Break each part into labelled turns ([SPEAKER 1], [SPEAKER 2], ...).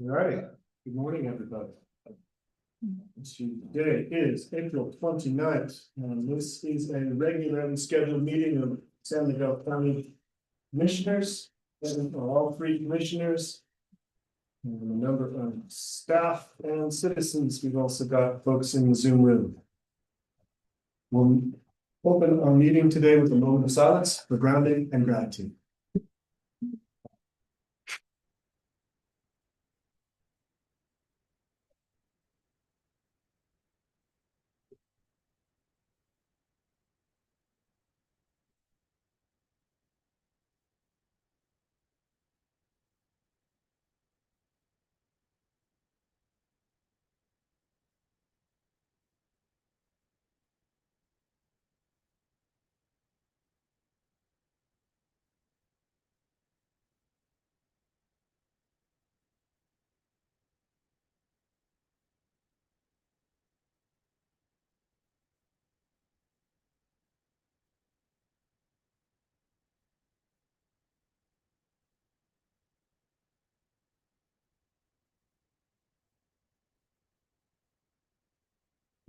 [SPEAKER 1] All right, good morning, everybody. Today is April 29th, and this is a regularly scheduled meeting of San Miguel County Commissioners, and all three commissioners, and a number of staff and citizens. We've also got folks in the Zoom room. We'll open our meeting today with a moment of silence for grounding and gratitude.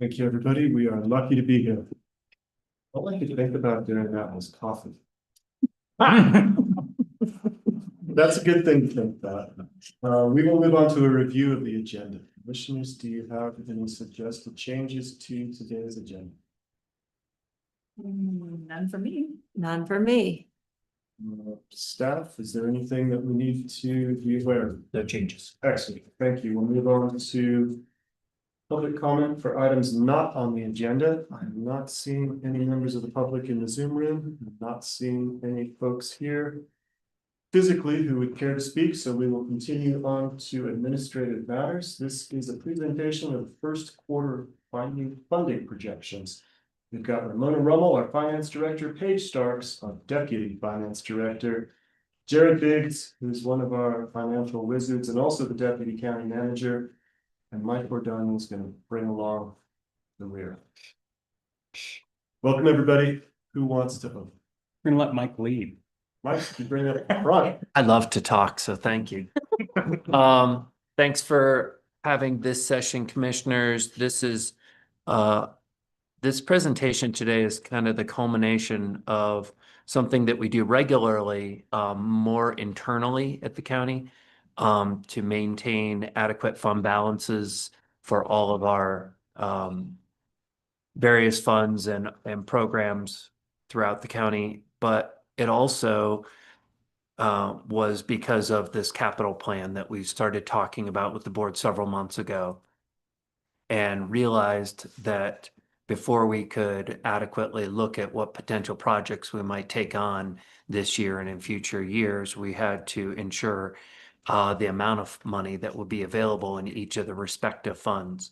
[SPEAKER 1] Thank you, everybody. We are lucky to be here. All I could think about doing that was coffee. That's a good thing to think about. We will move on to a review of the agenda. Commissioners, do you have any suggested changes to today's agenda?
[SPEAKER 2] None for me.
[SPEAKER 3] None for me.
[SPEAKER 1] Staff, is there anything that we need to be aware of?
[SPEAKER 4] No changes.
[SPEAKER 1] Excellent, thank you. We'll move on to public comment for items not on the agenda. I'm not seeing any members of the public in the Zoom room. I'm not seeing any folks here physically who would care to speak, so we will continue on to administrative matters. This is a presentation of first quarter funding projections. We've got Ramona Rummel, our finance director, Paige Starks, our deputy finance director, Jared Biggs, who's one of our financial wizards and also the deputy county manager, and Mike Bordone is going to bring along the rear. Welcome, everybody. Who wants to vote?
[SPEAKER 4] We're gonna let Mike lead.
[SPEAKER 1] Mike, you bring it up front.
[SPEAKER 5] I love to talk, so thank you. Thanks for having this session, commissioners. This presentation today is kind of the culmination of something that we do regularly, more internally at the county, to maintain adequate fund balances for all of our various funds and programs throughout the county. But it also was because of this capital plan that we started talking about with the board several months ago, and realized that before we could adequately look at what potential projects we might take on this year and in future years, we had to ensure the amount of money that would be available in each of the respective funds.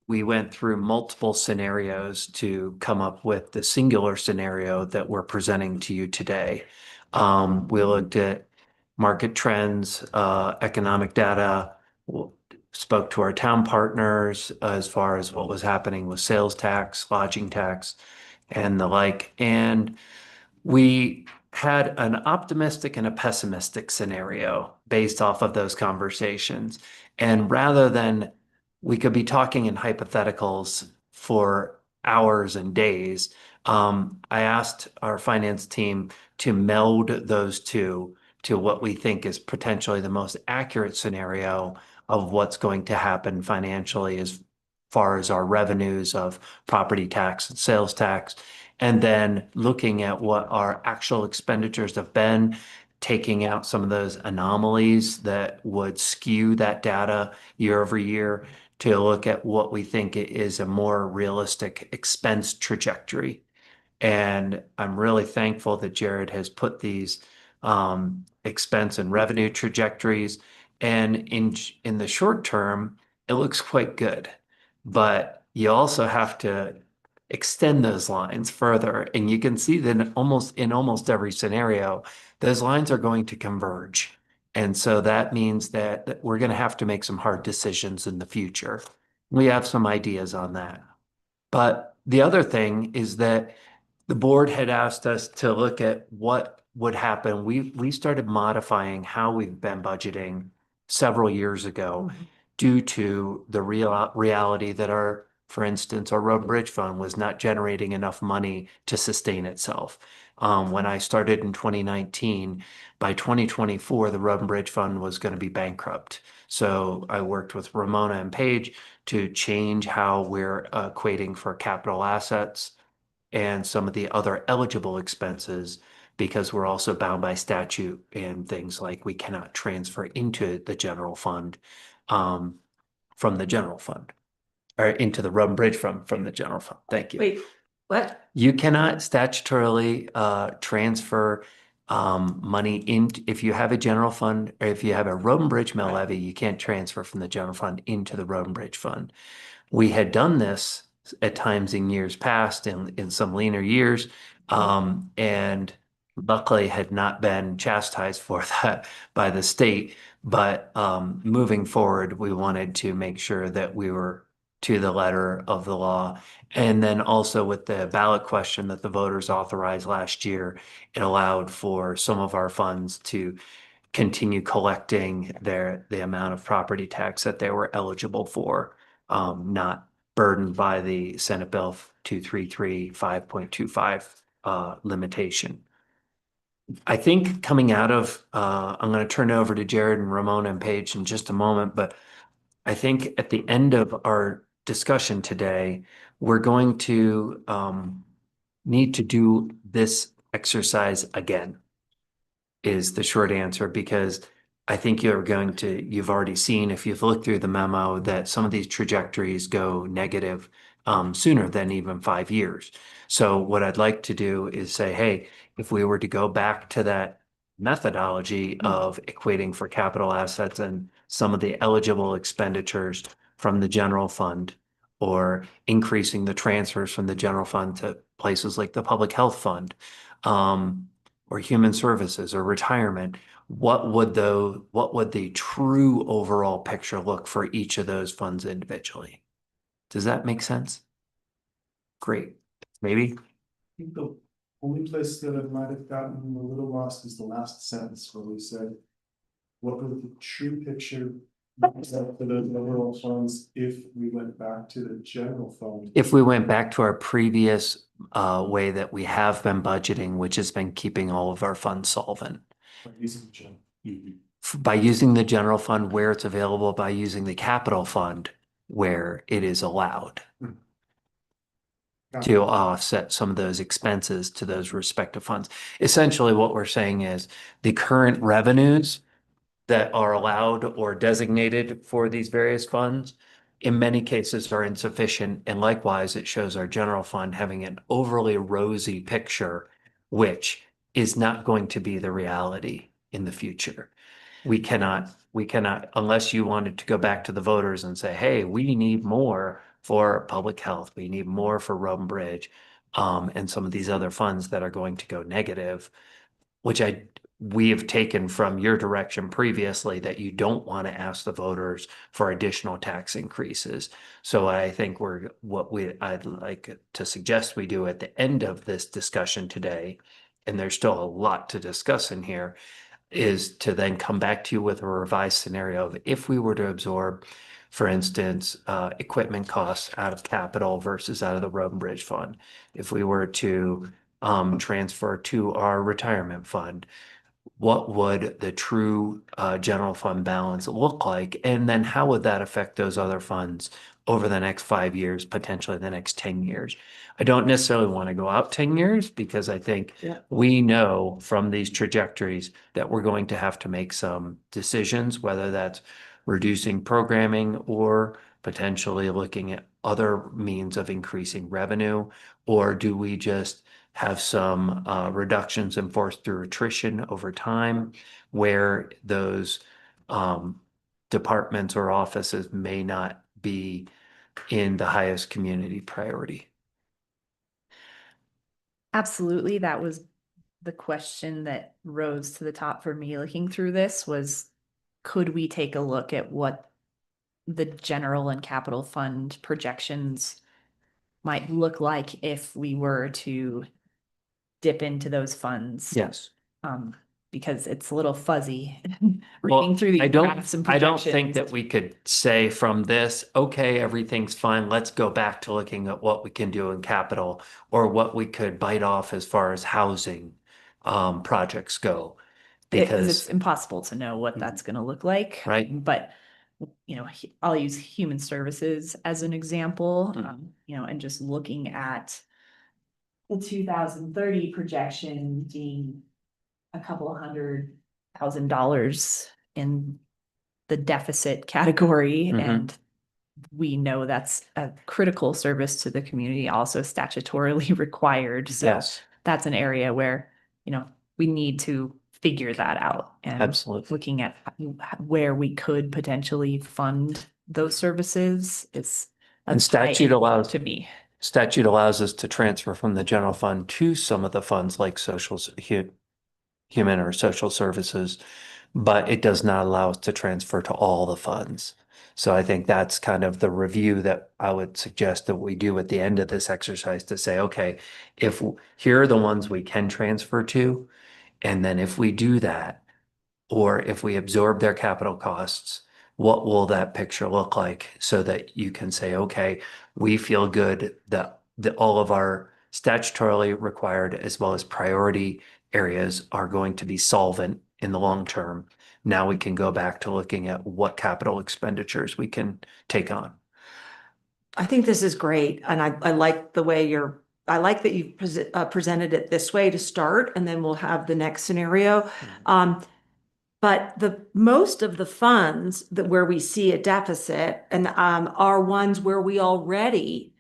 [SPEAKER 5] We went through multiple scenarios to come up with the singular scenario that we're presenting to you today. We looked at market trends, economic data, spoke to our town partners as far as what was happening with sales tax, lodging tax, and the like. And we had an optimistic and a pessimistic scenario based off of those conversations. And rather than we could be talking in hypotheticals for hours and days, I asked our finance team to meld those two to what we think is potentially the most accurate scenario of what's going to happen financially as far as our revenues of property tax and sales tax, and then looking at what our actual expenditures have been, taking out some of those anomalies that would skew that data year over year to look at what we think is a more realistic expense trajectory. And I'm really thankful that Jared has put these expense and revenue trajectories. And in the short term, it looks quite good, but you also have to extend those lines further. And you can see that in almost every scenario, those lines are going to converge. And so that means that we're going to have to make some hard decisions in the future. We have some ideas on that. But the other thing is that the board had asked us to look at what would happen, we started modifying how we've been budgeting several years ago due to the reality that for instance, our road and bridge fund was not generating enough money to sustain itself. When I started in 2019, by 2024, the road and bridge fund was going to be bankrupt. So I worked with Ramona and Paige to change how we're equating for capital assets and some of the other eligible expenses, because we're also bound by statute and things like we cannot transfer into the general fund from the general fund, or into the road and bridge from the general fund. Thank you.
[SPEAKER 2] Wait, what?
[SPEAKER 5] You cannot statutorily transfer money in, if you have a general fund, or if you have a road and bridge mill levy, you can't transfer from the general fund into the road and bridge fund. We had done this at times in years past, in some leaner years, and luckily had not been chastised for that by the state. But moving forward, we wanted to make sure that we were to the letter of the law. And then also with the ballot question that the voters authorized last year, it allowed for some of our funds to continue collecting the amount of property tax that they were eligible for, not burdened by the Senate Bill 233 5.25 limitation. I think coming out of, I'm going to turn it over to Jared and Ramona and Paige in just a moment, but I think at the end of our discussion today, we're going to need to do this exercise again, is the short answer, because I think you've already seen, if you've looked through the memo, that some of these trajectories go negative sooner than even 5 years. So what I'd like to do is say, hey, if we were to go back to that methodology of equating for capital assets and some of the eligible expenditures from the general fund, or increasing the transfers from the general fund to places like the public health fund, or human services or retirement, what would the true overall picture look for each of those funds individually? Does that make sense? Great. Maybe?
[SPEAKER 1] I think the only place that I might have gotten a little lost is the last sentence where we said, what would the true picture look like for those overall funds if we went back to the general fund?
[SPEAKER 5] If we went back to our previous way that we have been budgeting, which has been keeping all of our funds solvent.
[SPEAKER 1] By using the general.
[SPEAKER 5] By using the general fund where it's available, by using the capital fund where it is allowed to offset some of those expenses to those respective funds. Essentially, what we're saying is the current revenues that are allowed or designated for these various funds, in many cases, are insufficient. And likewise, it shows our general fund having an overly rosy picture, which is not going to be the reality in the future. We cannot, unless you wanted to go back to the voters and say, hey, we need more for public health, we need more for road and bridge, and some of these other funds that are going to go negative, which we have taken from your direction previously, that you don't want to ask the voters for additional tax increases. So I think I'd like to suggest we do at the end of this discussion today, and there's still a lot to discuss in here, is to then come back to you with a revised scenario of if we were to absorb, for instance, equipment costs out of capital versus out of the road and bridge fund. If we were to transfer to our retirement fund, what would the true general fund balance look like? And then how would that affect those other funds over the next 5 years, potentially the next 10 years? I don't necessarily want to go out 10 years, because I think we know from these trajectories that we're going to have to make some decisions, whether that's reducing programming or potentially looking at other means of increasing revenue, or do we just have some reductions enforced through attrition over time, where those departments or offices may not be in the highest community priority.
[SPEAKER 2] Absolutely. That was the question that rose to the top for me looking through this was, could we take a look at what the general and capital fund projections might look like if we were to dip into those funds?
[SPEAKER 5] Yes.
[SPEAKER 2] Because it's a little fuzzy
[SPEAKER 5] Well,
[SPEAKER 2] reading through
[SPEAKER 5] I
[SPEAKER 2] these
[SPEAKER 5] don't,
[SPEAKER 2] graphs and
[SPEAKER 5] I don't think
[SPEAKER 2] projections.
[SPEAKER 5] that we could say from this, okay, everything's fine. Let's go back to looking at what we can do in capital or what we could bite off as far as housing projects go.
[SPEAKER 2] Because it's
[SPEAKER 5] Because,
[SPEAKER 2] impossible to know what that's gonna look like.
[SPEAKER 5] Right.
[SPEAKER 2] But, I'll use human services as an example,
[SPEAKER 5] Mhm.
[SPEAKER 2] and just looking at the 2030 projection being a couple $100,000 in the deficit category.
[SPEAKER 5] Mhm.
[SPEAKER 2] And we know that's a critical service to the community, also statutorily required. So
[SPEAKER 5] Yes,
[SPEAKER 2] that's an area where, we need to figure that out and
[SPEAKER 5] absolutely.
[SPEAKER 2] looking at where we could potentially fund those services is a
[SPEAKER 5] And statute
[SPEAKER 2] high
[SPEAKER 5] allows,
[SPEAKER 2] to me.
[SPEAKER 5] statute allows us to transfer from the general fund to some of the funds like human or social services, but it does not allow us to transfer to all the funds. So I think that's kind of the review that I would suggest that we do at the end of this exercise to say, okay, if here are the ones we can transfer to, and then if we do that, or if we absorb their capital costs, what will that picture look like so that you can say, okay, we feel good that all of our statutorily required as well as priority areas are going to be solvent in the long term. Now we can go back to looking at what capital expenditures we can take on.
[SPEAKER 3] I think this is great, and I like the way I like that you presented it this way to start, and then we'll have the next scenario. But the most of the funds that where we see a deficit and are ones where we already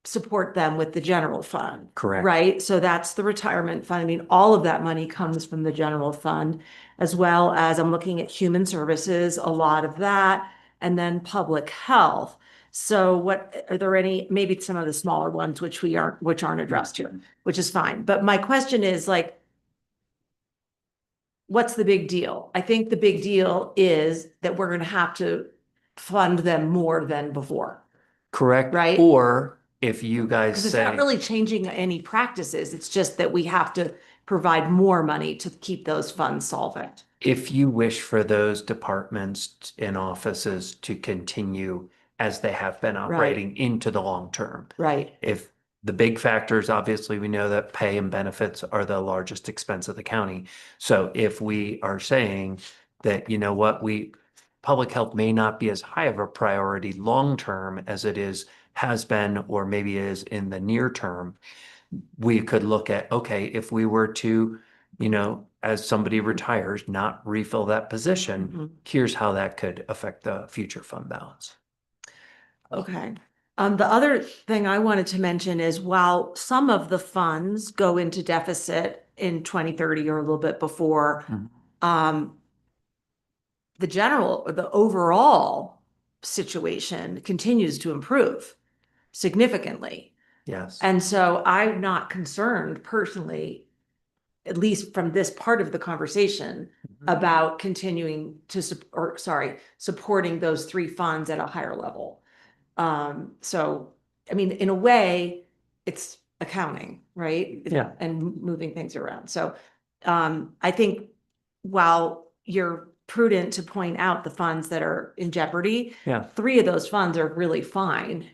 [SPEAKER 3] support them with the general fund.
[SPEAKER 5] Correct.
[SPEAKER 3] Right? So that's the retirement fund. I mean, all of that money comes from the general fund, as well as I'm looking at human services, a lot of that, and then public health. So what are there any, maybe some of the smaller ones which aren't addressed here, which is fine. But my question is like, what's the big deal? I think the big deal is that we're going to have to fund them more than before.
[SPEAKER 5] Correct.
[SPEAKER 3] Right?
[SPEAKER 5] Or if you guys
[SPEAKER 3] Because it's not
[SPEAKER 5] say,
[SPEAKER 3] really changing any practices. It's just that we have to provide more money to keep those funds solvent.
[SPEAKER 5] if you wish for those departments and offices to continue as they have been operating into the long term.
[SPEAKER 3] Right.
[SPEAKER 5] If the big factors, obviously, we know that pay and benefits are the largest expense of the county. So if we are saying that, you know what, public health may not be as high of a priority long term as it has been, or maybe is in the near term, we could look at, okay, if we were to, as somebody retires, not refill that position,
[SPEAKER 3] Mhm.
[SPEAKER 5] here's how that could affect the future fund balance.
[SPEAKER 3] Okay. The other thing I wanted to mention is while some of the funds go into deficit in 2030 or a little bit before,
[SPEAKER 5] Mhm.
[SPEAKER 3] the overall situation continues to improve significantly.
[SPEAKER 5] Yes.
[SPEAKER 3] And so I'm not concerned personally, at least from this part of the conversation,
[SPEAKER 5] Mhm.
[SPEAKER 3] about continuing to supporting those three funds at a higher level. So, I mean, in a way, it's accounting, right?
[SPEAKER 5] Yeah.
[SPEAKER 3] And moving things around. So, I think while you're prudent to point out the funds that are in jeopardy,
[SPEAKER 5] Yeah.
[SPEAKER 3] three of those funds are really fine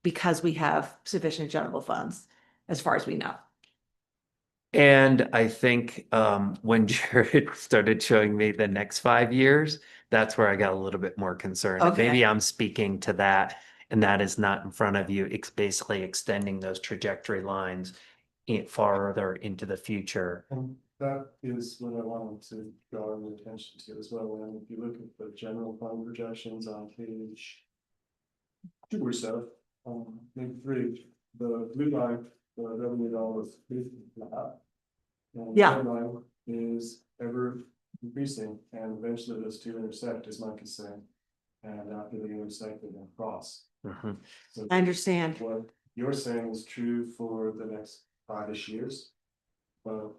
[SPEAKER 3] because we have sufficient general funds, as far as we know.
[SPEAKER 5] And I think when Jared started showing me the next 5 years, that's where I got a little bit more concerned.
[SPEAKER 3] Okay.
[SPEAKER 5] Maybe I'm speaking to that, and that is not in front of you. It's basically extending those trajectory lines farther into the future.
[SPEAKER 1] And that is what I wanted to draw your attention to as well. And if you look at the general fund projections on page 2 or so, maybe 3, the blue line, the revenue dollars is flat. And the
[SPEAKER 3] Yeah.
[SPEAKER 1] red line is ever increasing, and eventually those two intersect, as Mike is saying. And after they intersect, they then cross.
[SPEAKER 5] Mhm.
[SPEAKER 1] So
[SPEAKER 3] I understand.
[SPEAKER 1] what you're saying is true for the next 5-ish years. But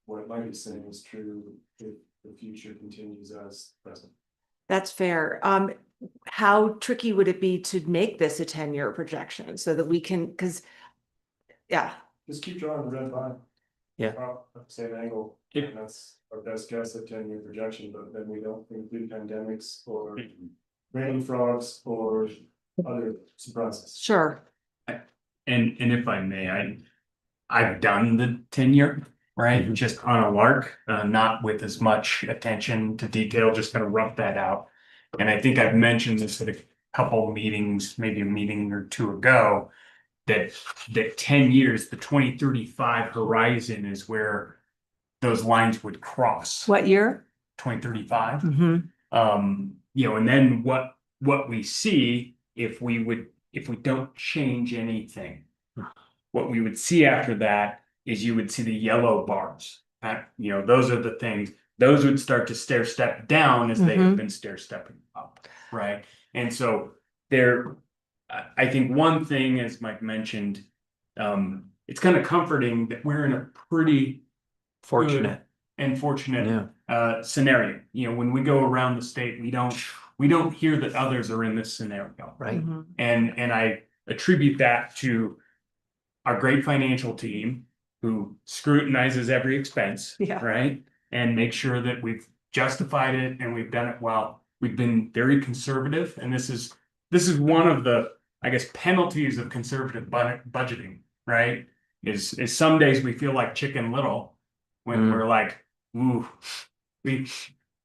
[SPEAKER 1] what Mike is saying is true if the future continues as present.
[SPEAKER 3] That's fair. How tricky would it be to make this a 10-year projection so that we can, yeah,
[SPEAKER 1] Just keep drawing the red line.
[SPEAKER 5] Yeah.
[SPEAKER 1] Same angle,
[SPEAKER 4] If-
[SPEAKER 1] and that's our best guess at 10-year projection, but then we don't include pandemics or rain frogs or other surprises.
[SPEAKER 3] Sure.
[SPEAKER 4] And if I may, I've done the 10-year, right?
[SPEAKER 5] Mhm.
[SPEAKER 4] Just on a lark, not with as much attention to detail, just kind of rough that out. And I think I've mentioned this at a couple of meetings, maybe a meeting or two ago, that 10 years, the 2035 horizon is where those lines would cross.
[SPEAKER 3] What year?
[SPEAKER 4] 2035.
[SPEAKER 3] Mm-hmm.
[SPEAKER 4] You know, and then what we see if we don't change anything, what we would see after that is you would see the yellow bars. That, you know, those are the things, those would start to stair step down as they have been stair stepping up, right? And so there, I think one thing, as Mike mentioned, it's kind of comforting that we're in a pretty
[SPEAKER 5] Fortunate.
[SPEAKER 4] and fortunate
[SPEAKER 5] Yeah.
[SPEAKER 4] scenario. You know, when we go around the state, we don't hear that others are in this scenario.
[SPEAKER 5] Right.
[SPEAKER 3] Mm-hmm.
[SPEAKER 4] And I attribute that to our great financial team who scrutinizes every expense.
[SPEAKER 3] Yeah.
[SPEAKER 4] Right. And make sure that we've justified it and we've done it well. We've been very conservative, and this is one of the, I guess, penalties of conservative budgeting, right? Is some days we feel like Chicken Little when we're like, ooh,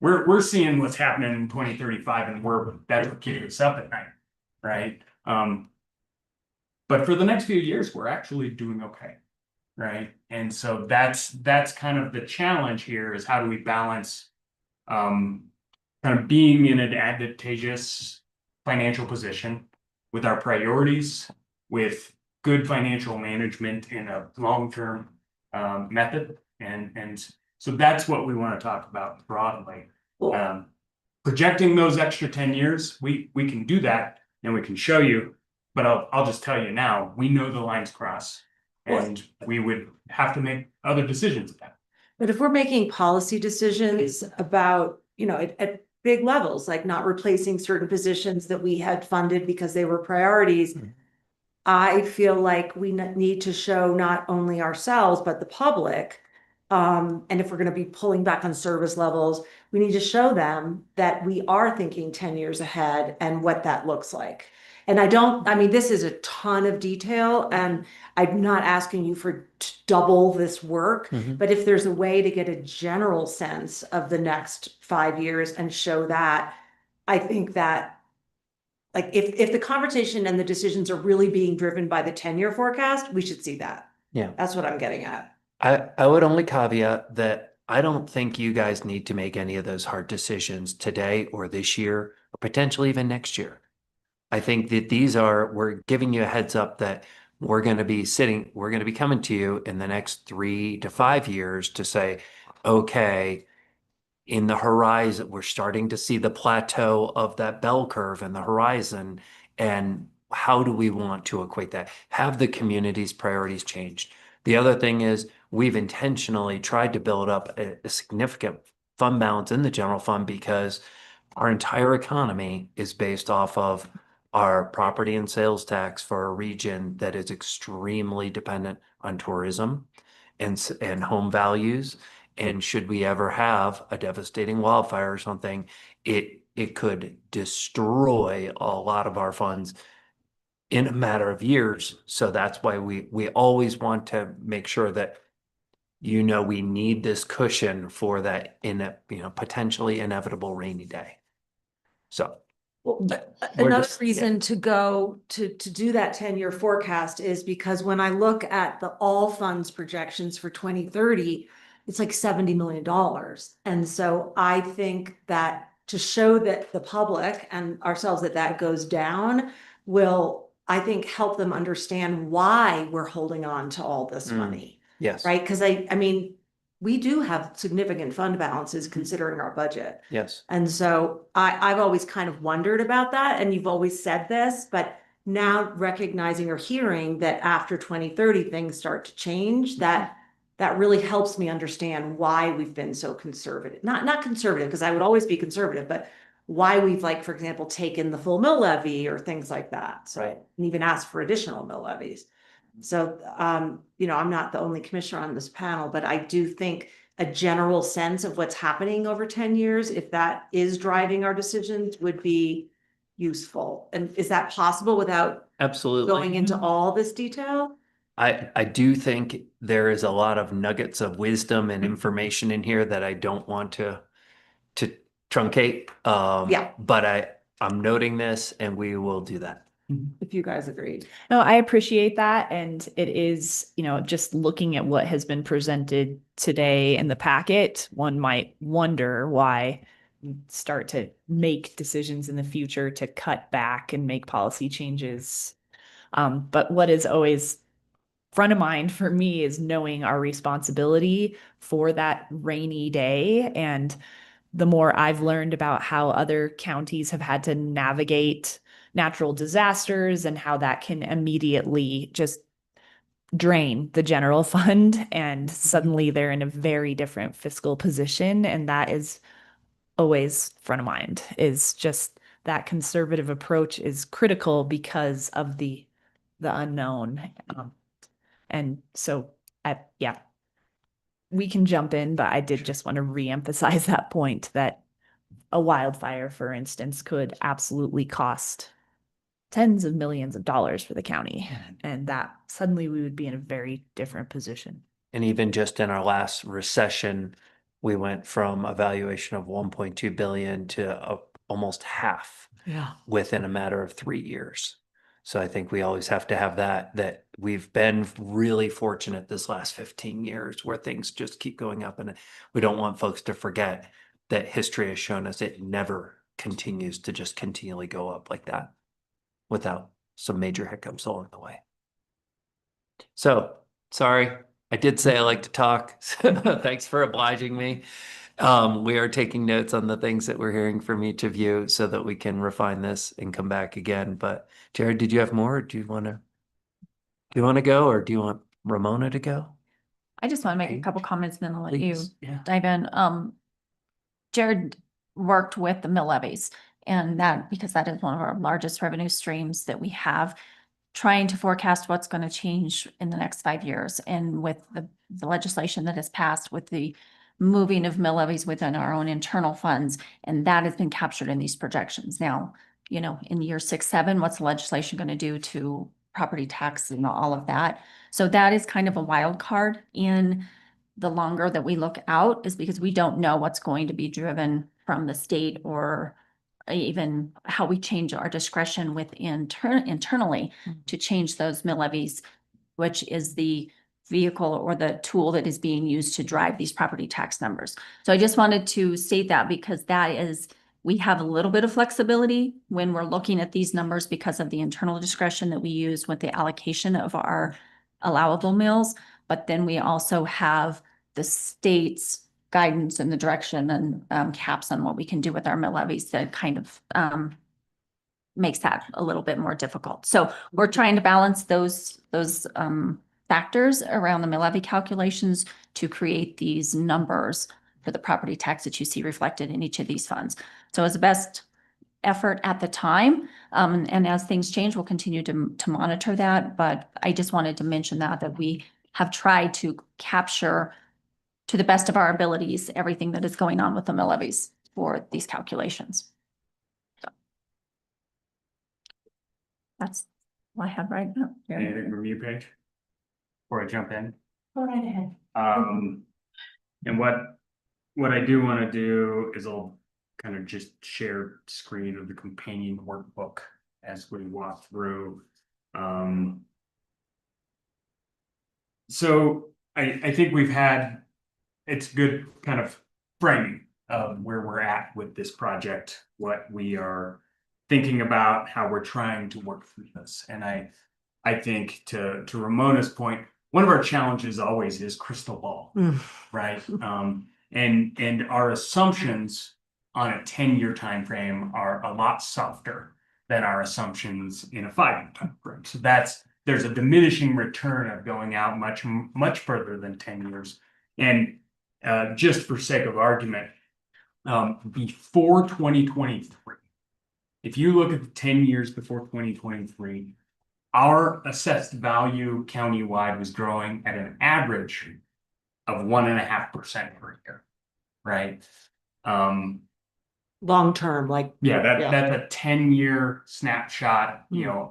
[SPEAKER 4] we're seeing what's happening in 2035, and that's what keeps us up at night, right? But for the next few years, we're actually doing okay, right? And so that's kind of the challenge here, is how do we balance kind of being in an advantageous financial position with our priorities, with good financial management in a long-term method. And so that's what we want to talk about broadly.
[SPEAKER 3] Cool.
[SPEAKER 4] Projecting those extra 10 years, we can do that and we can show you, but I'll just tell you now, we know the lines cross and we would have to make other decisions at that.
[SPEAKER 3] But if we're making policy decisions about, you know, at big levels, like not replacing certain positions that we had funded because they were priorities,
[SPEAKER 5] Mhm.
[SPEAKER 3] I feel like we need to show not only ourselves, but the public. And if we're going to be pulling back on service levels, we need to show them that we are thinking 10 years ahead and what that looks like. And I mean, this is a ton of detail, and I'm not asking you for double this work,
[SPEAKER 5] Mhm.
[SPEAKER 3] but if there's a way to get a general sense of the next 5 years and show that, I think that, like, if the conversation and the decisions are really being driven by the 10-year forecast, we should see that.
[SPEAKER 5] Yeah.
[SPEAKER 3] That's what I'm getting at.
[SPEAKER 5] I would only caveat that I don't think you guys need to make any of those hard decisions today or this year, or potentially even next year. I think that we're giving you a heads up that we're going to be coming to you in the next 3 to 5 years to say, okay, in the horizon, we're starting to see the plateau of that bell curve in the horizon. And how do we want to equate that? Have the community's priorities changed? The other thing is we've intentionally tried to build up a significant fund balance in the general fund because our entire economy is based off of our property and sales tax for a region that is extremely dependent on tourism and home values. And should we ever have a devastating wildfire or something, it could destroy a lot of our funds in a matter of years. So that's why we always want to make sure that, you know, we need this cushion for that potentially inevitable rainy day. So
[SPEAKER 3] Well,
[SPEAKER 5] We're
[SPEAKER 3] another
[SPEAKER 5] just-
[SPEAKER 3] reason to go to do that 10-year forecast is because when I look at the all funds projections for 2030, it's like $70 million. And so I think that to show that the public and ourselves that goes down will, I think, help them understand why we're holding on to all this money,
[SPEAKER 5] yes,
[SPEAKER 3] right? Because I mean, we do have significant fund balances considering our budget.
[SPEAKER 5] yes,
[SPEAKER 3] And so I've always kind of wondered about that, and you've always said this, but now recognizing or hearing that after 2030 things start to change, that really helps me understand why we've been so conservative. Not conservative, because I would always be conservative, but why we've, like, for example, taken the full mill levy or things like that. So,
[SPEAKER 5] Right.
[SPEAKER 3] and even asked for additional mill levies. So, I'm not the only commissioner on this panel, but I do think a general sense of what's happening over 10 years, if that is driving our decisions, would be useful. And is that possible without
[SPEAKER 5] Absolutely.
[SPEAKER 3] going into all this detail?
[SPEAKER 5] I do think there is a lot of nuggets of wisdom and information in here that I don't want to truncate.
[SPEAKER 3] Yeah.
[SPEAKER 5] But I'm noting this and we will do that.
[SPEAKER 3] If you guys agreed.
[SPEAKER 2] No, I appreciate that. And it is, just looking at what has been presented today in the packet, one might wonder why we start to make decisions in the future to cut back and make policy changes. But what is always front of mind for me is knowing our responsibility for that rainy day. And the more I've learned about how other counties have had to navigate natural disasters and how that can immediately just drain the general fund, and suddenly they're in a very different fiscal position. And that is always front of mind, is just that conservative approach is critical because of the unknown. And so, yeah, we can jump in, but I did just want to reemphasize that point that a wildfire, for instance, could absolutely cost tens of millions of dollars for the county. And that suddenly we would be in a very different position.
[SPEAKER 5] And even just in our last recession, we went from a valuation of 1.2 billion to almost half
[SPEAKER 3] Yeah.
[SPEAKER 5] within a matter of 3 years. So I think we always have to have that we've been really fortunate this last 15 years where things just keep going up. And we don't want folks to forget that history has shown us it never continues to just continually go up like that without some major hiccups along the way. So, sorry, I did say I like to talk. Thanks for obliging me. We are taking notes on the things that we're hearing from each of you so that we can refine this and come back again. But Jared, did you have more? Or do you want to go, or do you want Ramona to go?
[SPEAKER 6] I just want to make a couple comments and then I'll let you
[SPEAKER 5] Please. Yeah.
[SPEAKER 6] dive in. Jared worked with the mill levies, and that, because that is one of our largest revenue streams that we have, trying to forecast what's going to change in the next 5 years. And with the legislation that has passed with the moving of mill levies within our own internal funds, and that has been captured in these projections. Now, in year 6, 7, what's the legislation going to do to property tax and all of that? So that is kind of a wild card in the longer that we look out, is because we don't know what's going to be driven from the state, or even how we change our discretion within internally to change those mill levies, which is the vehicle or the tool that is being used to drive these property tax numbers. So I just wanted to state that, because we have a little bit of flexibility when we're looking at these numbers because of the internal discretion that we use with the allocation of our allowable mills. But then we also have the state's guidance and the direction and caps on what we can do with our mill levies that kind of makes that a little bit more difficult. So we're trying to balance those factors around the mill levy calculations to create these numbers for the property tax that you see reflected in each of these funds. So it's the best effort at the time. And as things change, we'll continue to monitor that. But I just wanted to mention that we have tried to capture, to the best of our abilities, everything that is going on with the mill levies for these calculations. So that's what I have right now.
[SPEAKER 4] Anything from you, Paige? Before I jump in?
[SPEAKER 6] Go right ahead.
[SPEAKER 4] And what I do want to do is I'll kind of just share screen of the companion workbook as we walk through. So I think it's good kind of framing of where we're at with this project, what we are thinking about, how we're trying to work through this. And I think to Ramona's point, one of our challenges always is crystal ball, right? And our assumptions on a 10-year time frame are a lot softer than our assumptions in a 5-year time frame. So there's a diminishing return of going out much further than 10 years. And just for sake of argument, before 2023, if you look at the 10 years before 2023, our assessed value countywide was growing at an average of 1.5% per year, right?
[SPEAKER 3] Long-term, like.
[SPEAKER 4] Yeah,
[SPEAKER 3] Yeah.
[SPEAKER 4] that's a 10-year snapshot,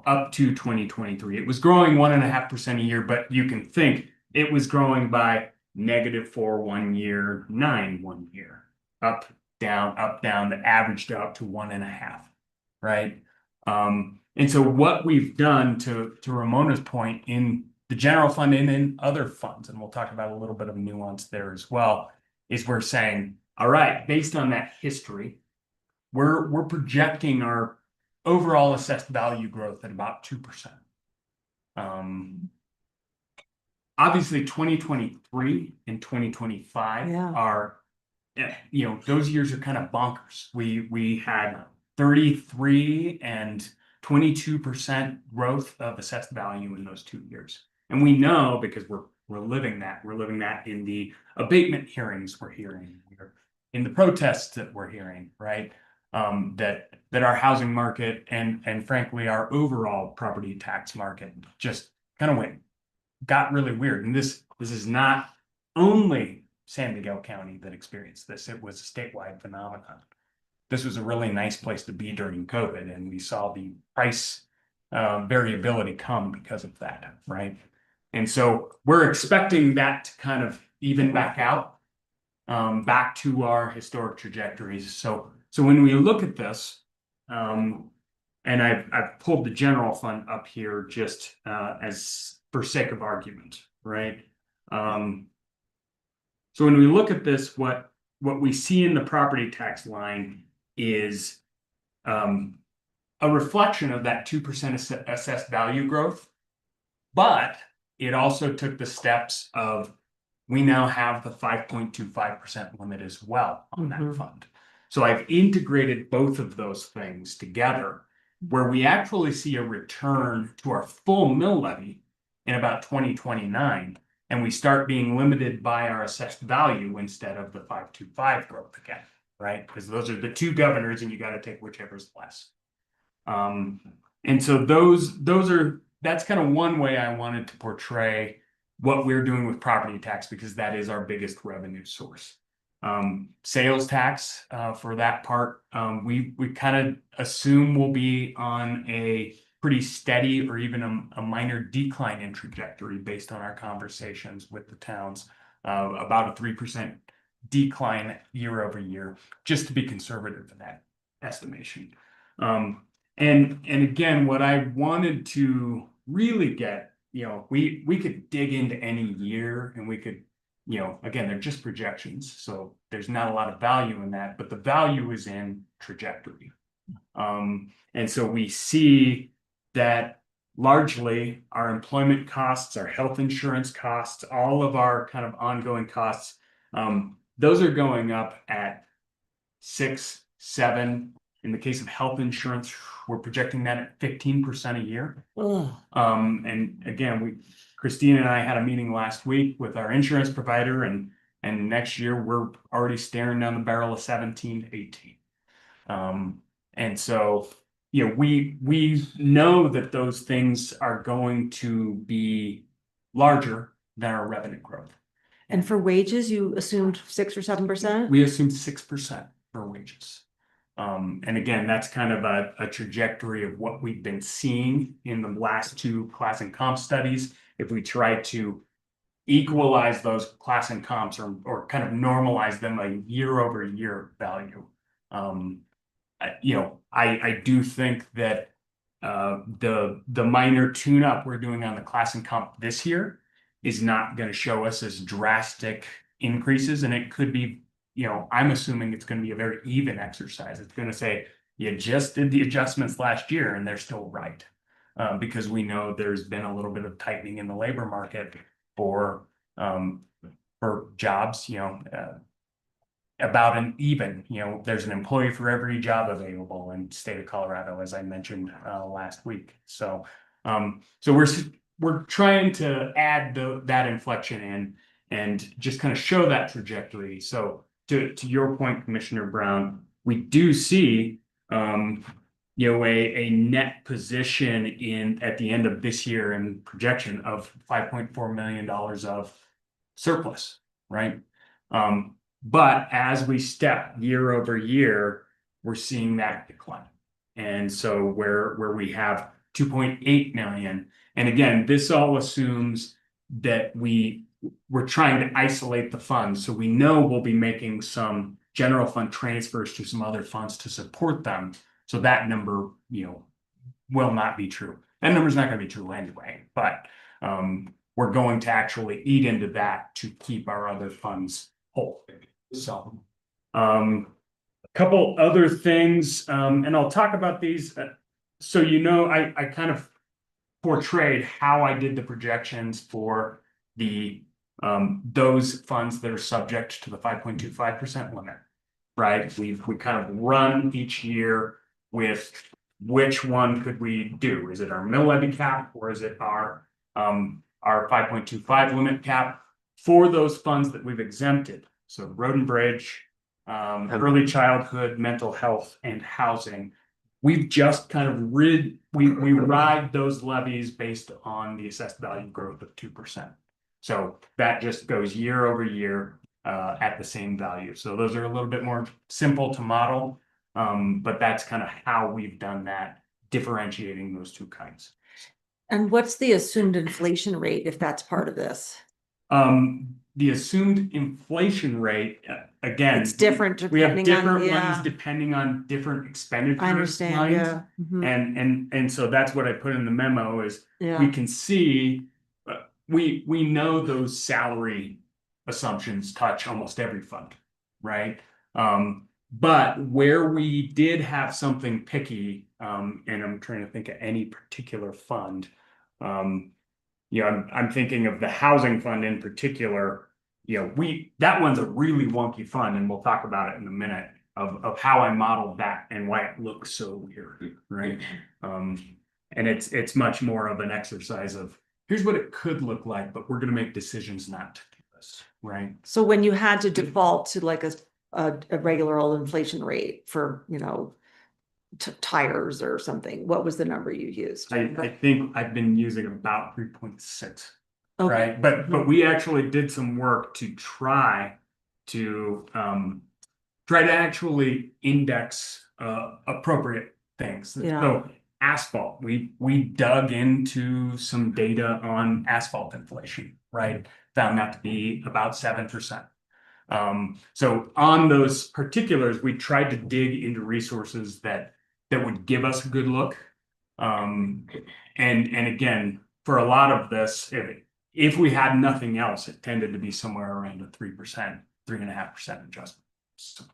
[SPEAKER 4] up to 2023. It was growing 1.5% a year, but you can think it was growing by -4 one year, 9 one year, up, down, that averaged out to 1.5, right? And so what we've done to Ramona's point in the general fund and in other funds, and we'll talk about a little bit of nuance there as well, is we're saying, all right, based on that history, we're projecting our overall assessed value growth at about 2%. Obviously 2023 and 2025
[SPEAKER 3] Yeah.
[SPEAKER 4] are, those years are kind of bonkers. We had 33 and 22% growth of assessed value in those 2 years. And we know because we're living that. We're living that in the abatement hearings we're hearing, in the protests that we're hearing, right? That our housing market and frankly our overall property tax market just kind of got really weird. And this is not only San Miguel County that experienced this. It was a statewide phenomenon. This was a really nice place to be during COVID, and we saw the price variability come because of that, right? And so we're expecting that to kind of even back out, back to our historic trajectories. So when we look at this, and I've pulled the general fund up here just as for sake of argument, right? So when we look at this, what we see in the property tax line is a reflection of that 2% assessed value growth, but it also took the steps of we now have the 5.25% limit as well on that fund. So I've integrated both of those things together where we actually see a return to our full mill levy in about 2029, and we start being limited by our assessed value instead of the 5.25 growth again, right? Because those are the two governors and you got to take whichever's less. And so that's kind of one way I wanted to portray what we're doing with property tax, because that is our biggest revenue source. Sales tax, for that part, we kind of assume we'll be on a pretty steady or even a minor decline in trajectory based on our conversations with the towns, about a 3% decline year over year, just to be conservative in that estimation. And again, what I wanted to really get, we could dig into any year and we could, again, they're just projections. So there's not a lot of value in that, but the value is in trajectory. And so we see that largely our employment costs, our health insurance costs, all of our kind of ongoing costs, those are going up at 6, 7. In the case of health insurance, we're projecting that at 15% a year. And again, Christine and I had a meeting last week with our insurance provider, and next year we're already staring down the barrel of 17 to 18. And so, we know that those things are going to be larger than our revenue growth.
[SPEAKER 3] And for wages, you assumed 6 or 7%?
[SPEAKER 4] We assumed 6% for wages. And again, that's kind of a trajectory of what we've been seeing in the last 2 class and comp studies. If we try to equalize those class and comps or kind of normalize them a year over year value, I do think that the minor tune-up we're doing on the class and comp this year is not going to show us as drastic increases, and it could be, I'm assuming it's going to be a very even exercise. It's going to say you just did the adjustments last year and they're still right, because we know there's been a little bit of tightening in the labor market for jobs, about an even, there's an employee for every job available in the state of Colorado, as I mentioned last week. So we're trying to add that inflection in and just kind of show that trajectory. So to your point, Commissioner Brown, we do see a net position at the end of this year and projection of $5.4 million of surplus, right? But as we step year over year, we're seeing that decline. And so where we have 2.8 million, and again, this all assumes that we're trying to isolate the funds. So we know we'll be making some general fund transfers to some other funds to support them. So that number, will not be true. That number's not going to be true anyway, but we're going to actually eat into that to keep our other funds whole. So, a couple other things, and I'll talk about these. So, I kind of portrayed how I did the projections for those funds that are subject to the 5.25% limit, right? We kind of run each year with which one could we do? Is it our mill levy cap, or is it our 5.25 limit cap for those funds that we've exempted? So road and bridge, early childhood, mental health, and housing. We've just kind of we ride those levies based on the assessed value growth of 2%. So that just goes year over year at the same value. So those are a little bit more simple to model, but that's kind of how we've done that, differentiating those two kinds.
[SPEAKER 3] And what's the assumed inflation rate if that's part of this?
[SPEAKER 4] The assumed inflation rate, again,
[SPEAKER 3] It's different
[SPEAKER 4] we have
[SPEAKER 3] depending on,
[SPEAKER 4] different
[SPEAKER 3] yeah.
[SPEAKER 4] ones depending on different expenditure
[SPEAKER 3] I understand,
[SPEAKER 4] lines.
[SPEAKER 3] yeah. Mhm.
[SPEAKER 4] And so that's what I put in the memo is
[SPEAKER 3] Yeah.
[SPEAKER 4] we can see, we know those salary assumptions touch almost every fund, right? But where we did have something picky, and I'm trying to think of any particular fund, I'm thinking of the housing fund in particular. That one's a really wonky fund, and we'll talk about it in a minute of how I modeled that and why it looks so weird, right? And it's much more of an exercise of here's what it could look like, but we're going to make decisions not to do this, right?
[SPEAKER 3] So when you had to default to like a regular old inflation rate for, tires or something, what was the number you used?
[SPEAKER 4] I think I've been using about 3.6.
[SPEAKER 3] Okay.
[SPEAKER 4] Right, but we actually did some work to try to actually index appropriate things.
[SPEAKER 3] Yeah.
[SPEAKER 4] So asphalt, we dug into some data on asphalt inflation, right? Found that to be about 7%. So on those particulars, we tried to dig into resources that would give us a good look. And again, for a lot of this, if we had nothing else, it tended to be somewhere around a 3%, 3.5% adjustment. So,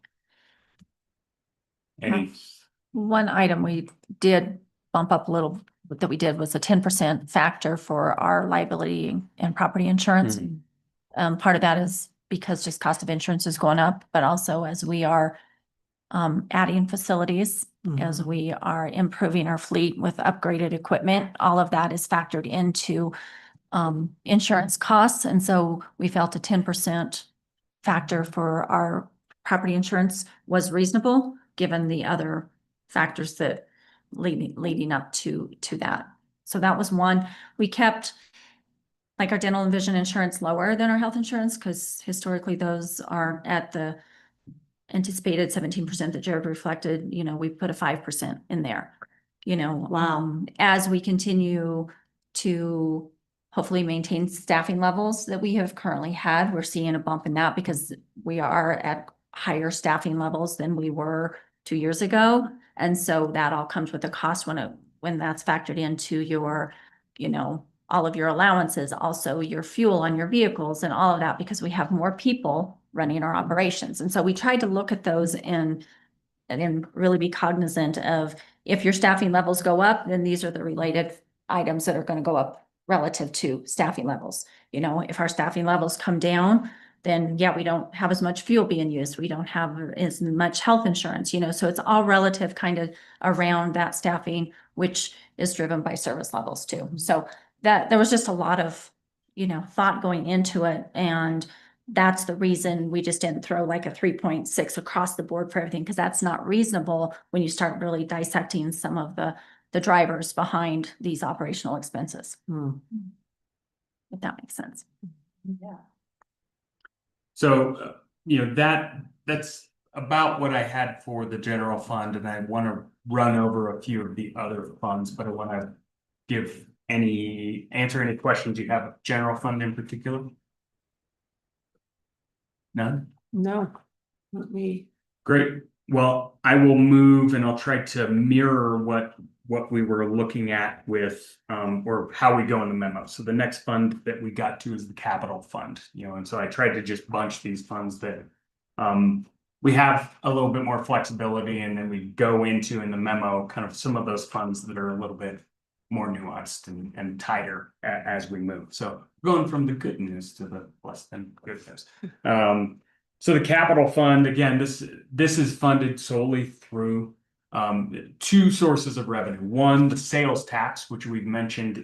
[SPEAKER 6] One item we did bump up a little that we did was a 10% factor for our liability and property insurance. Part of that is because just cost of insurance is going up, but also as we are adding facilities, as we are improving our fleet with upgraded equipment, all of that is factored into insurance costs. And so we felt a 10% factor for our property insurance was reasonable, given the other factors that leading up to that. So that was one. We kept like our dental and vision insurance lower than our health insurance because historically those are at the anticipated 17% that Jared reflected. We put a 5% in there.
[SPEAKER 3] Wow.
[SPEAKER 6] As we continue to hopefully maintain staffing levels that we have currently had, we're seeing a bump in that because we are at higher staffing levels than we were 2 years ago. And so that all comes with a cost when that's factored into your, all of your allowances, also your fuel on your vehicles and all of that, because we have more people running our operations. And so we tried to look at those and really be cognizant of if your staffing levels go up, then these are the related items that are going to go up relative to staffing levels. If our staffing levels come down, then we don't have as much fuel being used. We don't have as much health insurance, so it's all relative kind of around that staffing, which is driven by service levels too. So that there was just a lot of, thought going into it. And that's the reason we just didn't throw like a 3.6 across the board for everything, because that's not reasonable when you start really dissecting some of the drivers behind these operational expenses,
[SPEAKER 3] Hmm.
[SPEAKER 6] if that makes sense.
[SPEAKER 3] Yeah.
[SPEAKER 4] So, that's about what I had for the general fund, and I want to run over a few of the other funds, but I want to answer any questions you have, general fund in particular? None?
[SPEAKER 3] No, let me,
[SPEAKER 4] Great. Well, I will move and I'll try to mirror what we were looking at with, or how we go in the memo. So the next fund that we got to is the capital fund, and so I tried to just bunch these funds that, we have a little bit more flexibility, and then we go into in the memo, kind of some of those funds that are a little bit more nuanced and tighter as we move. So going from the good news to the less than good news. So the capital fund, again, this is funded solely through two sources of revenue. One, the sales tax, which we've mentioned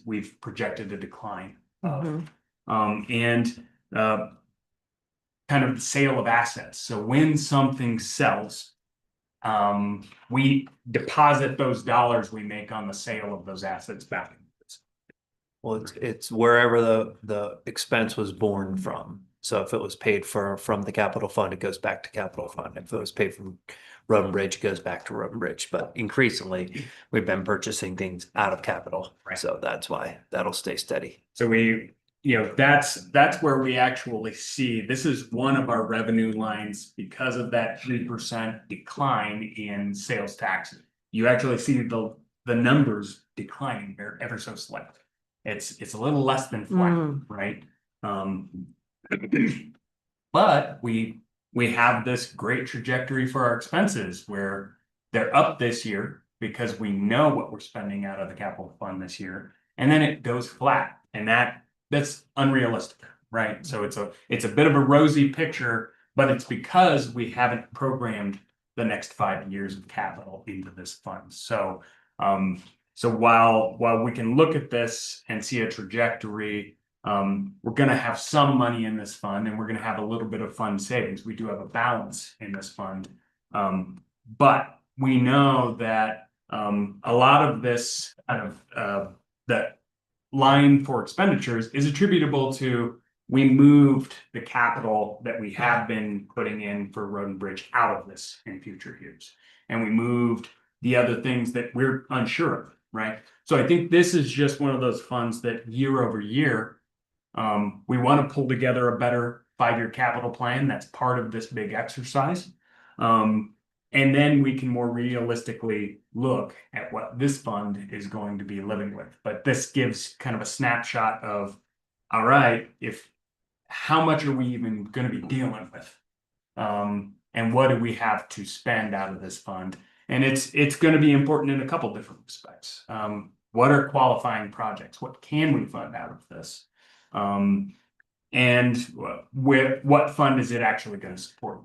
[SPEAKER 4] we've projected a decline of,
[SPEAKER 3] Mhm.
[SPEAKER 4] and kind of the sale of assets. So when something sells, we deposit those dollars we make on the sale of those assets back.
[SPEAKER 5] Well, it's wherever the expense was born from. So if it was paid from the capital fund, it goes back to capital fund. If it was paid from Road and Bridge, it goes back to Road and Bridge. But increasingly, we've been purchasing things out of capital.
[SPEAKER 4] Right.
[SPEAKER 5] So that's why that'll stay steady.
[SPEAKER 4] So that's where we actually see, this is one of our revenue lines because of that 3% decline in sales taxes. You actually see the numbers declining ever so slightly. It's a little less than flat, right? But we have this great trajectory for our expenses where they're up this year because we know what we're spending out of the capital fund this year, and then it goes flat, and that's unrealistic, right? So it's a bit of a rosy picture, but it's because we haven't programmed the next 5 years of capital into this fund. So while we can look at this and see a trajectory, we're going to have some money in this fund, and we're going to have a little bit of fund savings. We do have a balance in this fund, but we know that a lot of this kind of that line for expenditures is attributable to we moved the capital that we have been putting in for Road and Bridge out of this in future years, and we moved the other things that we're unsure of, right? So I think this is just one of those funds that year over year, we want to pull together a better 5-year capital plan. That's part of this big exercise. And then we can more realistically look at what this fund is going to be living with. But this gives kind of a snapshot of, all right, how much are we even going to be dealing with? And what do we have to spend out of this fund? And it's going to be important in a couple different respects. What are qualifying projects? What can we fund out of this? And what fund is it actually going to support?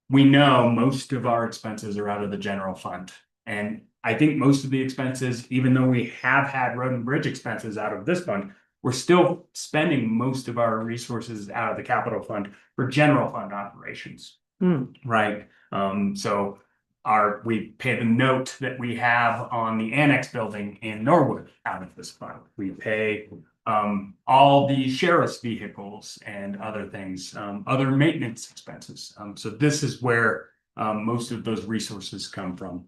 [SPEAKER 4] We know most of our expenses are out of the general fund. And I think most of the expenses, even though we have had Road and Bridge expenses out of this fund, we're still spending most of our resources out of the capital fund for general fund operations. Right? So we pay the note that we have on the annex building in Norwood out of this fund. We pay all the sheriff's vehicles and other things, other maintenance expenses. So this is where most of those resources come from.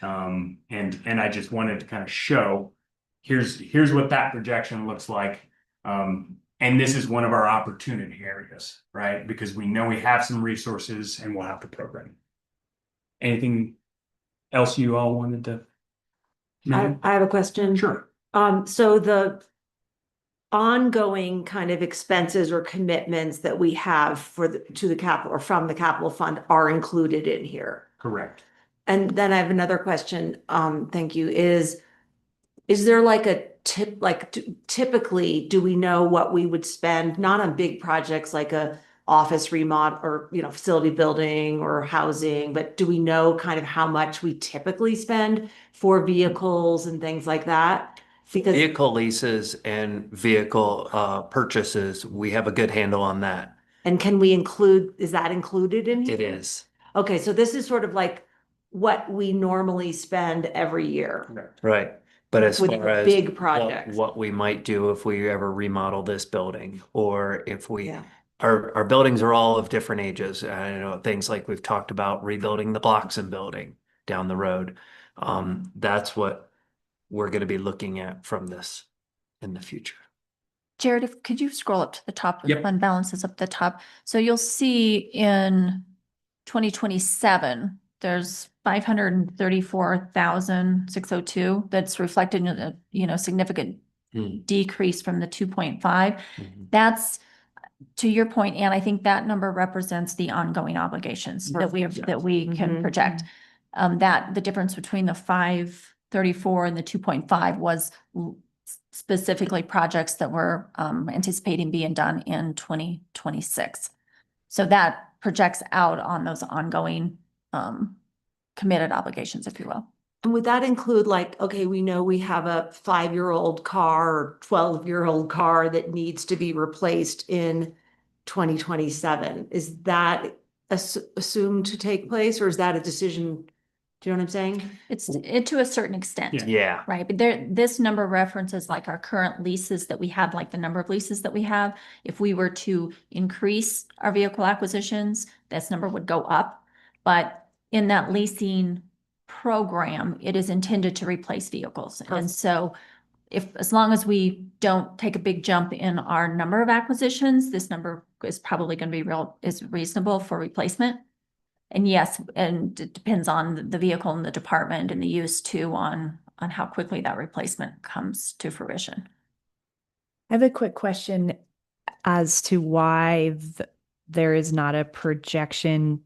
[SPEAKER 4] And I just wanted to kind of show, here's what that projection looks like. And this is one of our opportunity areas, right? Because we know we have some resources and we'll have to program. Anything else you all wanted to?
[SPEAKER 3] I have a question.
[SPEAKER 4] Sure.
[SPEAKER 3] So the ongoing kind of expenses or commitments that we have to the capital or from the capital fund are included in here.
[SPEAKER 4] Correct.
[SPEAKER 3] And then I have another question. Thank you. Is there like a tip, typically, do we know what we would spend, not on big projects like a office remodel or, facility building or housing, but do we know kind of how much we typically spend for vehicles and things like that Because,
[SPEAKER 5] Vehicle leases and vehicle purchases, we have a good handle on that.
[SPEAKER 3] and can we include, is that included in here?
[SPEAKER 5] It is.
[SPEAKER 3] Okay, so this is sort of like what we normally spend every year.
[SPEAKER 5] Right. But as
[SPEAKER 3] With
[SPEAKER 5] far as
[SPEAKER 3] big projects.
[SPEAKER 5] what we might do if we ever remodel this building, or if we,
[SPEAKER 3] Yeah.
[SPEAKER 5] our buildings are all of different ages. I know things like we've talked about rebuilding the Bloxham building down the road. That's what we're gonna be looking at from this in the future.
[SPEAKER 6] Jared, could you scroll up to the top?
[SPEAKER 4] Yep.
[SPEAKER 6] Fund balances up the top. So you'll see in 2027, there's 534,602 that's reflected in a, significant
[SPEAKER 5] Hmm.
[SPEAKER 6] decrease from the 2.5.
[SPEAKER 5] Mhm.
[SPEAKER 6] That's, to your point, Anne, I think that number represents the ongoing obligations that we
[SPEAKER 5] Yes.
[SPEAKER 6] that we can
[SPEAKER 3] Mhm.
[SPEAKER 6] project. That the difference between the 534 and the 2.5 was specifically projects that we're anticipating being done in 2026. So that projects out on those ongoing committed obligations, if you will.
[SPEAKER 3] And would that include like, okay, we know we have a 5-year-old car or 12-year-old car that needs to be replaced in 2027? Is that assumed to take place, or is that a decision? Do you know what I'm saying?
[SPEAKER 6] It's to a certain extent.
[SPEAKER 4] Yeah.
[SPEAKER 5] Yeah.
[SPEAKER 6] Right, but this number references like our current leases that we have, like the number of leases that we have. If we were to increase our vehicle acquisitions, this number would go up. But in that leasing program, it is intended to replace vehicles. And
[SPEAKER 3] Perfect.
[SPEAKER 6] so as long as we don't take a big jump in our number of acquisitions, this number is probably going to be is reasonable for replacement. And yes, and it depends on the vehicle and the department and the use too on how quickly that replacement comes to fruition.
[SPEAKER 2] I have a quick question as to why there is not a projection,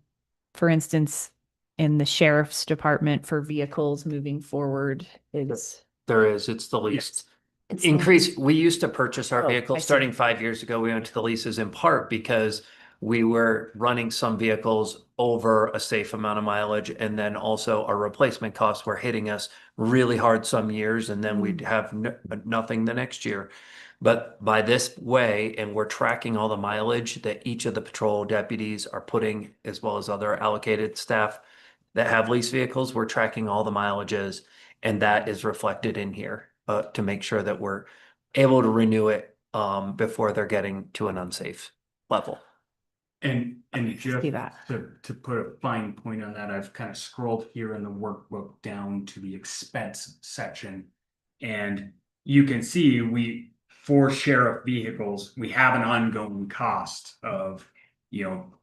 [SPEAKER 2] for instance, in the sheriff's department for vehicles moving forward. It's
[SPEAKER 5] It's the least.
[SPEAKER 6] It's
[SPEAKER 5] Increase, we used to purchase our
[SPEAKER 2] Oh, I
[SPEAKER 5] vehicles
[SPEAKER 2] see.
[SPEAKER 5] starting 5 years ago. We went to the leases in part because we were running some vehicles over a safe amount of mileage. And then also our replacement costs were hitting us really hard some years, and then we'd have nothing the next year. But by this way, and we're tracking all the mileage that each of the patrol deputies are putting, as well as other allocated staff that have lease vehicles, we're tracking all the mileages, and that is reflected in here to make sure that we're able to renew it before they're getting to an unsafe level.
[SPEAKER 4] And just
[SPEAKER 2] see that.
[SPEAKER 4] to put a fine point on that, I've kind of scrolled here in the workbook down to the expense section. And you can see for sheriff vehicles, we have an ongoing cost of,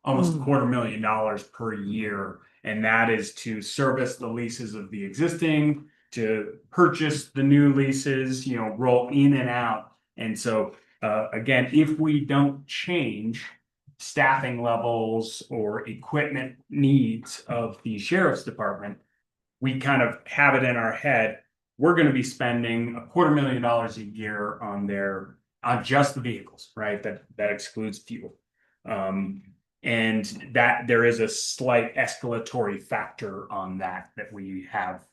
[SPEAKER 4] almost $250,000 per year. And that is to service the leases of the existing, to purchase the new leases, roll in and out. And so, again, if we don't change staffing levels or equipment needs of the sheriff's department, we kind of have it in our head, we're going to be spending $250,000 a year on just the vehicles, right? That excludes fuel. And that there is a slight escalatory factor on that we have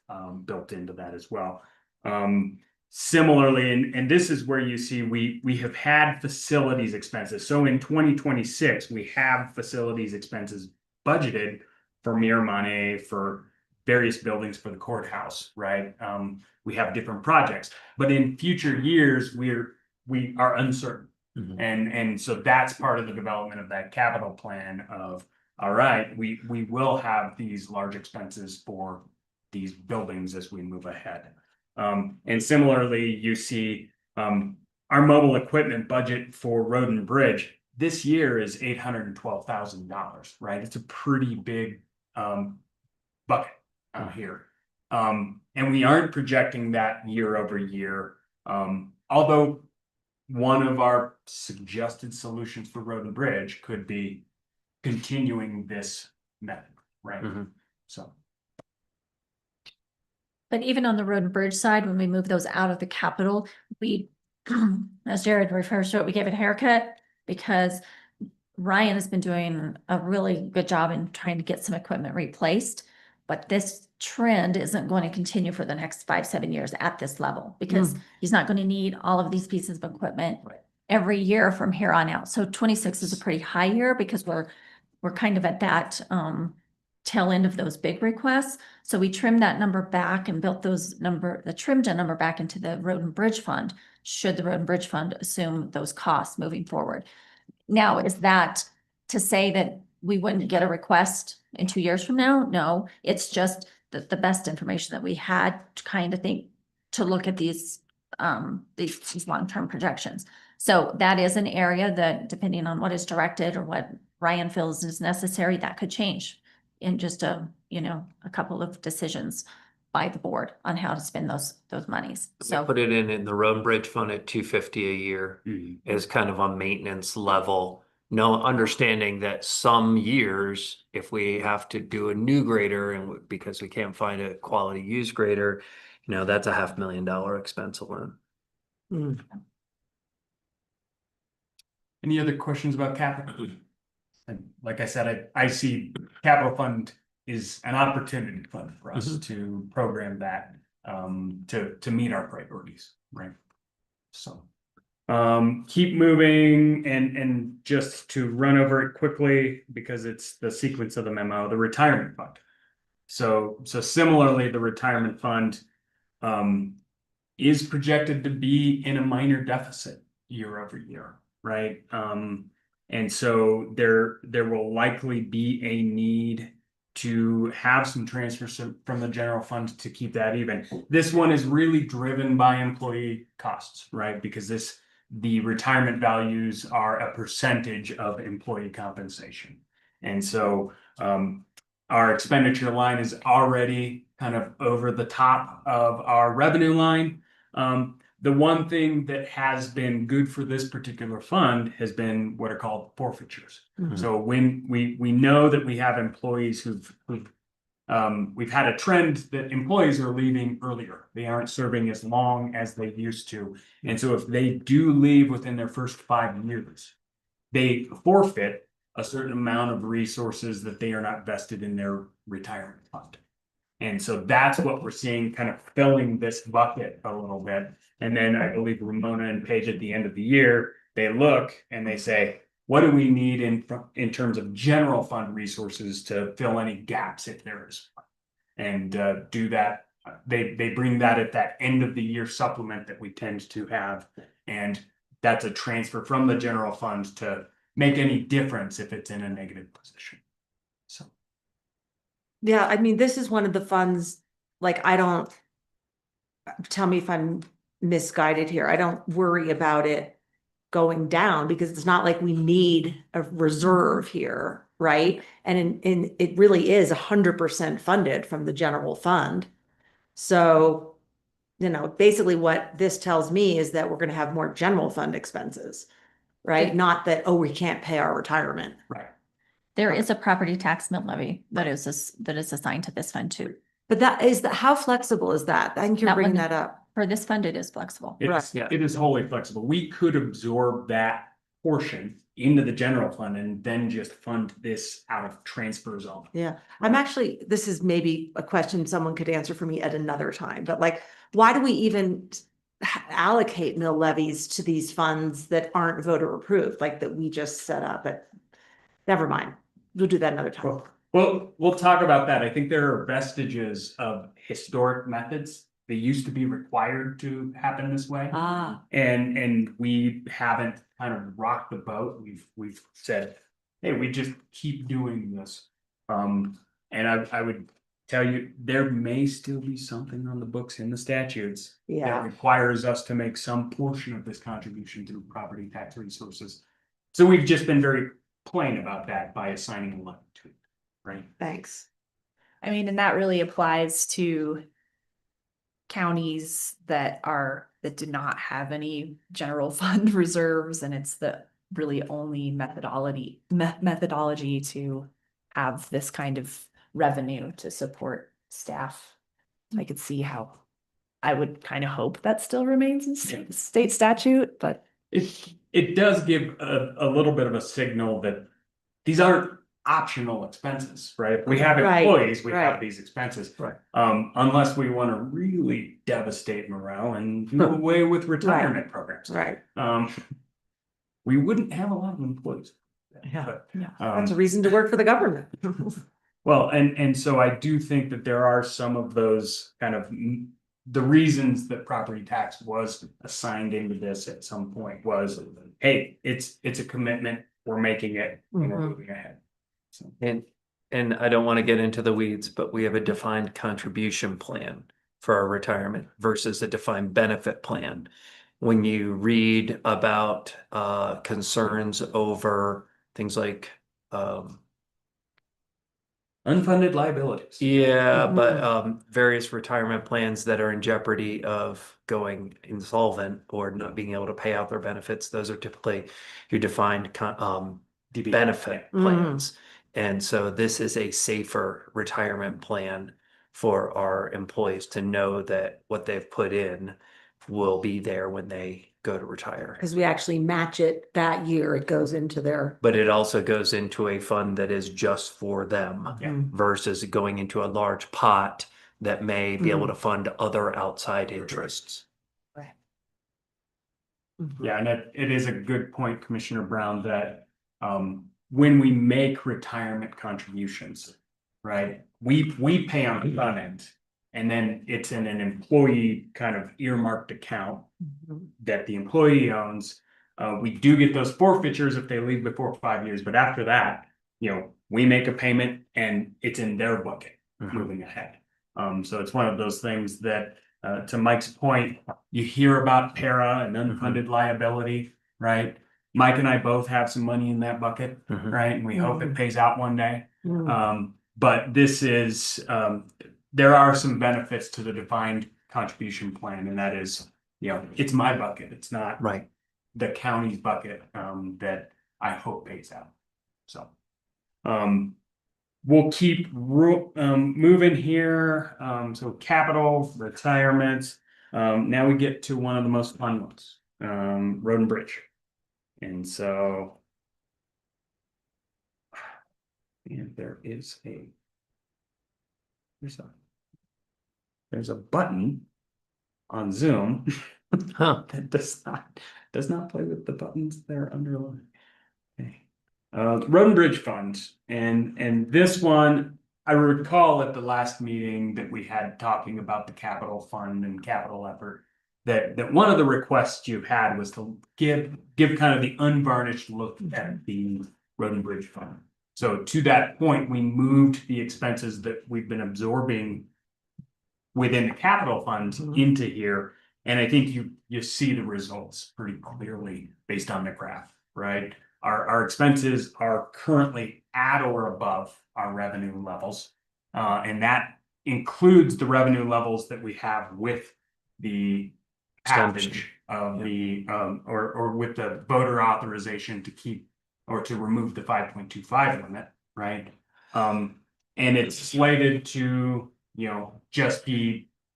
[SPEAKER 4] built into that as well. Similarly, and this is where you see we have had facilities expenses. So in 2026, we have facilities expenses budgeted for Miramone, for various buildings for the courthouse, right? We have different projects, but in future years, we are uncertain. And so that's part of the development of that capital plan of, all right, we will have these large expenses for these buildings as we move ahead. And similarly, you see our mobile equipment budget for road and bridge this year is $812,000, right? It's a pretty big bucket here. And we aren't projecting that year over year. Although one of our suggested solutions for road and bridge could be continuing this method, right? So.
[SPEAKER 6] But even on the road and bridge side, when we move those out of the capital, we, as Jared refers to it, we gave it a haircut because Ryan has been doing a really good job in trying to get some equipment replaced. But this trend isn't going to continue for the next 5, 7 years at this level, because he's not going to need all of these pieces of equipment
[SPEAKER 5] Right.
[SPEAKER 6] every year from here on out. So 26 is a pretty high year because we're kind of at that tail end of those big requests. So we trimmed that number back and built the trimmed number back into the road and bridge fund, should the road and bridge fund assume those costs moving forward. Now, is that to say that we wouldn't get a request in 2 years from now? No, it's just the best information that we had to kind of think, to look at these long-term projections. So that is an area that, depending on what is directed or what Ryan feels is necessary, that could change in just a couple of decisions by the board on how to spend those monies.
[SPEAKER 5] We
[SPEAKER 6] So
[SPEAKER 5] put it in the road and bridge fund at 250 a year as kind of a maintenance level. No, understanding that some years, if we have to do a new grader and because we can't find a quality used grader, that's a $500,000 expense alone.
[SPEAKER 4] Any other questions about capital? And like I said, I see capital fund is an opportunity fund for us to program that to meet our priorities, right? So keep moving and just to run over it quickly because it's the sequence of the memo, the retirement fund. So similarly, the retirement fund is projected to be in a minor deficit year over year, right? And so there will likely be a need to have some transfers from the general fund to keep that even. This one is really driven by employee costs, right? Because the retirement values are a percentage of employee compensation. And so our expenditure line is already kind of over the top of our revenue line. The one thing that has been good for this particular fund has been what are called forfeitures. So when we know that we have employees we've had a trend that employees are leaving earlier. They aren't serving as long as they used to. And so if they do leave within their first 5 years, they forfeit a certain amount of resources that they are not vested in their retirement fund. And so that's what we're seeing kind of filling this bucket a little bit. And then I believe Ramona and Paige at the end of the year, they look and they say, what do we need in terms of general fund resources to fill any gaps if there is? And do that. They bring that at that end of the year supplement that we tend to have. And that's a transfer from the general fund to make any difference if it's in a negative position. So.
[SPEAKER 3] Yeah, I mean, this is one of the funds, like, tell me if I'm misguided here. I don't worry about it going down because it's not like we need a reserve here, right? And it really is 100% funded from the general fund. So, basically what this tells me is that we're going to have more general fund expenses, right? Not that, oh, we can't pay our retirement.
[SPEAKER 4] Right.
[SPEAKER 6] there is a property tax mill levy that is assigned to this fund too.
[SPEAKER 3] But how flexible is that? I think you're
[SPEAKER 6] That
[SPEAKER 3] bringing
[SPEAKER 6] one-
[SPEAKER 3] that up.
[SPEAKER 6] For this fund, it is flexible.
[SPEAKER 4] It is wholly flexible. We could absorb that portion into the general fund and then just fund this out of transfers only.
[SPEAKER 3] Yeah, this is maybe a question someone could answer for me at another time, but like, why do we even allocate mill levies to these funds that aren't voter approved, like that we just set up? But never mind, we'll do that another time.
[SPEAKER 4] Well, we'll talk about that. I think there are vestiges of historic methods. They used to be required to happen this way. And we haven't kind of rocked the boat. We've said, hey, we just keep doing this. And I would tell you, there may still be something on the books in the statutes that requires us to make some portion of this contribution to property tax resources. So we've just been very plain about that by assigning a levy to it, right?
[SPEAKER 3] Thanks.
[SPEAKER 2] I mean, and that really applies to counties that do not have any general fund reserves, and it's the really only methodology to have this kind of revenue to support staff. I could see how I would kind of hope that still remains in state statute, but
[SPEAKER 4] It does give a little bit of a signal that these aren't optional expenses, right? If we have
[SPEAKER 3] Right,
[SPEAKER 4] employees, we have
[SPEAKER 3] right.
[SPEAKER 4] these expenses.
[SPEAKER 5] Right.
[SPEAKER 4] Unless we want to really devastate morale and do away with retirement programs.
[SPEAKER 3] Right.
[SPEAKER 4] We wouldn't have a lot of employees.
[SPEAKER 3] Yeah.
[SPEAKER 4] But,
[SPEAKER 3] That's a reason to work for the government.
[SPEAKER 4] well, and so I do think that there are some of those kind of the reasons that property tax was assigned into this at some point was, hey, it's a commitment, we're making it, and we're
[SPEAKER 3] Mhm.
[SPEAKER 4] moving ahead. So,
[SPEAKER 5] And I don't want to get into the weeds, but we have a defined contribution plan for our retirement versus a defined benefit plan. When you read about concerns over things like
[SPEAKER 4] unfunded liabilities.
[SPEAKER 5] yeah, but
[SPEAKER 3] Mhm.
[SPEAKER 5] various retirement plans that are in jeopardy of going insolvent or not being able to pay out their benefits, those are typically your defined
[SPEAKER 4] DB.
[SPEAKER 5] benefit
[SPEAKER 3] Mhm.
[SPEAKER 5] plans. And so this is a safer retirement plan for our employees to know that what they've put in will be there when they go to retire.
[SPEAKER 3] Because we actually match it that year. It goes into their.
[SPEAKER 5] But it also goes into a fund that is just for them
[SPEAKER 4] Yeah.
[SPEAKER 5] versus going into a large pot that may be able
[SPEAKER 3] Mhm.
[SPEAKER 5] to fund other outside interests.
[SPEAKER 3] Mhm.
[SPEAKER 4] Yeah, and it is a good point, Commissioner Brown, that when we make retirement contributions, right? We pay on the front end, and then it's in an employee kind of earmarked account
[SPEAKER 3] Mhm.
[SPEAKER 4] that the employee owns. We do get those forfeitures if they leave before 5 years, but after that, we make a payment and it's in their bucket moving ahead. So it's one of those things that, to Mike's point, you hear about para and unfunded liability, right? Mike and I both have some money in that bucket,
[SPEAKER 5] Mhm.
[SPEAKER 4] right? And we hope it
[SPEAKER 3] Mhm.
[SPEAKER 4] pays out one day.
[SPEAKER 3] Mhm.
[SPEAKER 4] But this is, there are some benefits to the defined contribution plan, and that is, it's my bucket. It's not
[SPEAKER 5] Right.
[SPEAKER 4] the county's bucket, that I hope pays out. So, we'll keep moving here. So capital, retirement. Now we get to one of the most fun ones, road and bridge. And so, and there's a button on Zoom
[SPEAKER 5] Huh.
[SPEAKER 4] that does not play with the buttons that are underlined. Okay. Road and Bridge Fund, and this one, I recall at the last meeting that we had talking about the capital fund and capital effort, that one of the requests you had was to give kind of the unvarnished look at the Road and Bridge Fund. So to that point, we moved the expenses that we've been absorbing within the capital fund into here. And I think you see the results pretty clearly based on the graph, right? Our expenses are currently at or above our revenue levels. And that includes the revenue levels that we have with the passage of the, or with the voter authorization to keep or to remove the 5.25 limit, right? And it's slated to, just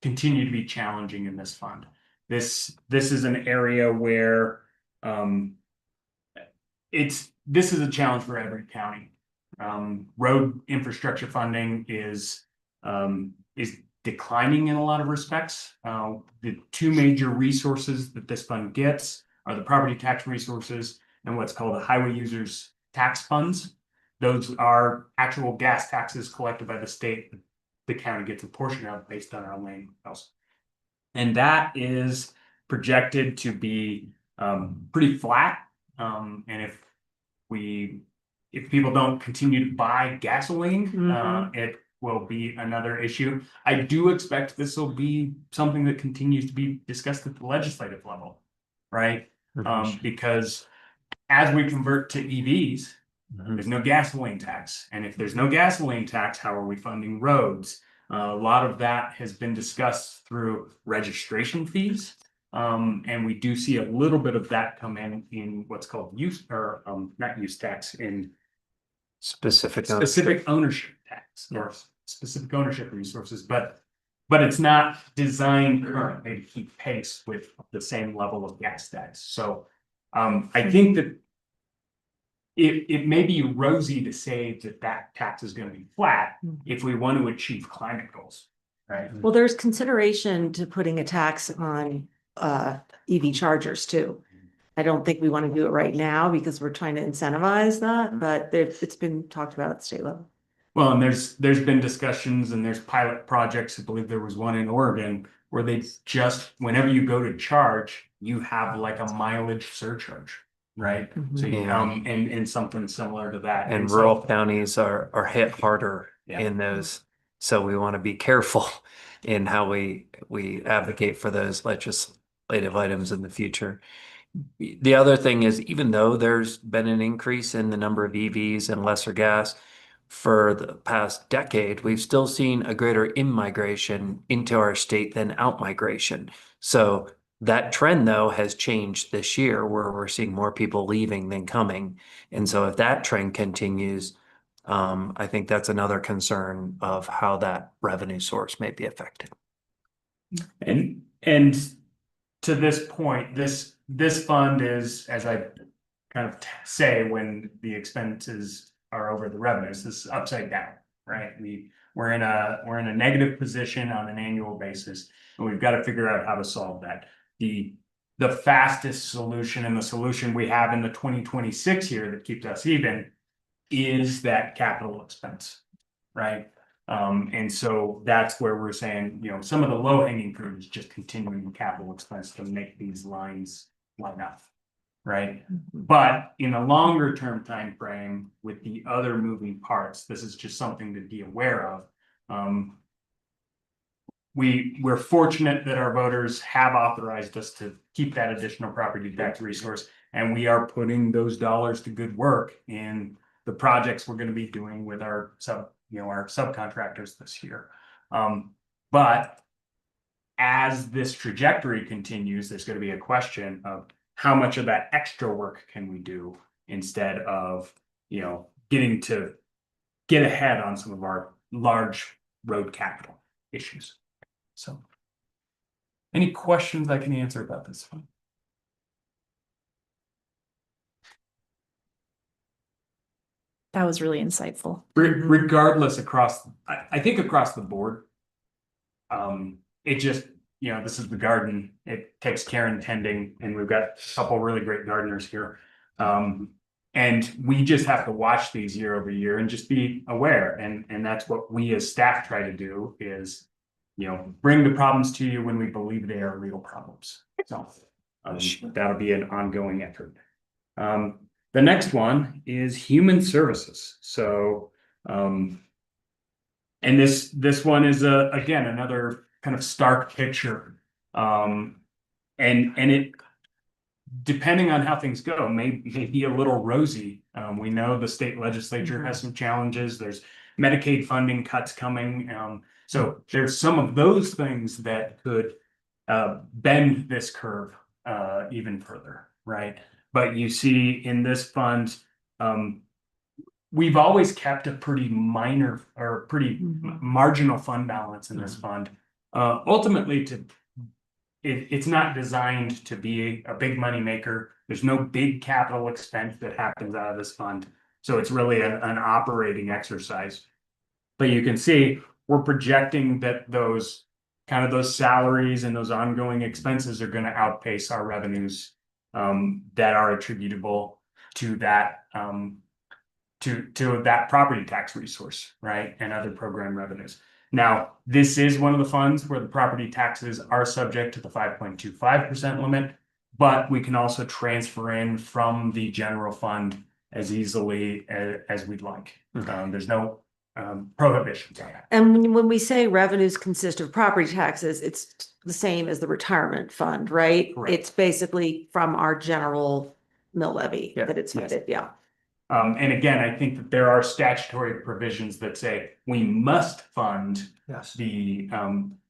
[SPEAKER 4] continue to be challenging in this fund. This is an area where this is a challenge for every county. Road infrastructure funding is declining in a lot of respects. The two major resources that this fund gets are the property tax resources and what's called the highway users tax funds. Those are actual gas taxes collected by the state. The county gets a portion of based on our lane miles. And that is projected to be pretty flat. And if people don't continue to buy gasoline, it will be another issue. I do expect this will be something that continues to be discussed at the legislative level, right? Because as we convert to EVs, there's no gasoline tax. And if there's no gasoline tax, how are we funding roads? A lot of that has been discussed through registration fees. And we do see a little bit of that come in what's called not use tax, in
[SPEAKER 5] Specific
[SPEAKER 4] ownership tax or specific ownership resources, but it's not designed currently to keep pace with the same level of gas tax. So I think that it may be rosy to say that that tax is gonna be flat
[SPEAKER 3] Mhm.
[SPEAKER 4] if we want to achieve climate goals, right?
[SPEAKER 3] Well, there's consideration to putting a tax on EV chargers too. I don't think we want to do it right now because we're trying to incentivize that, but it's been talked about at the state level.
[SPEAKER 4] Well, and there's been discussions and there's pilot projects. I believe there was one in Oregon where they just, whenever you go to charge, you have like a mileage surcharge, right? So you,
[SPEAKER 5] Yeah.
[SPEAKER 4] and something similar to that.
[SPEAKER 5] And
[SPEAKER 4] so-
[SPEAKER 5] rural counties are hit harder
[SPEAKER 4] Yeah.
[SPEAKER 5] in those. So we want to be careful in how we advocate for those legislative items in the future. The other thing is, even though there's been an increase in the number of EVs and lesser gas for the past decade, we've still seen a greater in-migration into our state than out-migration. So that trend, though, has changed this year, where we're seeing more people leaving than coming. And so if that trend continues, I think that's another concern of how that revenue source may be affected.
[SPEAKER 4] And to this point, this fund is, as I kind of say, when the expenses are over the revenues, this is upside down, right? We're in a negative position on an annual basis, and we've got to figure out how to solve that. The fastest solution and the solution we have in the 2026 year that keeps us even is that capital expense, right? And so that's where we're saying, you know, some of the low hanging fruit is just continuing the capital expense to make these lines line up. Right, but in a longer term time frame with the other moving parts, this is just something to be aware of. We're fortunate that our voters have authorized us to keep that additional property tax resource, and we are putting those dollars to good work in the projects we're going to be doing with our subcontractors this year. But as this trajectory continues, there's going to be a question of how much of that extra work can we do instead of, you know, getting to get ahead on some of our large road capital issues. So, any questions I can answer about this one?
[SPEAKER 2] That was really insightful.
[SPEAKER 4] Regardless, I think across the board, it just, you know, this is the garden. It takes care and tending, and we've got a couple really great gardeners here. And we just have to watch these year over year and just be aware. And that's what we as staff try to do is, you know, bring the problems to you when we believe they are real problems. So that'll be an ongoing effort. The next one is human services. So, and this one is again, another kind of stark picture. And it, depending on how things go, may be a little rosy. We know the state legislature has some challenges. There's Medicaid funding cuts coming. So there's some of those things that could bend this curve even further, right? But you see in this fund, we've always kept a pretty minor or pretty marginal fund balance in this fund. Ultimately, it's not designed to be a big money maker. There's no big capital expense that happens out of this fund. So it's really an operating exercise. But you can see we're projecting that those salaries and those ongoing expenses are going to outpace our revenues that are attributable to that to that property tax resource, right? And other program revenues. Now, this is one of the funds where the property taxes are subject to the 5.25% limit, but we can also transfer in from the general fund as easily as we'd like. There's no prohibitions on that.
[SPEAKER 3] And when we say revenues consist of property taxes, it's the same as the retirement fund, right?
[SPEAKER 4] Correct.
[SPEAKER 3] It's basically from our general mill levy
[SPEAKER 5] Yeah.
[SPEAKER 3] that it's funded, yeah.
[SPEAKER 4] And again, I think that there are statutory provisions that say we must fund
[SPEAKER 5] Yes.
[SPEAKER 4] the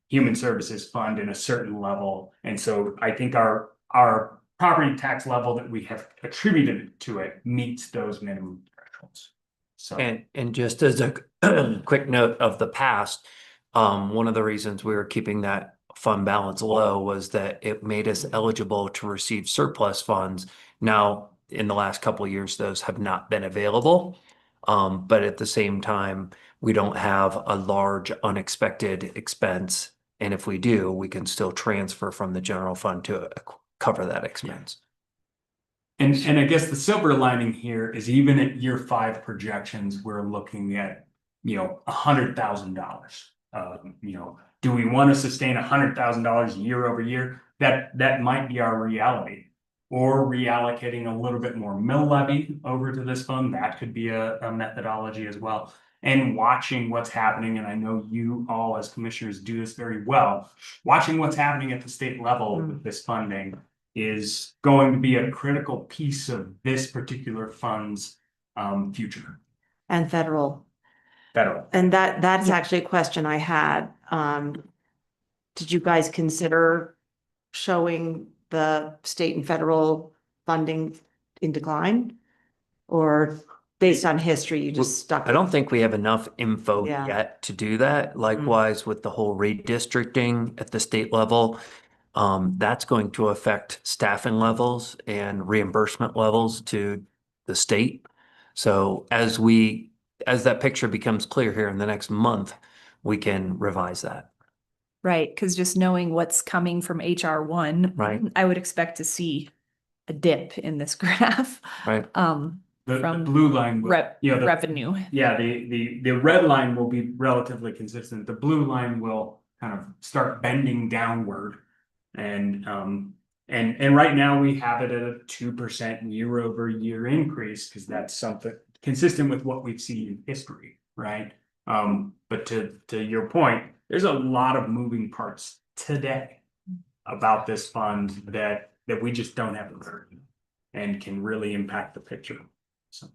[SPEAKER 4] human services fund in a certain level. And so I think our property tax level that we have attributed to it meets those minimum thresholds. So
[SPEAKER 5] And just as a quick note of the past, one of the reasons we were keeping that fund balance low was that it made us eligible to receive surplus funds. Now, in the last couple of years, those have not been available. But at the same time, we don't have a large unexpected expense. And if we do, we can still transfer from the general fund to cover that expense.
[SPEAKER 4] And I guess the silver lining here is even at year 5 projections, we're looking at, $100,000. Do we want to sustain $100,000 year over year? That might be our reality. Or reallocating a little bit more mill levy over to this fund, that could be a methodology as well. And watching what's happening, and I know you all as commissioners do this very well, watching what's happening at the state level with this funding is going to be a critical piece of this particular fund's future.
[SPEAKER 3] And federal.
[SPEAKER 4] Federal.
[SPEAKER 3] And that's actually a question I had. Did you guys consider showing the state and federal funding in decline? Or based on history, you just stuck?
[SPEAKER 5] I don't think we have enough info
[SPEAKER 3] Yeah.
[SPEAKER 5] yet to do that. Likewise, with the whole redistricting at the state level, that's going to affect staffing levels and reimbursement levels to the state. So as that picture becomes clear here in the next month, we can revise that.
[SPEAKER 2] Right, because just knowing what's coming from HR1,
[SPEAKER 5] Right.
[SPEAKER 2] I would expect to see a dip in this graph.
[SPEAKER 5] Right.
[SPEAKER 4] The
[SPEAKER 2] From
[SPEAKER 4] blue line will,
[SPEAKER 2] revenue.
[SPEAKER 4] yeah, the red line will be relatively consistent. The blue line will kind of start bending downward. And right now we have it at a 2% year over year increase, because that's something consistent with what we've seen in history, right? But to your point, there's a lot of moving parts today about this fund that we just don't have clarity and can really impact the picture. So,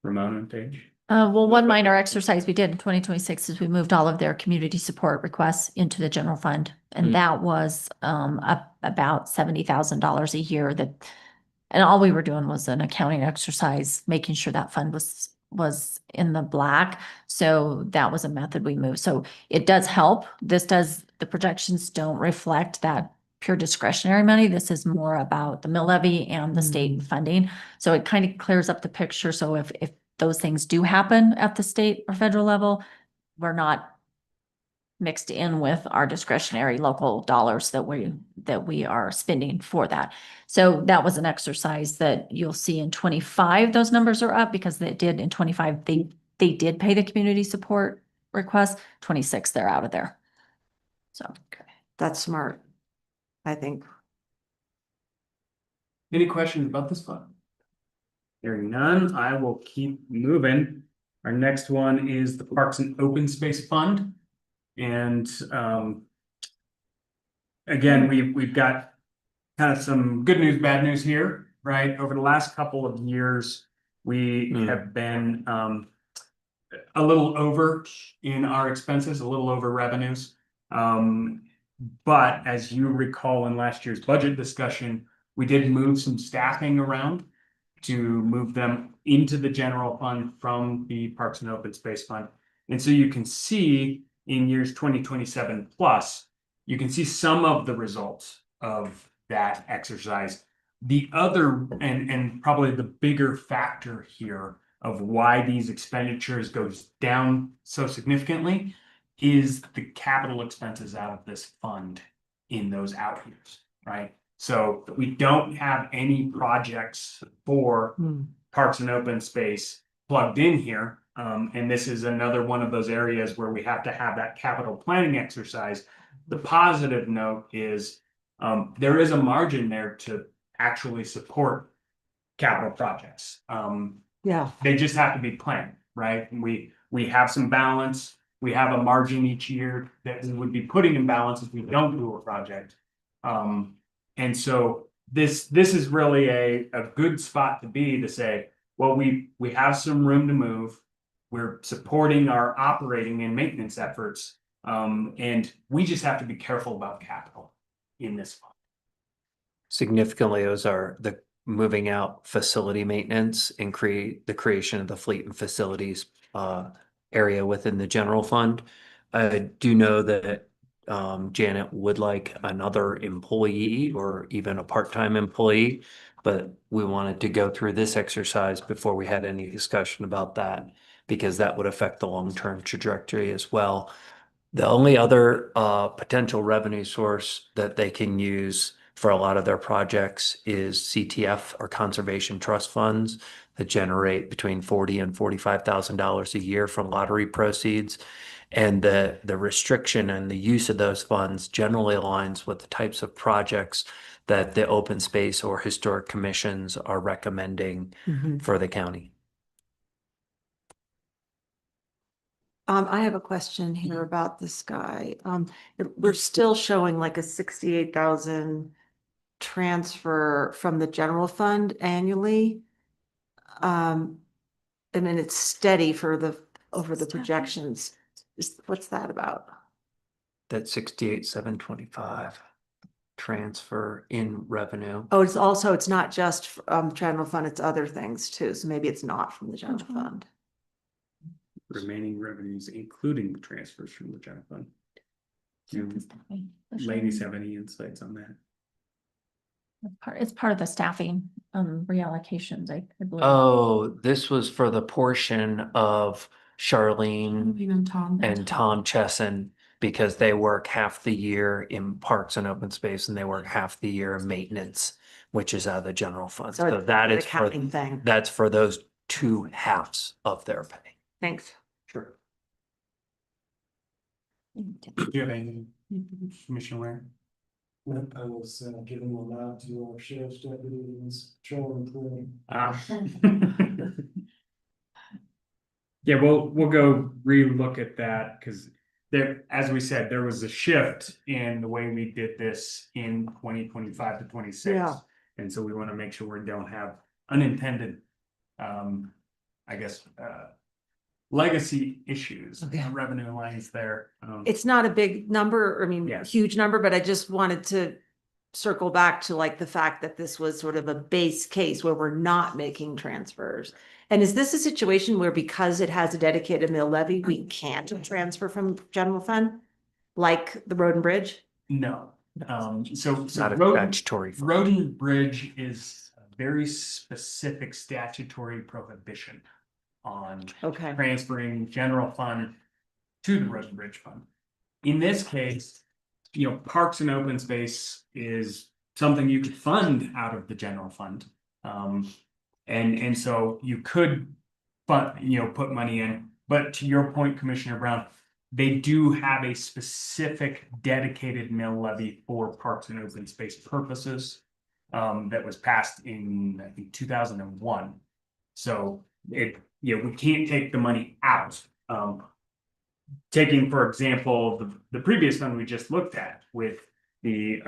[SPEAKER 4] Ramona and Paige.
[SPEAKER 6] Well, one minor exercise we did in 2026 is we moved all of their community support requests into the general fund. And that was up about $70,000 a year and all we were doing was an accounting exercise, making sure that fund was in the black. So that was a method we moved. So it does help. The projections don't reflect that pure discretionary money. This is more about the mill levy and the state funding. So it kind of clears up the picture. So if those things do happen at the state or federal level, we're not mixed in with our discretionary local dollars that we are spending for that. So that was an exercise that you'll see in 25. Those numbers are up because they did in 25. They did pay the community support request. 26, they're out of there. So
[SPEAKER 3] That's smart, I think.
[SPEAKER 4] Any questions about this fund? Hearing none, I will keep moving. Our next one is the Parks and Open Space Fund. And again, we've got kind of some good news, bad news here, right? Over the last couple of years, we have been a little over in our expenses, a little over revenues. But as you recall in last year's budget discussion, we did move some staffing around to move them into the general fund from the Parks and Open Space Fund. And so you can see in years 2027 plus, you can see some of the results of that exercise. The other and probably the bigger factor here of why these expenditures goes down so significantly is the capital expenses out of this fund in those out years, right? So we don't have any projects for Parks and Open Space plugged in here. And this is another one of those areas where we have to have that capital planning exercise. The positive note is there is a margin there to actually support capital projects.
[SPEAKER 3] Yeah.
[SPEAKER 4] They just have to be planned, right? We have some balance. We have a margin each year that we would be putting in balance if we don't do a project. And so this is really a good spot to be to say, well, we have some room to move. We're supporting our operating and maintenance efforts. And we just have to be careful about capital in this fund.
[SPEAKER 5] Significantly, those are the moving out facility maintenance and the creation of the fleet and facilities area within the general fund. I do know that Janet would like another employee or even a part-time employee. But we wanted to go through this exercise before we had any discussion about that, because that would affect the long-term trajectory as well. The only other potential revenue source that they can use for a lot of their projects is CTF or conservation trust funds that generate between $40,000 and $45,000 a year from lottery proceeds. And the restriction and the use of those funds generally aligns with the types of projects that the open space or historic commissions are recommending for the county.
[SPEAKER 3] I have a question here about this guy. We're still showing like a 68,000 transfer from the general fund annually. And then it's steady for over the projections. What's that about?
[SPEAKER 5] That 68,725 transfer in revenue.
[SPEAKER 3] Oh, it's not just general fund, it's other things too. So maybe it's not from the general fund.
[SPEAKER 4] Remaining revenues, including the transfers from the general fund. Do ladies have any insights on that?
[SPEAKER 6] It's part of the staffing, reallocations, I believe.
[SPEAKER 5] Oh, this was for the portion of Charlene
[SPEAKER 3] Even Tom.
[SPEAKER 5] and Tom Chesson, because they work half the year in parks and open space and they work half the year in maintenance, which is out of the general fund.
[SPEAKER 3] So
[SPEAKER 5] So
[SPEAKER 3] it's
[SPEAKER 5] that
[SPEAKER 3] an
[SPEAKER 5] is for,
[SPEAKER 3] accounting thing.
[SPEAKER 5] that's for those two halves of their pay.
[SPEAKER 3] Thanks.
[SPEAKER 4] Sure. Do you have anything, Commissioner Ware?
[SPEAKER 1] I was giving a nod to our sheriff's deputies, patrolling the
[SPEAKER 4] Ah. Yeah, we'll go relook at that, because there, as we said, there was a shift in the way we did this in 2025 to 26.
[SPEAKER 3] Yeah.
[SPEAKER 4] And so we want to make sure we don't have unintended, I guess, legacy issues,
[SPEAKER 3] Okay.
[SPEAKER 4] revenue lines there.
[SPEAKER 3] It's not a big number, I mean,
[SPEAKER 4] Yeah.
[SPEAKER 3] huge number, but I just wanted to circle back to like the fact that this was sort of a base case where we're not making transfers. And is this a situation where because it has a dedicated mill levy, we can't transfer from general fund? Like the road and bridge?
[SPEAKER 4] No, so
[SPEAKER 5] It's not a
[SPEAKER 4] road,
[SPEAKER 5] statutory fund.
[SPEAKER 4] road and bridge is a very specific statutory prohibition on
[SPEAKER 3] Okay.
[SPEAKER 4] transferring general fund to the road and bridge fund. In this case, you know, parks and open space is something you could fund out of the general fund. And so you could fund, you know, put money in, but to your point, Commissioner Brown, they do have a specific dedicated mill levy for parks and open space purposes. That was passed in, I think, 2001. So it, you know, we can't take the money out. Taking, for example, the previous fund we just looked at with the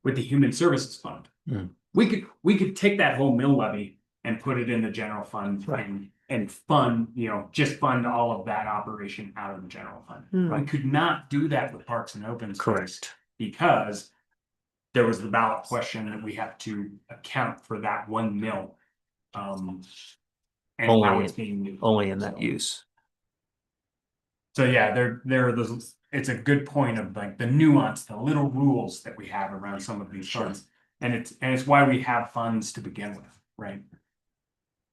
[SPEAKER 4] Human Services Fund.
[SPEAKER 5] Mm.
[SPEAKER 4] We could take that whole mill levy and put it in the general fund
[SPEAKER 5] Right.
[SPEAKER 4] and fund, you know, just fund all of that operation out of the general fund.
[SPEAKER 3] Hmm.
[SPEAKER 4] We could not do that with parks and open space.
[SPEAKER 5] Correct.
[SPEAKER 4] Because there was the ballot question that we have to account for that one mill. And how
[SPEAKER 5] Only-
[SPEAKER 4] it's being used.
[SPEAKER 5] Only in that
[SPEAKER 4] So-
[SPEAKER 5] use.
[SPEAKER 4] So yeah, there are those, it's a good point of like the nuance, the little rules that we have around some of these funds. And it's why we have funds to begin with, right?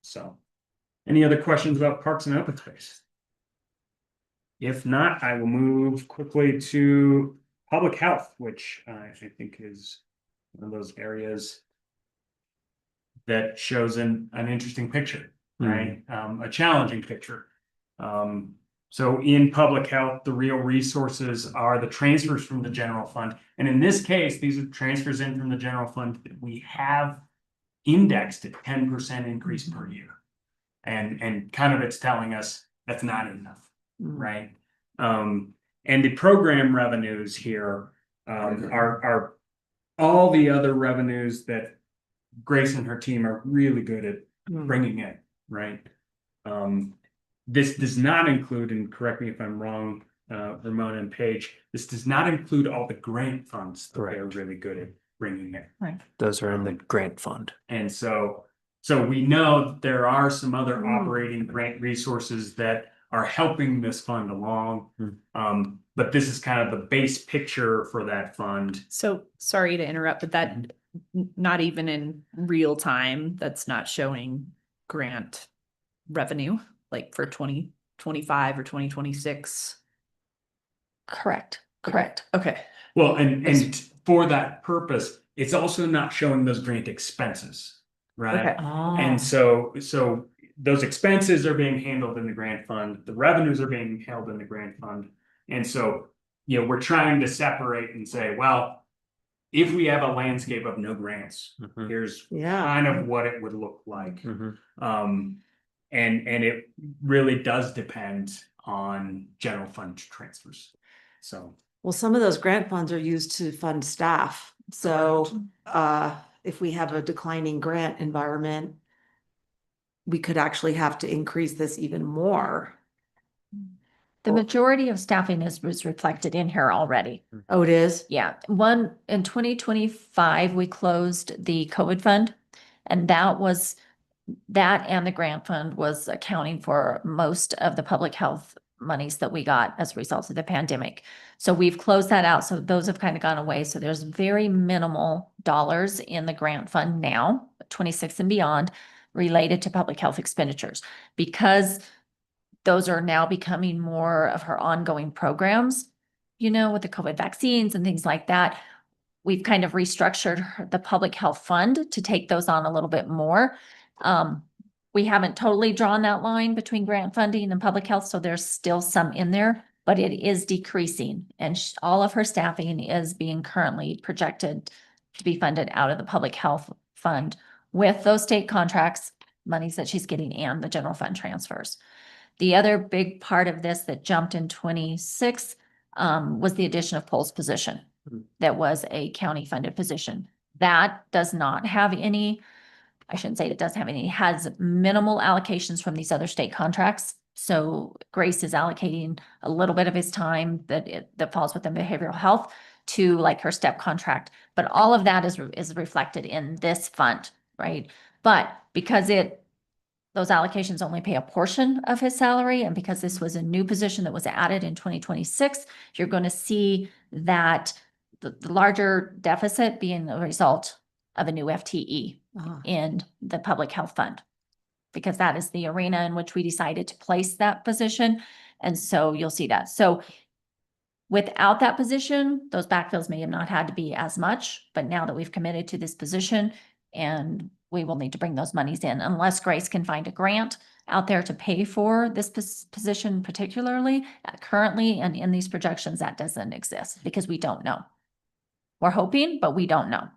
[SPEAKER 4] So, any other questions about parks and open space? If not, I will move quickly to public health, which I think is one of those areas that shows an interesting picture, right? A challenging picture. So in public health, the real resources are the transfers from the general fund. And in this case, these are transfers in from the general fund that we have indexed at 10% increase per year. And kind of it's telling us that's not enough, right? And the program revenues here are all the other revenues that Grace and her team are really good at bringing in, right? This does not include, and correct me if I'm wrong, Ramona and Paige, this does not include all the grant funds that they're
[SPEAKER 5] Correct.
[SPEAKER 4] really good at bringing in.
[SPEAKER 6] Right.
[SPEAKER 5] Those are in the grant fund.
[SPEAKER 4] And so we know that there are some other operating grant resources that are helping this fund along.
[SPEAKER 5] Hmm.
[SPEAKER 4] But this is kind of the base picture for that fund.
[SPEAKER 2] So sorry to interrupt, but that not even in real time, that's not showing grant revenue, like for 2025 or 2026.
[SPEAKER 6] Correct,
[SPEAKER 2] Okay.
[SPEAKER 6] correct.
[SPEAKER 2] Okay.
[SPEAKER 4] Well, and for that purpose, it's also not showing those grant expenses, right?
[SPEAKER 2] Okay.
[SPEAKER 4] And so those expenses are being handled in the grant fund, the revenues are being held in the grant fund. And so, we're trying to separate and say, well, if we have a landscape of no grants,
[SPEAKER 5] Mhm.
[SPEAKER 4] here's
[SPEAKER 3] Yeah.
[SPEAKER 4] kind of what it would look like.
[SPEAKER 5] Mhm.
[SPEAKER 4] And it really does depend on general fund transfers. So,
[SPEAKER 3] Well, some of those grant funds are used to fund staff. So if we have a declining grant environment, we could actually have to increase this even more.
[SPEAKER 6] The
[SPEAKER 3] Well-
[SPEAKER 6] majority of staffing was reflected in here already.
[SPEAKER 3] Oh, it is?
[SPEAKER 6] Yeah, in 2025, we closed the COVID fund. And that and the grant fund was accounting for most of the public health monies that we got as a result of the pandemic. So we've closed that out. So those have kind of gone away. So there's very minimal dollars in the grant fund now, 26 and beyond, related to public health expenditures. Because those are now becoming more of her ongoing programs, with the COVID vaccines and things like that. We've kind of restructured the public health fund to take those on a little bit more. We haven't totally drawn that line between grant funding and public health, so there's still some in there, but it is decreasing. And all of her staffing is being currently projected to be funded out of the public health fund with those state contracts, monies that she's getting, and the general fund transfers. The other big part of this that jumped in 26 was the addition of Cole's position. That was a county funded position. That does not have any, I shouldn't say it doesn't have any, it has minimal allocations from these other state contracts. So Grace is allocating a little bit of his time that falls within behavioral health to like her step contract. But all of that is reflected in this fund, right? But because those allocations only pay a portion of his salary, and because this was a new position that was added in 2026, you're going to see that the larger deficit being a result of a new FTE in the public health fund, because that is the arena in which we decided to place that position. And so you'll see that. So without that position, those backfills may have not had to be as much, but now that we've committed to this position, and we will need to bring those monies in unless Grace can find a grant out there to pay for this position particularly. Currently, and in these projections, that doesn't exist because we don't know. We're hoping, but we don't know.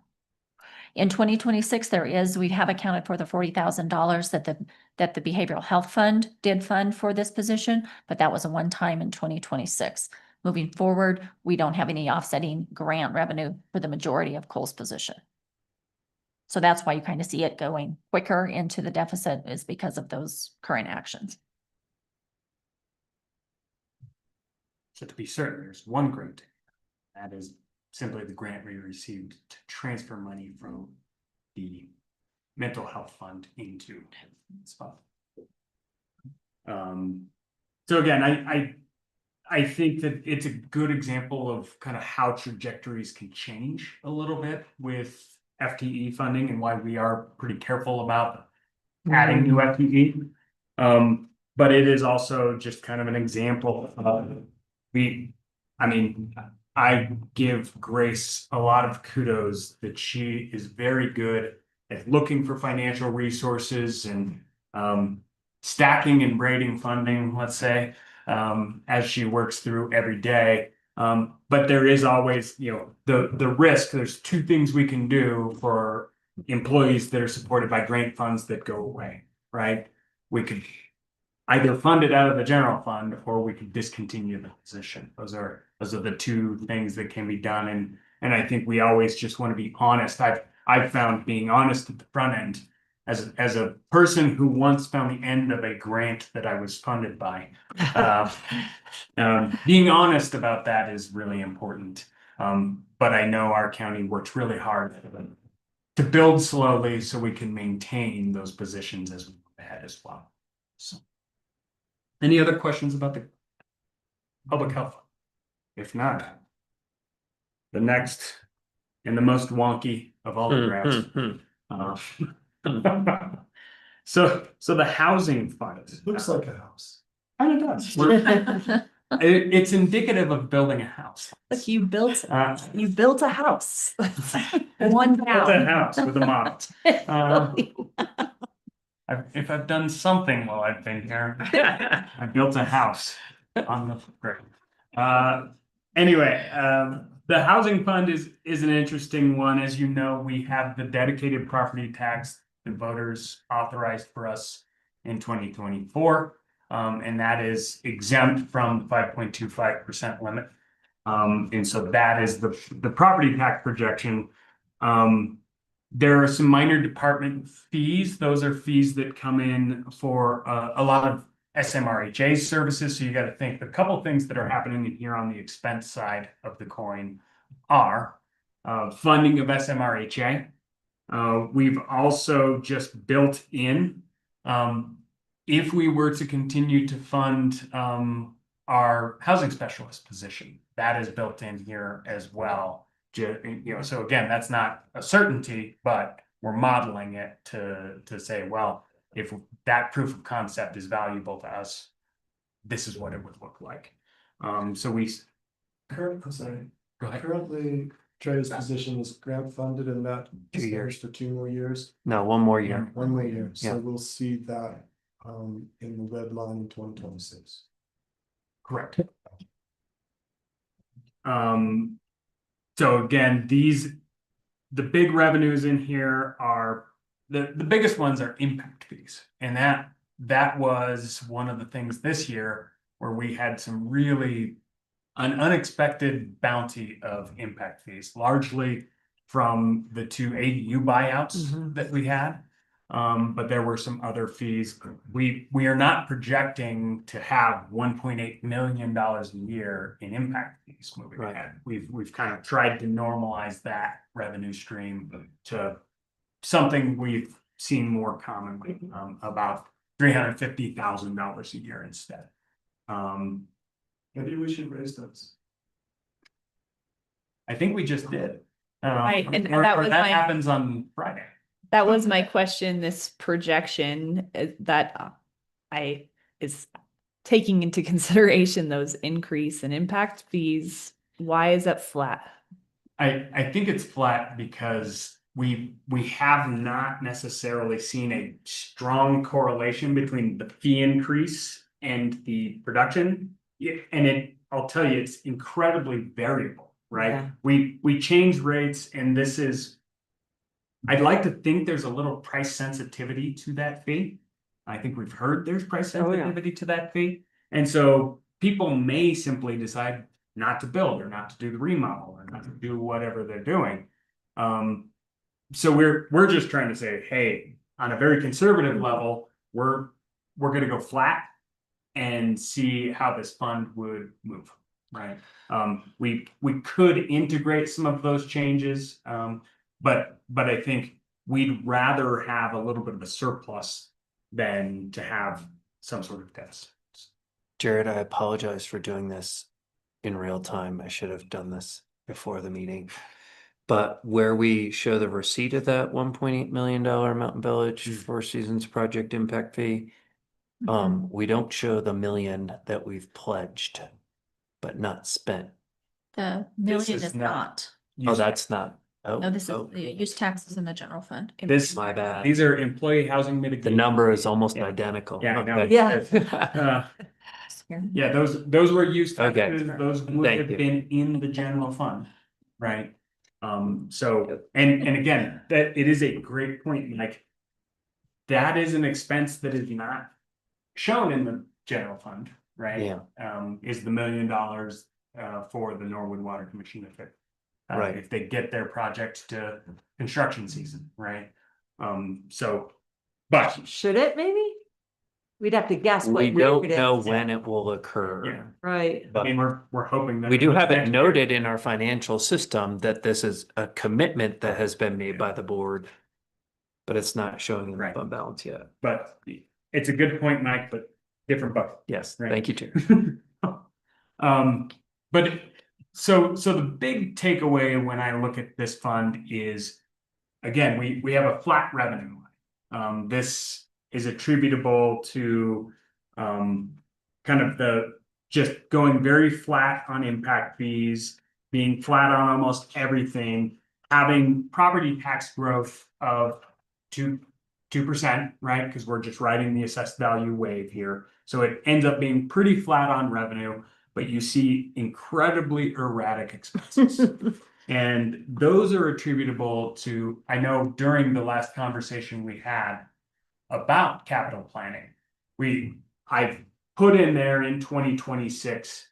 [SPEAKER 6] In 2026, we have accounted for the $40,000 that the behavioral health fund did fund for this position, but that was a one-time in 2026. Moving forward, we don't have any offsetting grant revenue for the majority of Cole's position. So that's why you kind of see it going quicker into the deficit, is because of those current actions.
[SPEAKER 4] So to be certain, there's one grant. That is simply the grant we received to transfer money from the mental health fund into this fund. So again, I think that it's a good example of kind of how trajectories can change a little bit with FTE funding, and why we are pretty careful about adding new FTE. But it is also just kind of an example of I give Grace a lot of kudos that she is very good at looking for financial resources and stacking and braiding funding, let's say, as she works through every day. But there is always, the risk. There's two things we can do for employees that are supported by grant funds that go away, right? We could either fund it out of the general fund, or we could discontinue the position. Those are the two things that can be done. And I think we always just want to be honest. I've found being honest at the front end, as a person who once found the end of a grant that I was funded by, being honest about that is really important. But I know our county works really hard to build slowly so we can maintain those positions as we move ahead as well. So. Any other questions about the public health? If not, the next and the most wonky of all the graphs. So the housing fund.
[SPEAKER 1] Looks like a house.
[SPEAKER 4] Kind of does. It's indicative of building a house.
[SPEAKER 2] Look, you built
[SPEAKER 4] Uh,
[SPEAKER 2] a house. One
[SPEAKER 4] Built a
[SPEAKER 2] down.
[SPEAKER 4] house with a model. If I've done something while I've been here, I built a house on the ground. Anyway, the housing fund is an interesting one. As you know, we have the dedicated property tax the voters authorized for us in 2024. And that is exempt from the 5.25% limit. And so that is the property tax projection. There are some minor department fees. Those are fees that come in for a lot of SMRHA services. So you got to think the couple things that are happening here on the expense side of the coin are funding of SMRHA. We've also just built in, if we were to continue to fund our housing specialist position, that is built in here as well. So again, that's not a certainty, but we're modeling it to say, well, if that proof of concept is valuable to us, this is what it would look like. So we
[SPEAKER 1] Sorry.
[SPEAKER 4] go ahead.
[SPEAKER 1] Currently, Trevor's position is grant funded and that
[SPEAKER 5] 2
[SPEAKER 1] is
[SPEAKER 5] years.
[SPEAKER 1] for 2 more years.
[SPEAKER 5] No, one more year.
[SPEAKER 1] 1 more year, so
[SPEAKER 5] Yeah.
[SPEAKER 1] we'll see that in the red line in 2026.
[SPEAKER 4] Correct. So again, the big revenues in here are, the biggest ones are impact fees. And that was one of the things this year where we had some really an unexpected bounty of impact fees, largely from the 2 ADU buyouts that we had. But there were some other fees. We are not projecting to have $1.8 million a year in impact fees moving
[SPEAKER 5] Right.
[SPEAKER 4] ahead. We've kind of tried to normalize that revenue stream to something we've seen more commonly, about $350,000 a year instead.
[SPEAKER 1] Maybe we should raise those.
[SPEAKER 4] I think we just did.
[SPEAKER 2] Right, and
[SPEAKER 4] Or
[SPEAKER 2] that was
[SPEAKER 4] that
[SPEAKER 2] my-
[SPEAKER 4] happens on Friday.
[SPEAKER 2] That was my question, this projection that I is taking into consideration those increase in impact fees. Why is that flat?
[SPEAKER 4] I think it's flat because we have not necessarily seen a strong correlation between the fee increase and the production. And I'll tell you, it's incredibly variable, right?
[SPEAKER 3] Yeah.
[SPEAKER 4] We change rates, and this is, I'd like to think there's a little price sensitivity to that fee. I think we've heard there's price
[SPEAKER 3] Oh, yeah.
[SPEAKER 4] sensitivity to that fee. And so people may simply decide not to build or not to do the remodel or not to do whatever they're doing. So we're just trying to say, hey, on a very conservative level, we're gonna go flat and see how this fund would move, right? We could integrate some of those changes, but I think we'd rather have a little bit of a surplus than to have some sort of deficit.
[SPEAKER 5] Jared, I apologize for doing this in real time. I should have done this before the meeting. But where we show the receipt of that $1.8 million Mountain Village Four Seasons project impact fee, we don't show the million that we've pledged, but not spent.
[SPEAKER 6] The
[SPEAKER 4] This
[SPEAKER 6] million
[SPEAKER 4] is
[SPEAKER 6] is
[SPEAKER 4] not-
[SPEAKER 6] not.
[SPEAKER 5] Oh, that's not. Oh,
[SPEAKER 6] No, this is,
[SPEAKER 5] oh,
[SPEAKER 6] the use taxes in the general fund.
[SPEAKER 4] This,
[SPEAKER 5] my bad.
[SPEAKER 4] these are employee housing mitigation.
[SPEAKER 5] The number is almost
[SPEAKER 4] Yeah.
[SPEAKER 5] identical.
[SPEAKER 4] Yeah, I know.
[SPEAKER 5] Okay.
[SPEAKER 3] Yeah.
[SPEAKER 4] Yeah, those were used
[SPEAKER 5] Okay.
[SPEAKER 4] taxes, those would
[SPEAKER 5] Thank
[SPEAKER 4] have
[SPEAKER 5] you.
[SPEAKER 4] been in the general fund, right? So, and again, that it is a great point, Mike. That is an expense that is not shown in the general fund, right?
[SPEAKER 5] Yeah.
[SPEAKER 4] Is the $1 million for the Norwood Water Commission
[SPEAKER 5] Right.
[SPEAKER 4] if they get their project to construction season, right? So, but
[SPEAKER 3] Should it maybe? We'd have to guess what
[SPEAKER 5] We
[SPEAKER 3] year
[SPEAKER 5] don't
[SPEAKER 3] it is.
[SPEAKER 5] know when it will occur.
[SPEAKER 4] yeah,
[SPEAKER 3] Right.
[SPEAKER 4] I
[SPEAKER 5] But
[SPEAKER 4] mean, we're hoping that.
[SPEAKER 5] we do have it
[SPEAKER 4] next year.
[SPEAKER 5] noted in our financial system that this is a commitment that has been made by the board. But it's not showing in the
[SPEAKER 4] Right.
[SPEAKER 5] fund balance yet.
[SPEAKER 4] But it's a good point, Mike, but different bucket.
[SPEAKER 5] Yes,
[SPEAKER 4] Right.
[SPEAKER 5] thank you, Chair.
[SPEAKER 4] But so the big takeaway when I look at this fund is, again, we have a flat revenue line. This is attributable to kind of just going very flat on impact fees, being flat on almost everything, having property tax growth of 2%, right? Because we're just riding the assessed value wave here. So it ends up being pretty flat on revenue, but you see incredibly erratic expenses. And those are attributable to, I know during the last conversation we had about capital planning, I've put in there in 2026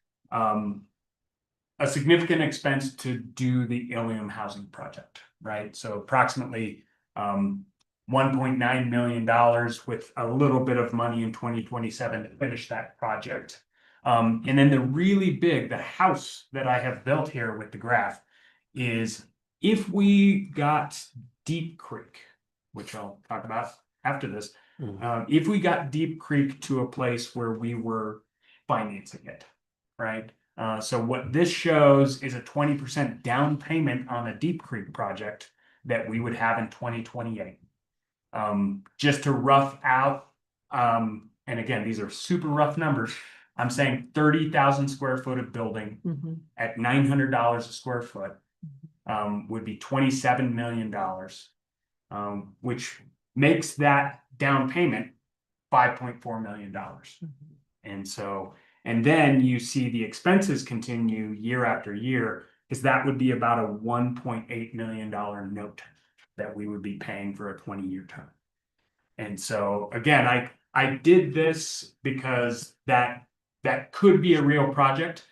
[SPEAKER 4] a significant expense to do the Ilium housing project, right? So approximately $1.9 million with a little bit of money in 2027 to finish that project. And then the really big, the house that I have built here with the graph is if we got Deep Creek, which I'll talk about after this, if we got Deep Creek to a place where we were financing it, right? So what this shows is a 20% down payment on a Deep Creek project that we would have in 2028. Just to rough out, and again, these are super rough numbers. I'm saying 30,000 square foot of building at $900 a square foot would be $27 million, which makes that down payment $5.4 million. And so, and then you see the expenses continue year after year, because that would be about a $1.8 million note that we would be paying for a 20-year term. And so again, I did this because that could be a real project.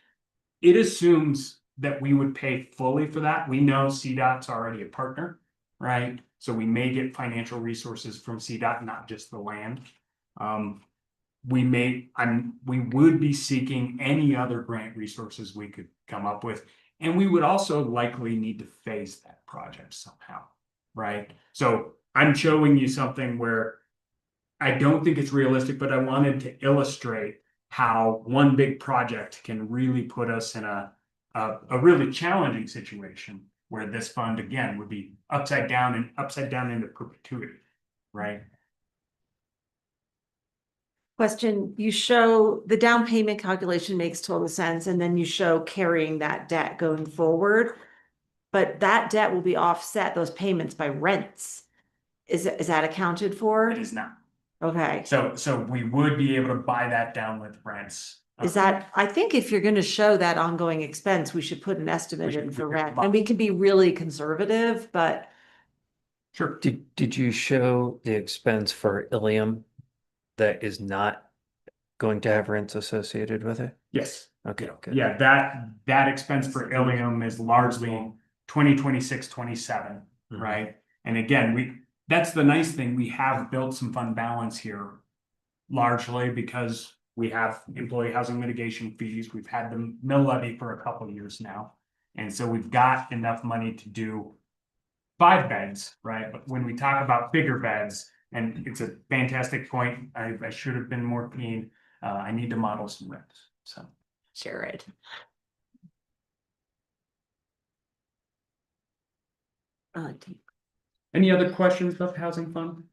[SPEAKER 4] It assumes that we would pay fully for that. We know CDOT's already a partner, right? So we may get financial resources from CDOT, not just the land. We would be seeking any other grant resources we could come up with. And we would also likely need to phase that project somehow, right? So I'm showing you something where I don't think it's realistic, but I wanted to illustrate how one big project can really put us in a really challenging situation where this fund again would be upside down into perpetuity, right?
[SPEAKER 3] Question, you show the down payment calculation makes total sense, and then you show carrying that debt going forward. But that debt will be offset, those payments, by rents. Is that accounted for?
[SPEAKER 4] It is not.
[SPEAKER 3] Okay.
[SPEAKER 4] So we would be able to buy that down with rents.
[SPEAKER 3] Is that, I think if you're gonna show that ongoing expense, we should put an estimate in for rent, and we can be really conservative, but.
[SPEAKER 4] Sure.
[SPEAKER 5] Did you show the expense for Ilium that is not going to have rents associated with it?
[SPEAKER 4] Yes.
[SPEAKER 5] Okay, good.
[SPEAKER 4] Yeah, that expense for Ilium is largely 2026, 27, right? And again, that's the nice thing. We have built some fund balance here, largely because we have employee housing mitigation fees. We've had the mill levy for a couple of years now. And so we've got enough money to do 5 beds, right? But when we talk about bigger beds, and it's a fantastic point, I should have been more keen. I need to model some rents, so.
[SPEAKER 3] Jared.
[SPEAKER 4] Any other questions about the housing fund?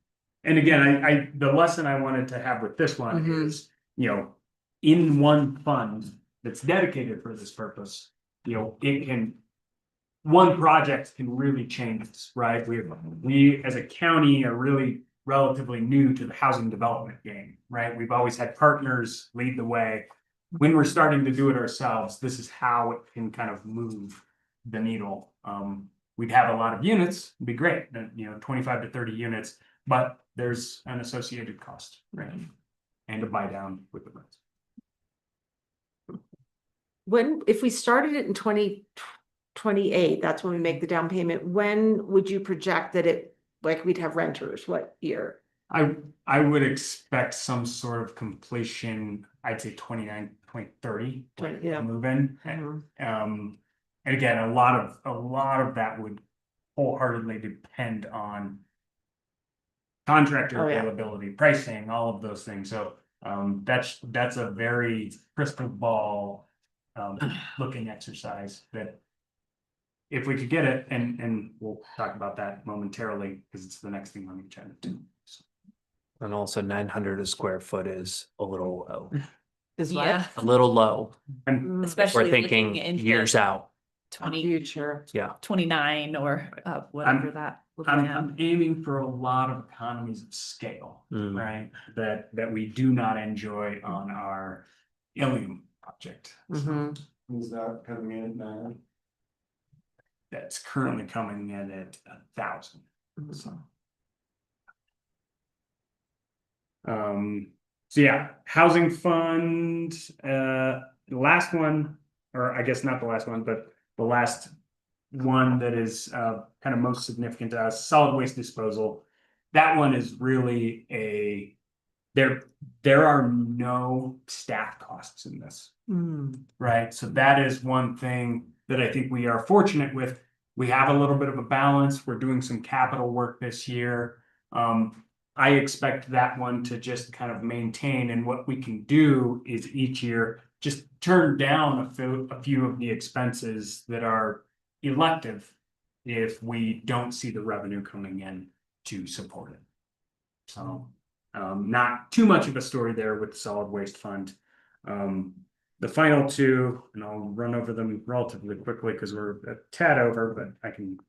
[SPEAKER 4] And again, the lesson I wanted to have with this one is, in one fund that's dedicated for this purpose, one project can really change this, right? We as a county are really relatively new to the housing development game, right? We've always had partners lead the way. When we're starting to do it ourselves, this is how it can kind of move the needle. We'd have a lot of units, it'd be great, 25 to 30 units, but there's an associated cost, right? And a buy down with the rents.
[SPEAKER 3] If we started it in 2028, that's when we make the down payment, when would you project that we'd have renters, what year?
[SPEAKER 4] I would expect some sort of completion, I'd say 29, 2030,
[SPEAKER 3] Yeah.
[SPEAKER 4] move in. And again, a lot of that would wholeheartedly depend on contractor availability, pricing, all of those things. So That's a very crystal ball looking exercise that if we could get it, and we'll talk about that momentarily because it's the next thing on the agenda too.
[SPEAKER 5] And also 900 a square foot is a little low,
[SPEAKER 3] Is what?
[SPEAKER 2] Yeah,
[SPEAKER 5] a little low.
[SPEAKER 4] And
[SPEAKER 5] We're
[SPEAKER 2] especially
[SPEAKER 5] thinking
[SPEAKER 2] looking into
[SPEAKER 5] years out.
[SPEAKER 2] 2029
[SPEAKER 3] Future.
[SPEAKER 2] or whatever that. would land.
[SPEAKER 4] I'm aiming for a lot of economies of scale,
[SPEAKER 5] Mm.
[SPEAKER 4] right? That we do not enjoy on our Ilium project.
[SPEAKER 3] Mhm.
[SPEAKER 1] Is that coming in at 9?
[SPEAKER 4] That's currently coming in at 1,000. So. So yeah, housing fund, the last one, or I guess not the last one, but the last one that is kind of most significant to us, solid waste disposal. That one is really there are no staff costs in this,
[SPEAKER 3] Mm.
[SPEAKER 4] right? So that is one thing that I think we are fortunate with. We have a little bit of a balance. We're doing some capital work this year. I expect that one to just kind of maintain, and what we can do is each year just turn down a few of the expenses that are elective if we don't see the revenue coming in to support it. So not too much of a story there with the solid waste fund. The final two, and I'll run over them relatively quickly because we're a tad over, but I can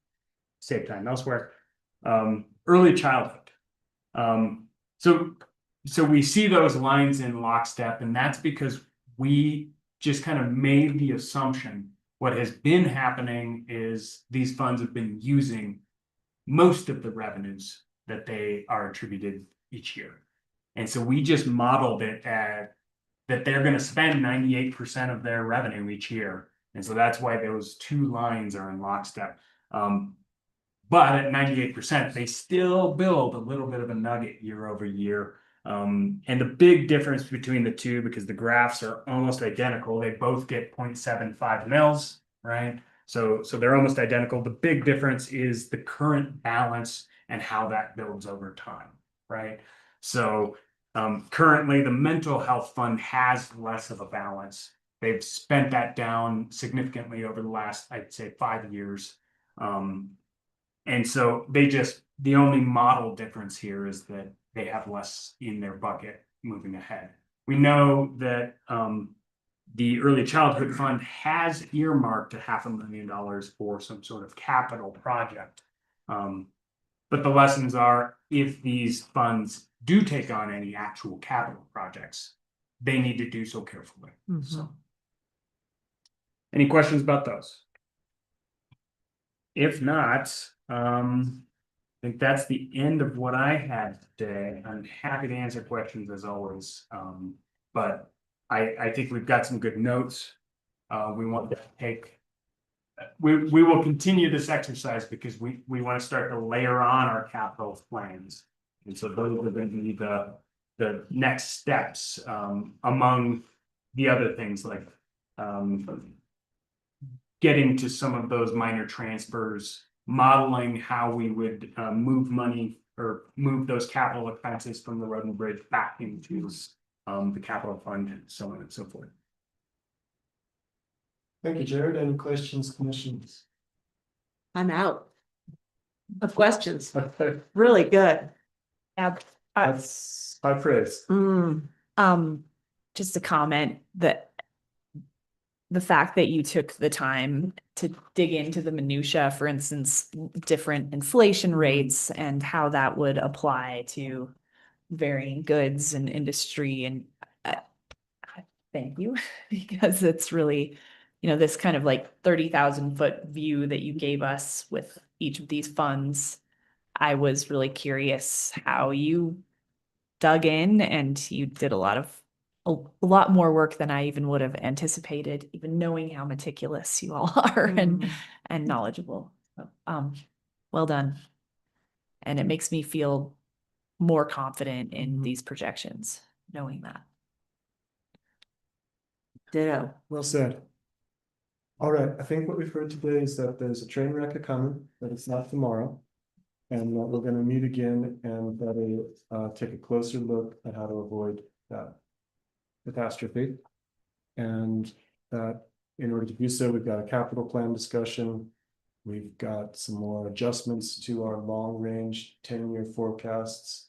[SPEAKER 4] save time elsewhere. Early childhood. So we see those lines in lockstep, and that's because we just kind of made the assumption what has been happening is these funds have been using most of the revenues that they are attributed each year. And so we just modeled it at that they're going to spend 98% of their revenue each year. And so that's why those two lines are in lockstep. But at 98%, they still build a little bit of a nugget year over year. And the big difference between the two, because the graphs are almost identical, they both get 0.75 mils, right? So they're almost identical. The big difference is the current balance and how that builds over time, right? So currently the mental health fund has less of a balance. They've spent that down significantly over the last, I'd say, 5 years. And so the only model difference here is that they have less in their bucket moving ahead. We know that the early childhood fund has earmarked $500,000 for some sort of capital project. But the lessons are, if these funds do take on any actual capital projects, they need to do so carefully.
[SPEAKER 3] Mhm.
[SPEAKER 4] So, any questions about those? If not, I think that's the end of what I had today. I'm happy to answer questions as always. But I think we've got some good notes. We want to take. We will continue this exercise because we want to start to layer on our capital plans. And so those are going to be the next steps among the other things like getting to some of those minor transfers, modeling how we would move money or move those capital expenses from the road and bridge back into the capital fund, and so on and so forth.
[SPEAKER 1] Thank you, Jared. Any questions, commissions?
[SPEAKER 3] I'm out of questions. Really good.
[SPEAKER 2] Yeah,
[SPEAKER 1] That's high praise.
[SPEAKER 2] just a comment that the fact that you took the time to dig into the minutia, for instance, different inflation rates and how that would apply to varying goods and industry, and thank you, because it's really, this kind of like 30,000 foot view that you gave us with each of these funds. I was really curious how you dug in, and you did a lot more work than I even would have anticipated, even knowing how meticulous you all are and knowledgeable. So, well done. And it makes me feel more confident in these projections, knowing that.
[SPEAKER 3] Ditto.
[SPEAKER 1] Well said. All right, I think what we've heard today is that there's a train wreck coming, that it's not tomorrow. And that we're gonna meet again and that'll take a closer look at how to avoid that. catastrophe. And that in order to do so, we've got a capital plan discussion. We've got some more adjustments to our long-range 10-year forecasts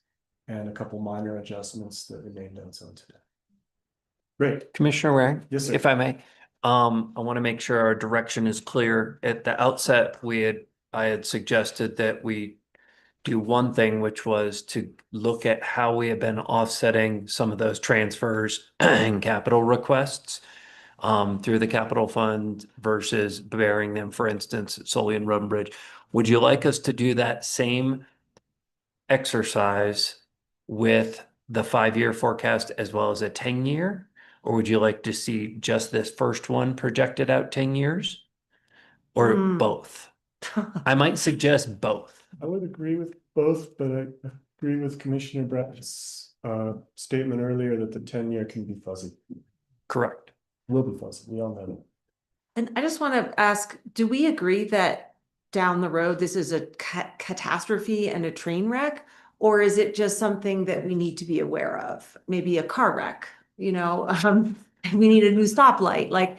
[SPEAKER 1] and a couple minor adjustments that we made notes on today. Great.
[SPEAKER 5] Commissioner Wang?
[SPEAKER 1] Yes, sir.
[SPEAKER 5] If I may, I want to make sure our direction is clear. At the outset, I had suggested that we do one thing, which was to look at how we have been offsetting some of those transfers and capital requests through the capital fund versus bearing them, for instance, solely in Road and Bridge. Would you like us to do that same exercise with the 5-year forecast as well as a 10-year? Or would you like to see just this first one projected out 10 years? Or
[SPEAKER 3] Hmm.
[SPEAKER 5] both? I might suggest both.
[SPEAKER 1] I would agree with both, but I agree with Commissioner Brad's statement earlier that the 10-year can be fuzzy.
[SPEAKER 5] Correct.
[SPEAKER 1] Will be fuzzy. We all know that.
[SPEAKER 3] And I just want to ask, do we agree that down the road, this is a catastrophe and a train wreck? Or is it just something that we need to be aware of? Maybe a car wreck, we need a new stoplight, like,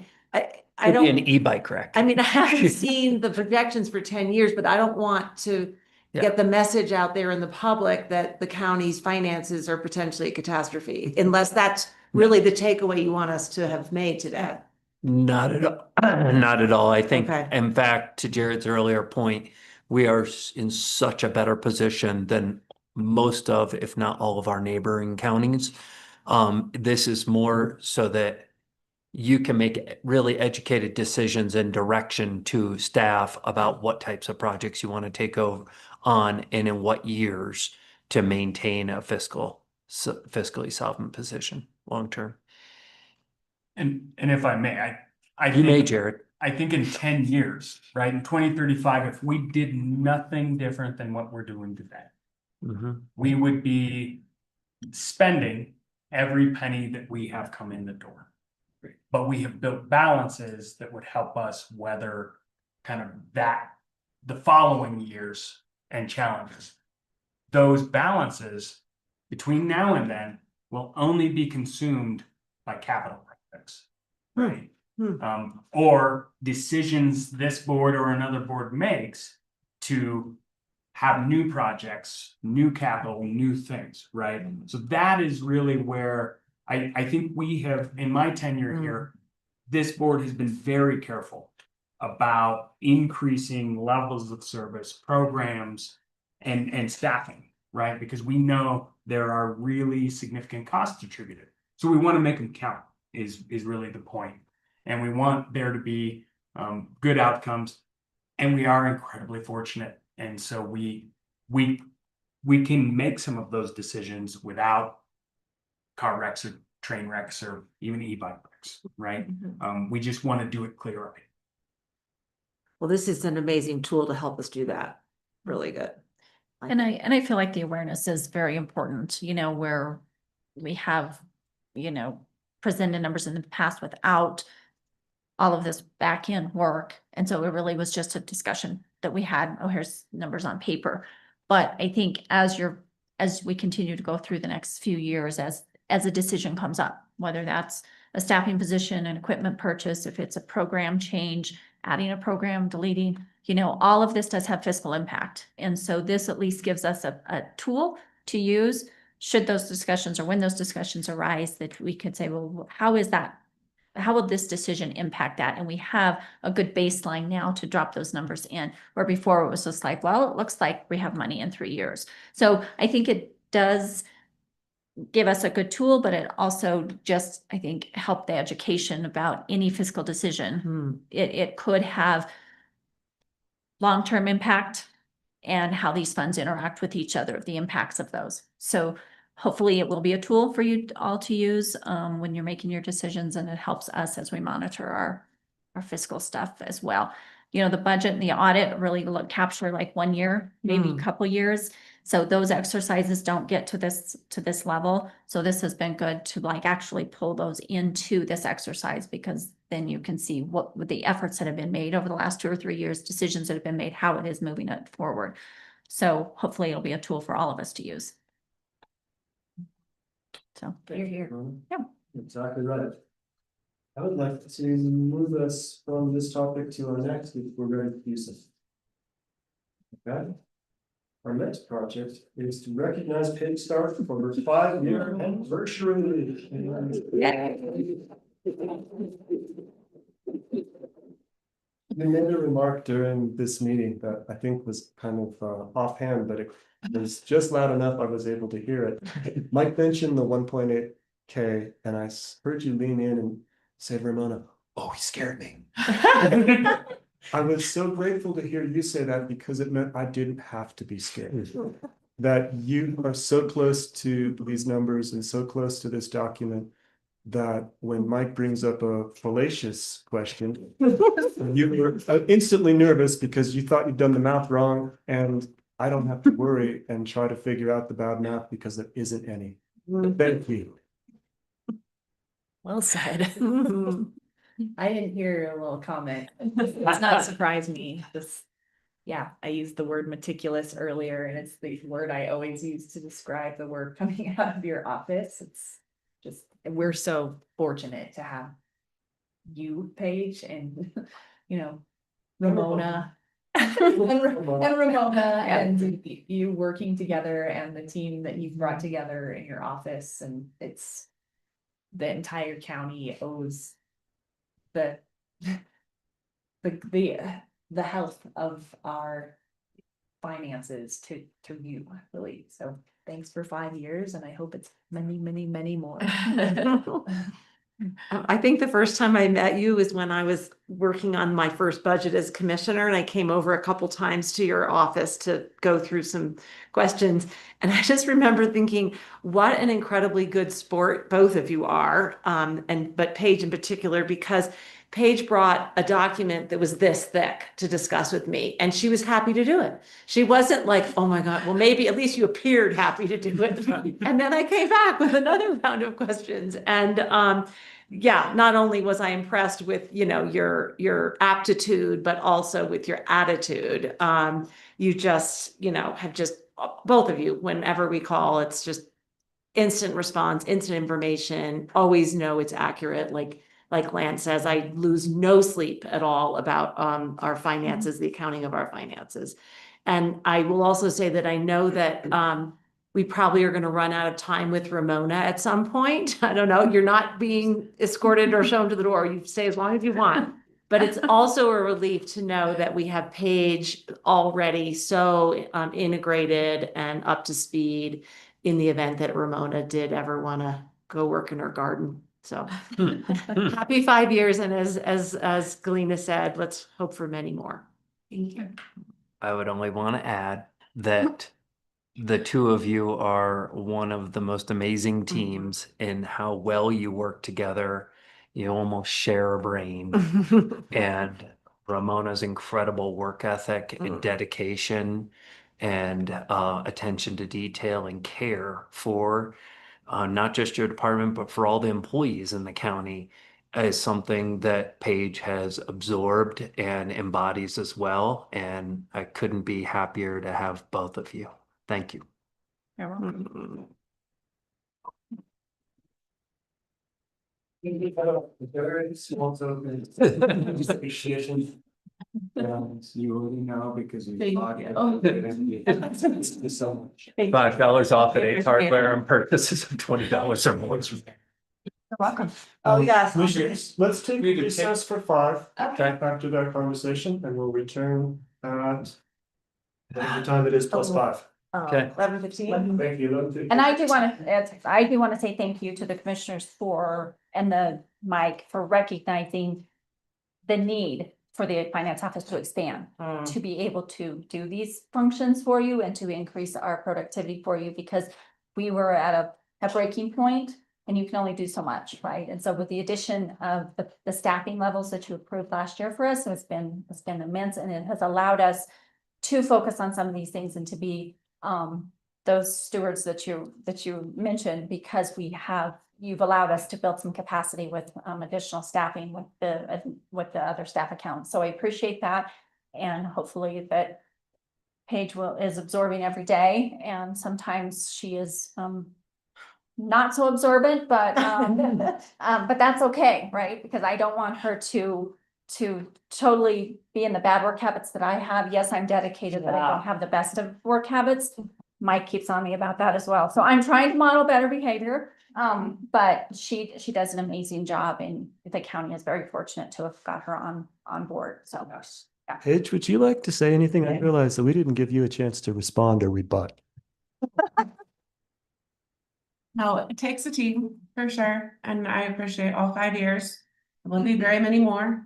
[SPEAKER 3] I
[SPEAKER 5] Could be an
[SPEAKER 3] don't,
[SPEAKER 5] e-bike wreck.
[SPEAKER 3] I mean, I haven't seen the projections for 10 years, but I don't want to
[SPEAKER 5] Yeah.
[SPEAKER 3] get the message out there in the public that the county's finances are potentially a catastrophe, unless that's really the takeaway you want us to have made today.
[SPEAKER 5] Not at all. Not at all. I think,
[SPEAKER 3] Okay.
[SPEAKER 5] in fact, to Jared's earlier point, we are in such a better position than most of, if not all of our neighboring counties. This is more so that you can make really educated decisions and direction to staff about what types of projects you want to take over on and in what years to maintain a fiscally solvent position long term.
[SPEAKER 4] And if I may, I
[SPEAKER 5] You may,
[SPEAKER 4] think,
[SPEAKER 5] Jared.
[SPEAKER 4] I think in 10 years, right, in 2035, if we did nothing different than what we're doing today,
[SPEAKER 5] Mhm.
[SPEAKER 4] we would be spending every penny that we have come in the door. But we have built balances that would help us weather kind of the following years and challenges. Those balances between now and then will only be consumed by capital projects, right? Or decisions this board or another board makes to have new projects, new capital, new things, right? So that is really where I think we have, in my tenure here, this board has been very careful about increasing levels of service, programs, and staffing, right? Because we know there are really significant costs attributed. So we want to make them count is really the point. And we want there to be good outcomes. And we are incredibly fortunate. And so we can make some of those decisions without car wrecks or train wrecks or even e-bike wrecks, right? We just want to do it clearly.
[SPEAKER 3] Well, this is an amazing tool to help us do that. Really good.
[SPEAKER 6] And I feel like the awareness is very important, where we have, presented numbers in the past without all of this back end work. And so it really was just a discussion that we had, oh, here's numbers on paper. But I think as we continue to go through the next few years, as a decision comes up, whether that's a staffing position, an equipment purchase, if it's a program change, adding a program, deleting, all of this does have fiscal impact. And so this at least gives us a tool to use should those discussions or when those discussions arise, that we could say, well, how will this decision impact that? And we have a good baseline now to drop those numbers in, where before it was just like, well, it looks like we have money in 3 years. So I think it does give us a good tool, but it also just, I think, help the education about any fiscal decision. It could have long-term impact and how these funds interact with each other, the impacts of those. So hopefully it will be a tool for you all to use when you're making your decisions, and it helps us as we monitor our fiscal stuff as well. The budget and the audit really capture like 1 year, maybe a couple years. So those exercises don't get to this level. So this has been good to actually pull those into this exercise, because then you can see what the efforts that have been made over the last 2 or 3 years, decisions that have been made, how it is moving it forward. So hopefully it'll be a tool for all of us to use. So you're here. Yeah.
[SPEAKER 1] Exactly right. I would like to move us from this topic to our next, if we're ready to do so. Okay. Our next project is to recognize Pig Star for her 5-year anniversary. You made a remark during this meeting that I think was kind of offhand, but it was just loud enough I was able to hear it. Mike mentioned the 1.8K, and I heard you lean in and say, Ramona, oh, he scared me. I was so grateful to hear you say that, because it meant I didn't have to be scared. That you are so close to these numbers and so close to this document that when Mike brings up a fallacious question, you were instantly nervous because you thought you'd done the math wrong, and I don't have to worry and try to figure out the bad math because there isn't any. Thank you.
[SPEAKER 2] Well said. I didn't hear your little comment. Does not surprise me. This, yeah, I used the word meticulous earlier, and it's the word I always use to describe the work coming out of your office. It's just, we're so fortunate to have you, Paige, and Ramona. and Ramona and you working together, and the team that you've brought together in your office, and it's the entire county owes the health of our finances to you, really. So thanks for 5 years, and I hope it's many, many, many more.
[SPEAKER 3] I think the first time I met you was when I was working on my first budget as commissioner, and I came over a couple times to your office to go through some questions. And I just remember thinking, what an incredibly good sport both of you are, but Paige in particular, because Paige brought a document that was this thick to discuss with me, and she was happy to do it. She wasn't like, oh my God, well, maybe at least you appeared happy to do it. And then I came back with another round of questions. And yeah, not only was I impressed with, your aptitude, but also with your attitude. You just, have just, both of you, whenever we call, it's just instant response, instant information, always know it's accurate. Like Lance says, I lose no sleep at all about our finances, the accounting of our finances. And I will also say that I know that we probably are going to run out of time with Ramona at some point. I don't know. You're not being escorted or shown to the door. You stay as long as you want. But it's also a relief to know that we have Paige already so integrated and up to speed in the event that Ramona did ever want to go work in her garden. So happy 5 years. And as Galena said, let's hope for many more. Thank you.
[SPEAKER 5] I would only want to add that the two of you are one of the most amazing teams in how well you work together. You almost share a brain. And Ramona's incredible work ethic and dedication and attention to detail and care for not just your department, but for all the employees in the county is something that Paige has absorbed and embodies as well. And I couldn't be happier to have both of you. Thank you.
[SPEAKER 2] You're welcome.
[SPEAKER 1] Very small token. Appreciation. You already know because you. Thank you so much.
[SPEAKER 5] $5 off at Ace Hardware and purchases of $20 or more.
[SPEAKER 6] You're welcome.
[SPEAKER 3] Oh, yes.
[SPEAKER 1] Commissioners, let's take
[SPEAKER 4] We need to
[SPEAKER 1] recess for 5.
[SPEAKER 2] Okay.
[SPEAKER 1] After that conversation, and we'll return at whatever time it is plus 5.
[SPEAKER 5] Okay.
[SPEAKER 3] 11:15.
[SPEAKER 1] Thank you.
[SPEAKER 6] And I do want to say thank you to the commissioners and Mike for recognizing the need for the finance office to expand, to be able to do these functions for you and to increase our productivity for you, because we were at a breaking point and you can only do so much, right? And so with the addition of the staffing levels that you approved last year for us, it's been immense, and it has allowed us to focus on some of these things and to be those stewards that you mentioned, because you've allowed us to build some capacity with additional staffing with the other staff accounts. So I appreciate that, and hopefully that Paige is absorbing every day, and sometimes she is not so absorbent, but that's okay, right? Because I don't want her to totally be in the bad work habits that I have. Yes, I'm dedicated, but I don't have the best of work habits. Mike keeps on me about that as well. So I'm trying to model better behavior. But she does an amazing job, and the county is very fortunate to have got her on board. So
[SPEAKER 1] Paige, would you like to say anything? I realize that we didn't give you a chance to respond or rebut.
[SPEAKER 7] No, it takes a team for sure, and I appreciate all 5 years. There will be very many more.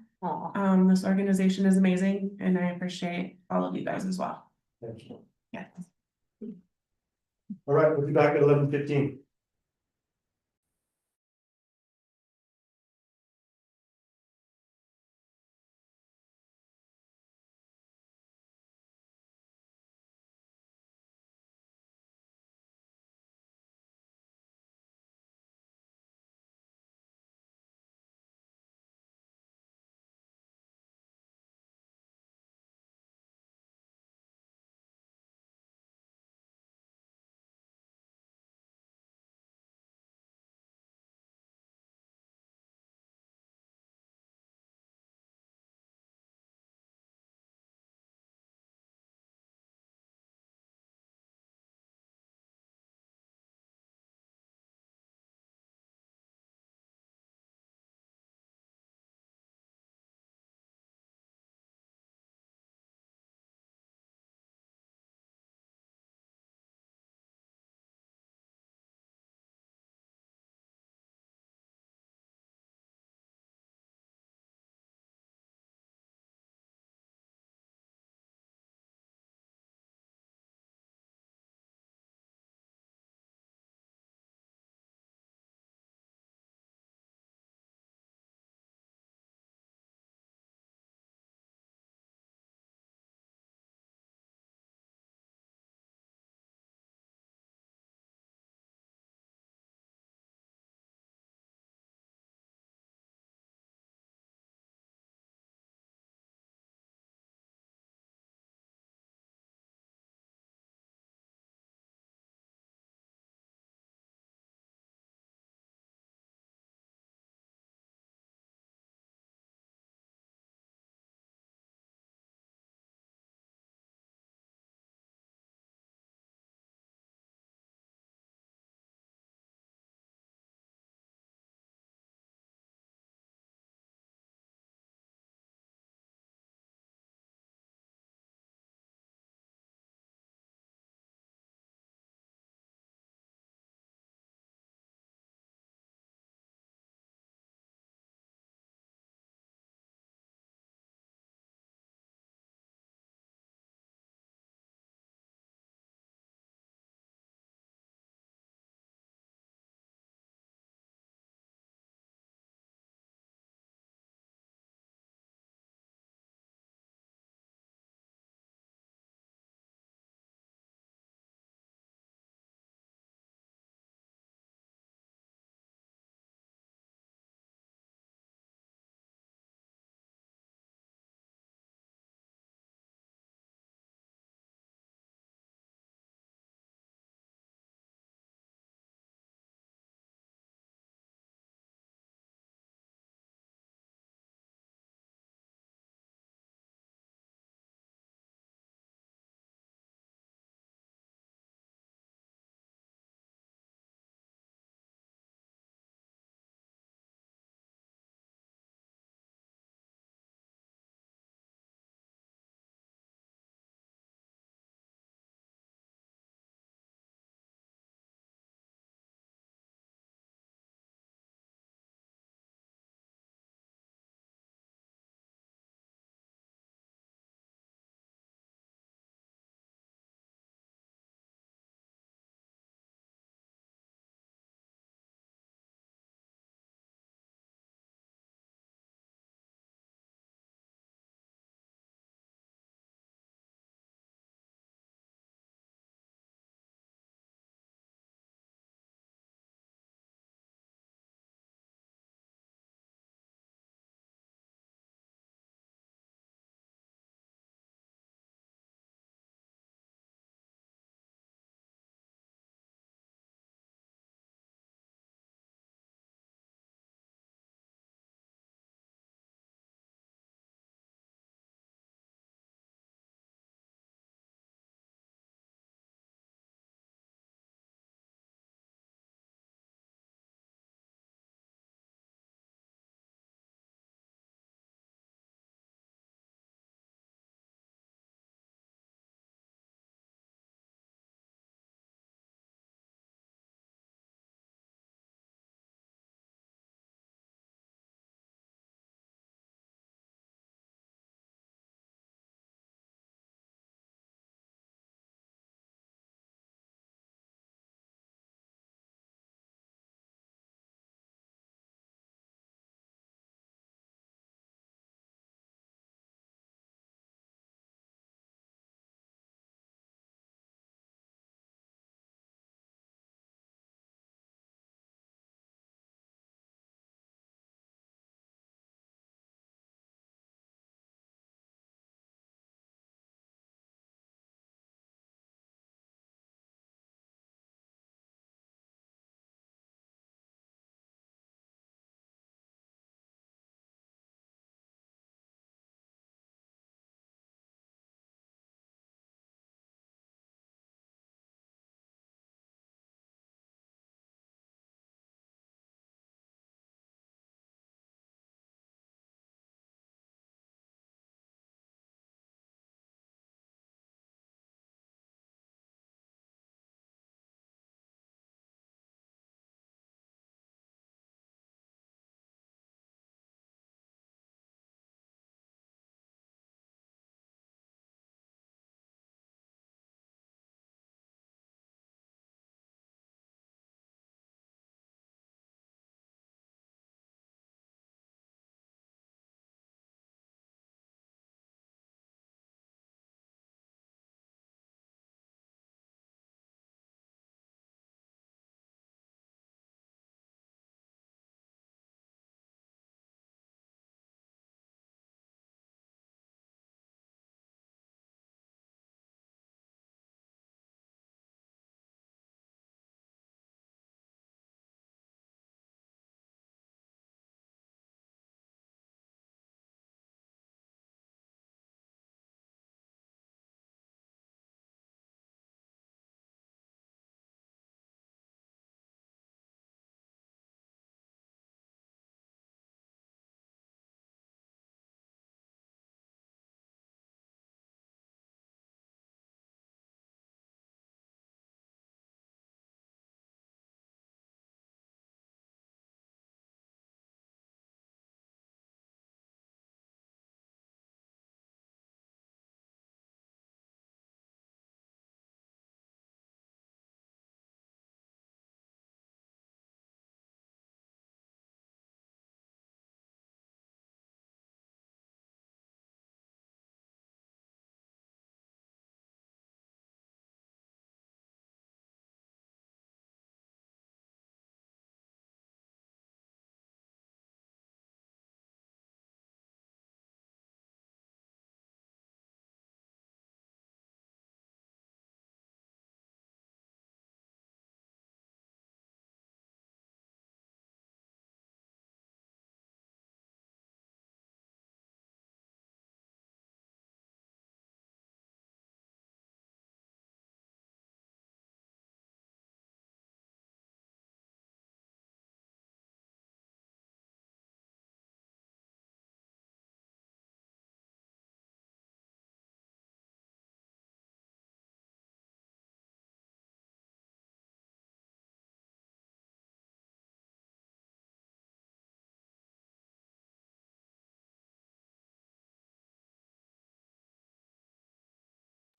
[SPEAKER 7] This organization is amazing, and I appreciate all of you guys as well.
[SPEAKER 1] Thank you.
[SPEAKER 7] Yeah.
[SPEAKER 1] All right, we'll be back at 11:15.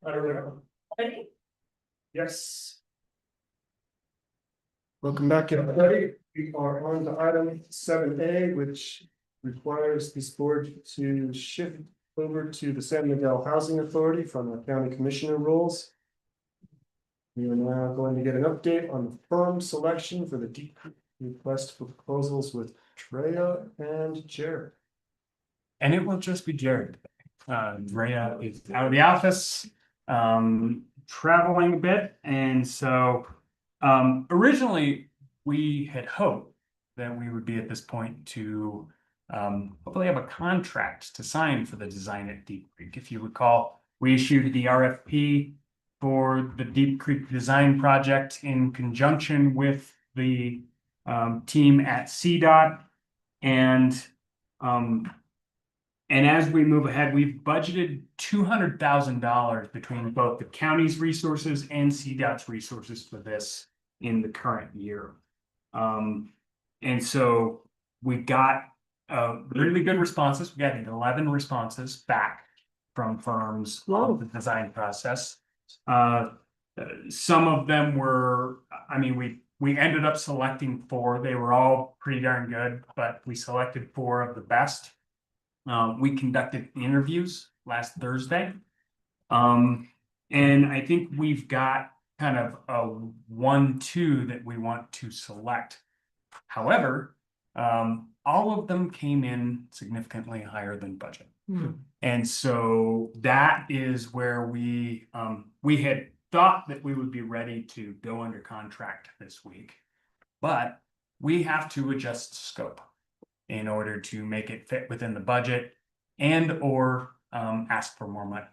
[SPEAKER 1] I don't know. Yes. Welcome back, everybody. We are on to item 7A, which requires this board to shift over to the San Miguel Housing Authority from the county commissioner roles. We are now going to get an update on the firm selection for the deep request for proposals with Treya and Jared.
[SPEAKER 4] And it will just be Jared. Drea is out of the office, traveling a bit, and so originally we had hoped that we would be at this point to hopefully have a contract to sign for the design at Deep Creek. If you recall, we issued the RFP for the Deep Creek design project in conjunction with the team at CDOT, and as we move ahead, we've budgeted $200,000 between both the county's resources and CDOT's resources for this in the current year. And so we got really good responses. We got 11 responses back from firms of the design process. Some of them were, I mean, we ended up selecting 4. They were all pretty darn good, but we selected 4 of the best. We conducted interviews last Thursday. And I think we've got kind of a 1-2 that we want to select. However, all of them came in significantly higher than budget. And so that is where we had thought that we would be ready to go under contract this week, but we have to adjust scope in order to make it fit within the budget and or ask for more money.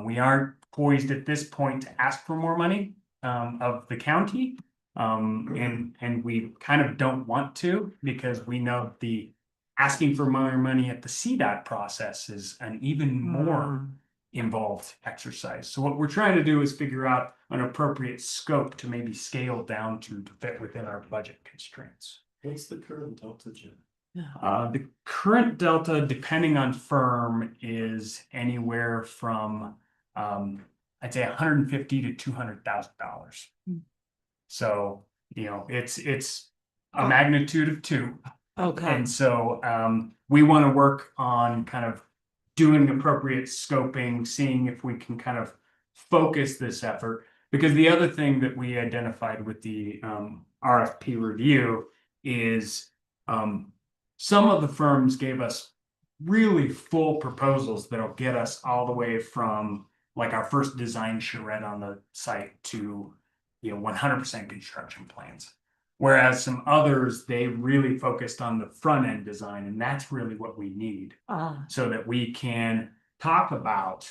[SPEAKER 4] We aren't poised at this point to ask for more money of the county. And we kind of don't want to, because we know the asking for more money at the CDOT process is an even more involved exercise. So what we're trying to do is figure out an appropriate scope to maybe scale down to fit within our budget constraints.
[SPEAKER 1] What's the current delta, Jim?
[SPEAKER 4] The current delta, depending on firm, is anywhere from I'd say $150,000 to $200,000. So, you know, it's a magnitude of 2.
[SPEAKER 3] Okay.
[SPEAKER 4] And so we want to work on kind of doing appropriate scoping, seeing if we can kind of focus this effort. Because the other thing that we identified with the RFP review is some of the firms gave us really full proposals that'll get us all the way from like our first design charrette on the site to, you know, 100% construction plans. Whereas some others, they really focused on the front end design, and that's really what we need so that we can talk about,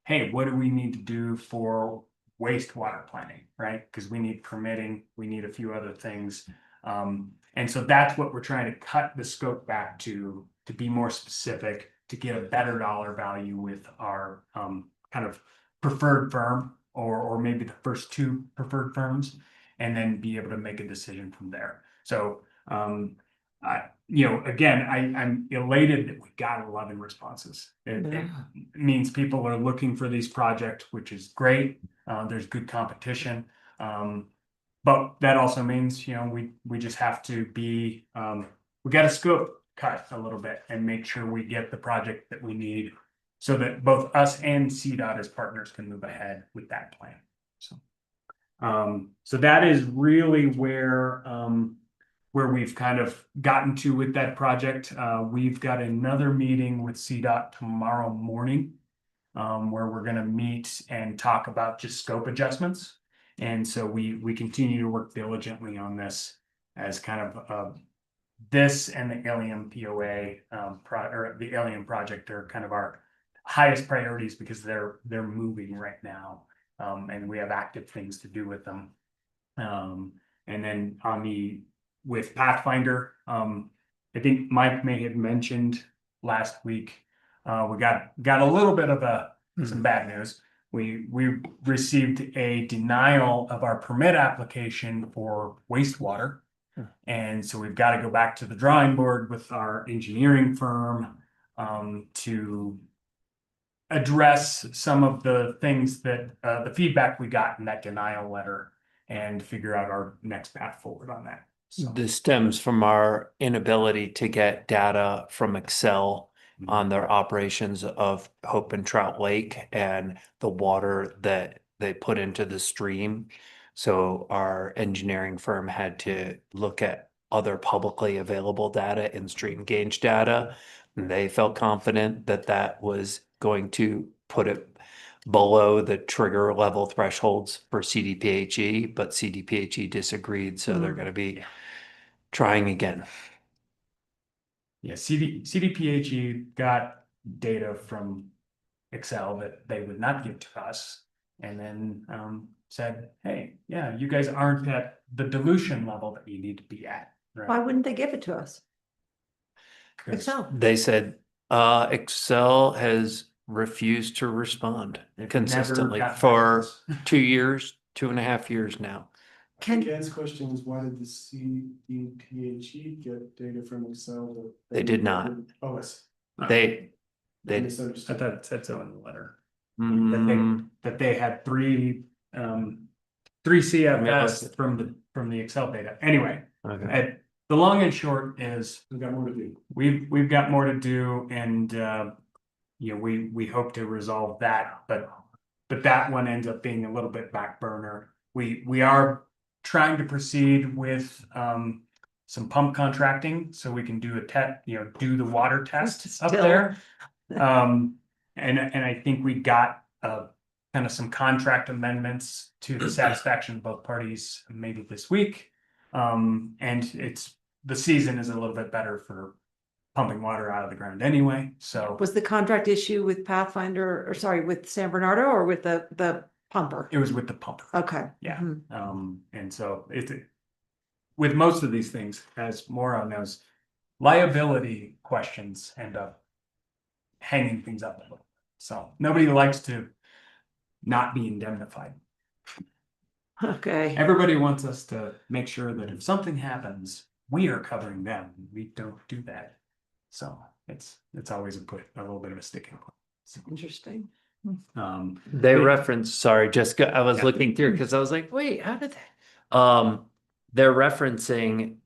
[SPEAKER 4] hey, what do we need to do for wastewater planning, right? Because we need permitting, we need a few other things. And so that's what we're trying to cut the scope back to be more specific, to get a better dollar value with our kind of preferred firm or maybe the first 2 preferred firms, and then be able to make a decision from there. So, you know, again, I'm elated that we got 11 responses. It means people are looking for these projects, which is great. There's good competition. But that also means, you know, we just have to be, we got to scope cut a little bit and make sure we get the project that we need so that both us and CDOT as partners can move ahead with that plan. So that is really where we've kind of gotten to with that project. We've got another meeting with CDOT tomorrow morning, where we're going to meet and talk about just scope adjustments. And so we continue to work diligently on this as kind of this and the Alien POA or the Alien project are kind of our highest priorities because they're moving right now, and we have active things to do with them. And then with Pathfinder, I think Mike may have mentioned last week, we got a little bit of some bad news. We received a denial of our permit application for wastewater. And so we've got to go back to the drawing board with our engineering firm to address some of the things that, the feedback we got in that denial letter and figure out our next path forward on that. So,
[SPEAKER 5] This stems from our inability to get data from Excel on their operations of Hope and Trout Lake and the water that they put into the stream. So our engineering firm had to look at other publicly available data and stream gauge data. And they felt confident that that was going to put it below the trigger level thresholds for CDPHE, but CDPHE disagreed, so they're gonna be trying again.
[SPEAKER 4] yeah, CDPHE got data from Excel that they would not give to us. And then said, hey, yeah, you guys aren't at the dilution level that you need to be at.
[SPEAKER 3] Why
[SPEAKER 4] Right?
[SPEAKER 3] wouldn't they give it to us?
[SPEAKER 4] 'Cause
[SPEAKER 3] Excel.
[SPEAKER 5] They said, Excel has refused to respond
[SPEAKER 4] they've
[SPEAKER 5] consistently
[SPEAKER 4] never gotten
[SPEAKER 5] for
[SPEAKER 4] back to us.
[SPEAKER 5] 2 years, 2.5 years now.
[SPEAKER 3] Can,
[SPEAKER 1] Ken's question is, why did the CDPHE get data from Excel? that
[SPEAKER 5] They did not.
[SPEAKER 1] Oh, I see.
[SPEAKER 5] They,
[SPEAKER 1] I
[SPEAKER 5] they,
[SPEAKER 4] I
[SPEAKER 1] misunderstood.
[SPEAKER 4] thought it said so in the letter.
[SPEAKER 5] mm,
[SPEAKER 4] That they had three CFS from the Excel data. Anyway,
[SPEAKER 5] okay.
[SPEAKER 4] the long and short is
[SPEAKER 1] We've got more to do.
[SPEAKER 4] we've got more to do, and you know, we hope to resolve that, but that one ends up being a little bit back burner. We are trying to proceed with some pump contracting, so we can do a do the water test up
[SPEAKER 3] Still.
[SPEAKER 4] there. And I think we got kind of some contract amendments to the satisfaction of both parties maybe this week. And the season is a little bit better for pumping water out of the ground anyway, so
[SPEAKER 3] was the contract issue with Pathfinder, or sorry, with San Bernardo or with the pumper?
[SPEAKER 4] it was with the pumper.
[SPEAKER 3] Okay.
[SPEAKER 4] Yeah.
[SPEAKER 3] Mhm.
[SPEAKER 4] And so with most of these things, as Maura knows, liability questions end up hanging things up a little. So nobody likes to not be indemnified.
[SPEAKER 3] Okay.
[SPEAKER 4] Everybody wants us to make sure that if something happens, we are covering them. We don't do that. So it's always a little bit of a sticking point. So,
[SPEAKER 3] Interesting.
[SPEAKER 5] They
[SPEAKER 4] but-
[SPEAKER 5] reference, sorry, Jessica, I was
[SPEAKER 4] Yeah.
[SPEAKER 5] looking through because I was like, wait, how did they? They're referencing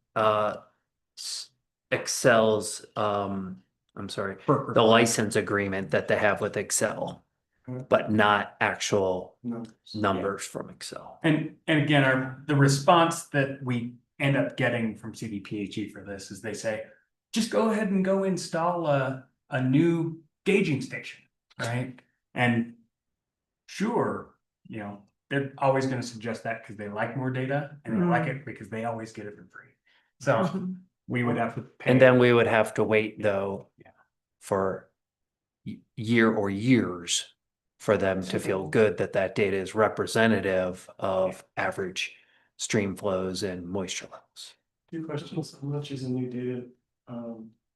[SPEAKER 5] Excel's I'm sorry, the license agreement that they have with Excel, but not actual numbers from Excel.
[SPEAKER 4] And again, the response that we end up getting from CDPHE for this is they say, just go ahead and go install a new gauging station, right? And sure, you know, they're always going to suggest that because they like more data, and they like it because they always get it for free. So
[SPEAKER 3] Mhm.
[SPEAKER 4] we would have to pay.
[SPEAKER 5] And then we would have to wait though
[SPEAKER 4] Yeah.
[SPEAKER 5] for year or years for them to feel good that that data is representative of average stream flows and moisture levels.
[SPEAKER 1] Two questions. How much is a new data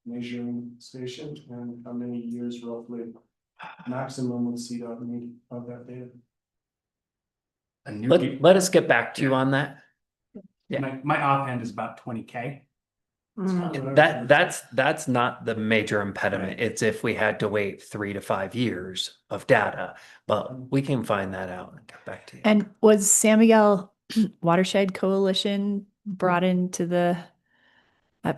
[SPEAKER 1] measuring station, and how many years roughly maximum would CDOT need of that data?
[SPEAKER 4] A new
[SPEAKER 5] Let us get back to you on that. Yeah.
[SPEAKER 4] my offhand is about 20K.
[SPEAKER 3] Mhm.
[SPEAKER 5] That's not the major impediment. It's if we had to wait 3 to 5 years of data, but we can find that out and get back to you.
[SPEAKER 2] And was San Miguel Watershed Coalition brought into the uh,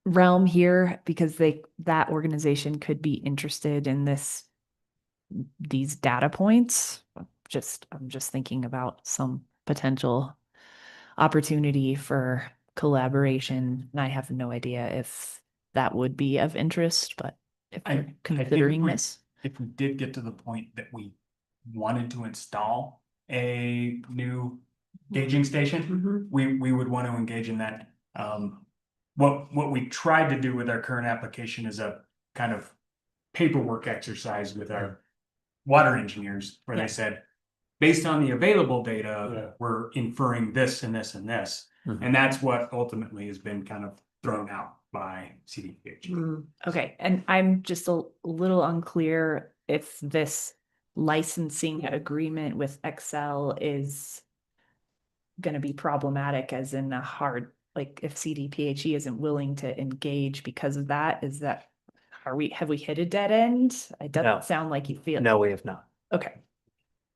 [SPEAKER 2] realm here because that organization could be interested in these data points? I'm just thinking about some potential opportunity for collaboration. And I have no idea if that would be of interest, but if
[SPEAKER 4] I
[SPEAKER 2] they're
[SPEAKER 4] think
[SPEAKER 2] considering
[SPEAKER 4] if
[SPEAKER 2] this.
[SPEAKER 4] If we did get to the point that we wanted to install a new gauging station,
[SPEAKER 3] Mhm.
[SPEAKER 4] we would want to engage in that. What we tried to do with our current application is a kind of paperwork exercise with our water engineers, where
[SPEAKER 2] Yeah.
[SPEAKER 4] they said, based on the available
[SPEAKER 1] Yeah.
[SPEAKER 4] data, we're inferring this and this and this.
[SPEAKER 5] Mhm.
[SPEAKER 4] And that's what ultimately has been kind of thrown out by CDPH.
[SPEAKER 3] Mhm.
[SPEAKER 2] Okay, and I'm just a little unclear if this licensing agreement with Excel is gonna be problematic as in a hard, like if CDPHE isn't willing to engage because of that, is that have we hit a dead end? It
[SPEAKER 5] No.
[SPEAKER 2] doesn't sound like you feel.
[SPEAKER 5] No, we have not.
[SPEAKER 2] Okay,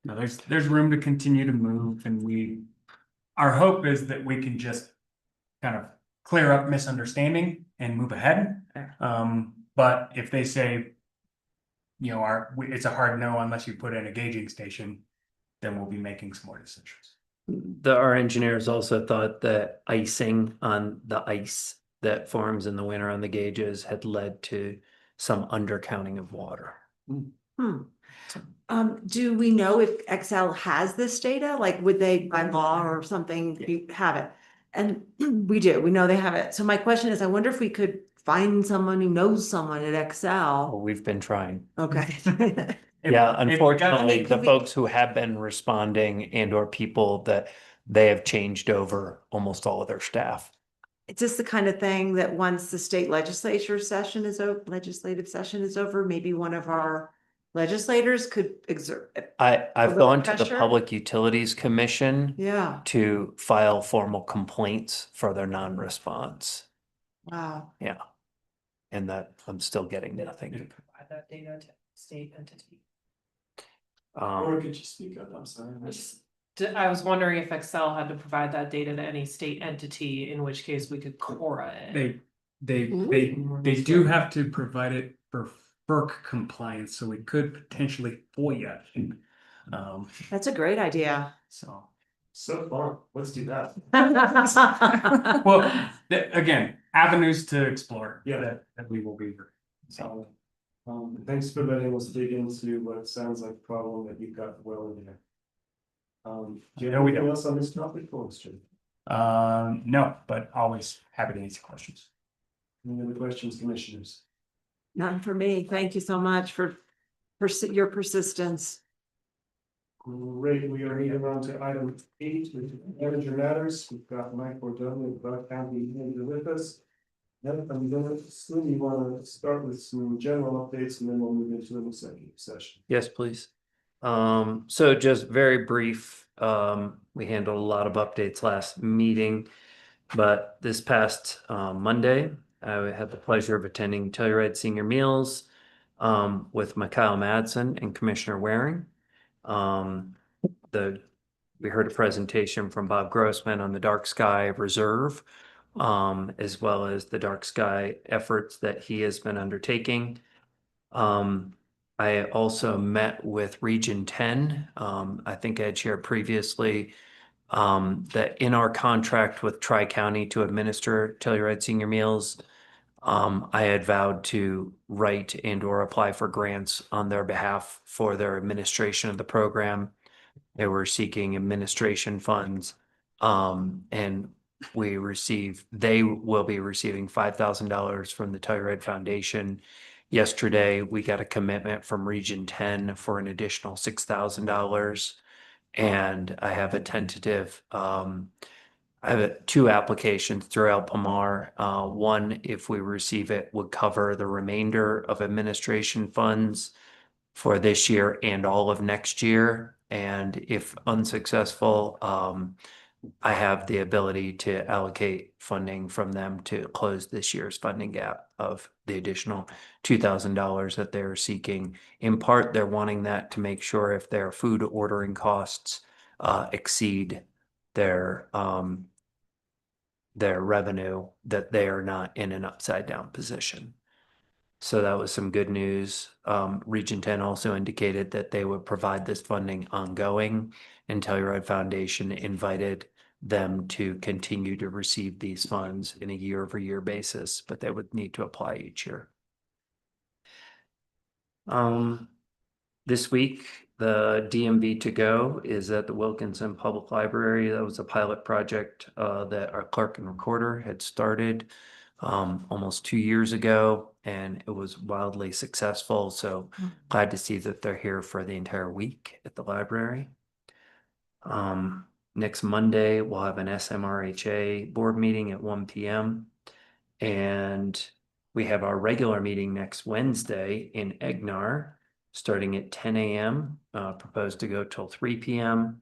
[SPEAKER 4] No, there's room to continue to move and our hope is that we can just kind of clear up misunderstanding and move ahead. But if they say, you know, it's a hard no unless you put in a gauging station, then we'll be making some more decisions.
[SPEAKER 5] Our engineers also thought that icing on the ice that forms in the winter on the gauges had led to some undercounting of water.
[SPEAKER 3] Do we know if Excel has this data? Like, would they by law or something have it? And we do, we know they have it. So my question is, I wonder if we could find someone who knows someone at
[SPEAKER 5] Oh,
[SPEAKER 3] Excel.
[SPEAKER 5] we've been trying.
[SPEAKER 3] Okay.
[SPEAKER 5] Yeah,
[SPEAKER 4] If-
[SPEAKER 5] unfortunately,
[SPEAKER 3] could
[SPEAKER 5] the
[SPEAKER 3] we-
[SPEAKER 5] folks who have been responding and or people that they have changed over almost all of their staff.
[SPEAKER 3] It's just the kind of thing that once the state legislative session is over, maybe one of our legislators could exert.
[SPEAKER 5] I've
[SPEAKER 3] little
[SPEAKER 5] gone to the
[SPEAKER 3] pressure?
[SPEAKER 5] Public Utilities Commission
[SPEAKER 3] Yeah,
[SPEAKER 5] to file formal complaints for their non-response.
[SPEAKER 3] wow.
[SPEAKER 5] And that I'm still getting nothing.
[SPEAKER 8] Provide that data to state entity.
[SPEAKER 1] Or could you speak up? I'm sorry.
[SPEAKER 8] I was wondering if Excel had to provide that data to any state entity, in which case we could Cora it.
[SPEAKER 4] They do have to provide it for FERC compliance, so we could potentially FOIA.
[SPEAKER 3] That's a great idea.
[SPEAKER 4] So,
[SPEAKER 1] So fun. Let's do that.
[SPEAKER 4] well, again, avenues to explore.
[SPEAKER 1] Yeah.
[SPEAKER 4] That we will be.
[SPEAKER 1] So, thanks for letting us dig into what sounds like a problem that you've got well in there. Do you have
[SPEAKER 4] No, we
[SPEAKER 1] anything
[SPEAKER 4] don't.
[SPEAKER 1] else on this topic, Jim?
[SPEAKER 4] No, but always happy to answer questions.
[SPEAKER 1] Any other questions, commissioners?
[SPEAKER 3] None for me. Thank you so much for your persistence.
[SPEAKER 1] Great, we are moving on to item 8, which is manager matters. We've got Mike Bordone of Buck County here with us. Now, I'm gonna assume you wanna start with some general updates and then we'll move into an executive session.
[SPEAKER 5] Yes, please. So just very brief, we handled a lot of updates last meeting, but this past Monday, I had the pleasure of attending Telluride Senior Meals with Mikhail Madsen and Commissioner Waring. We heard a presentation from Bob Grossman on the Dark Sky Reserve, as well as the dark sky efforts that he has been undertaking. I also met with Region 10. I think I had shared previously that in our contract with Tri-County to administer Telluride Senior Meals, I had vowed to write and or apply for grants on their behalf for their administration of the program. They were seeking administration funds, and they will be receiving $5,000 from the Telluride Foundation. Yesterday, we got a commitment from Region 10 for an additional $6,000. And I have a tentative, I have 2 applications throughout Palmar. One, if we receive it, would cover the remainder of administration funds for this year and all of next year. And if unsuccessful, I have the ability to allocate funding from them to close this year's funding gap of the additional $2,000 that they're seeking. In part, they're wanting that to make sure if their food ordering costs exceed their revenue, that they are not in an upside down position. So that was some good news. Region 10 also indicated that they would provide this funding ongoing, and Telluride Foundation invited them to continue to receive these funds in a year-over-year basis, but they would need to apply each year. This week, the DMV to go is at the Wilkinson Public Library. That was a pilot project that our clerk and recorder had started almost 2 years ago, and it was wildly successful. So glad to see that they're here for the entire week at the library. Next Monday, we'll have an SMRHA board meeting at 1 p.m. And we have our regular meeting next Wednesday in Egnar, starting at 10 a.m., proposed to go till 3 p.m.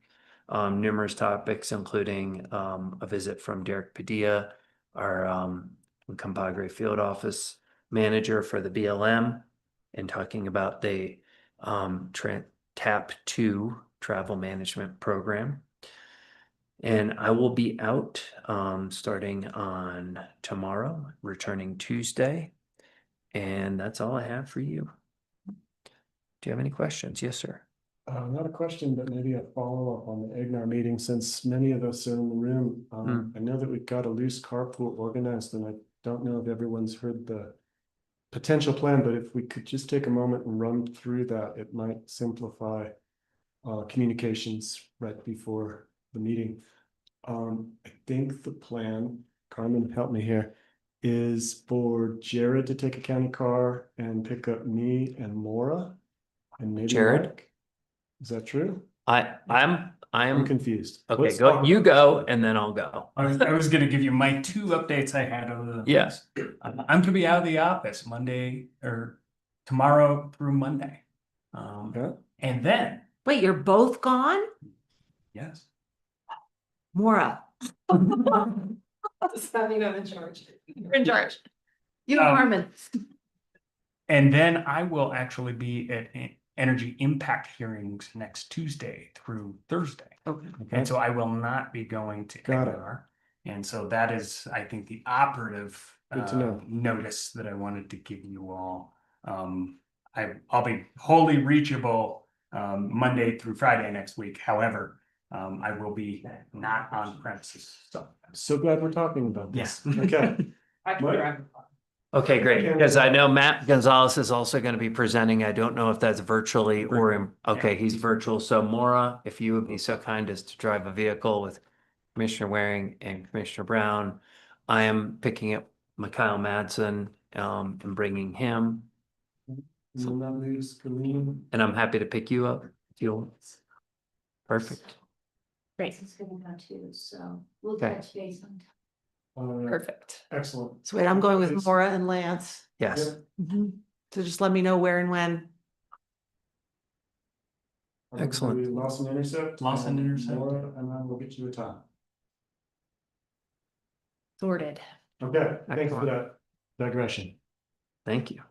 [SPEAKER 5] Numerous topics, including a visit from Derek Padilla, our Compagre field office manager for the BLM and talking about the TAP 2 travel management program. And I will be out starting on tomorrow, returning Tuesday. And that's all I have for you. Do you have any questions? Yes, sir.
[SPEAKER 1] Not a question, but maybe a follow-up on the Ignar meeting, since many of us are in the room. I know that we've got a loose carpool organized, and I don't know if everyone's heard the potential plan, but if we could just take a moment and run through that, it might simplify communications right before the meeting. I think the plan, Carmen, help me here, is for Jared to take a county car and pick up me and Laura and maybe
[SPEAKER 5] Jared?
[SPEAKER 1] Mike. Is that true?
[SPEAKER 5] I'm
[SPEAKER 1] confused.
[SPEAKER 5] okay.
[SPEAKER 1] Let's
[SPEAKER 5] Go,
[SPEAKER 1] talk-
[SPEAKER 5] you go, and then I'll go.
[SPEAKER 4] I was gonna give you my 2 updates I had over the.
[SPEAKER 5] Yes.
[SPEAKER 4] I'm gonna be out of the office Monday or tomorrow through Monday.
[SPEAKER 1] Okay.
[SPEAKER 4] And then,
[SPEAKER 3] Wait, you're both gone?
[SPEAKER 4] yes,
[SPEAKER 3] Maura,
[SPEAKER 7] Standing up in charge.
[SPEAKER 3] you're in charge. You and
[SPEAKER 4] Um,
[SPEAKER 3] Carmen.
[SPEAKER 4] and then I will actually be at energy impact hearings next Tuesday through Thursday.
[SPEAKER 3] Okay.
[SPEAKER 4] And so I will not be going to
[SPEAKER 1] Got it.
[SPEAKER 4] Egnar. And so that is, I think, the operative
[SPEAKER 1] Good to know.
[SPEAKER 4] notice that I wanted to give you all. I'll be wholly reachable Monday through Friday next week. However, I will be not on premises. So
[SPEAKER 1] I'm so glad we're talking about this.
[SPEAKER 4] Yes.
[SPEAKER 1] Okay.
[SPEAKER 8] I can
[SPEAKER 1] Mike?
[SPEAKER 8] drive.
[SPEAKER 5] Okay, great. Because I know Matt Gonzalez is also going to be presenting. I don't know if that's virtually or in, okay, he's virtual. So Maura, if you would be so kind as to drive a vehicle with Commissioner Waring and Commissioner Brown. I am picking up Mikhail Madsen and bringing him,
[SPEAKER 1] So that leaves Colleen.
[SPEAKER 5] and I'm happy to pick you up if you want. Perfect.
[SPEAKER 2] Great,
[SPEAKER 9] It's gonna go too, so we'll
[SPEAKER 5] Okay.
[SPEAKER 9] touch base on.
[SPEAKER 2] perfect.
[SPEAKER 1] Excellent.
[SPEAKER 3] So wait, I'm going with
[SPEAKER 1] It's-
[SPEAKER 3] Maura and Lance.
[SPEAKER 5] Yes.
[SPEAKER 3] Mhm. So just let me know where and when.
[SPEAKER 5] Excellent.
[SPEAKER 1] Lawson Intercept.
[SPEAKER 4] Lawson
[SPEAKER 1] and
[SPEAKER 4] Intercept.
[SPEAKER 1] Laura, and then we'll get you a time.
[SPEAKER 2] Sorted.
[SPEAKER 1] Okay, thanks for
[SPEAKER 5] Excellent.
[SPEAKER 1] that digression.
[SPEAKER 5] Thank you.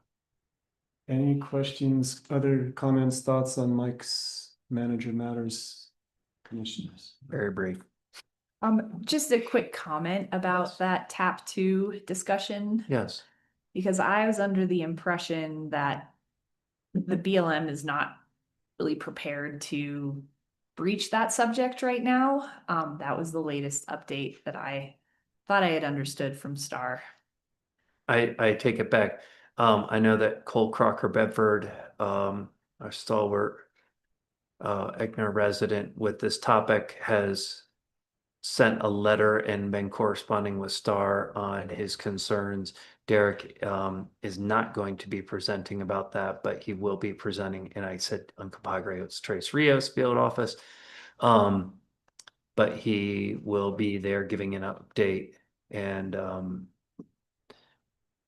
[SPEAKER 1] Any questions, other comments, thoughts on Mike's manager matters? Commissioners?
[SPEAKER 5] Very brief.
[SPEAKER 2] Just a quick comment about that TAP 2 discussion.
[SPEAKER 5] Yes.
[SPEAKER 2] Because I was under the impression that the BLM is not really prepared to breach that subject right now. That was the latest update that I thought I had understood from Star.
[SPEAKER 5] I take it back. I know that Cole Crocker Bedford, our stalwart Egnar resident with this topic, has sent a letter and been corresponding with Star on his concerns. Derek is not going to be presenting about that, but he will be presenting. And I said on Compagre, it's Trace Rios field office. But he will be there giving an update, and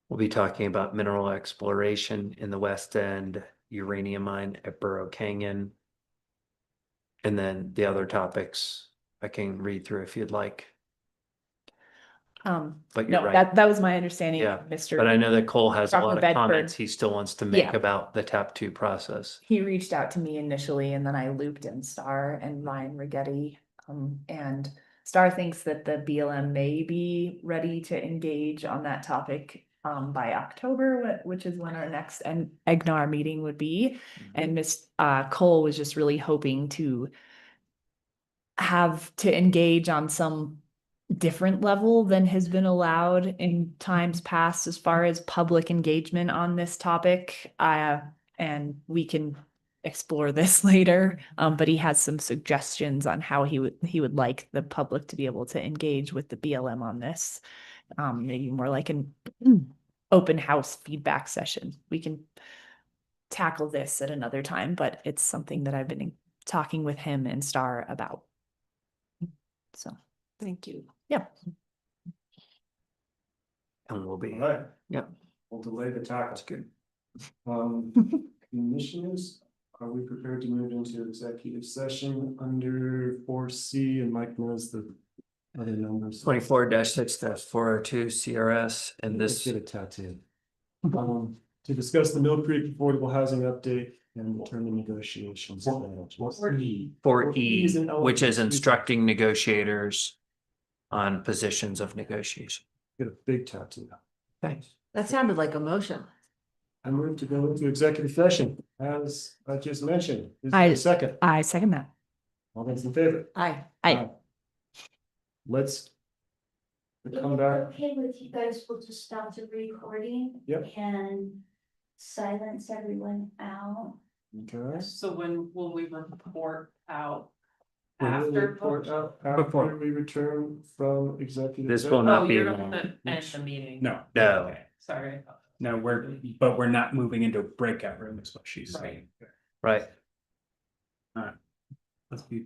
[SPEAKER 5] we'll be talking about mineral exploration in the West End, uranium mine at Burrow Canyon. And then the other topics I can read through if you'd like. But you're
[SPEAKER 2] No,
[SPEAKER 5] right.
[SPEAKER 2] that was my understanding,
[SPEAKER 5] Yeah,
[SPEAKER 2] Mr.
[SPEAKER 5] But I know that Cole has a
[SPEAKER 2] Crocker
[SPEAKER 5] lot of
[SPEAKER 2] Bedford.
[SPEAKER 5] comments he still wants to make
[SPEAKER 2] Yeah.
[SPEAKER 5] about the TAP 2 process.
[SPEAKER 2] He reached out to me initially and then I looped in Star and Ryan Rigetti. And Star thinks that the BLM may be ready to engage on that topic by October, which is when our next Egnar meeting would be. And Miss Cole was just really hoping to have to engage on some different level than has been allowed in times past as far as public engagement on this topic. And we can explore this later. But he has some suggestions on how he would like the public to be able to engage with the BLM on this. Maybe more like an open house feedback session. We can tackle this at another time, but it's something that I've been talking with him and Star about. So,
[SPEAKER 3] Thank you.
[SPEAKER 2] yeah.
[SPEAKER 5] And we'll be,
[SPEAKER 1] All right.
[SPEAKER 5] Yep.
[SPEAKER 1] We'll delay the tackle.
[SPEAKER 5] that's good.
[SPEAKER 1] Commissioners, are we prepared to move into executive session under 4C, and Mike knows the other numbers?
[SPEAKER 5] 24-6-402 CRS, and
[SPEAKER 1] Let's
[SPEAKER 5] this,
[SPEAKER 1] get a tattoo. To discuss the Mill Creek Affordable Housing Update and return to negotiations.
[SPEAKER 5] For
[SPEAKER 1] E is
[SPEAKER 5] E,
[SPEAKER 1] an
[SPEAKER 5] which is
[SPEAKER 1] element.
[SPEAKER 5] instructing negotiators on positions of negotiation.
[SPEAKER 1] Get a big tattoo.
[SPEAKER 5] Thanks.
[SPEAKER 3] That sounded like a motion.
[SPEAKER 1] I move to go into executive session, as I just mentioned. Is there a second?
[SPEAKER 2] I second that.
[SPEAKER 1] All those in favor?
[SPEAKER 3] Aye.
[SPEAKER 2] Aye.
[SPEAKER 1] Let's
[SPEAKER 9] If
[SPEAKER 1] come
[SPEAKER 9] it's
[SPEAKER 1] back.
[SPEAKER 9] okay with you guys, we'll just stop the recording.
[SPEAKER 1] Yep.
[SPEAKER 9] And silence everyone out.
[SPEAKER 1] Okay.
[SPEAKER 8] So when will we report out?
[SPEAKER 1] We'll
[SPEAKER 8] After
[SPEAKER 1] report
[SPEAKER 8] vote?
[SPEAKER 1] out
[SPEAKER 4] Before.
[SPEAKER 1] after we return from executive.
[SPEAKER 5] This
[SPEAKER 1] session.
[SPEAKER 5] will not
[SPEAKER 8] Oh,
[SPEAKER 5] be
[SPEAKER 8] you're
[SPEAKER 5] long.
[SPEAKER 8] gonna end the meeting.
[SPEAKER 4] No,
[SPEAKER 5] No.
[SPEAKER 8] Okay, sorry.
[SPEAKER 4] no, we're not moving into a breakout room, is what she's saying.
[SPEAKER 8] Right.
[SPEAKER 5] Right.
[SPEAKER 4] Let's be.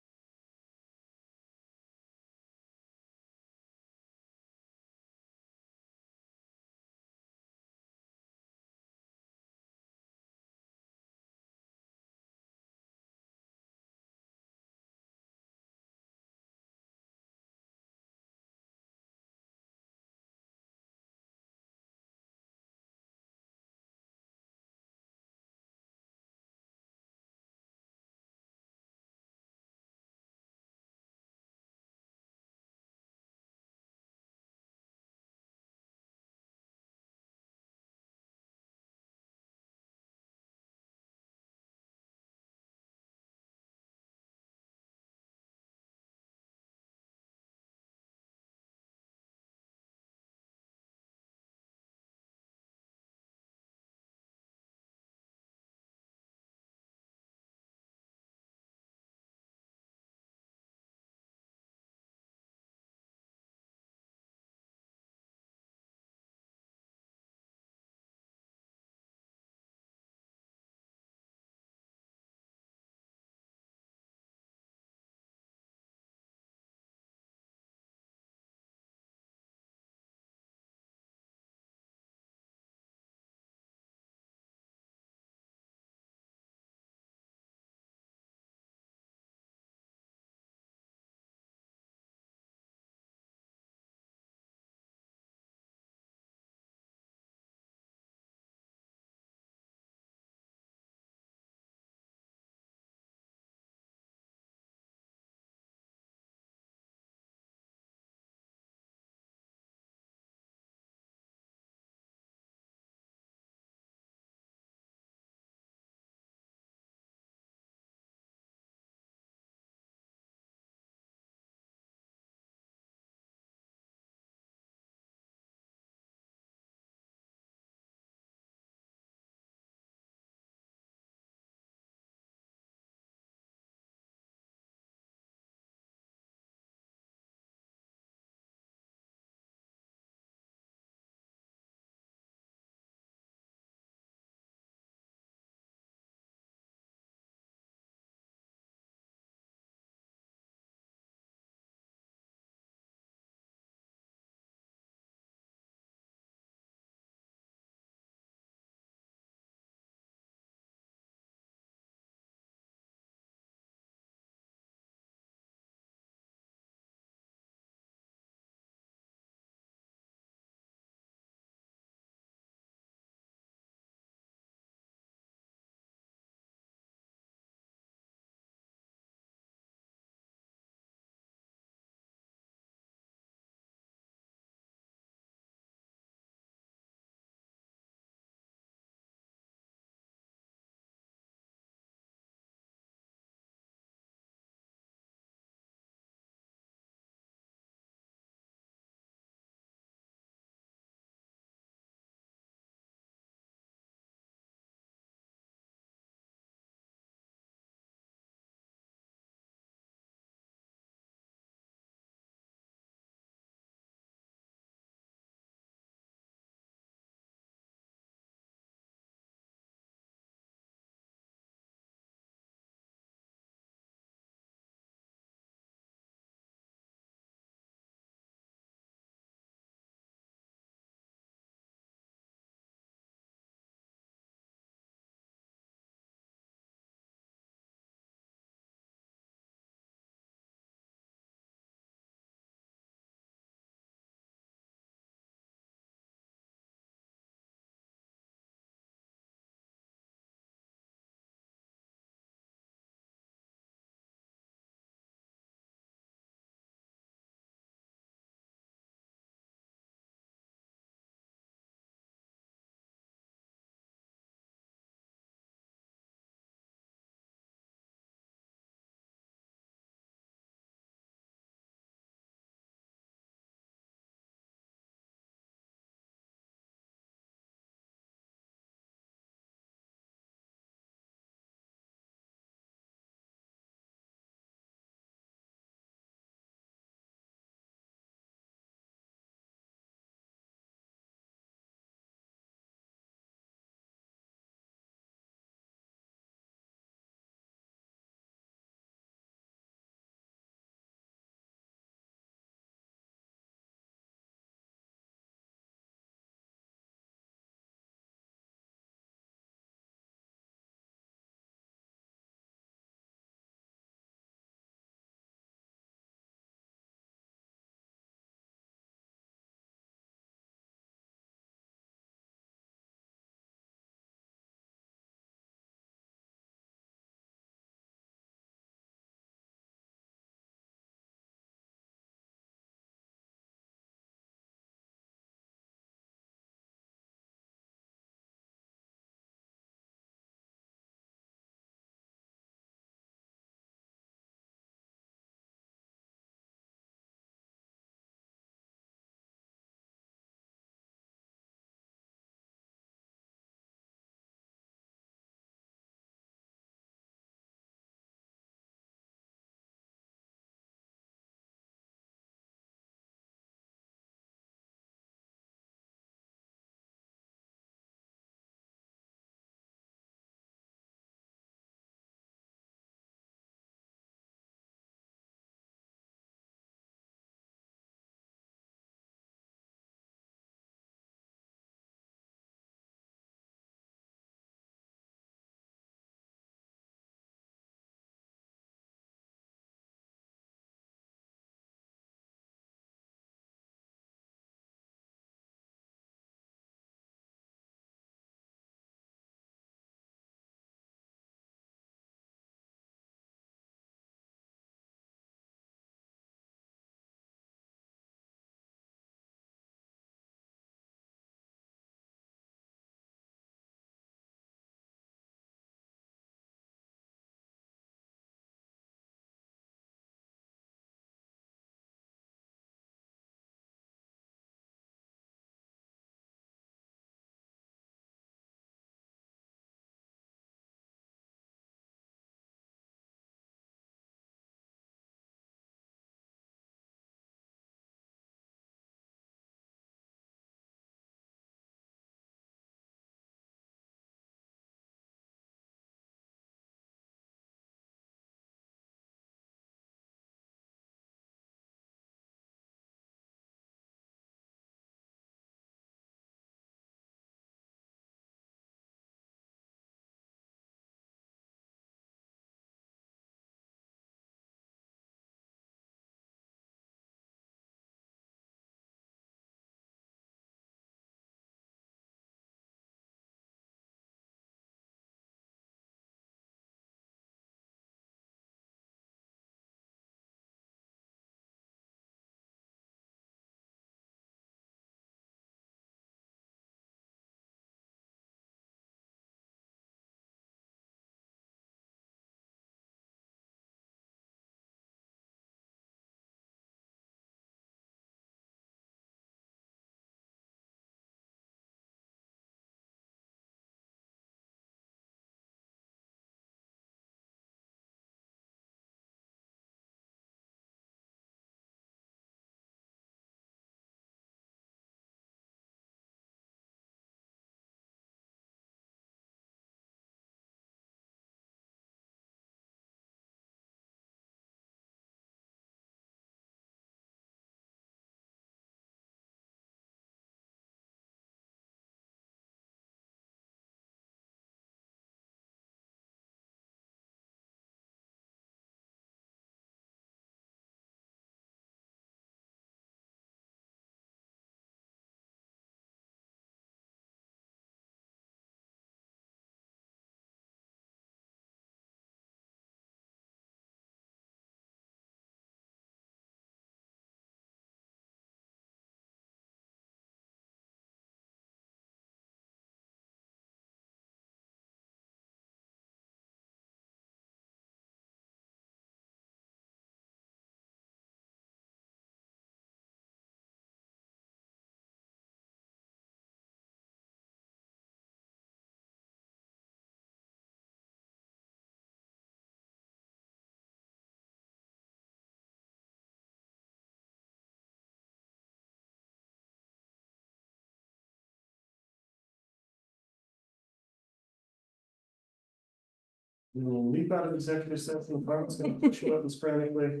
[SPEAKER 1] We will leap out of executive session. Carmen's gonna push buttons frantically.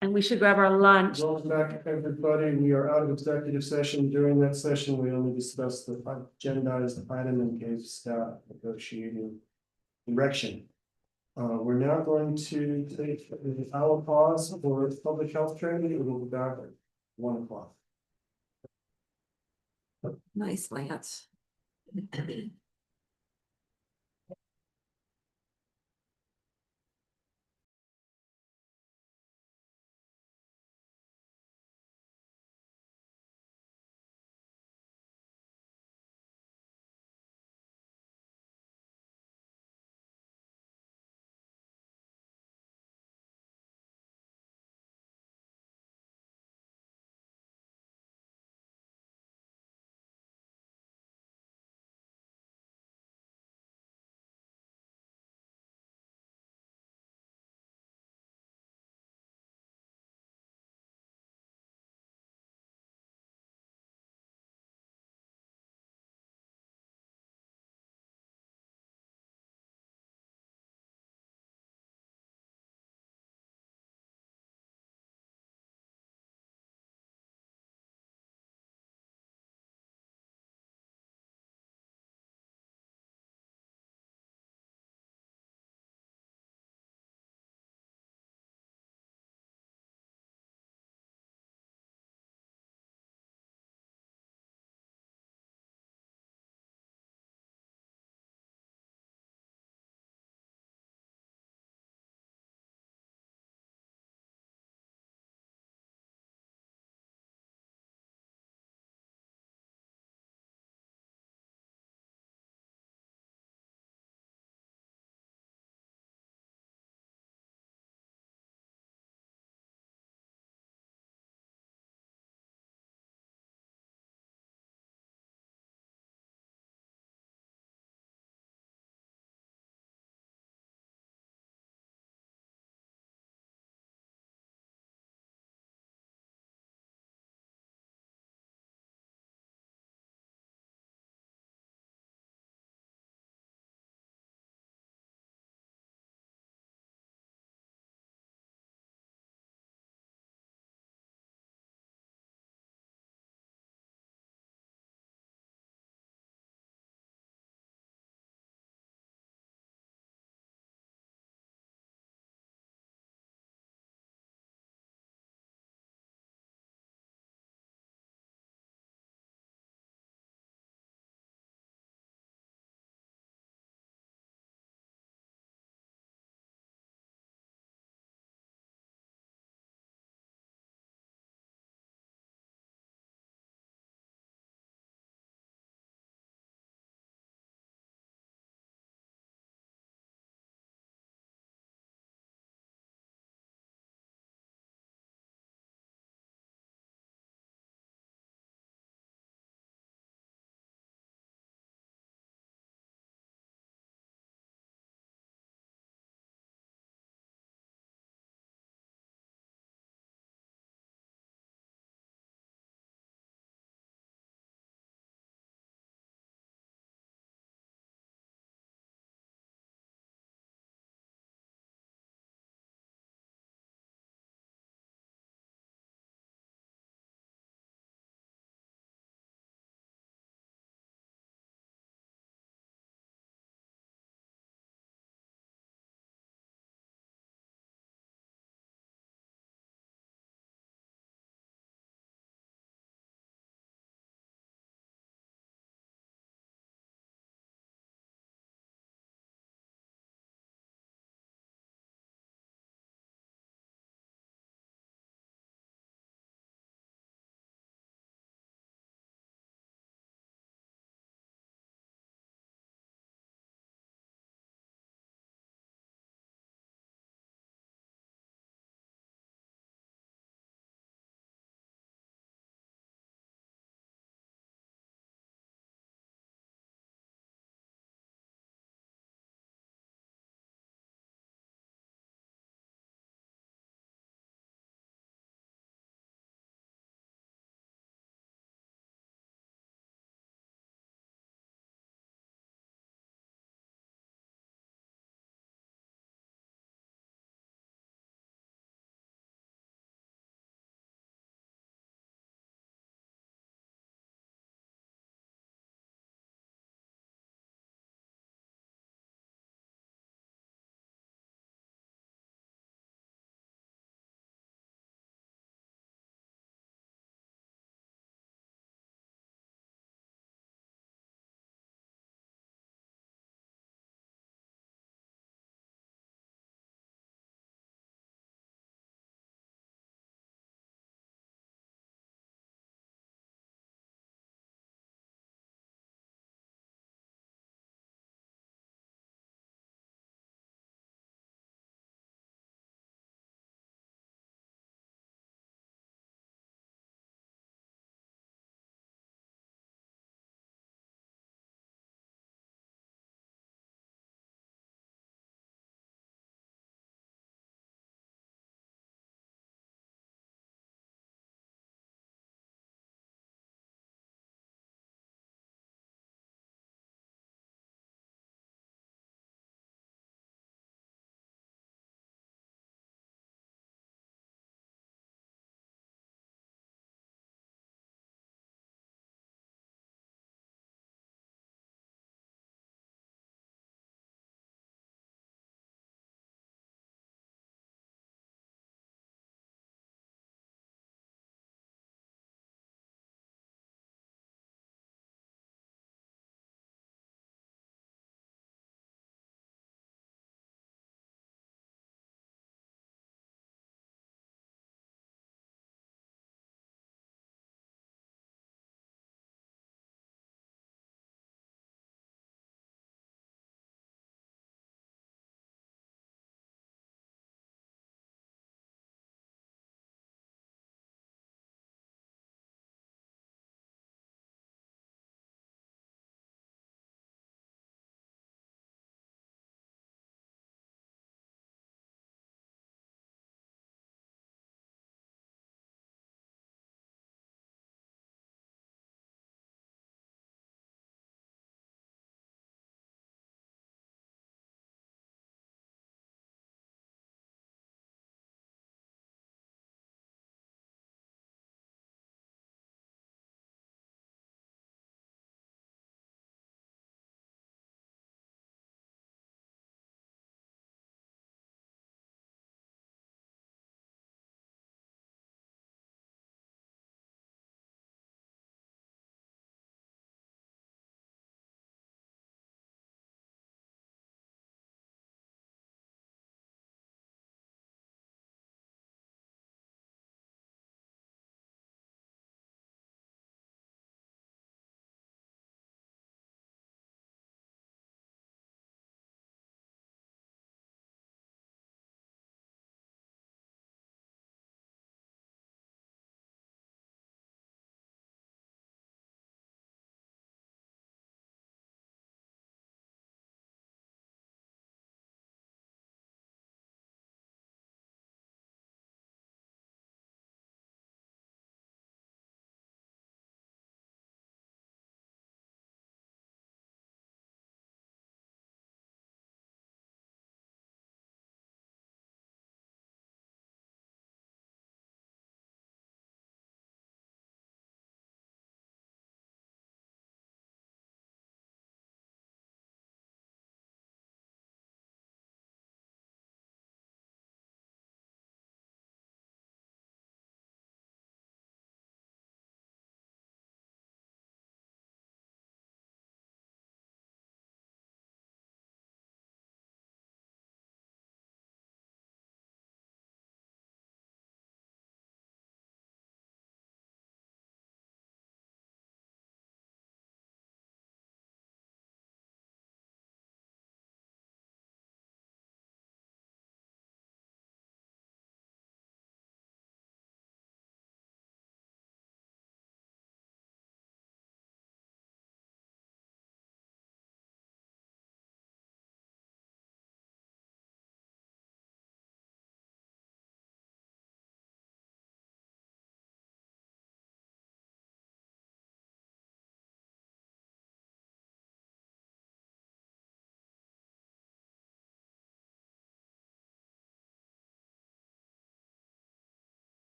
[SPEAKER 3] And we should grab our lunch.
[SPEAKER 1] Welcome back, everybody. We are out of executive session. During that session, we only discussed the agendized item and gave staff negotiating direction. We're now going to take an hour pause for public health training. We will be back at 1 o'clock.
[SPEAKER 3] Nice, Lance.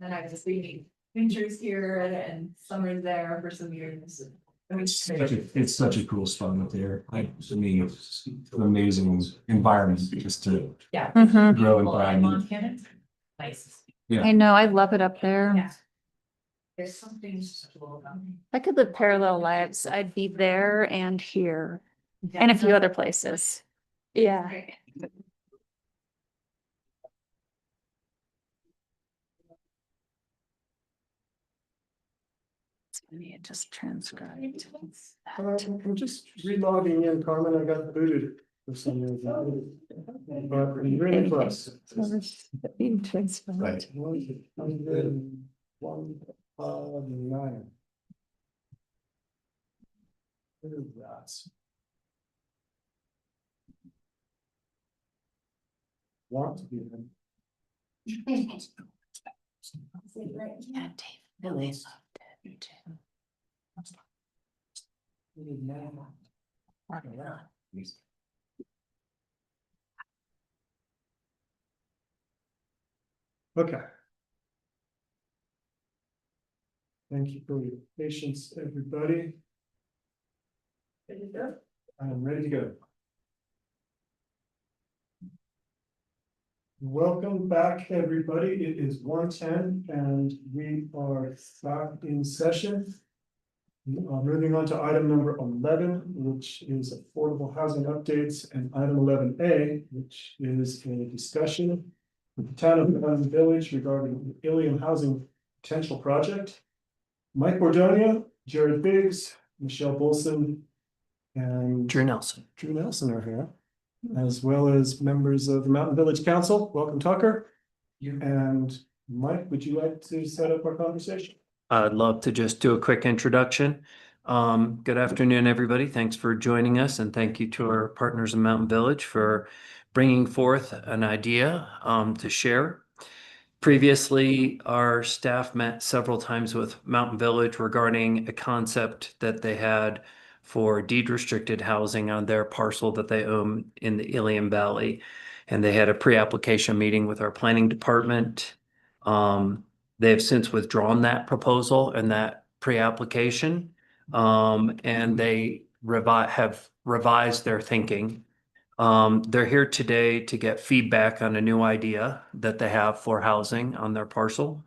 [SPEAKER 2] And I was reading pictures here and summer there for some years.
[SPEAKER 10] It's such a cool spot up there. To me, it's an amazing environment just to
[SPEAKER 2] Yeah.
[SPEAKER 10] grow and thrive.
[SPEAKER 2] Nice.
[SPEAKER 10] Yeah.
[SPEAKER 6] I know, I love it up there.
[SPEAKER 2] Yeah. There's something cool about it.
[SPEAKER 6] If I could live parallel lives, I'd be there and here and a few other places. Yeah. It's funny, it just transcribed.
[SPEAKER 1] I'm just re-logging in, Carmen, I got booted for some reason. But you're in the class.
[SPEAKER 6] Being transcribed.
[SPEAKER 1] Right. 119. What is that? Want to be in.
[SPEAKER 6] Yeah, Dave really loved it too.
[SPEAKER 1] Okay. Thank you for your patience, everybody. Ready to go? I'm ready to go. Welcome back, everybody. It is 1:10 and we are back in session. Moving on to item number 11, which is affordable housing updates, and item 11A, which is a discussion with the town of Mountain Village regarding the Ilium Housing Potential Project. Mike Bordonia, Jared Biggs, Michelle Bolson, and
[SPEAKER 5] Drew Nelson.
[SPEAKER 1] Drew Nelson are here, as well as members of the Mountain Village Council. Welcome, Tucker. And Mike, would you like to set up our conversation?
[SPEAKER 5] I'd love to just do a quick introduction. Good afternoon, everybody. Thanks for joining us, and thank you to our partners in Mountain Village for bringing forth an idea to share. Previously, our staff met several times with Mountain Village regarding a concept that they had for deed restricted housing on their parcel that they own in the Ilium Valley. And they had a pre-application meeting with our planning department. They have since withdrawn that proposal and that pre-application. And they have revised their thinking. They're here today to get feedback on a new idea that they have for housing on their parcel.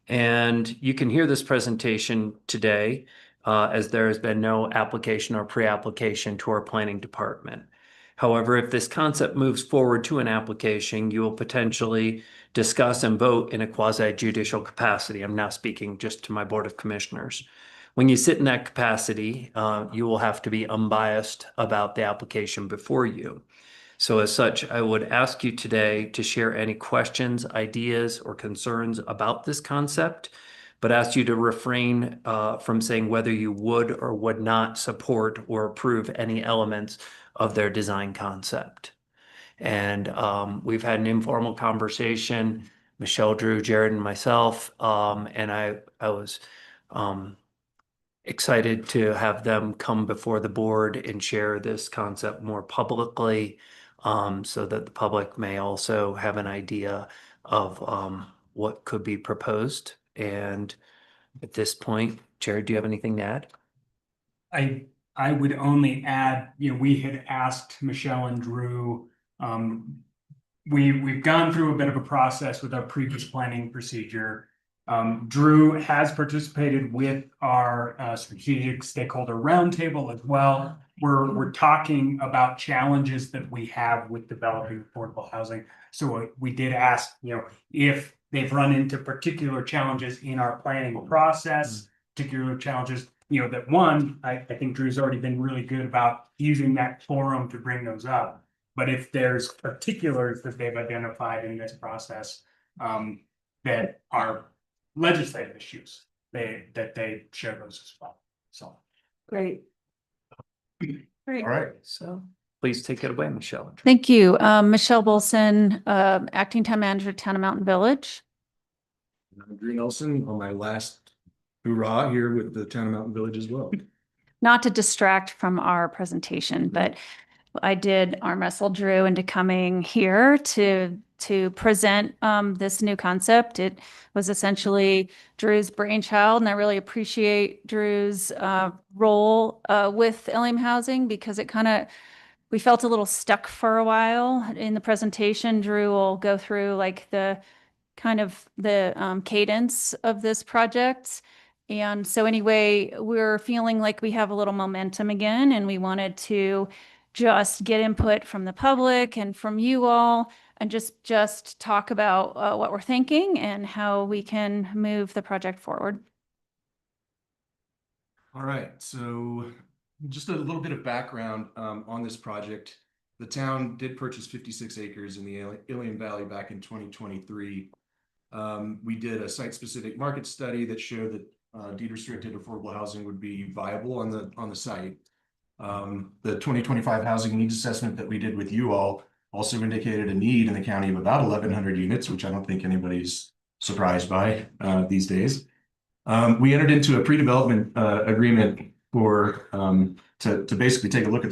[SPEAKER 5] And you can hear this presentation today as there has been no application or pre-application to our planning department. However, if this concept moves forward to an application, you will potentially discuss and vote in a quasi-judicial capacity. I'm now speaking just to my Board of Commissioners. When you sit in that capacity, you will have to be unbiased about the application before you. So as such, I would ask you today to share any questions, ideas, or concerns about this concept, but ask you to refrain from saying whether you would or would not support or approve any elements of their design concept. And we've had an informal conversation, Michelle, Drew, Jared, and myself, and I was excited to have them come before the board and share this concept more publicly, so that the public may also have an idea of what could be proposed. And at this point, Jared, do you have anything to add?
[SPEAKER 4] I would only add, we had asked Michelle and Drew, we've gone through a bit of a process with our previous planning procedure. Drew has participated with our strategic stakeholder roundtable as well. We're talking about challenges that we have with developing affordable housing. So we did ask, if they've run into particular challenges in our planning process, particular challenges, that one, I think Drew's already been really good about using that forum to bring those up. But if there's particulars that they've identified in this process that are legislative issues, that they share those as well. So
[SPEAKER 3] Great. Great.
[SPEAKER 1] All right.
[SPEAKER 5] So please take it away, Michelle.
[SPEAKER 6] Thank you. Michelle Bolson, Acting Town Manager, Town of Mountain Village.
[SPEAKER 10] I'm Drew Nelson on my last hoorah here with the town of Mountain Village as well.
[SPEAKER 6] Not to distract from our presentation, but I did arm wrestle Drew into coming here to present this new concept. It was essentially Drew's brainchild, and I really appreciate Drew's role with Ilium Housing because we felt a little stuck for a while in the presentation. Drew will go through like the cadence of this project. And so anyway, we're feeling like we have a little momentum again, and we wanted to just get input from the public and from you all and just talk about what we're thinking and how we can move the project forward.
[SPEAKER 10] All right, so just a little bit of background on this project. The town did purchase 56 acres in the Ilium Valley back in 2023. We did a site-specific market study that showed that deed-restricted affordable housing would be viable on the site. The 2025 housing needs assessment that we did with you all also indicated a need in the county of about 1,100 units, which I don't think anybody's surprised by these days. We entered into a pre-development agreement to basically take a look at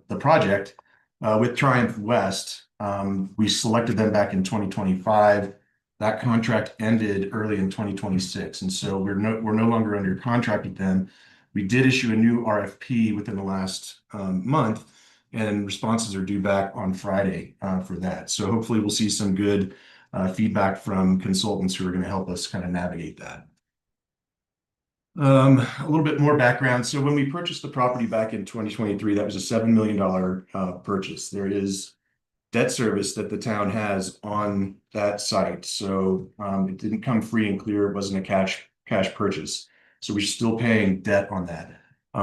[SPEAKER 10] the project with Triumph West. We selected them back in 2025. That contract ended early in 2026, and so we're no longer under contract with them. We did issue a new RFP within the last month, and responses are due back on Friday for that. So hopefully we'll see some good feedback from consultants who are going to help us kind of navigate that. A little bit more background. So when we purchased the property back in 2023, that was a $7 million purchase. There is debt service that the town has on that site. So it didn't come free and clear. It wasn't a cash purchase. So we're still paying debt on that.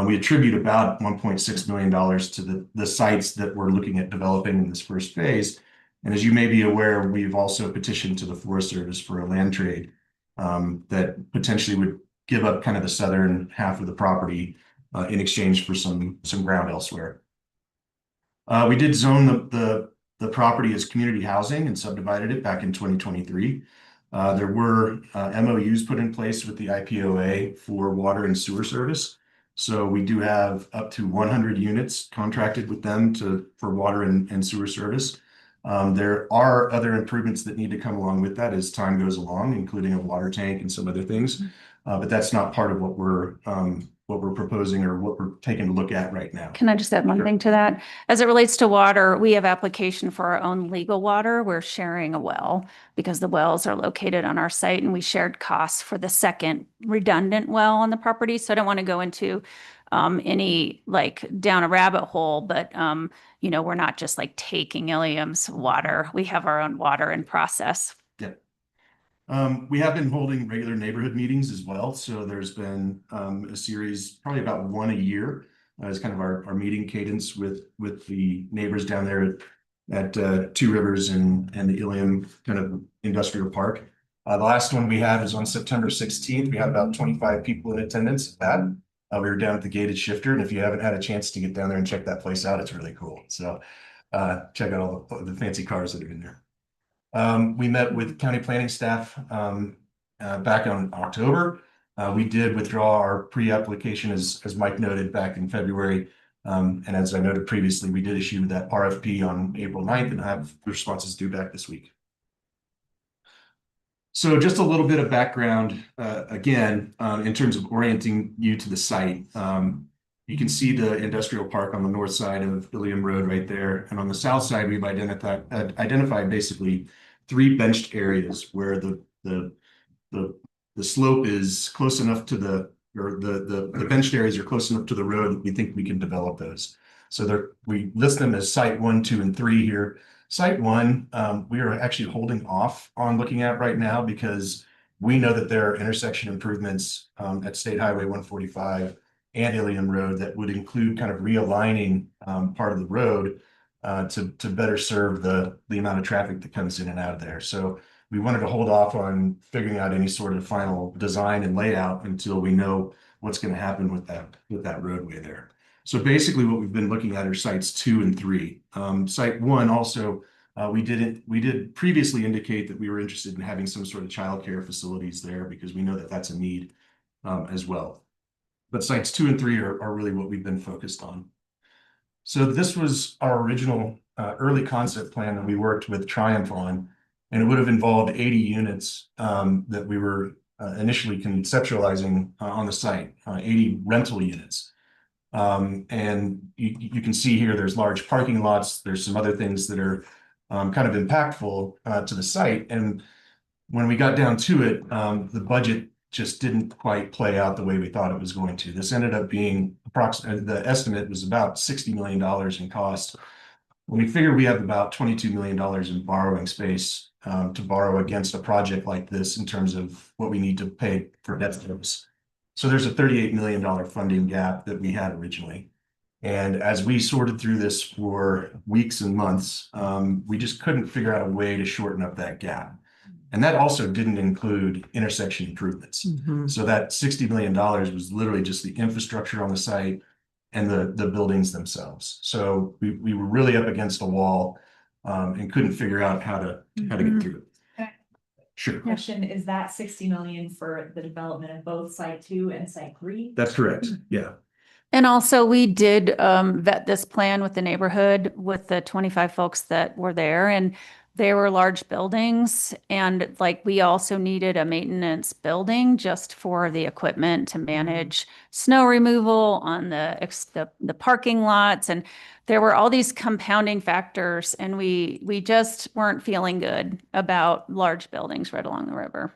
[SPEAKER 10] We attribute about $1.6 million to the sites that we're looking at developing in this first phase. And as you may be aware, we've also petitioned to the Forest Service for a land trade that potentially would give up kind of the southern half of the property in exchange for some ground elsewhere. We did zone the property as community housing and subdivided it back in 2023. There were MOUs put in place with the IPOA for water and sewer service. So we do have up to 100 units contracted with them for water and sewer service. There are other improvements that need to come along with that as time goes along, including a water tank and some other things. But that's not part of what we're proposing or what we're taking a look at right now.
[SPEAKER 6] Can I just add one thing to that? As it relates to water, we have application for our own legal water. We're sharing a well because the wells are located on our site, and we shared costs for the second redundant well on the property. So I don't want to go into any like down a rabbit hole, but we're not just like taking Ilium's water. We have our own water in process.
[SPEAKER 10] Yeah. We have been holding regular neighborhood meetings as well. So there's been a series, probably about one a year, as kind of our meeting cadence with the neighbors down there at Two Rivers and the Ilium kind of industrial park. The last one we had was on September 16th. We had about 25 people in attendance at that. We were down at the Gated Shifter, and if you haven't had a chance to get down there and check that place out, it's really cool. So check out all the fancy cars that are in there. We met with county planning staff back on October. We did withdraw our pre-application, as Mike noted, back in February. And as I noted previously, we did issue that RFP on April 9th and have responses due back this week. So just a little bit of background, again, in terms of orienting you to the site. You can see the industrial park on the north side of Ilium Road right there. And on the south side, we've identified basically 3 benched areas where the slope is close enough to the benched areas are close enough to the road that we think we can develop those. So we list them as site 1, 2, and 3 here. Site 1, we are actually holding off on looking at right now because we know that there are intersection improvements at State Highway 145 and Ilium Road that would include kind of realigning part of the road to better serve the amount of traffic that comes in and out of there. So we wanted to hold off on figuring out any sort of final design and layout until we know what's going to happen with that roadway there. So basically what we've been looking at are sites 2 and 3. Site 1 also, we did previously indicate that we were interested in having some sort of childcare facilities there because we know that that's a need as well. But sites 2 and 3 are really what we've been focused on. So this was our original early concept plan that we worked with Triumph on. And it would have involved 80 units that we were initially conceptualizing on the site, 80 rental units. And you can see here, there's large parking lots. There's some other things that are kind of impactful to the site. And when we got down to it, the budget just didn't quite play out the way we thought it was going to. This ended up being approximately, the estimate was about $60 million in cost. When we figure we have about $22 million in borrowing space to borrow against a project like this in terms of what we need to pay for debt service. So there's a $38 million funding gap that we had originally. And as we sorted through this for weeks and months, we just couldn't figure out a way to shorten up that gap. And that also didn't include intersection improvements. So that $60 million was literally just the infrastructure on the site and the buildings themselves. So we were really up against a wall and couldn't figure out how to get through it.
[SPEAKER 2] Okay.
[SPEAKER 10] Sure.
[SPEAKER 2] Question, is that 60 million for the development of both site 2 and site 3?
[SPEAKER 10] That's correct. Yeah.
[SPEAKER 6] And also we did vet this plan with the neighborhood with the 25 folks that were there, and they were large buildings, and like we also needed a maintenance building just for the equipment to manage snow removal on the parking lots, and there were all these compounding factors, and we just weren't feeling good about large buildings right along the river.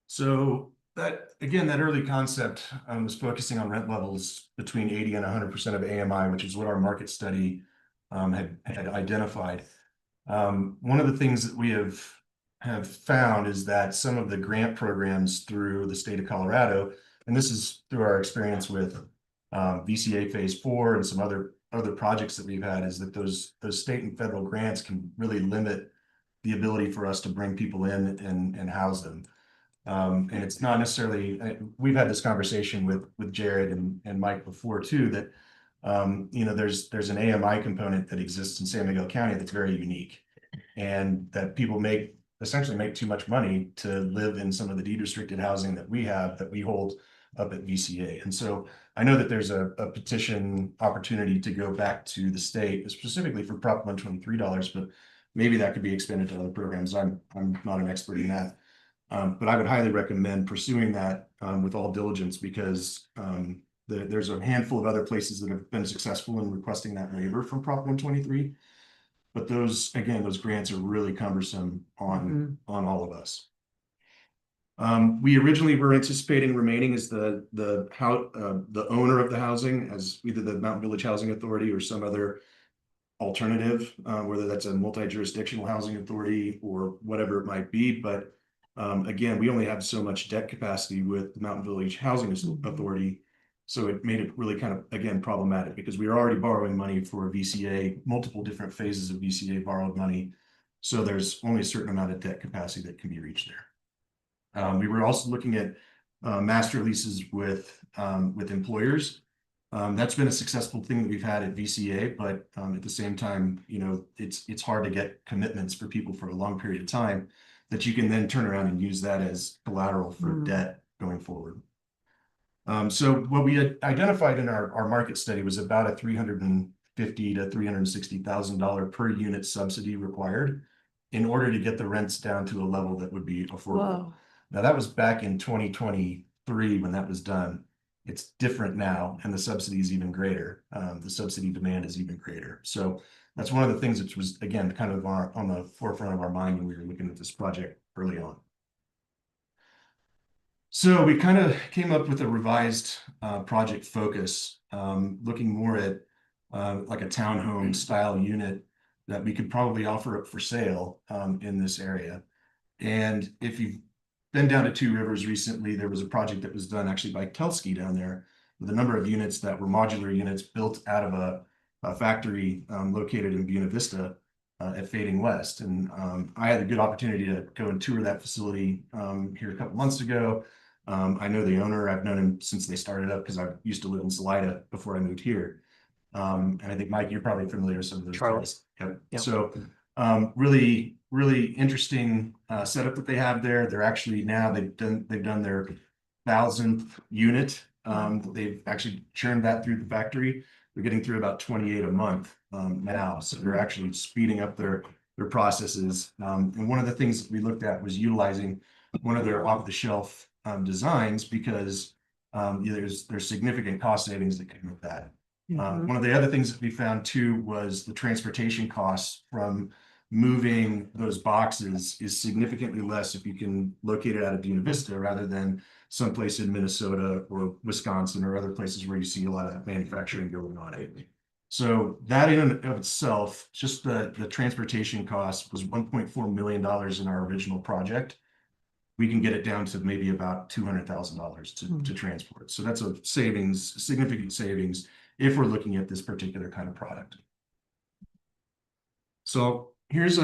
[SPEAKER 10] So that, again, that early concept was focusing on rent levels between 80 and 100% of AMI, which is what our market study had identified. One of the things that we have found is that some of the grant programs through the state of Colorado, and this is through our experience with VCA Phase 4 and some other projects that we've had, is that those state and federal grants can really limit the ability for us to bring people in and house them. And it's not necessarily, we've had this conversation with Jared and Mike before too, that you know, there's an AMI component that exists in San Miguel County that's very unique, and that people essentially make too much money to live in some of the deed restricted housing that we have, that we hold up at VCA. And so I know that there's a petition opportunity to go back to the state specifically for Prop 123 dollars, but maybe that could be expanded to other programs. I'm not an expert in that. But I would highly recommend pursuing that with all diligence, because there's a handful of other places that have been successful in requesting that waiver from Prop 123. But those grants are really cumbersome on all of us. We originally were anticipating remaining as the owner of the housing, as either the Mountain Village Housing Authority or some other alternative, whether that's a multi-jurisdictional housing authority or whatever it might be. But again, we only have so much debt capacity with the Mountain Village Housing Authority. So it made it really kind of, again, problematic, because we were already borrowing money for VCA, multiple different phases of VCA borrowed money. So there's only a certain amount of debt capacity that can be reached there. We were also looking at master leases with employers. That's been a successful thing that we've had at VCA, but at the same time, you know, it's hard to get commitments for people for a long period of time that you can then turn around and use that as collateral for debt going forward. So what we had identified in our market study was about a $350,000 to $360,000 per unit subsidy required in order to get the rents down to a level that would be affordable.
[SPEAKER 3] Whoa.
[SPEAKER 10] Now that was back in 2023 when that was done. It's different now, and the subsidy is even greater. The subsidy demand is even greater. So that's one of the things that was, again, kind of on the forefront of our mind when we were looking at this project early on. So we kind of came up with a revised project focus, looking more at like a townhome style unit that we could probably offer up for sale in this area. And if you've been down to Two Rivers recently, there was a project that was done actually by Telsky down there with a number of units that were modular units built out of a factory located in Buena Vista at Fading West. And I had a good opportunity to go and tour that facility here a couple months ago. I know the owner. I've known him since they started up because I used to live in Salida before I moved here. And I think, Mike, you're probably familiar with some of those guys. Yep. So really, really interesting setup that they have there. They're actually now they've done their 1,000th unit They've actually churned that through the factory. They're getting through about 28 a month now, so they're actually speeding up their processes. And one of the things that we looked at was utilizing one of their off-the-shelf designs because there's significant cost savings that come with that. One of the other things that we found too was the transportation costs from moving those boxes is significantly less if you can locate it out of Buena Vista rather than someplace in Minnesota or Wisconsin or other places where you see a lot of manufacturing going on. So that in and of itself, just the transportation cost was $1.4 million in our original project. We can get it down to maybe about $200,000 to transport. So that's a savings, significant savings if we're looking at this particular kind of product. So here's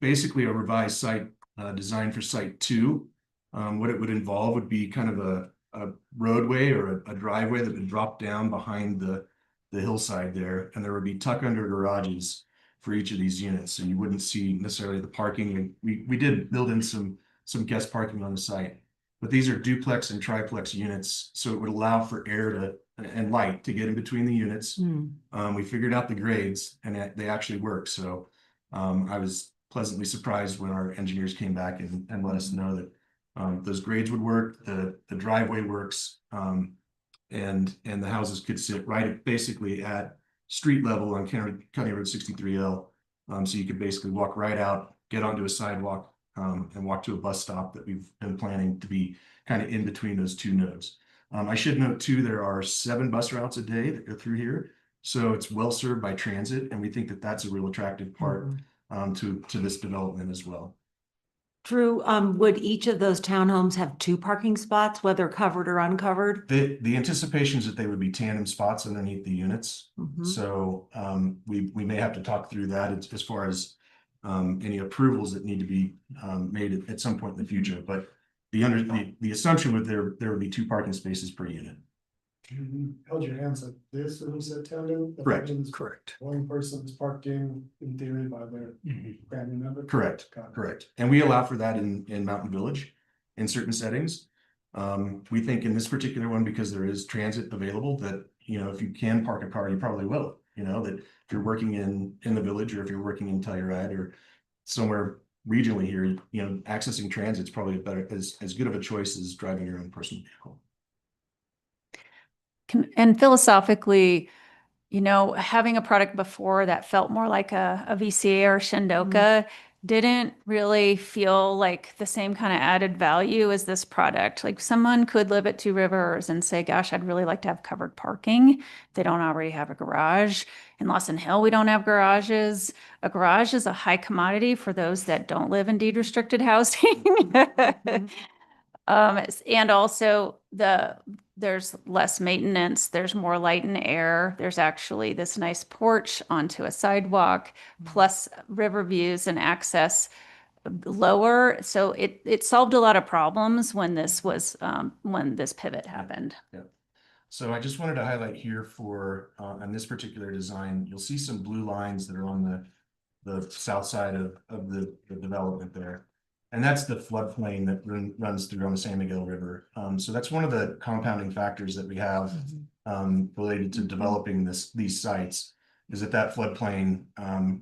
[SPEAKER 10] basically a revised site design for site 2. What it would involve would be kind of a roadway or a driveway that would drop down behind the hillside there, and there would be tuck under garages for each of these units, so you wouldn't see necessarily the parking. We did build in some guest parking on the site, but these are duplex and triplex units, so it would allow for air and light to get in between the units. We figured out the grades, and they actually work. So I was pleasantly surprised when our engineers came back and let us know that those grades would work, the driveway works, and the houses could sit right basically at street level on County Road 63L. So you could basically walk right out, get onto a sidewalk, and walk to a bus stop that we've been planning to be kind of in between those two nodes. I should note too, there are 7 bus routes a day that go through here. So it's well served by transit, and we think that that's a real attractive part to this development as well.
[SPEAKER 3] Drew, would each of those townhomes have 2 parking spots, whether covered or uncovered?
[SPEAKER 10] The anticipation is that they would be tandem spots underneath the units. So we may have to talk through that as far as any approvals that need to be made at some point in the future. But the assumption would there would be 2 parking spaces per unit.
[SPEAKER 1] You held your hands like this when you said tandem? That
[SPEAKER 10] Correct.
[SPEAKER 1] means
[SPEAKER 5] Correct.
[SPEAKER 1] One person's parked in theory by their family member?
[SPEAKER 10] Correct.
[SPEAKER 1] Got it.
[SPEAKER 10] Correct. And we allow for that in Mountain Village in certain settings. We think in this particular one, because there is transit available, that, you know, if you can park a car, you probably will, you know, that if you're working in the village, or if you're working in Telluride or somewhere regionally here, you know, accessing transit is probably as good of a choice as driving your own personal vehicle.
[SPEAKER 6] And philosophically, you know, having a product before that felt more like a VCA or Shendoka didn't really feel like the same kind of added value as this product. Like someone could live at Two Rivers and say, gosh, I'd really like to have covered parking. They don't already have a garage. In Lawson Hill, we don't have garages. A garage is a high commodity for those that don't live in deed restricted housing. And also there's less maintenance, there's more light and air, there's actually this nice porch onto a sidewalk, plus river views and access lower. So it solved a lot of problems when this was when this pivot happened.
[SPEAKER 10] Yeah. So I just wanted to highlight here for on this particular design, you'll see some blue lines that are on the south side of the development there. And that's the floodplain that runs through on the San Miguel River. So that's one of the compounding factors that we have related to developing these sites, is that floodplain,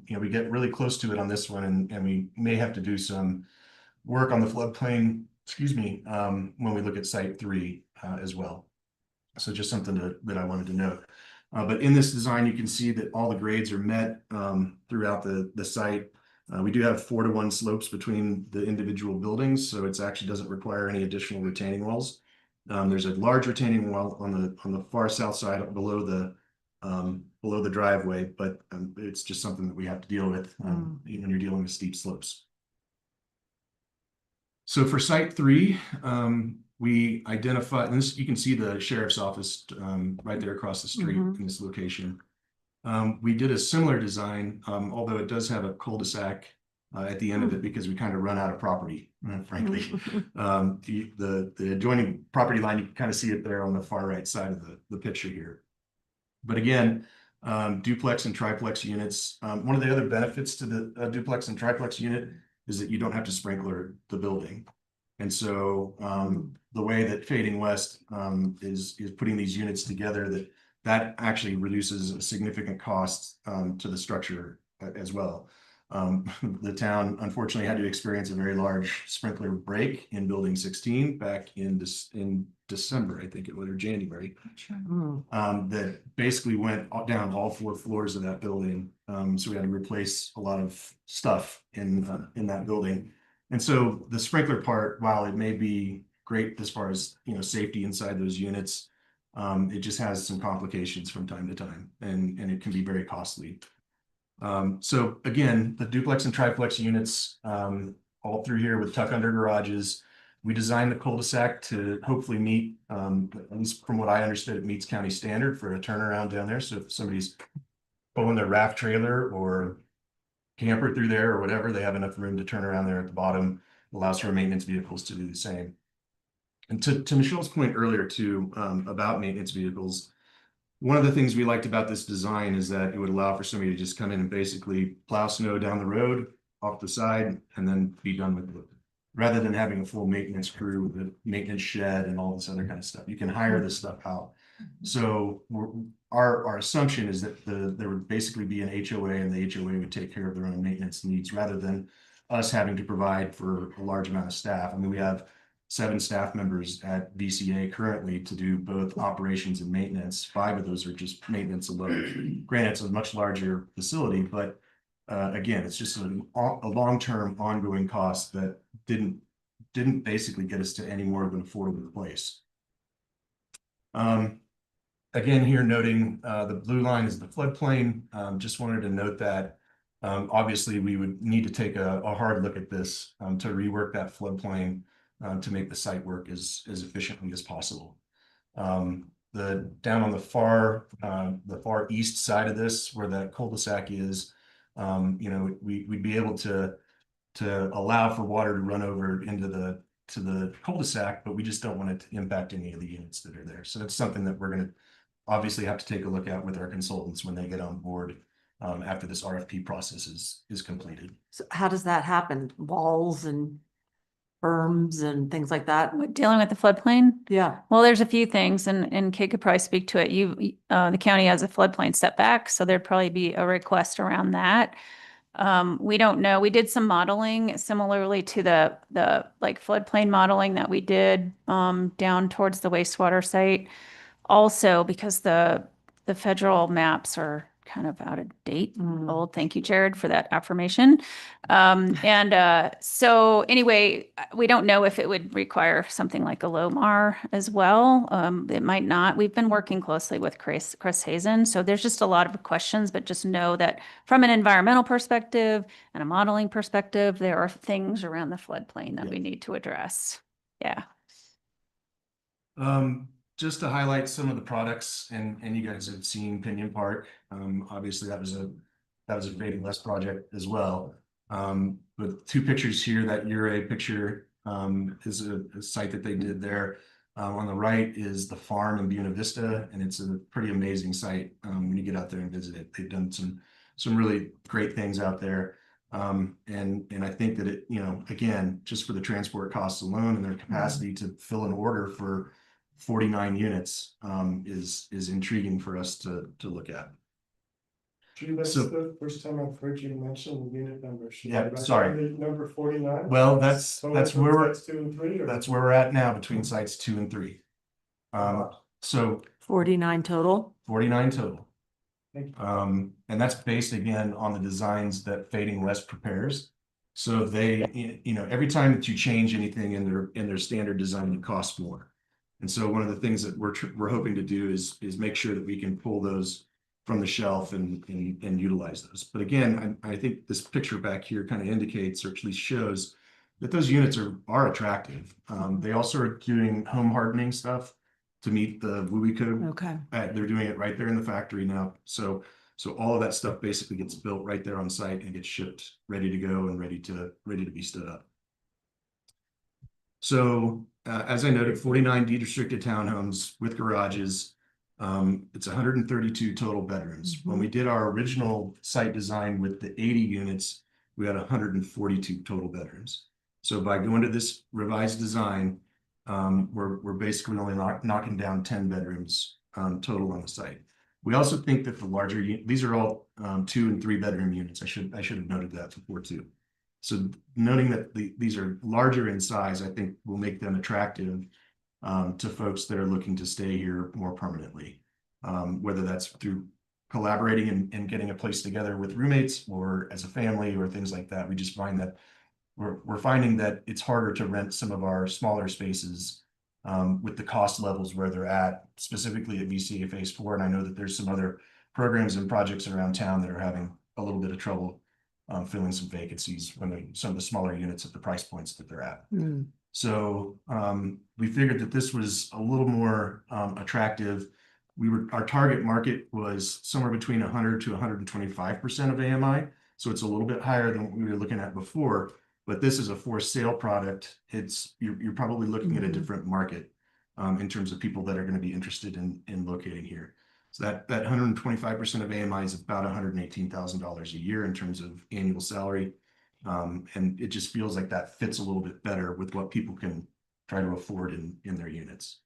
[SPEAKER 10] you know, we get really close to it on this one, and we may have to do some work on the floodplain, when we look at site 3 as well. So just something that I wanted to note. But in this design, you can see that all the grades are met throughout the site. We do have 4-to-1 slopes between the individual buildings, so it actually doesn't require any additional retaining walls. There's a large retaining wall on the far south side below the driveway, but it's just something that we have to deal with when you're dealing with steep slopes. So for site 3, we identified, and this, you can see the sheriff's office right there across the street in this location. We did a similar design, although it does have a cul-de-sac at the end of it, because we kind of run out of property, frankly. The adjoining property line, you can kind of see it there on the far right side of the picture here. But again, duplex and triplex units. One of the other benefits to the duplex and triplex unit is that you don't have to sprinkler the building. And so the way that Fading West is putting these units together, that actually reduces a significant cost to the structure as well. The town unfortunately had to experience a very large sprinkler break in building 16 back in December, I think it was, or January. That basically went down all 4 floors of that building. So we had to replace a lot of stuff in that building. And so the sprinkler part, while it may be great as far as, you know, safety inside those units, it just has some complications from time to time, and it can be very costly. So again, the duplex and triplex units, all through here with tuck under garages. We designed the cul-de-sac to hopefully meet, at least from what I understood, it meets county standard for a turnaround down there. So if somebody's pulling their raft trailer or camper through there or whatever, they have enough room to turn around there at the bottom, allows for maintenance vehicles to do the same. And to Michelle's point earlier too, about maintenance vehicles, one of the things we liked about this design is that it would allow for somebody to just come in and basically plow snow down the road off the side and then be done with it. Rather than having a full maintenance crew with a maintenance shed and all this other kind of stuff, you can hire this stuff out. So our assumption is that there would basically be an HOA, and the HOA would take care of their own maintenance needs rather than us having to provide for a large amount of staff. I mean, we have 7 staff members at VCA currently to do both operations and maintenance. 5 of those are just maintenance alone. Granted, it's a much larger facility, but again, it's just a long-term ongoing cost that didn't basically get us to any more of an affordable place. Again, here noting the blue line is the floodplain. Just wanted to note that obviously we would need to take a hard look at this to rework that floodplain to make the site work as efficiently as possible. Down on the far east side of this, where that cul-de-sac is, you know, we'd be able to allow for water to run over into the cul-de-sac, but we just don't want it to impact any of the units that are there. So that's something that we're going to obviously have to take a look at with our consultants when they get on board after this RFP process is completed.
[SPEAKER 3] So how does that happen? Walls and berms and things like that?
[SPEAKER 6] Dealing with the floodplain?
[SPEAKER 3] Yeah.
[SPEAKER 6] Well, there's a few things, and Kate could probably speak to it. The county has a floodplain setback, so there'd probably be a request around that. We don't know. We did some modeling similarly to the like floodplain modeling that we did down towards the wastewater site. Also, because the federal maps are kind of out of date, old. Thank you, Jared, for that affirmation. So anyway, we don't know if it would require something like a LOMAR as well. It might not. We've been working closely with Chris Hazen, so there's just a lot of questions, but just know that from an environmental perspective and a modeling perspective, there are things around the floodplain that we need to address. Yeah.
[SPEAKER 10] Just to highlight some of the products, and you guys have seen Pinion Park. Obviously that was a Fading West project as well. With 2 pictures here, that Ure picture is a site that they did there. On the right is the farm in Buena Vista, and it's a pretty amazing site when you get out there and visit it. They've done some really great things out there. And I think that it, you know, again, just for the transport costs alone and their capacity to fill an order for 49 units is intriguing for us to look at.
[SPEAKER 1] Drew, that's
[SPEAKER 10] So-
[SPEAKER 1] the first time I've heard you mention the unit number. Should
[SPEAKER 10] Yeah,
[SPEAKER 1] I
[SPEAKER 10] sorry.
[SPEAKER 1] recommend Number 49.
[SPEAKER 10] Well, that's
[SPEAKER 1] Total
[SPEAKER 10] where we're
[SPEAKER 1] sites 2 and 3, or?
[SPEAKER 10] that's where we're at now between sites 2 and 3. So
[SPEAKER 3] 49 total.
[SPEAKER 10] 49 total.
[SPEAKER 1] Thank you.
[SPEAKER 10] And that's based again on the designs that Fading West prepares. So they, you know, every time that you change anything in their standard design, it costs more. And so one of the things that we're hoping to do is make sure that we can pull those from the shelf and utilize those. But again, I think this picture back here kind of indicates, or at least shows, that those units are attractive. They also are doing home hardening stuff to meet the WUI code.
[SPEAKER 3] Okay.
[SPEAKER 10] They're doing it right there in the factory now. So all of that stuff basically gets built right there on site and gets shipped, ready to go and ready to be stood up. So as I noted, 49 deed restricted townhomes with garages. It's 132 total bedrooms. When we did our original site design with the 80 units, we had 142 total bedrooms. So by going to this revised design, we're basically only knocking down 10 bedrooms total on the site. We also think that the larger, these are all 2 and 3 bedroom units. I should have noted that before too. So noting that these are larger in size, I think will make them attractive to folks that are looking to stay here more permanently. Whether that's through collaborating and getting a place together with roommates or as a family or things like that. We just find that we're finding that it's harder to rent some of our smaller spaces with the cost levels where they're at, specifically at VCA Phase 4. And I know that there's some other programs and projects around town that are having a little bit of trouble filling some vacancies when some of the smaller units at the price points that they're at. So we figured that this was a little more attractive. Our target market was somewhere between 100 to 125% of AMI. So it's a little bit higher than what we were looking at before, but this is a for sale product. You're probably looking at a different market in terms of people that are going to be interested in locating here. So that 125% of AMI is about $118,000 a year in terms of annual salary. And it just feels like that fits a little bit better with what people can try to afford in their units.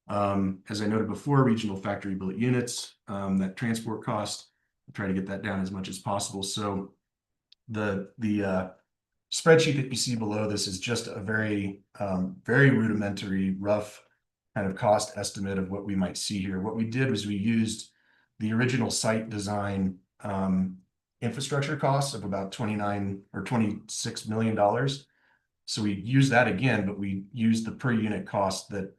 [SPEAKER 10] As I noted before, regional factory built units, that transport cost, I'll try to get that down as much as possible. So the spreadsheet that you see below this is just a very rudimentary, rough kind of cost estimate of what we might see here. What we did was we used the original site design infrastructure costs of about $29 or $26 million. So we used that again, but we used the per unit cost that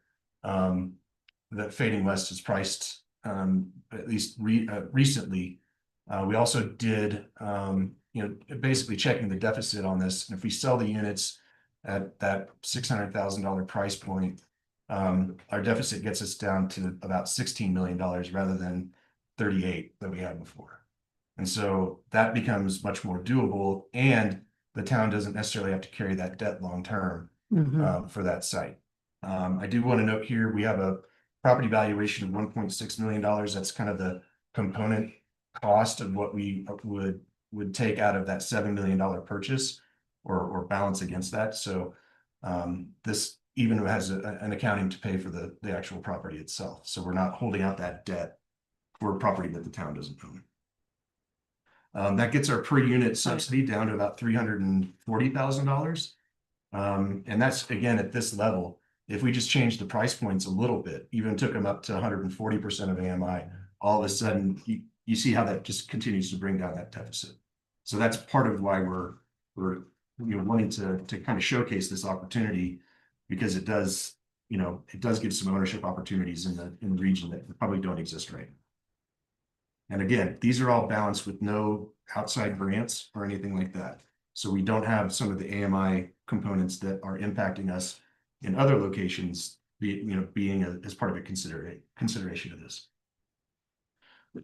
[SPEAKER 10] Fading West has priced at least recently. We also did, basically checking the deficit on this. And if we sell the units at that $600,000 price point, our deficit gets us down to about $16 million rather than 38 that we had before. And so that becomes much more doable, and the town doesn't necessarily have to carry that debt long term for that site. I do want to note here, we have a property valuation of $1.6 million. That's kind of the component cost of what we would take out of that $7 million purchase or balance against that. So this even has an accounting to pay for the actual property itself. So we're not holding out that debt for a property that the town doesn't own. That gets our per unit subsidy down to about $340,000. And that's, again, at this level. If we just change the price points a little bit, even took them up to 140% of AMI, all of a sudden you see how that just continues to bring down that deficit. So that's part of why we're wanting to kind of showcase this opportunity, because it does give some ownership opportunities in the region that probably don't exist right now. And again, these are all balanced with no outside grants or anything like that. So we don't have some of the AMI components that are impacting us in other locations, being as part of a consideration of this.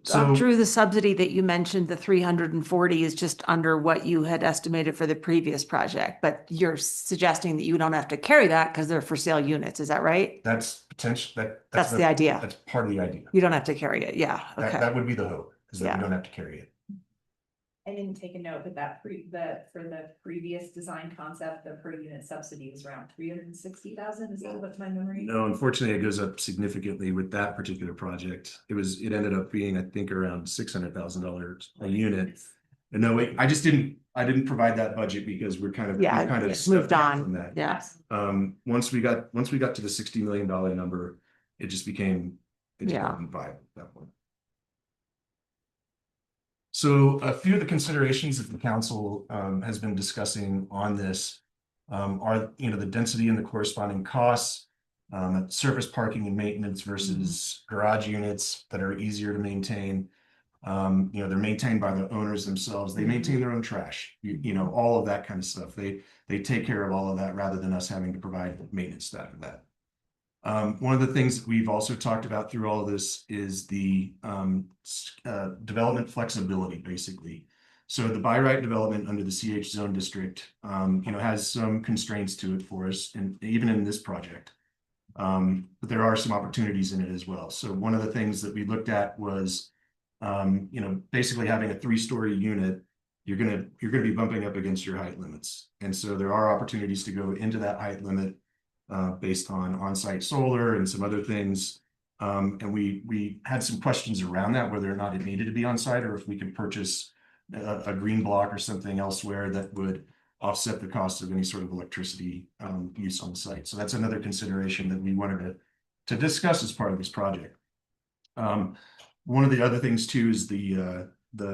[SPEAKER 10] So
[SPEAKER 3] Drew, the subsidy that you mentioned, the 340 is just under what you had estimated for the previous project, but you're suggesting that you don't have to carry that because they're for sale units. Is that right?
[SPEAKER 10] that's potential.
[SPEAKER 3] That's the idea.
[SPEAKER 10] That's part of the idea.
[SPEAKER 3] You don't have to carry it. Yeah. Okay.
[SPEAKER 10] That would be the hope, is that
[SPEAKER 3] Yeah.
[SPEAKER 10] we don't have to carry it.
[SPEAKER 2] I didn't take a note, but for the previous design concept, the per unit subsidy was around 360,000. Is that what my memory?
[SPEAKER 10] No, unfortunately, it goes up significantly with that particular project. It ended up being, I think, around $600,000 a unit. And no, wait, I didn't provide that budget because we're kind of moved on from that.
[SPEAKER 3] Yeah.
[SPEAKER 10] Once we got to the $60 million number, it just became viable at that point. So a few of the considerations that the council has been discussing on this are, the density and the corresponding costs, surface parking and maintenance versus garage units that are easier to maintain. They're maintained by the owners themselves. They maintain their own trash, all of that kind of stuff. They take care of all of that rather than us having to provide maintenance staff for that. One of the things that we've also talked about through all of this is the development flexibility, basically. So the by right development under the CH zone district, has some constraints to it for us, and even in this project. But there are some opportunities in it as well. So one of the things that we looked at was, basically having a 3-story unit you're gonna be bumping up against your height limits. And so there are opportunities to go into that height limit based on on-site solar and some other things. And we had some questions around that, whether or not it needed to be on-site or if we could purchase a green block or something elsewhere that would offset the cost of any sort of electricity use on the site. So that's another consideration that we wanted to discuss as part of this project. One of the other things too is the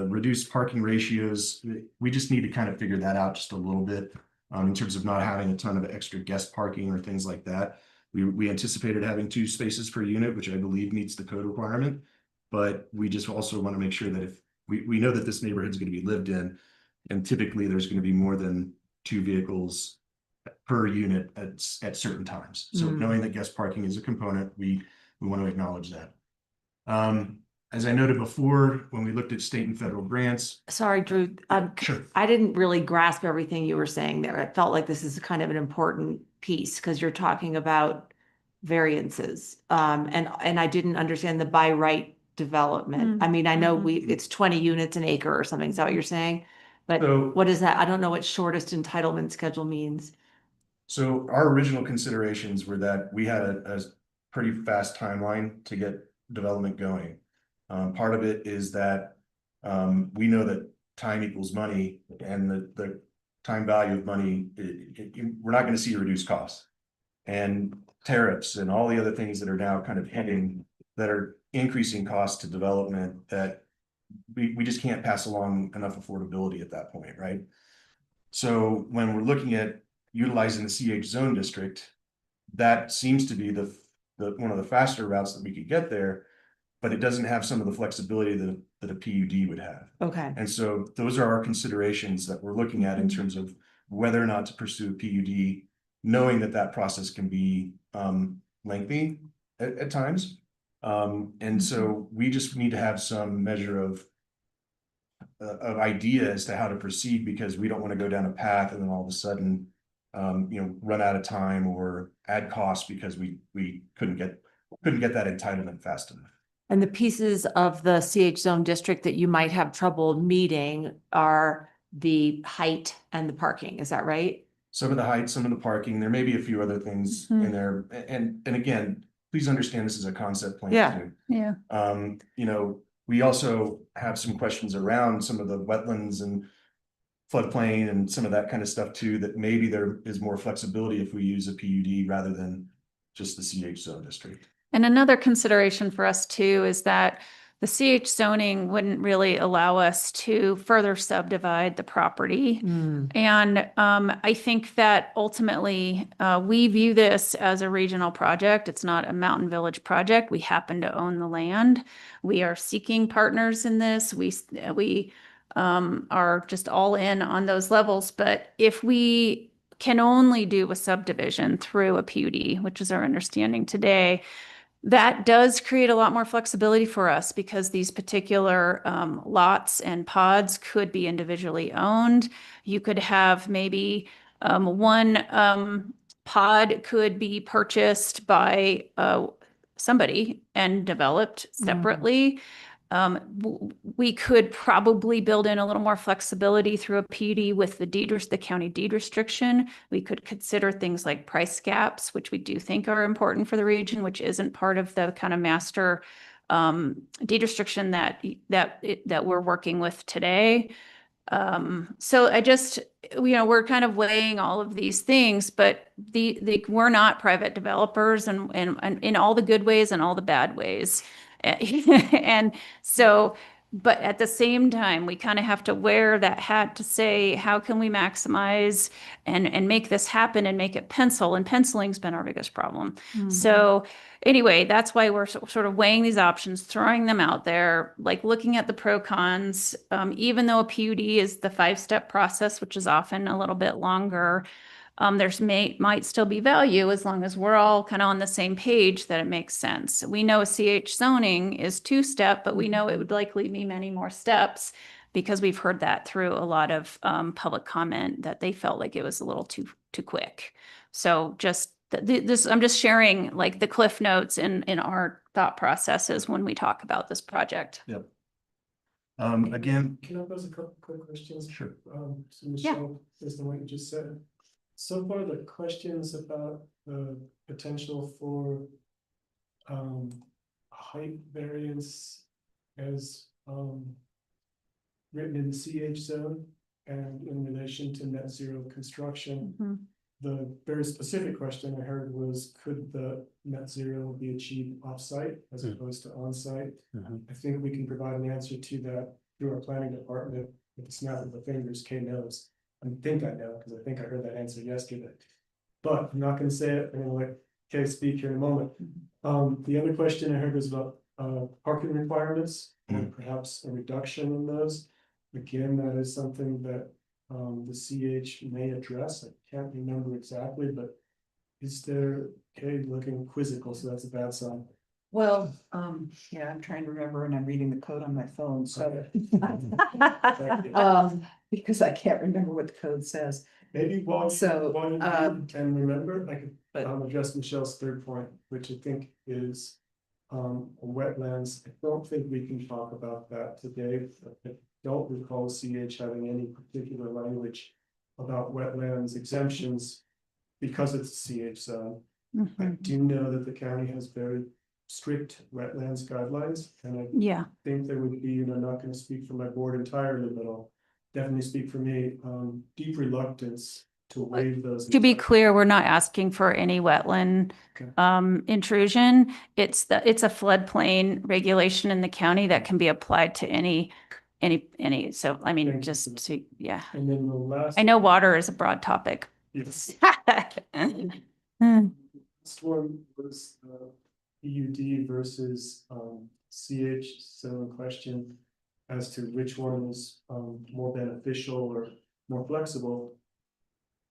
[SPEAKER 10] reduced parking ratios. We just need to kind of figure that out just a little bit in terms of not having a ton of extra guest parking or things like that. We anticipated having 2 spaces per unit, which I believe meets the code requirement. But we just also want to make sure that if we know that this neighborhood is going to be lived in, and typically there's going to be more than 2 vehicles per unit at certain times. So knowing that guest parking is a component, we want to acknowledge that. As I noted before, when we looked at state and federal grants.
[SPEAKER 3] Sorry, Drew.
[SPEAKER 10] Sure.
[SPEAKER 3] I didn't really grasp everything you were saying there. I felt like this is kind of an important piece because you're talking about variances. And I didn't understand the by right development. I mean, I know it's 20 units an acre or something. Is that what you're saying? But
[SPEAKER 10] So-
[SPEAKER 3] what is that? I don't know what shortest entitlement schedule means.
[SPEAKER 10] So our original considerations were that we had a pretty fast timeline to get development going. Part of it is that we know that time equals money, and the time value of money, we're not going to see a reduced cost. And tariffs and all the other things that are now kind of hitting that are increasing costs to development that we just can't pass along enough affordability at that point, right? So when we're looking at utilizing the CH zone district, that seems to be the one of the faster routes that we could get there, but it doesn't have some of the flexibility that a PUD would have.
[SPEAKER 3] Okay.
[SPEAKER 10] And so those are our considerations that we're looking at in terms of whether or not to pursue a PUD, knowing that that process can be lengthy at times. And so we just need to have some measure of idea as to how to proceed, because we don't want to go down a path and then all of a sudden run out of time or add costs because we couldn't get that entitlement fast enough.
[SPEAKER 3] And the pieces of the CH zone district that you might have trouble meeting are the height and the parking. Is that right?
[SPEAKER 10] Some of the height, some of the parking, there may be a few other things in there. And again, please understand this is a concept plan too.
[SPEAKER 6] Yeah.
[SPEAKER 10] We also have some questions around some of the wetlands and floodplain and some of that kind of stuff too, that maybe there is more flexibility if we use a PUD rather than just the CH zone district.
[SPEAKER 6] And another consideration for us too is that the CH zoning wouldn't really allow us to further subdivide the property. And I think that ultimately we view this as a regional project. It's not a mountain village project. We happen to own the land. We are seeking partners in this. We are just all in on those levels. But if we can only do a subdivision through a PUD, which is our understanding today, that does create a lot more flexibility for us because these particular lots and pods could be individually owned. You could have maybe one pod could be purchased by somebody and developed separately. We could probably build in a little more flexibility through a PUD with the county deed restriction. We could consider things like price gaps, which we do think are important for the region, which isn't part of the kind of master deed restriction that we're working with today. So I just, we're kind of weighing all of these things, but we're not private developers and in all the good ways and all the bad ways. And so, but at the same time, we kind of have to wear that hat to say, how can we maximize and make this happen and make it pencil? And penciling's been our biggest problem. So anyway, that's why we're sort of weighing these options, throwing them out there, like looking at the pro cons. Even though a PUD is the 5-step process, which is often a little bit longer, might still be value as long as we're all kind of on the same page that it makes sense. We know CH zoning is 2-step, but we know it would likely be many more steps because we've heard that through a lot of public comment that they felt like it was a little too quick. So just I'm just sharing like the cliff notes in our thought processes when we talk about this project.
[SPEAKER 10] Yep. Again,
[SPEAKER 1] Can I pose a couple quick questions?
[SPEAKER 10] Sure.
[SPEAKER 1] To Michelle, based on what you just said. So far, the questions about the potential for height variance as written in the CH zone and in relation to net zero construction.
[SPEAKER 6] Mhm.
[SPEAKER 1] The very specific question I heard was, could the net zero be achieved offsite as opposed to onsite? I think we can provide an answer to that through our planning department with the snap of the fingers. Kay knows. I think I know, because I think I heard that answer yesterday. But I'm not gonna say it, I'm gonna let Kay speak here in a moment. The other question I heard was about parking requirements and perhaps a reduction in those. Again, that is something that the CH may address. I can't remember exactly, but is there, Kay looking quizzical, so that's a bad sign.
[SPEAKER 11] Well, yeah, I'm trying to remember and I'm reading the code on my phone, so. Because I can't remember what the code says.
[SPEAKER 1] Maybe while
[SPEAKER 11] So,
[SPEAKER 1] you can remember, I could
[SPEAKER 11] but-
[SPEAKER 1] address Michelle's third point, which I think is wetlands. I don't think we can talk about that today. I don't recall CH having any particular language about wetlands exemptions because it's a CH zone. I do know that the county has very strict wetlands guidelines, and I
[SPEAKER 6] Yeah,
[SPEAKER 1] think there would be, and I'm not gonna speak for my board entirely, but I'll definitely speak for me, deep reluctance to waive those.
[SPEAKER 6] to be clear, we're not asking for any wetland
[SPEAKER 1] Okay.
[SPEAKER 6] intrusion. It's a floodplain regulation in the county that can be applied to any, so I mean,
[SPEAKER 1] Thank you.
[SPEAKER 6] just to, yeah.
[SPEAKER 1] And then the last.
[SPEAKER 6] I know water is a broad topic.
[SPEAKER 1] Yes.
[SPEAKER 6] Hmm.
[SPEAKER 1] This one was PUD versus CH zone question as to which one is more beneficial or more flexible.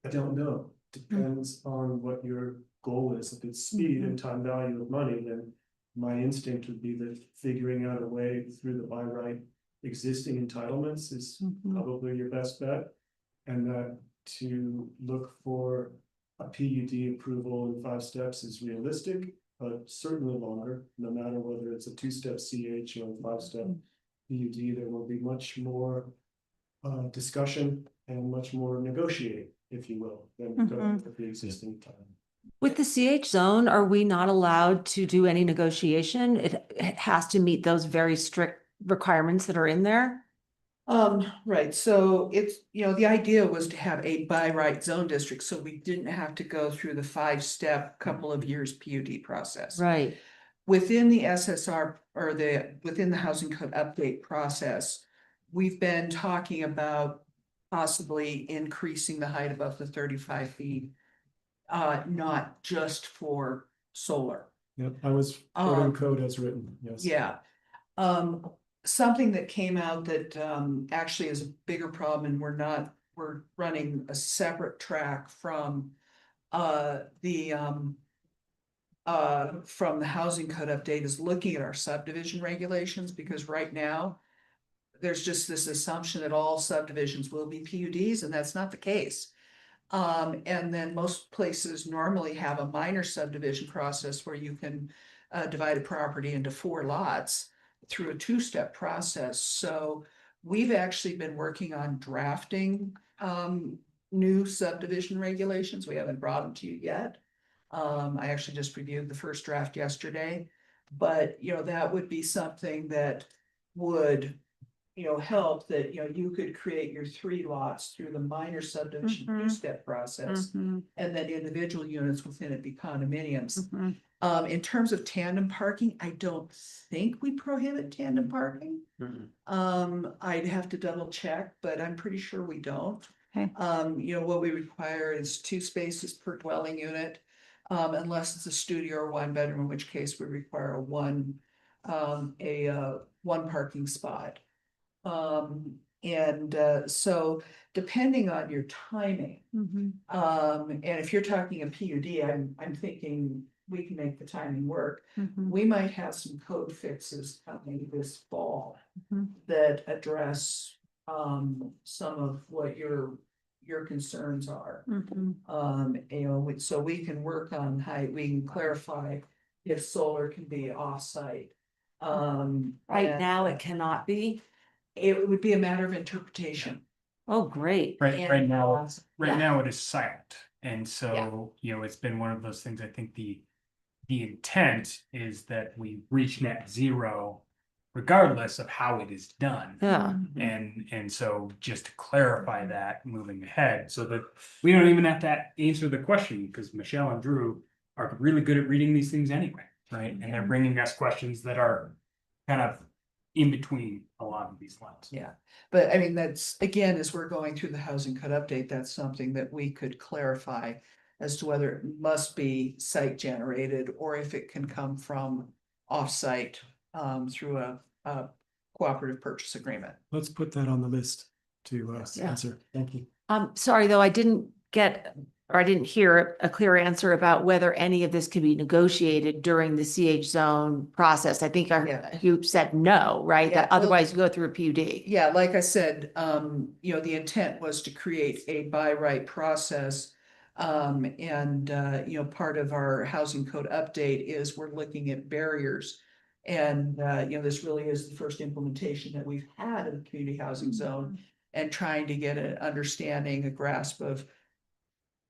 [SPEAKER 1] I don't know. Depends on what your goal is. If it's speed and time value of money, then my instinct would be that figuring out a way through the by right existing entitlements is probably your best bet. And that to look for a PUD approval in 5 steps is realistic, but certainly longer, no matter whether it's a 2-step CH or a 5-step PUD, there will be much more discussion and much more negotiating, if you will, than going with the existing time.
[SPEAKER 3] With the CH zone, are we not allowed to do any negotiation? It has to meet those very strict requirements that are in there?
[SPEAKER 11] Right, so it's, the idea was to have a by right zone district, so we didn't have to go through the 5-step couple of years PUD process.
[SPEAKER 3] Right.
[SPEAKER 11] Within the SSR or within the housing code update process, we've been talking about possibly increasing the height above the 35 feet. Not just for solar.
[SPEAKER 1] Yep, I was quoting code as written, yes.
[SPEAKER 11] Yeah. Something that came out that actually is a bigger problem, and we're running a separate track from the housing code update, is looking at our subdivision regulations, because right now there's just this assumption that all subdivisions will be PUDs, and that's not the case. And then most places normally have a minor subdivision process where you can divide a property into 4 lots through a 2-step process. So we've actually been working on drafting new subdivision regulations. We haven't brought them to you yet. I actually just reviewed the first draft yesterday, but that would be something that would help, that you could create your 3 lots through the minor subdivision 2-step process, and then individual units within it be condominiums. In terms of tandem parking, I don't think we prohibit tandem parking. I'd have to double check, but I'm pretty sure we don't.
[SPEAKER 6] Okay.
[SPEAKER 11] What we require is 2 spaces per dwelling unit, unless it's a studio or 1 bedroom, in which case we require one parking spot. So depending on your timing, and if you're talking a PUD, I'm thinking we can make the timing work. We might have some code fixes coming this fall that address some of what your concerns are. So we can work on height, we can clarify if solar can be off-site.
[SPEAKER 3] Right now, it cannot be.
[SPEAKER 11] it would be a matter of interpretation.
[SPEAKER 3] Oh, great.
[SPEAKER 4] Right,
[SPEAKER 11] And,
[SPEAKER 4] right now,
[SPEAKER 11] yeah.
[SPEAKER 4] right now it is silent. And so, you know, it's been one of those things, I think the intent is that we reach net zero regardless of how it is done.
[SPEAKER 3] Yeah.
[SPEAKER 4] And so just to clarify that moving ahead, so that we don't even have to answer the question, because Michelle and Drew are really good at reading these things anyway, right? And they're bringing us questions that are kind of in between a lot of these lines.
[SPEAKER 11] Yeah, but I mean, that's, again, as we're going through the housing code update, that's something that we could clarify as to whether it must be site generated or if it can come from offsite through a cooperative purchase agreement.
[SPEAKER 1] Let's put that on the list to
[SPEAKER 3] Yeah.
[SPEAKER 1] answer. Thank you.
[SPEAKER 3] Sorry, though, I didn't get, or I didn't hear a clear answer about whether any of this can be negotiated during the CH zone process. I think
[SPEAKER 11] Yeah.
[SPEAKER 3] you said no, right?
[SPEAKER 11] Yeah,
[SPEAKER 3] That
[SPEAKER 11] well-
[SPEAKER 3] otherwise you go through a PUD.
[SPEAKER 11] Yeah, like I said, you know, the intent was to create a by right process. You know, part of our housing code update is we're looking at barriers. And, you know, this really is the first implementation that we've had of the community housing zone and trying to get an understanding, a grasp of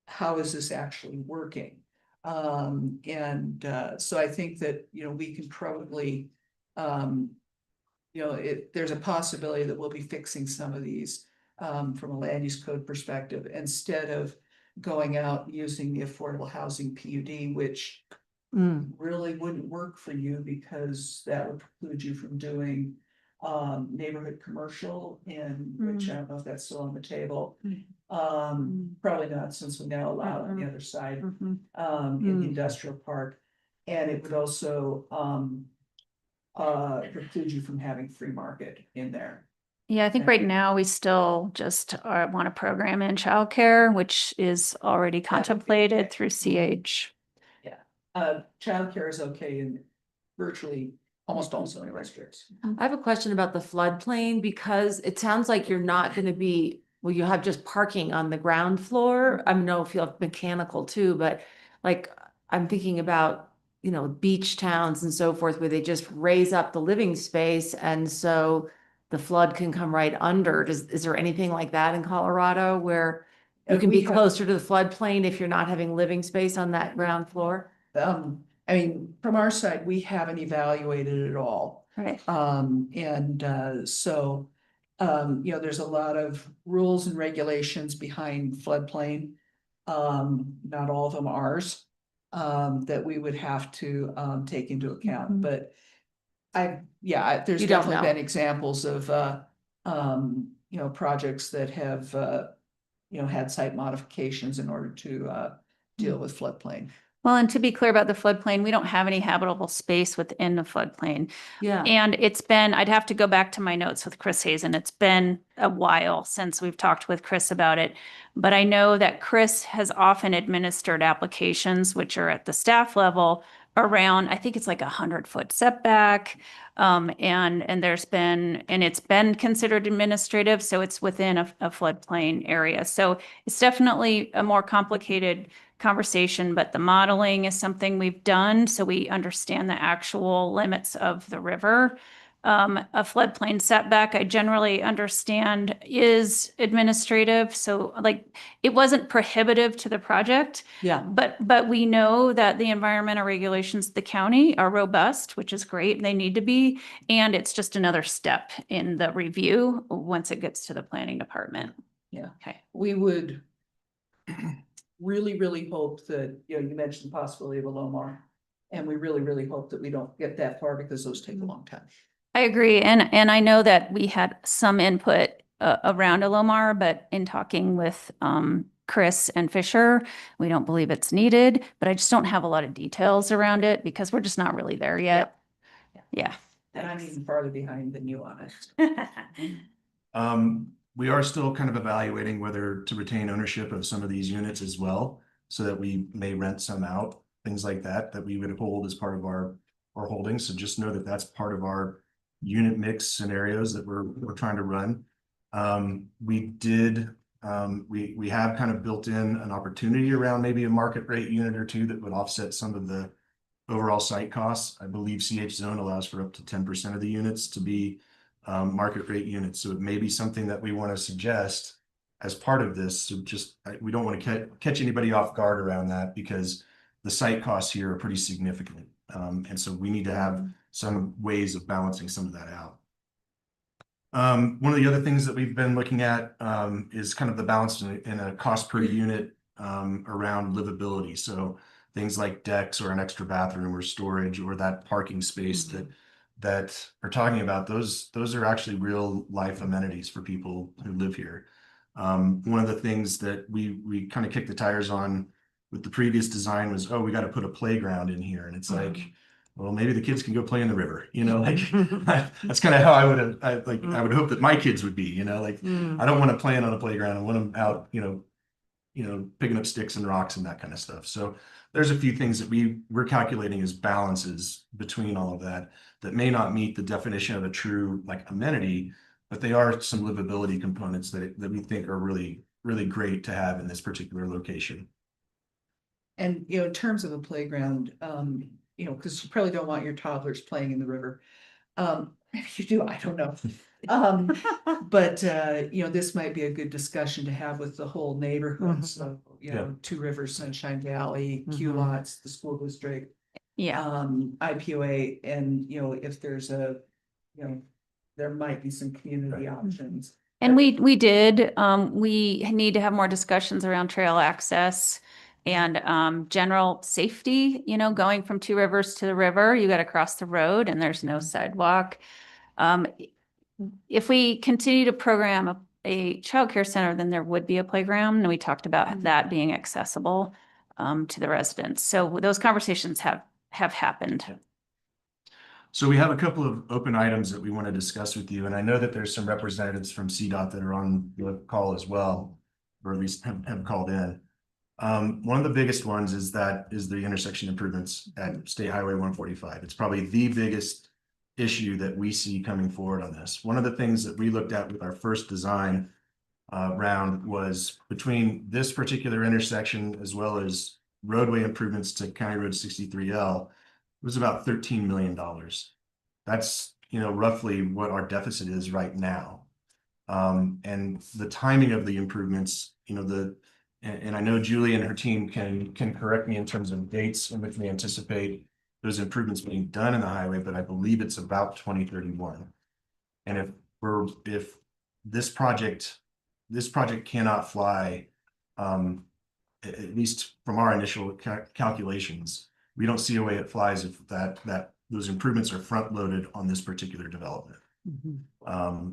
[SPEAKER 11] how is this actually working? So I think that, you know, we can probably, you know, there's a possibility that we'll be fixing some of these from a land use code perspective, instead of going out and using the affordable housing PUD, which really wouldn't work for you because that would preclude you from doing neighborhood commercial, and which I don't know if that's still on the table. Probably not, since we now allow it on the other side in the industrial park. And it would also preclude you from having free market in there.
[SPEAKER 6] Yeah, I think right now we still just want to program in childcare, which is already contemplated through CH.
[SPEAKER 11] Childcare is okay in virtually almost all zoning districts.
[SPEAKER 3] I have a question about the floodplain, because it sounds like you're not gonna be, well, you have just parking on the ground floor. I don't know if you have mechanical too, but like, I'm thinking about, you know, beach towns and so forth, where they just raise up the living space, and so the flood can come right under. Is there anything like that in Colorado where you can
[SPEAKER 11] We
[SPEAKER 3] be
[SPEAKER 11] have-
[SPEAKER 3] closer to the floodplain if you're not having living space on that ground floor?
[SPEAKER 11] I mean, from our side, we haven't evaluated it all.
[SPEAKER 6] Right.
[SPEAKER 11] So, you know, there's a lot of rules and regulations behind floodplain. Not all of them ours, that we would have to, take into account, but there's
[SPEAKER 3] You don't
[SPEAKER 11] definitely
[SPEAKER 3] know.
[SPEAKER 11] been examples of, you know, projects that have, you know, had site modifications in order to, deal with floodplain.
[SPEAKER 6] Well, and to be clear about the floodplain, we don't have any habitable space within the floodplain.
[SPEAKER 3] Yeah.
[SPEAKER 6] And it's been, I'd have to go back to my notes with Chris Hazen. It's been a while since we've talked with Chris about it. But I know that Chris has often administered applications, which are at the staff level, around, I think it's like 100-foot setback. And there's been, and it's been considered administrative, so it's within a floodplain area. So it's definitely a more complicated conversation, but the modeling is something we've done, so we understand the actual limits of the river. A floodplain setback, I generally understand, is administrative, so like, it wasn't prohibitive to the project.
[SPEAKER 3] Yeah.
[SPEAKER 6] But we know that the environmental regulations of the county are robust, which is great, they need to be, and it's just another step in the review once it gets to the planning department.
[SPEAKER 11] Yeah.
[SPEAKER 6] Okay.
[SPEAKER 11] We would really, really hope that, you know, you mentioned the possibility of a Lomar. And we really, really hope that we don't get that far, because those take a long time.
[SPEAKER 6] I agree, and I know that we had some input around a Lomar, but in talking with Chris and Fisher, we don't believe it's needed, but I just don't have a lot of details around it because we're just not really there yet. Yeah.
[SPEAKER 11] And I'm even farther behind than you on it.
[SPEAKER 10] We are still kind of evaluating whether to retain ownership of some of these units as well, so that we may rent some out, things like that, that we would hold as part of our holdings. So just know that that's part of our unit mix scenarios that we're trying to run. We have kind of built in an opportunity around maybe a market rate unit or two that would offset some of the overall site costs. I believe CH zone allows for up to 10% of the units to be market rate units. So it may be something that we want to suggest as part of this. So just, we don't want to catch anybody off guard around that because the site costs here are pretty significant. And so we need to have some ways of balancing some of that out. One of the other things that we've been looking at is kind of the balance in a cost per unit around livability. So things like decks or an extra bathroom or storage or that parking space that are talking about, those are actually real life amenities for people who live here. One of the things that we kind of kicked the tires on with the previous design was, oh, we got to put a playground in here. And it's like, well, maybe the kids can go play in the river, you know, like that's kind of how I would hope that my kids would be, you know, like I don't want to play on a playground. I want them out, you know, picking up sticks and rocks and that kind of stuff. So there's a few things that we're calculating as balances between all of that may not meet the definition of a true like amenity, but they are some livability components that we think are really, really great to have in this particular location.
[SPEAKER 11] And, you know, in terms of a playground, you know, because you probably don't want your toddlers playing in the river. Maybe you do, I don't know. But, you know, this might be a good discussion to have with the whole neighborhood. So, you know, Two Rivers, Sunshine Valley, Q Lots, the school district.
[SPEAKER 6] Yeah.
[SPEAKER 11] IPOA, and, you know, if there's you know, there might be some community options.
[SPEAKER 6] And we did, we need to have more discussions around trail access and general safety, you know, going from Two Rivers to the river, you got to cross the road and there's no sidewalk. If we continue to program a childcare center, then there would be a playground, and we talked about that being accessible to the residents. So those conversations have happened.
[SPEAKER 10] So we have a couple of open items that we want to discuss with you, and I know that there's some representatives from CDOT that are on the call as well, or at least have called in. One of the biggest ones is the intersection improvements at State Highway 145. It's probably the biggest issue that we see coming forward on this. One of the things that we looked at with our first design round was between this particular intersection as well as roadway improvements to County Road 63L, it was about $13 million. That's, you know, roughly what our deficit is right now. And the timing of the improvements, you know, and I know Julie and her team can correct me in terms of dates in which we anticipate those improvements being done in the highway, but I believe it's about 2031. And if this project cannot fly, at least from our initial calculations, we don't see a way it flies if those improvements are front loaded on this particular development.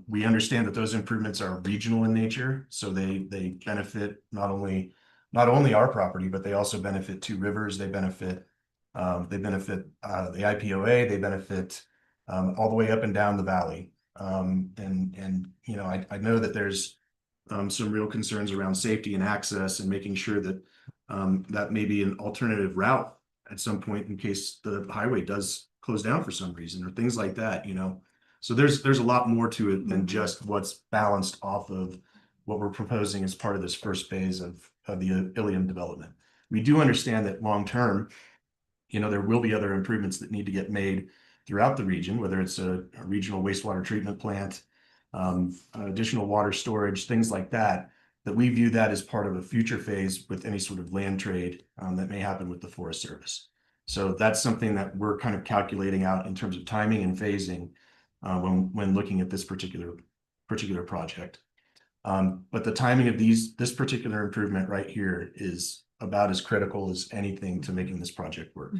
[SPEAKER 10] We understand that those improvements are regional in nature, so they benefit not only our property, but they also benefit Two Rivers. They benefit the IPOA. They benefit all the way up and down the valley. And you know, I know that there's some real concerns around safety and access and making sure that that may be an alternative route at some point in case the highway does close down for some reason or things like that, you know. So there's a lot more to it than just what's balanced off of what we're proposing as part of this first phase of the Ilium development. We do understand that long term, you know, there will be other improvements that need to get made throughout the region, whether it's a regional wastewater treatment plant, additional water storage, things like that, that we view that as part of a future phase with any sort of land trade that may happen with the Forest Service. So that's something that we're kind of calculating out in terms of timing and phasing when looking at this particular project. But the timing of this particular improvement right here is about as critical as anything to making this project work.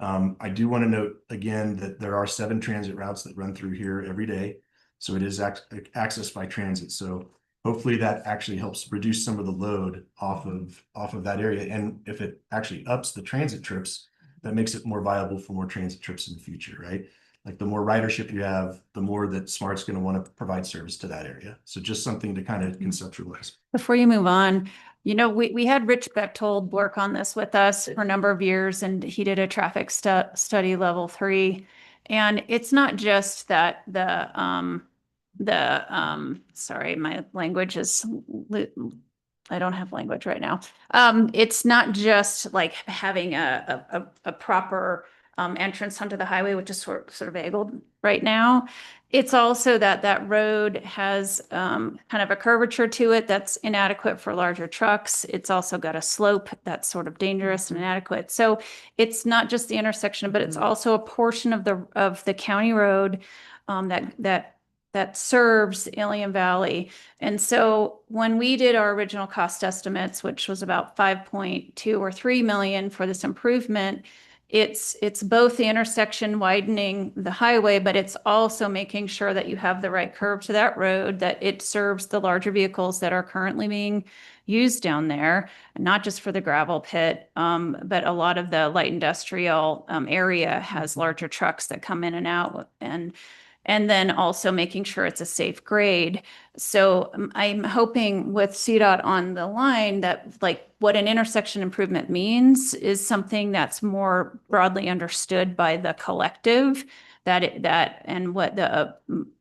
[SPEAKER 10] I do want to note again that there are 7 transit routes that run through here every day. So it is accessed by transit. So hopefully that actually helps reduce some of the load off of that area. And if it actually ups the transit trips, that makes it more viable for more transit trips in the future, right? Like the more ridership you have, the more that SMART's going to want to provide service to that area. So just something to kind of conceptualize.
[SPEAKER 6] Before you move on, you know, we had Rich Bechtold work on this with us for a number of years, and he did a traffic study level 3. And it's not just that sorry, my language is, I don't have language right now. It's not just like having a proper entrance onto the highway, which is sort of angled right now. It's also that road has kind of a curvature to it that's inadequate for larger trucks. It's also got a slope that's sort of dangerous and inadequate. So it's not just the intersection, but it's also a portion of the county road that serves Alien Valley. And so when we did our original cost estimates, which was about 5.2 or 3 million for this improvement, it's both the intersection widening the highway, but it's also making sure that you have the right curve to that road, that it serves the larger vehicles that are currently being used down there, not just for the gravel pit, but a lot of the light industrial area has larger trucks that come in and out, and then also making sure it's a safe grade. So I'm hoping with CDOT on the line that like what an intersection improvement means is something that's more broadly understood by the collective, and what the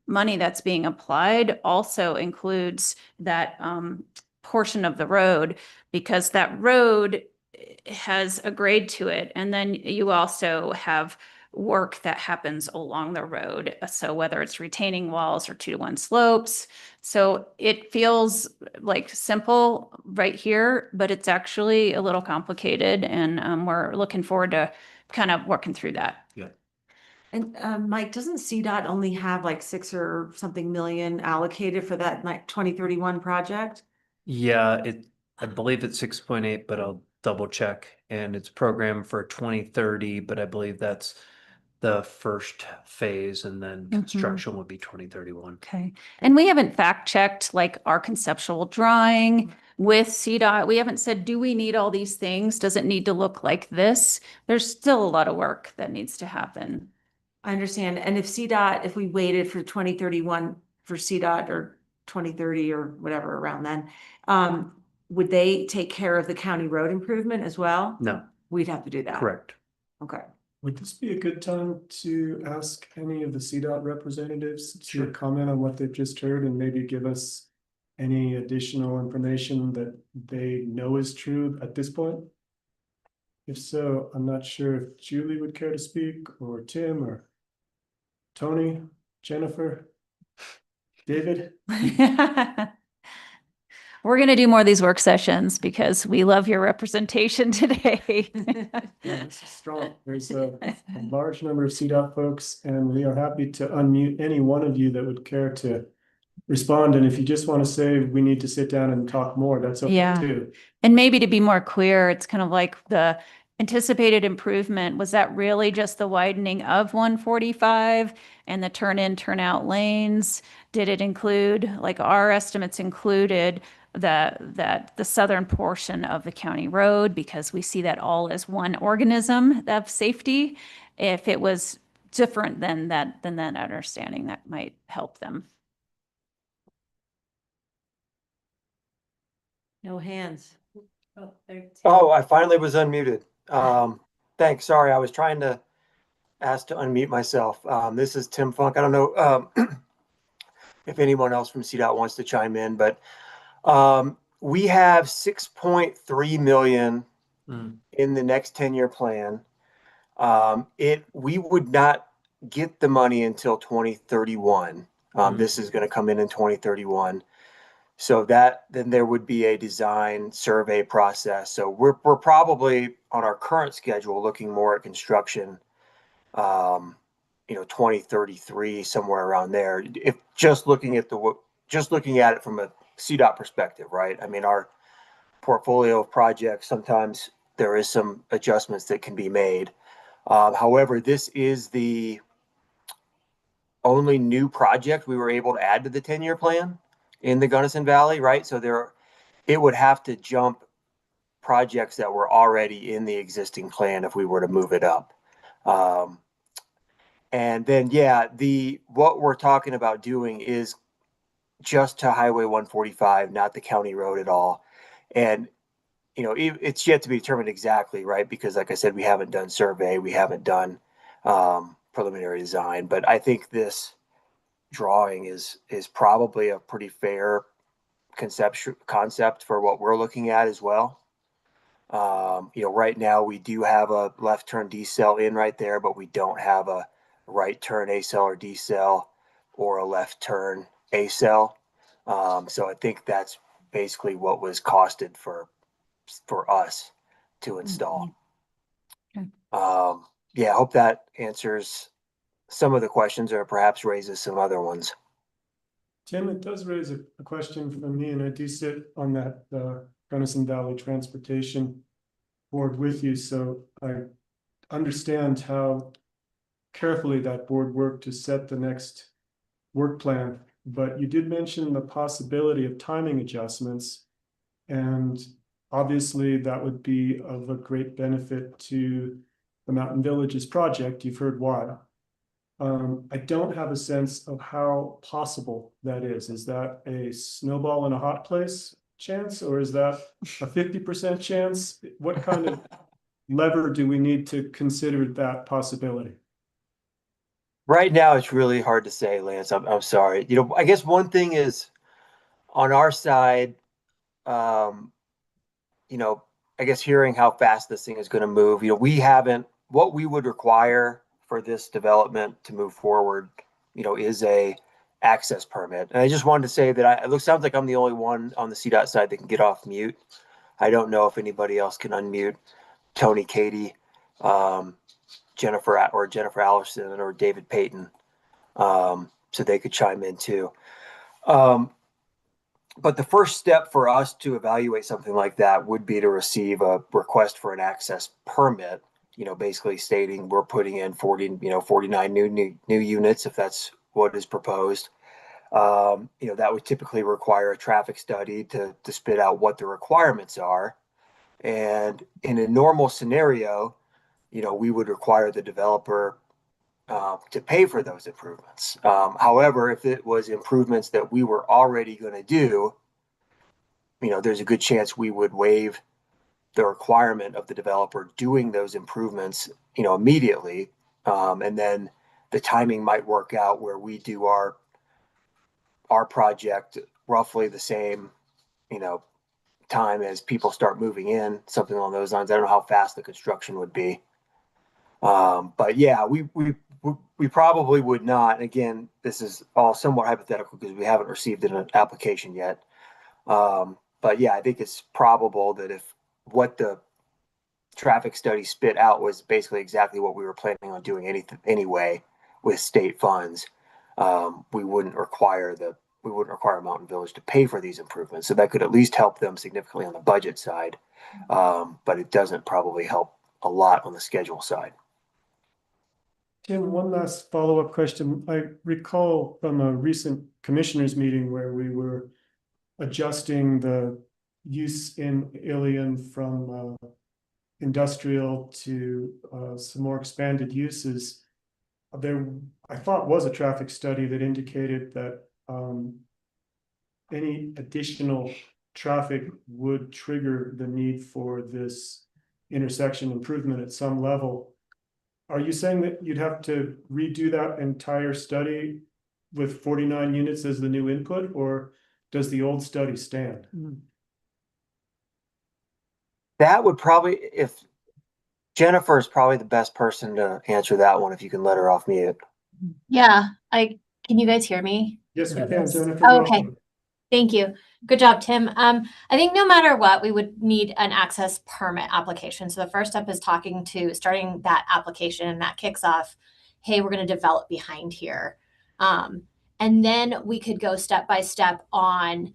[SPEAKER 6] money that's being applied also includes that portion of the road, because that road has a grade to it. And then you also have work that happens along the road. So whether it's retaining walls or 2-to-1 slopes. So it feels like simple right here, but it's actually a little complicated, and we're looking forward to kind of working through that.
[SPEAKER 3] And Mike, doesn't CDOT only have like 6 or something million allocated for that like 2031 project?
[SPEAKER 5] Yeah, I believe it's 6.8, but I'll double check. And it's programmed for 2030, but I believe that's the first phase, and then construction would be 2031.
[SPEAKER 6] Okay. And we haven't fact checked like our conceptual drawing with CDOT. We haven't said, do we need all these things? Does it need to look like this? There's still a lot of work that needs to happen.
[SPEAKER 3] I understand. And if we waited for 2031 for CDOT or 2030 or whatever around then, would they take care of the county road improvement as well?
[SPEAKER 5] No,
[SPEAKER 3] We'd have to do that.
[SPEAKER 5] correct.
[SPEAKER 3] Okay.
[SPEAKER 1] Would this be a good time to ask any of the CDOT representatives
[SPEAKER 5] Sure.
[SPEAKER 1] to comment on what they've just heard and maybe give us any additional information that they know is true at this point? If so, I'm not sure if Julie would care to speak, or Tim, or Tony, Jennifer, David.
[SPEAKER 6] We're going to do more of these work sessions because we love your representation today.
[SPEAKER 1] Yeah, this is strong. There's a large number of CDOT folks, and we are happy to unmute any one of you that would care to respond. And if you just want to say we need to sit down and talk more, that's okay
[SPEAKER 6] Yeah.
[SPEAKER 1] too.
[SPEAKER 6] And maybe to be more clear, it's kind of like the anticipated improvement. Was that really just the widening of 145 and the turn in, turn out lanes? Did it include, like our estimates included the southern portion of the county road, because we see that all as one organism of safety? If it was different than that understanding, that might help them.
[SPEAKER 3] No hands.
[SPEAKER 12] Oh, I finally was unmuted. Thanks. Sorry, I was trying to ask to unmute myself. This is Tim Funk. I don't know if anyone else from CDOT wants to chime in, but we have 6.3 million in the next 10-year plan. We would not get the money until 2031. This is going to come in 2031. So then there would be a design survey process. So we're probably on our current schedule looking more at construction, 2033, somewhere around there. If just looking at it from a CDOT perspective, right? I mean, our portfolio of projects, sometimes there is some adjustments that can be made. However, this is the only new project we were able to add to the 10-year plan in the Gunnison Valley, right? So it would have to jump projects that were already in the existing plan if we were to move it up. And then, what we're talking about doing is just to Highway 145, not the county road at all. And, it's yet to be determined exactly, right? Because like I said, we haven't done survey, we haven't done preliminary design, but I think this drawing is probably a pretty fair concept for what we're looking at as well. Right now we do have a left turn decel in right there, but we don't have a right turn A-cell or D-cell or a left turn A-cell. So I think that's basically what was costed for us to install.
[SPEAKER 6] Okay.
[SPEAKER 12] Yeah, I hope that answers some of the questions or perhaps raises some other ones.
[SPEAKER 1] Tim, it does raise a question for me, and I do sit on that Gunnison Valley Transportation Board with you, so I understand how carefully that board worked to set the next work plan. But you did mention the possibility of timing adjustments, and obviously that would be of a great benefit to the Mountain Villages project. You've heard why. I don't have a sense of how possible that is. Is that a snowball in a hot place chance, or is that a 50% chance? What kind of lever do we need to consider that possibility?
[SPEAKER 12] Right now, it's really hard to say, Lance. I'm sorry. I guess one thing is on our side, um, I guess hearing how fast this thing is going to move, we haven't, what we would require for this development to move forward, is a access permit. And I just wanted to say that it sounds like I'm the only one on the CDOT side that can get off mute. I don't know if anybody else can unmute Tony, Katie, Jennifer Allerson or David Payton, so they could chime in too. But the first step for us to evaluate something like that would be to receive a request for an access permit, basically stating we're putting in 49 new units, if that's what is proposed. That would typically require a traffic study to spit out what the requirements are. And in a normal scenario, we would require the developer to pay for those improvements. However, if it was improvements that we were already going to do, there's a good chance we would waive the requirement of the developer doing those improvements, immediately. And then the timing might work out where we do our project roughly the same, time as people start moving in, something along those lines. I don't know how fast the construction would be. But yeah, we probably would not. Again, this is all somewhat hypothetical because we haven't received an application yet. But yeah, I think it's probable that if what the traffic study spit out was basically exactly what we were planning on doing anyway with state funds, we wouldn't require Mountain Village to pay for these improvements. So that could at least help them significantly on the budget side. But it doesn't probably help a lot on the schedule side.
[SPEAKER 1] Tim, one last follow-up question. I recall from a recent commissioners meeting where we were adjusting the use in Ilion from industrial to some more expanded uses. There, I thought, was a traffic study that indicated that any additional traffic would trigger the need for this intersection improvement at some level. Are you saying that you'd have to redo that entire study with 49 units as the new input, or does the old study stand?
[SPEAKER 12] That would probably, if Jennifer is probably the best person to answer that one, if you can let her off mute.
[SPEAKER 6] Yeah, can you guys hear me?
[SPEAKER 1] Yes, we can, Jennifer.
[SPEAKER 6] Oh, okay.
[SPEAKER 1] Welcome.
[SPEAKER 6] Thank you. Good job, Tim. I think no matter what, we would need an access permit application. So the first step is starting that application, and that kicks off, hey, we're going to develop behind here. And then we could go step by step on,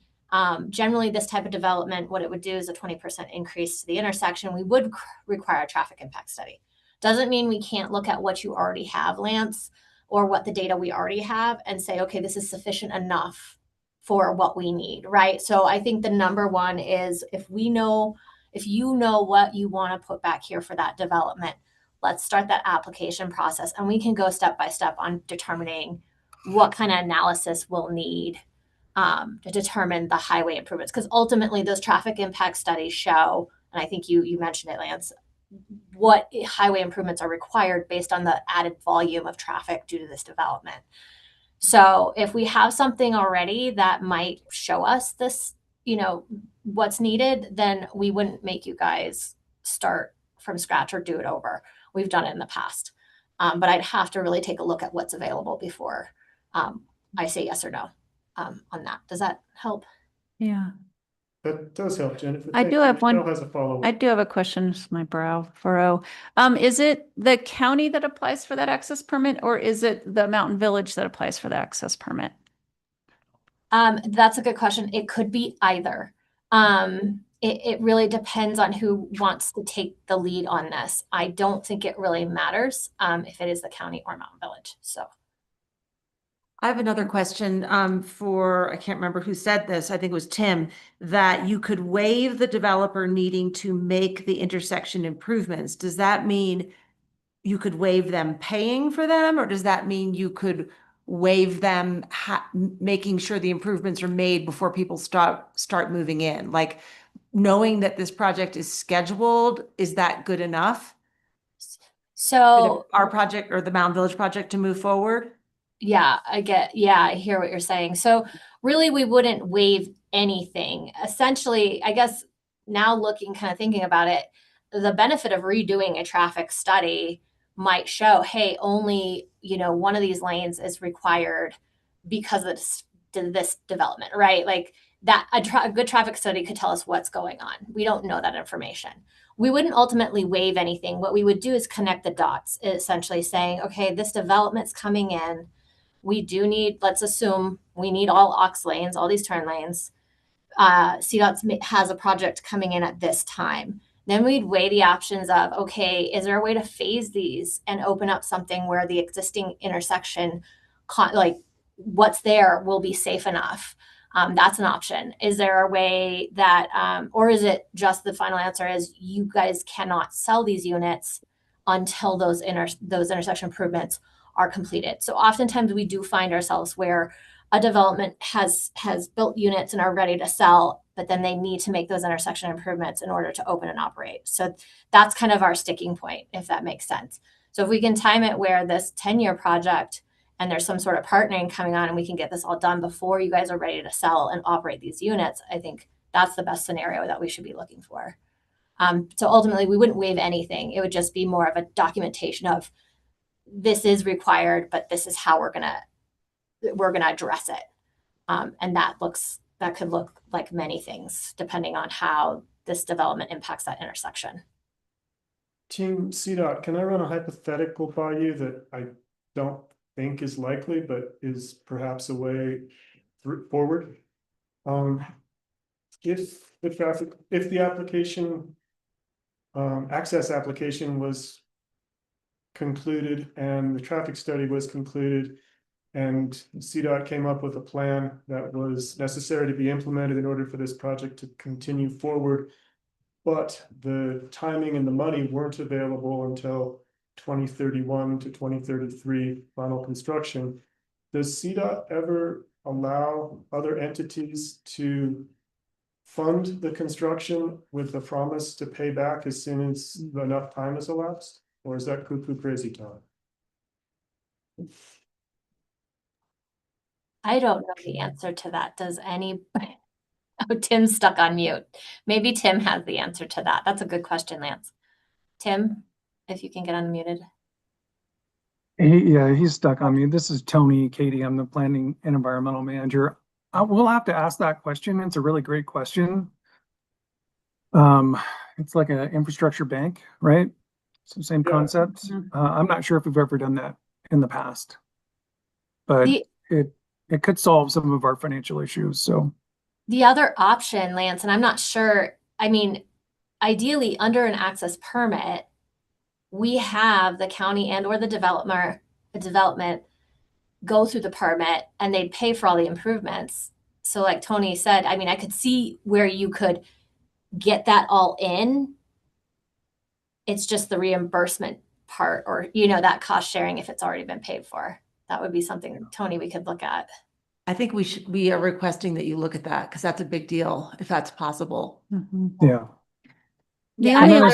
[SPEAKER 6] generally this type of development, what it would do is a 20% increase to the intersection. We would require a traffic impact study. Doesn't mean we can't look at what you already have, Lance, or what the data we already have and say, okay, this is sufficient enough for what we need, right? So I think the number one is if you know what you want to put back here for that development, let's start that application process, and we can go step by step on determining what kind of analysis we'll need to determine the highway improvements. Because ultimately those traffic impact studies show, and I think you mentioned it, Lance, what highway improvements are required based on the added volume of traffic due to this development. So if we have something already that might show us this, what's needed, then we wouldn't make you guys
[SPEAKER 13] start from scratch or do it over. We've done it in the past. But I'd have to really take a look at what's available before I say yes or no on that. Does that help?
[SPEAKER 2] Yeah.
[SPEAKER 1] That does help, Jennifer.
[SPEAKER 2] I
[SPEAKER 1] Thank
[SPEAKER 2] do
[SPEAKER 1] you.
[SPEAKER 2] have one-
[SPEAKER 1] Michelle has a follow-up.
[SPEAKER 2] I do have a question, it's my brow furrow. Is it the county that applies for that access permit, or is it the Mountain Village that applies for the access permit?
[SPEAKER 13] That's a good question. It could be either. It really depends on who wants to take the lead on this. I don't think it really matters if it is the county or Mountain Village. So
[SPEAKER 3] I have another question for, I can't remember who said this, I think it was Tim, that you could waive the developer needing to make the intersection improvements. Does that mean you could waive them paying for them, or does that mean you could waive them making sure the improvements are made before people start moving in? Like, knowing that this project is scheduled, is that good enough?
[SPEAKER 13] So
[SPEAKER 3] Our project or the Mountain Village project to move forward?
[SPEAKER 13] yeah, I hear what you're saying. So really, we wouldn't waive anything. Essentially, I guess now thinking about it, the benefit of redoing a traffic study might show, hey, only, one of these lanes is required because of this development, right? Like that, a good traffic study could tell us what's going on. We don't know that information. We wouldn't ultimately waive anything. What we would do is connect the dots, essentially saying, okay, this development's coming in. We do need, let's assume we need all aux lanes, all these turn lanes. CDOT has a project coming in at this time. Then we'd weigh the options of, okay, is there a way to phase these and open up something where the existing intersection, like what's there, will be safe enough? That's an option. Is there a way that, or is it just the final answer is you guys cannot sell these units until those intersection improvements are completed? So oftentimes we do find ourselves where a development has built units and are ready to sell, but then they need to make those intersection improvements in order to open and operate. So that's kind of our sticking point, if that makes sense. So if we can time it where this 10-year project and there's some sort of partnering coming on and we can get this all done before you guys are ready to sell and operate these units, I think that's the best scenario that we should be looking for. So ultimately, we wouldn't waive anything. It would just be more of a documentation of this is required, but this is how we're gonna address it. And that could look like many things depending on how this development impacts that intersection.
[SPEAKER 1] Team CDOT, can I run a hypothetical by you that I don't think is likely, but is perhaps a way forward? If the application, access application was concluded and the traffic study was concluded, and CDOT came up with a plan that was necessary to be implemented in order for this project to continue forward, but the timing and the money weren't available until 2031 to 2033 final construction. Does CDOT ever allow other entities to fund the construction with the promise to pay back as soon as enough time has elapsed? Or is that cuckoo crazy town?
[SPEAKER 13] I don't know the answer to that. Does anybody? Oh, Tim's stuck on mute. Maybe Tim has the answer to that. That's a good question, Lance. Tim, if you can get unmuted.
[SPEAKER 14] Yeah, he's stuck on me. This is Tony, Katie. I'm the planning and environmental manager. We'll have to ask that question. It's a really great question. It's like an infrastructure bank, right? So same concept. I'm not sure if we've ever done that in the past, but it could solve some of our financial issues. So
[SPEAKER 13] the other option, Lance, and I'm not sure, I mean, ideally under an access permit, we have the county and or the development go through the permit and they pay for all the improvements. So like Tony said, I mean, I could see where you could get that all in. It's just the reimbursement part or, that cost sharing if it's already been paid for. That would be something, Tony, we could look at.
[SPEAKER 3] I think we are requesting that you look at that because that's a big deal if that's possible.
[SPEAKER 14] yeah.
[SPEAKER 2] And then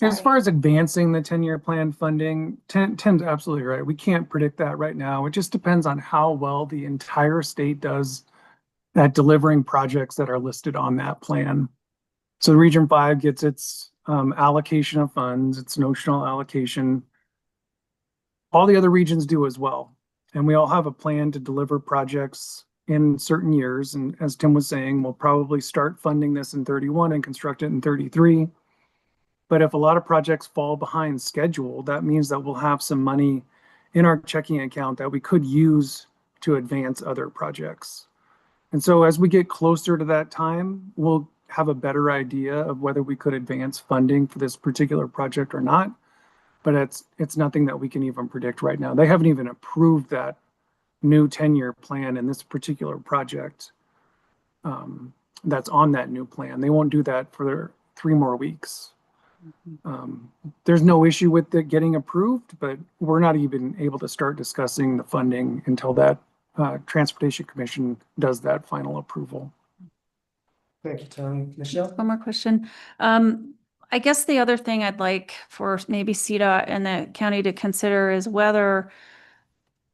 [SPEAKER 14] as far as advancing the 10-year plan funding, Tim's absolutely right. We can't predict that right now. It just depends on how well the entire state does at delivering projects that are listed on that plan. So Region 5 gets its allocation of funds, it's notional allocation. All the other regions do as well. And we all have a plan to deliver projects in certain years. And as Tim was saying, we'll probably start funding this in 31 and construct it in 33. But if a lot of projects fall behind schedule, that means that we'll have some money in our checking account that we could use to advance other projects. And so as we get closer to that time, we'll have a better idea of whether we could advance funding for this particular project or not. But it's nothing that we can even predict right now. They haven't even approved that new 10-year plan in this particular project that's on that new plan. They won't do that for 3 more weeks. There's no issue with it getting approved, but we're not even able to start discussing the funding until that Transportation Commission does that final approval.
[SPEAKER 1] Thank you, Tony. Michelle?
[SPEAKER 6] One more question. I guess the other thing I'd like for maybe CDOT and the county to consider is whether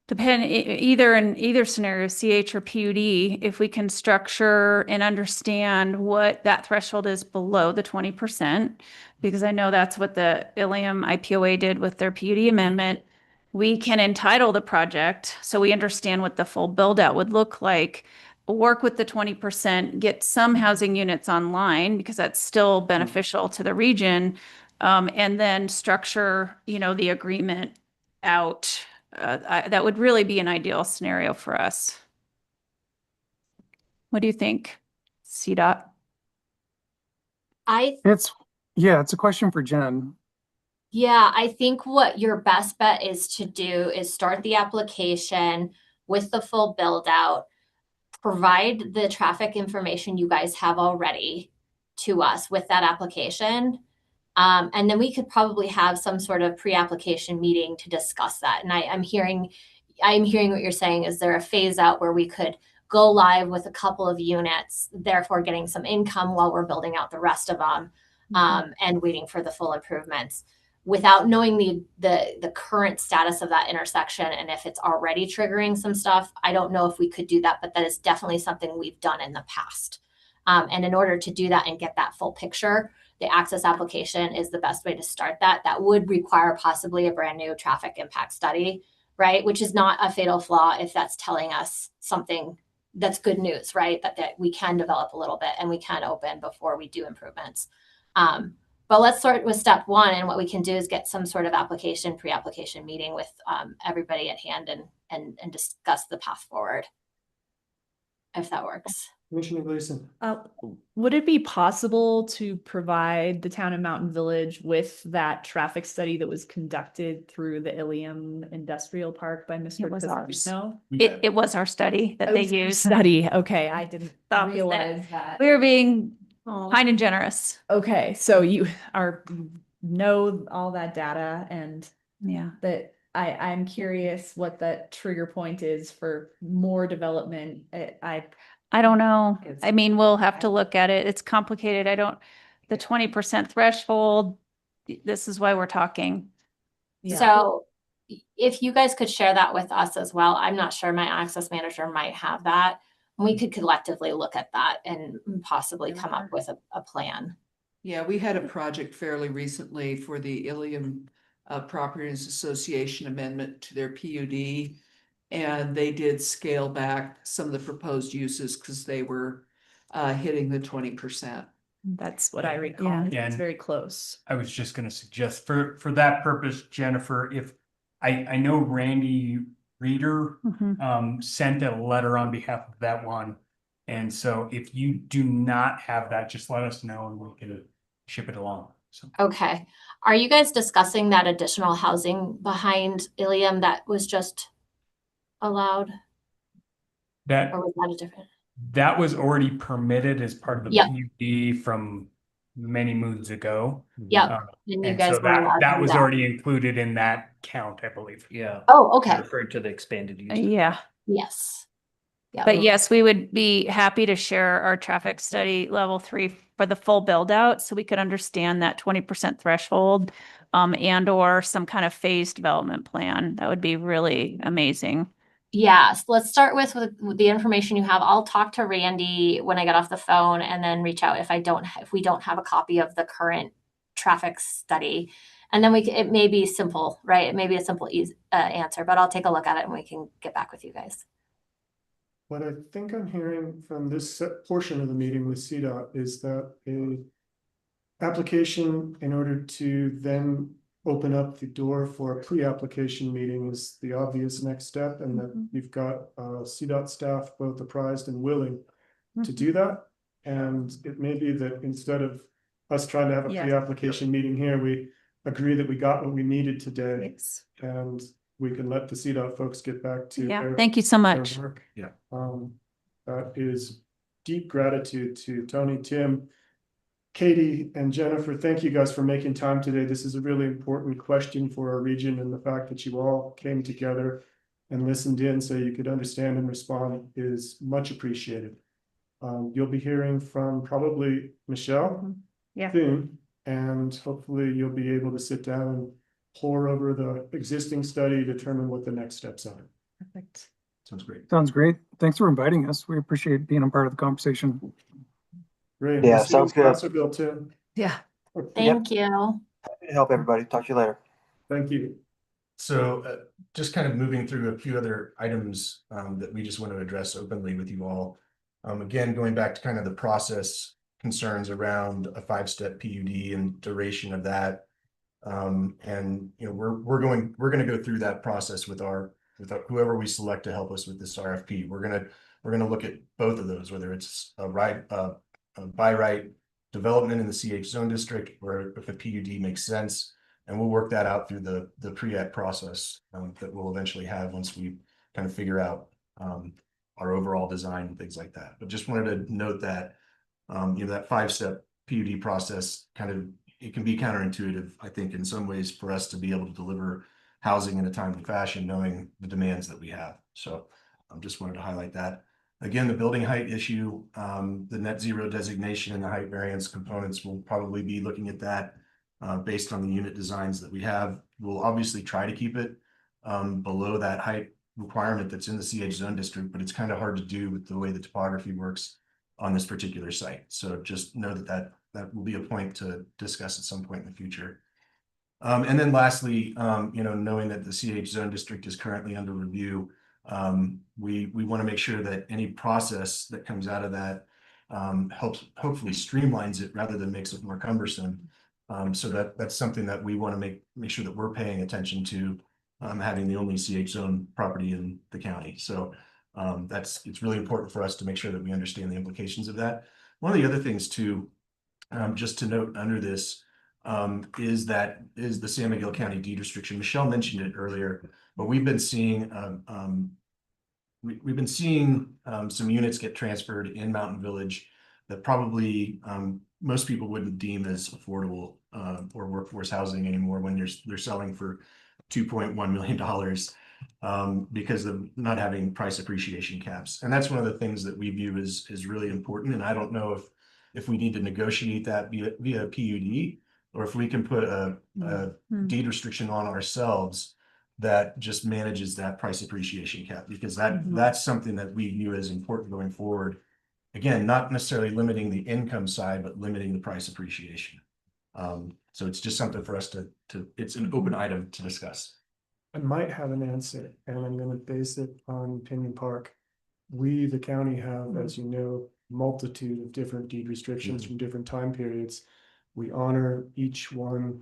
[SPEAKER 6] either in either scenario, CH or PUD, if we can structure and understand what that threshold is below the 20%, because I know that's what the Ilium IPOA did with their PUD amendment. We can entitle the project so we understand what the full build out would look like, work with the 20%, get some housing units online because that's still beneficial to the region, and then structure, the agreement out. That would really be an ideal scenario for us. What do you think, CDOT?
[SPEAKER 14] It's a question for Jen.
[SPEAKER 13] Yeah, I think what your best bet is to do is start the application with the full build out, provide the traffic information you guys have already to us with that application. And then we could probably have some sort of pre-application meeting to discuss that. And I'm hearing what you're saying. Is there a phase out where we could go live with a couple of units, therefore getting some income while we're building out the rest of them, and waiting for the full improvements without knowing the current status of that intersection and if it's already triggering some stuff. I don't know if we could do that, but that is definitely something we've done in the past. And in order to do that and get that full picture, the access application is the best way to start that. That would require possibly a brand new traffic impact study, right? Which is not a fatal flaw if that's telling us something that's good news, right? That we can develop a little bit and we can open before we do improvements. But let's start with step 1. And what we can do is get some sort of pre-application meeting with everybody at hand and discuss the path forward, if that works.
[SPEAKER 1] Commissioner Gleason.
[SPEAKER 2] Would it be possible to provide the town of Mountain Village with that traffic study that was conducted through the Ilium Industrial Park by Mr.
[SPEAKER 6] It was ours.
[SPEAKER 2] No?
[SPEAKER 6] It was our study that they used.
[SPEAKER 2] Study. Okay, I didn't
[SPEAKER 6] That was
[SPEAKER 2] realize
[SPEAKER 6] it.
[SPEAKER 2] that.
[SPEAKER 6] We were being kind and generous.
[SPEAKER 2] Okay, so you know all that data and
[SPEAKER 6] Yeah.
[SPEAKER 2] that I'm curious what that trigger point is for more development.
[SPEAKER 6] I don't know.
[SPEAKER 2] It's-
[SPEAKER 6] I mean, we'll have to look at it. It's complicated. The 20% threshold, this is why we're talking.
[SPEAKER 2] Yeah.
[SPEAKER 13] So if you guys could share that with us as well, I'm not sure, my access manager might have that. We could collectively look at that and possibly come up with a plan.
[SPEAKER 11] Yeah, we had a project fairly recently for the Ilium Properties Association amendment to their PUD. And they did scale back some of the proposed uses because they were hitting the 20%.
[SPEAKER 2] That's what I recall.
[SPEAKER 6] Yeah.
[SPEAKER 2] It's very close.
[SPEAKER 4] I was just gonna suggest for that purpose, Jennifer, if I know Randy Reeder sent a letter on behalf of that one. And so if you do not have that, just let us know and we can ship it along. So
[SPEAKER 13] Okay. Are you guys discussing that additional housing behind Ilium that was just allowed?
[SPEAKER 4] that
[SPEAKER 13] Or was that a different?
[SPEAKER 4] that was already permitted as part of the
[SPEAKER 13] Yep.
[SPEAKER 4] PUD from many moons ago.
[SPEAKER 13] Yep. And you
[SPEAKER 4] And
[SPEAKER 13] guys
[SPEAKER 4] so
[SPEAKER 13] were allowed
[SPEAKER 4] that
[SPEAKER 13] to do
[SPEAKER 4] was
[SPEAKER 13] that.
[SPEAKER 4] already included in that count, I believe.
[SPEAKER 5] Yeah.
[SPEAKER 13] Oh, okay.
[SPEAKER 5] Referring to the expanded use.
[SPEAKER 6] Yeah.
[SPEAKER 13] Yes. Yeah.
[SPEAKER 6] But yes, we would be happy to share our traffic study level 3 for the full build out so we could understand that 20% threshold, and or some kind of phased development plan. That would be really amazing.
[SPEAKER 13] Yes, let's start with the information you have. I'll talk to Randy when I get off the phone and then reach out if we don't have a copy of the current traffic study. And then it may be simple, right? It may be a simple answer, but I'll take a look at it and we can get back with you guys.
[SPEAKER 1] What I think I'm hearing from this portion of the meeting with CDOT is that a application in order to then open up the door for a pre-application meeting is the obvious next step, and that you've got CDOT staff both apprised and willing to do that. And it may be that instead of us trying to have a
[SPEAKER 2] Yeah.
[SPEAKER 1] pre-application meeting here, we agree that we got what we needed today.
[SPEAKER 2] Yes.
[SPEAKER 1] And we can let the CDOT folks get back to
[SPEAKER 6] Yeah,
[SPEAKER 1] their
[SPEAKER 6] thank you so
[SPEAKER 1] their
[SPEAKER 6] much.
[SPEAKER 1] work.
[SPEAKER 10] Yeah.
[SPEAKER 1] That is deep gratitude to Tony, Tim, Katie, and Jennifer. Thank you guys for making time today. This is a really important question for our region, and the fact that you all came together and listened in so you could understand and respond is much appreciated. You'll be hearing from probably Michelle
[SPEAKER 2] Yeah.
[SPEAKER 1] soon, and hopefully you'll be able to sit down and pore over the existing study, determine what the next steps are.
[SPEAKER 2] Perfect.
[SPEAKER 10] Sounds great.
[SPEAKER 14] Sounds great. Thanks for inviting us. We appreciate being a part of the conversation.
[SPEAKER 1] Great.
[SPEAKER 12] Yeah,
[SPEAKER 1] We'll see you
[SPEAKER 12] sounds
[SPEAKER 1] in
[SPEAKER 12] good.
[SPEAKER 1] Placerville, Tim.
[SPEAKER 2] Yeah.
[SPEAKER 13] Thank you.
[SPEAKER 12] Happy to help everybody. Talk to you later.
[SPEAKER 1] Thank you.
[SPEAKER 10] So just kind of moving through a few other items that we just want to address openly with you all. Again, going back to kind of the process concerns around a 5-step PUD and duration of that. And you know, we're going to go through that process with whoever we select to help us with this RFP. We're gonna look at both of those, whether it's a by right development in the CH zone district, or if a PUD makes sense. And we'll work that out through the pre-app process that we'll eventually have once we kind of figure out our overall design and things like that. But just wanted to note that you know, that 5-step PUD process it can be counterintuitive, I think, in some ways, for us to be able to deliver housing in a timely fashion, knowing the demands that we have. So I just wanted to highlight that. Again, the building height issue, the net zero designation and the height variance components, will probably be looking at that based on the unit designs that we have. We'll obviously try to keep it below that height requirement that's in the CH zone district, but it's kind of hard to do with the way the topography works on this particular site. So just know that will be a point to discuss at some point in the future. And then lastly, you know, knowing that the CH zone district is currently under review, we want to make sure that any process that comes out of that hopefully streamlines it rather than makes it more cumbersome. So that's something that we want to make sure that we're paying attention to, having the only CH zone property in the county. So it's really important for us to make sure that we understand the implications of that. One of the other things too, just to note under this, is the San Miguel County deed restriction. Michelle mentioned it earlier, but we've been seeing some units get transferred in Mountain Village that probably most people wouldn't deem as affordable or workforce housing anymore when they're selling for $2.1 million because of not having price appreciation caps. And that's one of the things that we view as really important. And I don't know if we need to negotiate that via PUD, or if we can put a deed restriction on ourselves that just manages that price appreciation cap, because that's something that we view as important going forward. Again, not necessarily limiting the income side, but limiting the price appreciation. So it's just something for us it's an open item to discuss.
[SPEAKER 1] I might have an answer, and I'm going to base it on Pinyon Park. We, the county, have, as you know, multitude of different deed restrictions from different time periods. We honor each one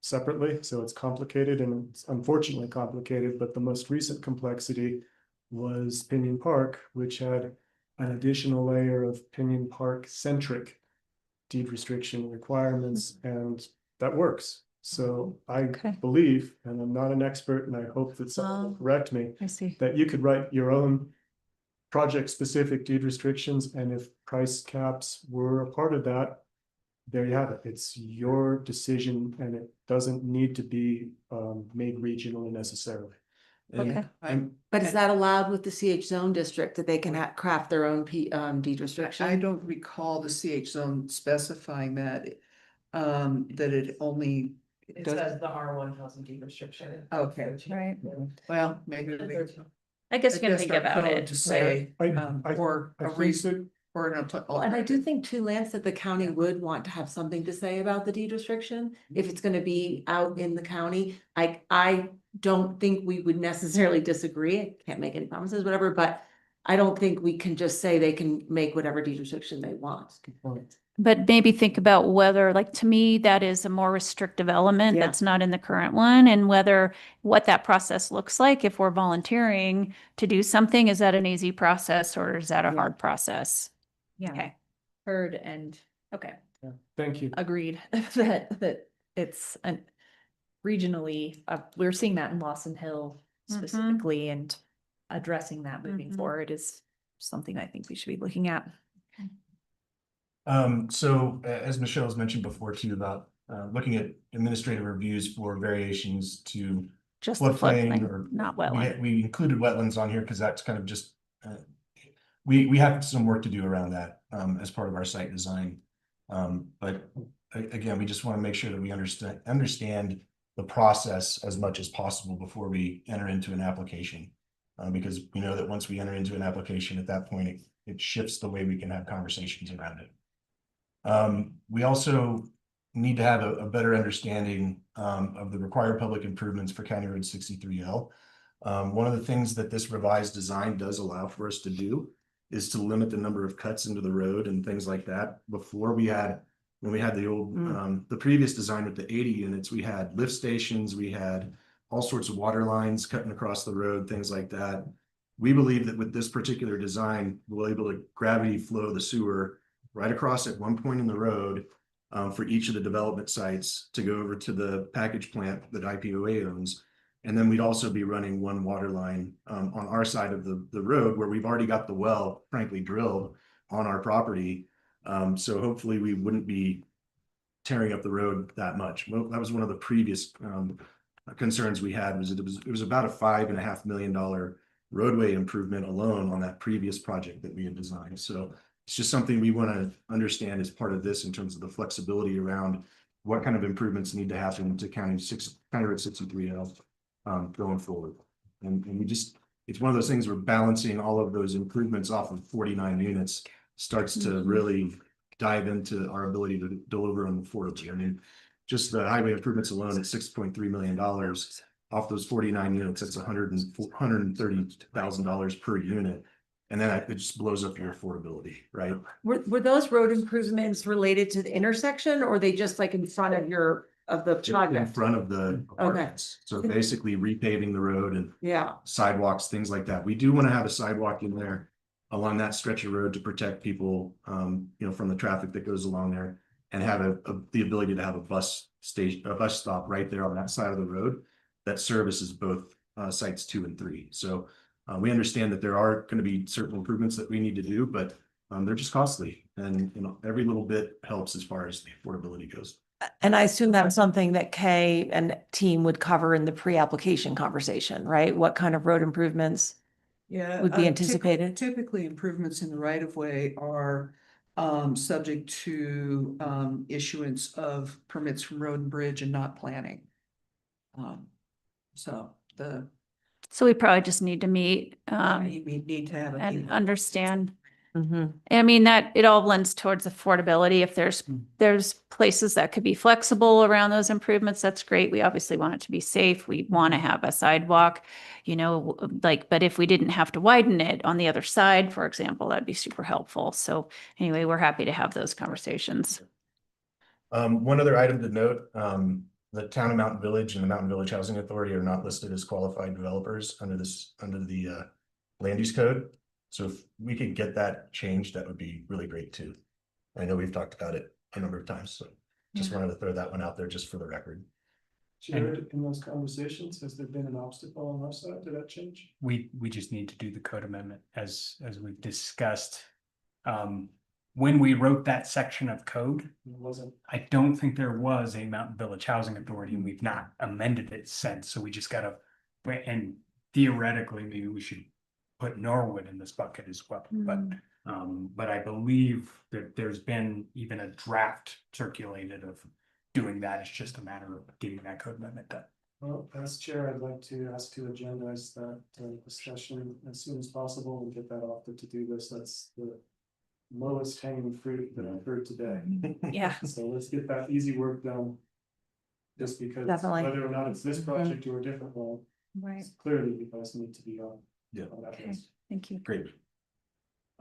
[SPEAKER 1] separately, so it's complicated, and it's unfortunately complicated, but the most recent complexity was Pinyon Park, which had an additional layer of Pinyon Park centric deed restriction requirements, and that works. So I believe, and I'm not an expert, and I hope that someone will correct me,
[SPEAKER 2] I see.
[SPEAKER 1] that you could write your own project-specific deed restrictions, and if price caps were a part of that, there you have it. It's your decision, and it doesn't need to be made regionally necessarily.
[SPEAKER 2] Okay.
[SPEAKER 3] But is that allowed with the CH zone district, that they can craft their own deed restriction?
[SPEAKER 11] I don't recall the CH zone specifying that it only.
[SPEAKER 8] It says the R1 housing deed restriction.
[SPEAKER 11] Okay.
[SPEAKER 2] Right.
[SPEAKER 11] Well, maybe
[SPEAKER 2] I guess you can think
[SPEAKER 11] our
[SPEAKER 2] about
[SPEAKER 11] code
[SPEAKER 2] it.
[SPEAKER 11] to say,
[SPEAKER 1] I
[SPEAKER 11] or
[SPEAKER 1] think
[SPEAKER 11] a reason.
[SPEAKER 1] that
[SPEAKER 11] Or an
[SPEAKER 3] Well, and I do think too, Lance, that the county would want to have something to say about the deed restriction, if it's gonna be out in the county. I don't think we would necessarily disagree, I can't make any promises, whatever, but I don't think we can just say they can make whatever deed restriction they want.
[SPEAKER 6] But maybe think about whether, like, to me, that is a more restrictive element
[SPEAKER 3] Yeah.
[SPEAKER 6] that's not in the current one, and whether what that process looks like if we're volunteering to do something, is that an easy process or is that a hard process?
[SPEAKER 2] Yeah.
[SPEAKER 6] Okay.
[SPEAKER 2] Heard and, okay,
[SPEAKER 1] Thank you.
[SPEAKER 2] agreed that it's an regionally, we're seeing that in Lawson Hill specifically, and addressing that moving
[SPEAKER 6] Mhm.
[SPEAKER 2] forward is something I think we should be looking at.
[SPEAKER 10] As Michelle has mentioned before too, about looking at administrative reviews for variations to
[SPEAKER 6] Just the
[SPEAKER 10] floodplain,
[SPEAKER 6] floodplain,
[SPEAKER 10] or
[SPEAKER 6] not
[SPEAKER 10] we
[SPEAKER 6] wetland.
[SPEAKER 10] we included wetlands on here because that's kind of just we have some work to do around that as part of our site design. But again, we just want to make sure that we understand the process as much as possible before we enter into an application. Because we know that once we enter into an application, at that point, it shifts the way we can have conversations around it. We also need to have a better understanding of the required public improvements for County Road 63L. One of the things that this revised design does allow for us to do is to limit the number of cuts into the road and things like that. Before when we had the old, the previous design with the 80 units, we had lift stations, we had all sorts of water lines cutting across the road, things like that. We believe that with this particular design, we'll be able to gravity flow the sewer right across at one point in the road for each of the development sites to go over to the package plant that IPOA owns. And then we'd also be running one water line on our side of the road where we've already got the well, frankly, drilled on our property. So hopefully we wouldn't be tearing up the road that much. Well, that was one of the previous concerns we had, was it was about a $5.5 million roadway improvement alone on that previous project that we had designed. So it's just something we want to understand as part of this in terms of the flexibility around what kind of improvements need to happen to County Road 63L going forward. And we just, it's one of those things where balancing all of those improvements off of 49 units starts to really dive into our ability to deliver on affordability. I mean, just the highway improvements alone at $6.3 million off those 49 units, that's $130,000 per unit. And then it just blows up your affordability, right?
[SPEAKER 3] Were those road improvements related to the intersection, or are they just like in front of the
[SPEAKER 10] Just in
[SPEAKER 3] project?
[SPEAKER 10] front of the apartments. So basically repaving the road and
[SPEAKER 3] Yeah,
[SPEAKER 10] sidewalks, things like that. We do want to have a sidewalk in there along that stretch of road to protect people, from the traffic that goes along there, and have the ability to have a bus stop right there on that side of the road that services both sites 2 and 3. So we understand that there are going to be certain improvements that we need to do, but they're just costly, and every little bit helps as far as the affordability goes.
[SPEAKER 3] and I assume that's something that Kay and team would cover in the pre-application conversation, right? What kind of road improvements
[SPEAKER 11] Yeah.
[SPEAKER 3] would be anticipated?
[SPEAKER 11] Typically, improvements in the right of way are subject to issuance of permits from Road and Bridge and not planning. So
[SPEAKER 6] So we probably just need to meet,
[SPEAKER 11] you need to have
[SPEAKER 6] and understand.
[SPEAKER 3] Mm-hmm.
[SPEAKER 6] I mean, that it all blends towards affordability. If there's places that could be flexible around those improvements, that's great. We obviously want it to be safe. We want to have a sidewalk, but if we didn't have to widen it on the other side, for example, that'd be super helpful. So anyway, we're happy to have those conversations.
[SPEAKER 10] One other item to note, the town of Mountain Village and the Mountain Village Housing Authority are not listed as qualified developers under the land use code. So if we could get that changed, that would be really great too. I know we've talked about it a number of times, so just wanted to throw that one out there just for the record.
[SPEAKER 1] Jared, in those conversations, has there been an obstacle on our side to that change?
[SPEAKER 4] We just need to do the code amendment as we've discussed. When we wrote that section of code, I don't think there was a Mountain Village Housing Authority, and we've not amended it since. So we just gotta, and theoretically, maybe we should put Norwood in this bucket as well. But I believe that there's been even a draft circulated of doing that. It's just a matter of getting that code amendment done.
[SPEAKER 1] Well, as chair, I'd like to ask to agendize that discussion as soon as possible and get that off the to-do list. That's the lowest hanging fruit that I've heard today.
[SPEAKER 2] Yeah.
[SPEAKER 1] So let's get that easy work done. Just because
[SPEAKER 3] Definitely.
[SPEAKER 1] whether or not it's this project or a different one,
[SPEAKER 2] Right.
[SPEAKER 1] clearly you guys need to be on.
[SPEAKER 10] Yeah.
[SPEAKER 1] on that
[SPEAKER 2] Okay.
[SPEAKER 1] list.
[SPEAKER 2] Thank you.
[SPEAKER 10] Great.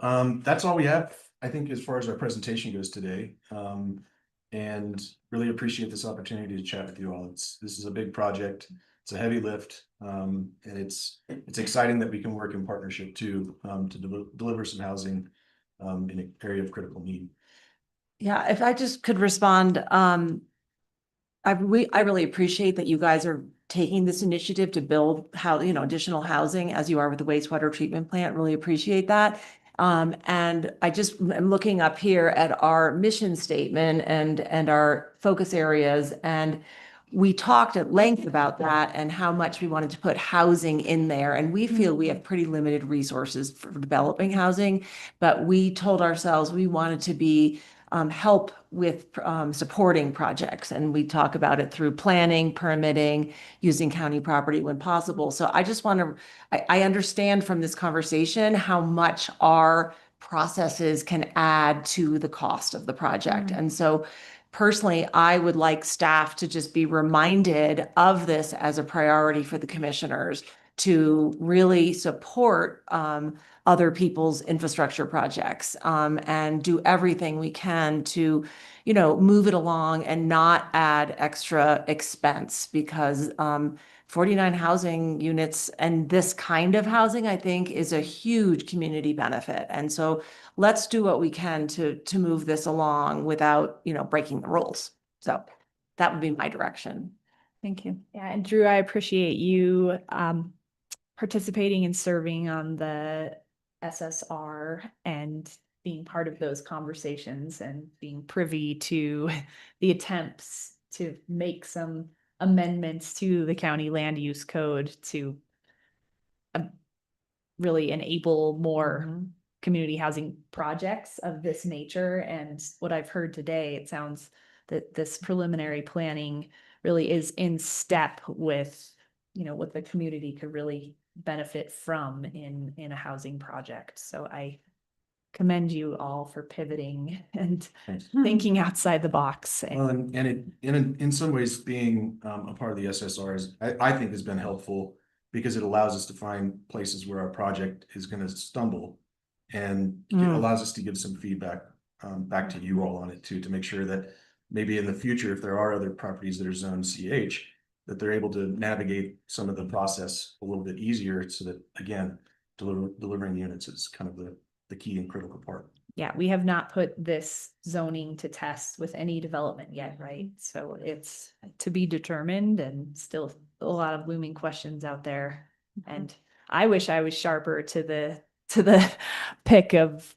[SPEAKER 10] That's all we have, I think, as far as our presentation goes today. And really appreciate this opportunity to chat with you all. This is a big project. It's a heavy lift. And it's exciting that we can work in partnership too, to deliver some housing in an area of critical need.
[SPEAKER 3] Yeah, if I just could respond, I really appreciate that you guys are taking this initiative to build additional housing as you are with the wastewater treatment plant. Really appreciate that. And I just am looking up here at our mission statement and our focus areas, and we talked at length about that and how much we wanted to put housing in there. And we feel we have pretty limited resources for developing housing, but we told ourselves we wanted to be help with supporting projects. And we talk about it through planning, permitting, using county property when possible. So I just want to, I understand from this conversation how much our processes can add to the cost of the project. And so personally, I would like staff to just be reminded of this as a priority for the commissioners to really support other people's infrastructure projects and do everything we can to, move it along and not add extra expense because 49 housing units and this kind of housing, I think, is a huge community benefit. And so let's do what we can to move this along without, breaking the rules. So that would be my direction.
[SPEAKER 2] Thank you. Yeah, and Drew, I appreciate you participating and serving on the SSR and being part of those conversations and being privy to the attempts to make some amendments to the county land use code to really enable more community housing projects of this nature. And what I've heard today, it sounds that this preliminary planning really is in step with, what the community could really benefit from in a housing project. So I commend you all for pivoting and thinking outside the box.
[SPEAKER 10] Well, and it, in some ways, being a part of the SSRs, I think has been helpful because it allows us to find places where our project is going to stumble, and it allows us to give some feedback back to you all on it too, to make sure that maybe in the future, if there are other properties that are zoned CH, that they're able to navigate some of the process a little bit easier, so that again, delivering units is kind of the key and critical part.
[SPEAKER 2] Yeah, we have not put this zoning to test with any development yet, right? So it's to be determined and still a lot of looming questions out there. And I wish I was sharper to the pick of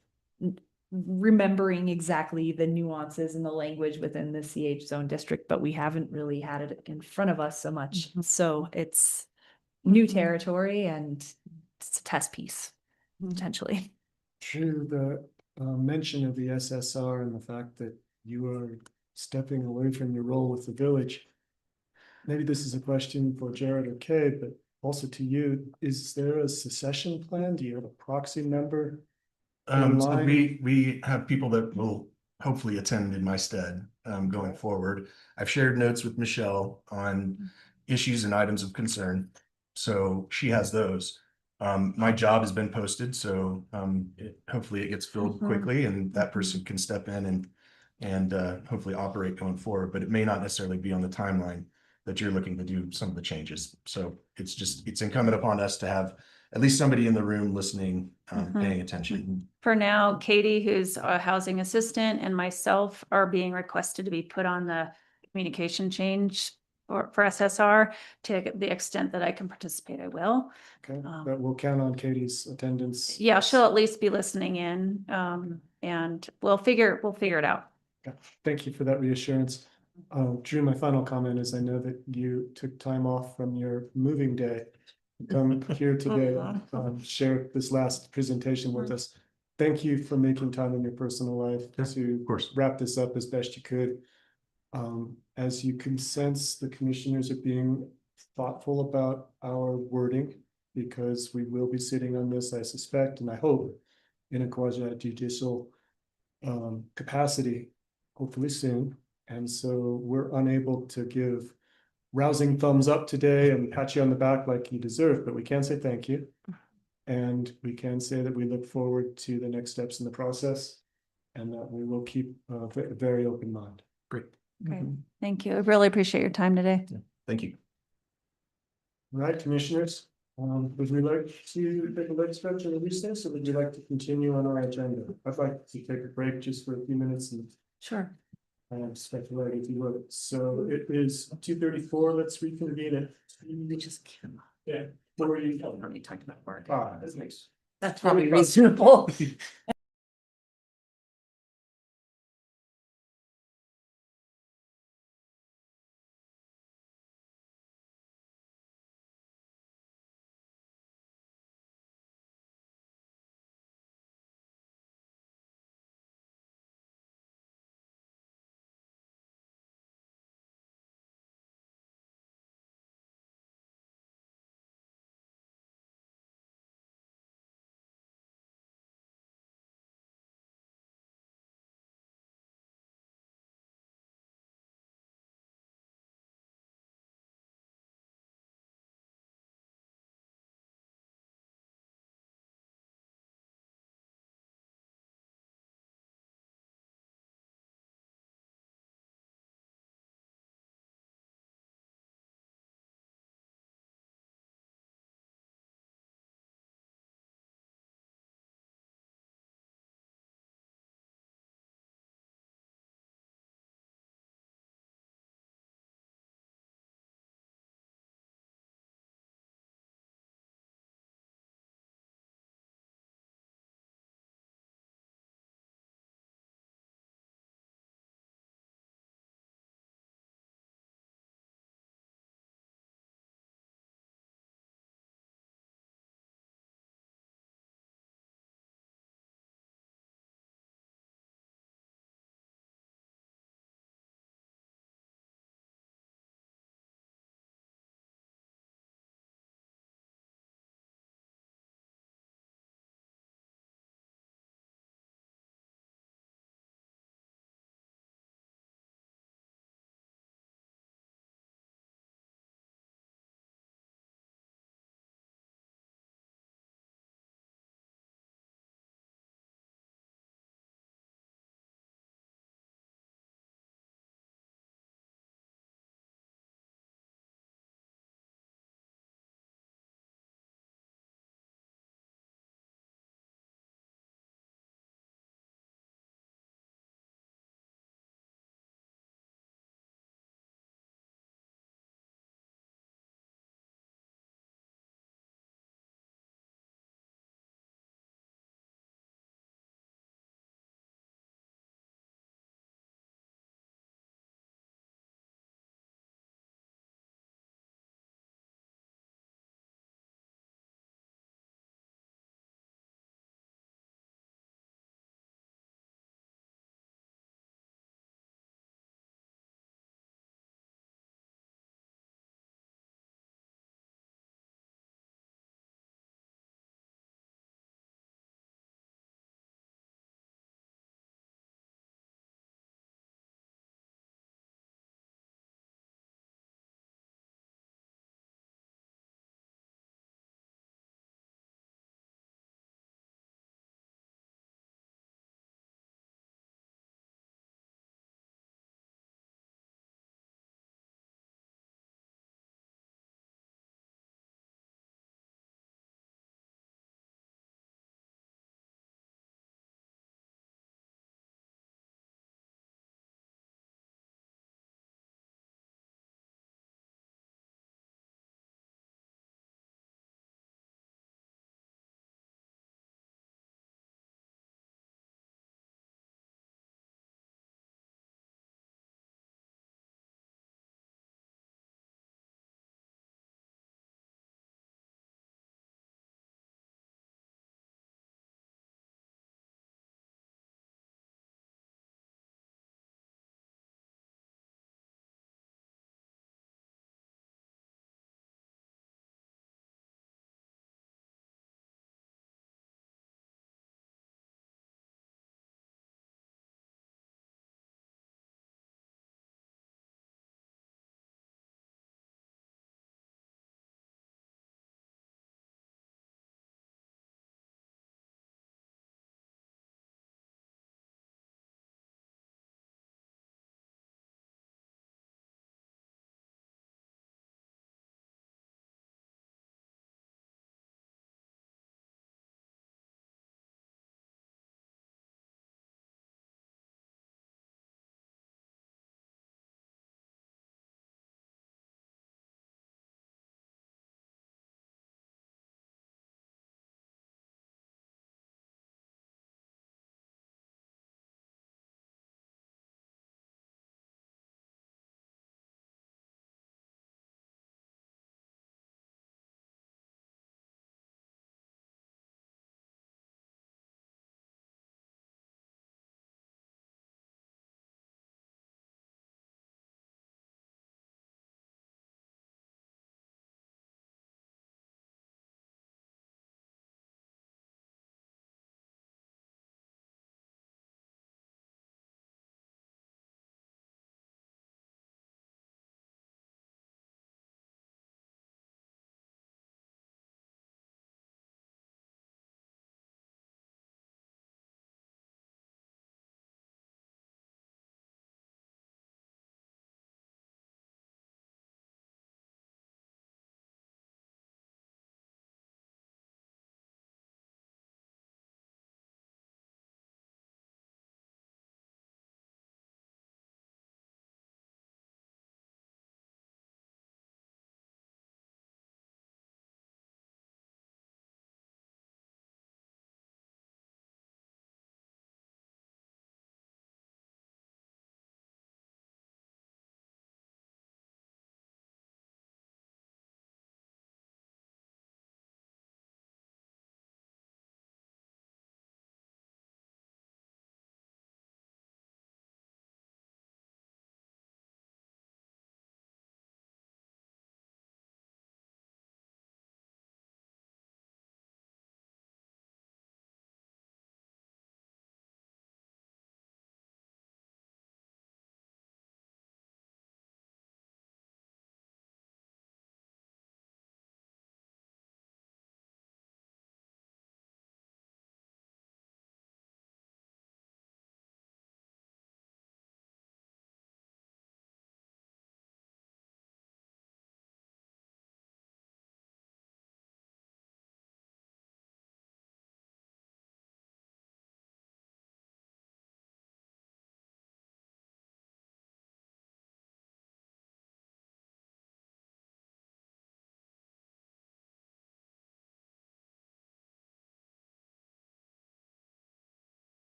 [SPEAKER 2] remembering exactly the nuances and the language within the CH zone district, but we haven't really had it in front of us so much. So it's new territory and it's a test piece, potentially.
[SPEAKER 1] To the mention of the SSR and the fact that you are stepping away from your role with the village. Maybe this is a question for Jared or Kay, but also to you. Is there a succession plan? Do you have a proxy member?
[SPEAKER 10] So we have people that will hopefully attend in my stead going forward. I've shared notes with Michelle on issues and items of concern, so she has those. My job has been posted, so hopefully it gets filled quickly, and that person can step in and hopefully operate going forward. But it may not necessarily be on the timeline that you're looking to do some of the changes. So it's incumbent upon us to have at least somebody in the room listening, paying attention.
[SPEAKER 15] For now, Katie, who's a housing assistant, and myself are being requested to be put on the communication change for SSR. To the extent that I can participate, I will.
[SPEAKER 1] Okay, but we'll count on Katie's attendance.
[SPEAKER 15] Yeah, she'll at least be listening in, and we'll figure it out.
[SPEAKER 1] Okay. Thank you for that reassurance. Drew, my final comment is I know that you took time off from your moving day to come here today, share this last presentation with us. Thank you for making time in your personal life to wrap this up as best you could. As you can sense, the commissioners are being thoughtful about our wording, because we will be sitting on this, I suspect, and I hope, in a quasi-judicial capacity, hopefully soon. And so we're unable to give rousing thumbs up today and pat you on the back like you deserve, but we can say thank you. And we can say that we look forward to the next steps in the process and that we will keep a very open mind.
[SPEAKER 10] Great.
[SPEAKER 15] Great. Thank you. I really appreciate your time today.
[SPEAKER 10] Thank you.
[SPEAKER 1] All right, commissioners, would we like to take a leg stretch and a recess, or would you like to continue on our agenda? I'd like to take a break just for a few minutes and
[SPEAKER 15] Sure.
[SPEAKER 1] speculate if you would. So it is 2:34. Let's reconvene it.
[SPEAKER 2] We just can't.
[SPEAKER 1] Yeah. What were you?
[SPEAKER 2] Already talked about work.
[SPEAKER 1] That's nice.
[SPEAKER 2] That's probably reasonable.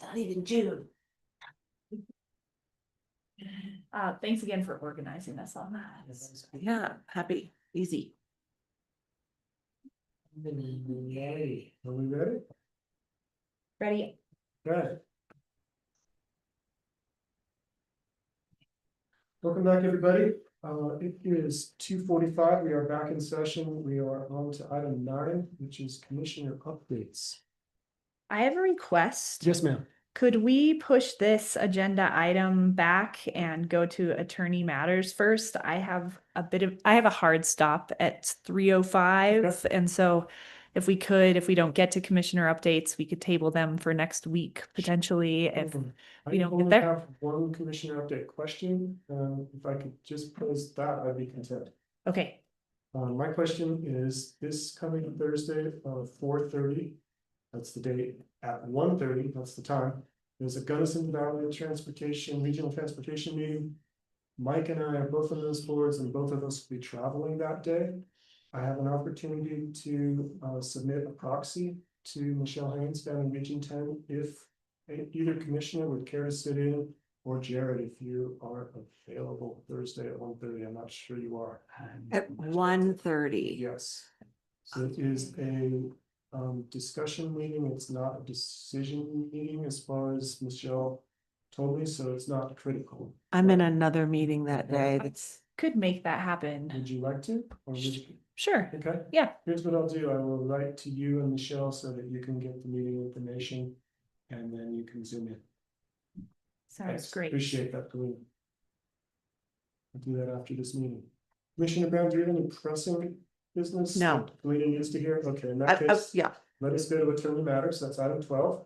[SPEAKER 3] not even June.
[SPEAKER 2] Thanks again for organizing us on that.
[SPEAKER 3] Yeah, happy, easy.
[SPEAKER 1] Yay. Are we ready?
[SPEAKER 2] Ready?
[SPEAKER 1] Good. Welcome back, everybody. It is 2:45. We are back in session. We are on to item 9, which is commissioner updates.
[SPEAKER 2] I have a request.
[SPEAKER 1] Yes, ma'am.
[SPEAKER 2] Could we push this agenda item back and go to attorney matters first? I have a hard stop at 3:05.
[SPEAKER 1] Okay.
[SPEAKER 2] And so if we don't get to commissioner updates, we could table them for next week, potentially, if we don't get there.
[SPEAKER 1] I have one commissioner update question. If I could just pose that, I'd be content.
[SPEAKER 2] Okay.
[SPEAKER 1] My question is this coming Thursday, 4:30. That's the date. At 1:30, that's the time. There's a Gunnison Valley Regional Transportation meeting. Mike and I are both on those boards, and both of us will be traveling that day. I have an opportunity to submit a proxy to Michelle Haynes down in Region 10 if either commissioner would care to sit in, or Jared, if you are available Thursday at 1:30. I'm not sure you are.
[SPEAKER 3] At 1:30.
[SPEAKER 1] Yes. So it is a discussion meeting. It's not a decision meeting as far as Michelle told me, so it's not critical.
[SPEAKER 3] I'm in another meeting that day. That's
[SPEAKER 2] Could make that happen.
[SPEAKER 1] Would you like to? Or would you?
[SPEAKER 2] Sure.
[SPEAKER 1] Okay.
[SPEAKER 2] Yeah.
[SPEAKER 1] Here's what I'll do. I will write to you and Michelle so that you can get the meeting information, and then you can zoom in.
[SPEAKER 2] Sounds
[SPEAKER 1] Thanks.
[SPEAKER 2] great.
[SPEAKER 1] Appreciate that, Colleen. I'll do that after this meeting. Commissioner Brown, do you have any pressing business?
[SPEAKER 3] No.
[SPEAKER 1] that Colleen needs to hear? Okay, in that case.
[SPEAKER 3] yeah.
[SPEAKER 1] Let us go to attorney matters. That's item 12.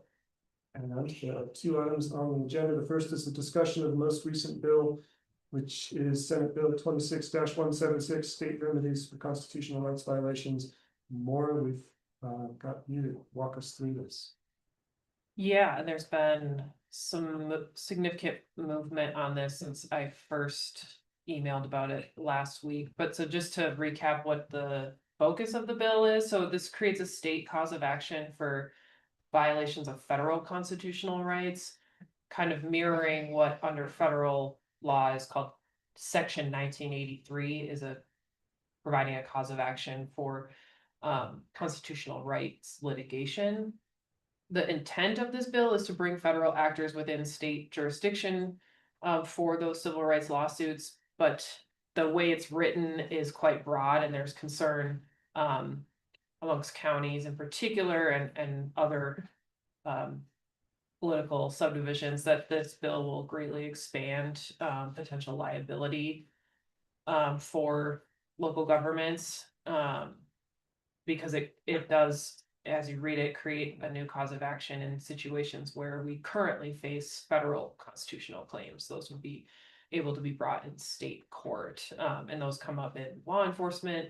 [SPEAKER 1] And there are 2 items on the agenda. The first is the discussion of the most recent bill, which is Senate Bill 26-176, State Remedies for Constitutional Rights Violations. Maura, we've got you to walk us through this.
[SPEAKER 8] Yeah, and there's been some significant movement on this since I first emailed about it last week. But so just to recap what the focus of the bill is, so this creates a state cause of action for violations of federal constitutional rights, kind of mirroring what under federal law is called Section 1983, is providing a cause of action for constitutional rights litigation. The intent of this bill is to bring federal actors within state jurisdiction for those civil rights lawsuits, but the way it's written is quite broad, and there's concern amongst counties in particular and other political subdivisions that this bill will greatly expand potential liability for local governments, because it does, as you read it, create a new cause of action in situations where we currently face federal constitutional claims. Those would be able to be brought in state court, and those come up in law enforcement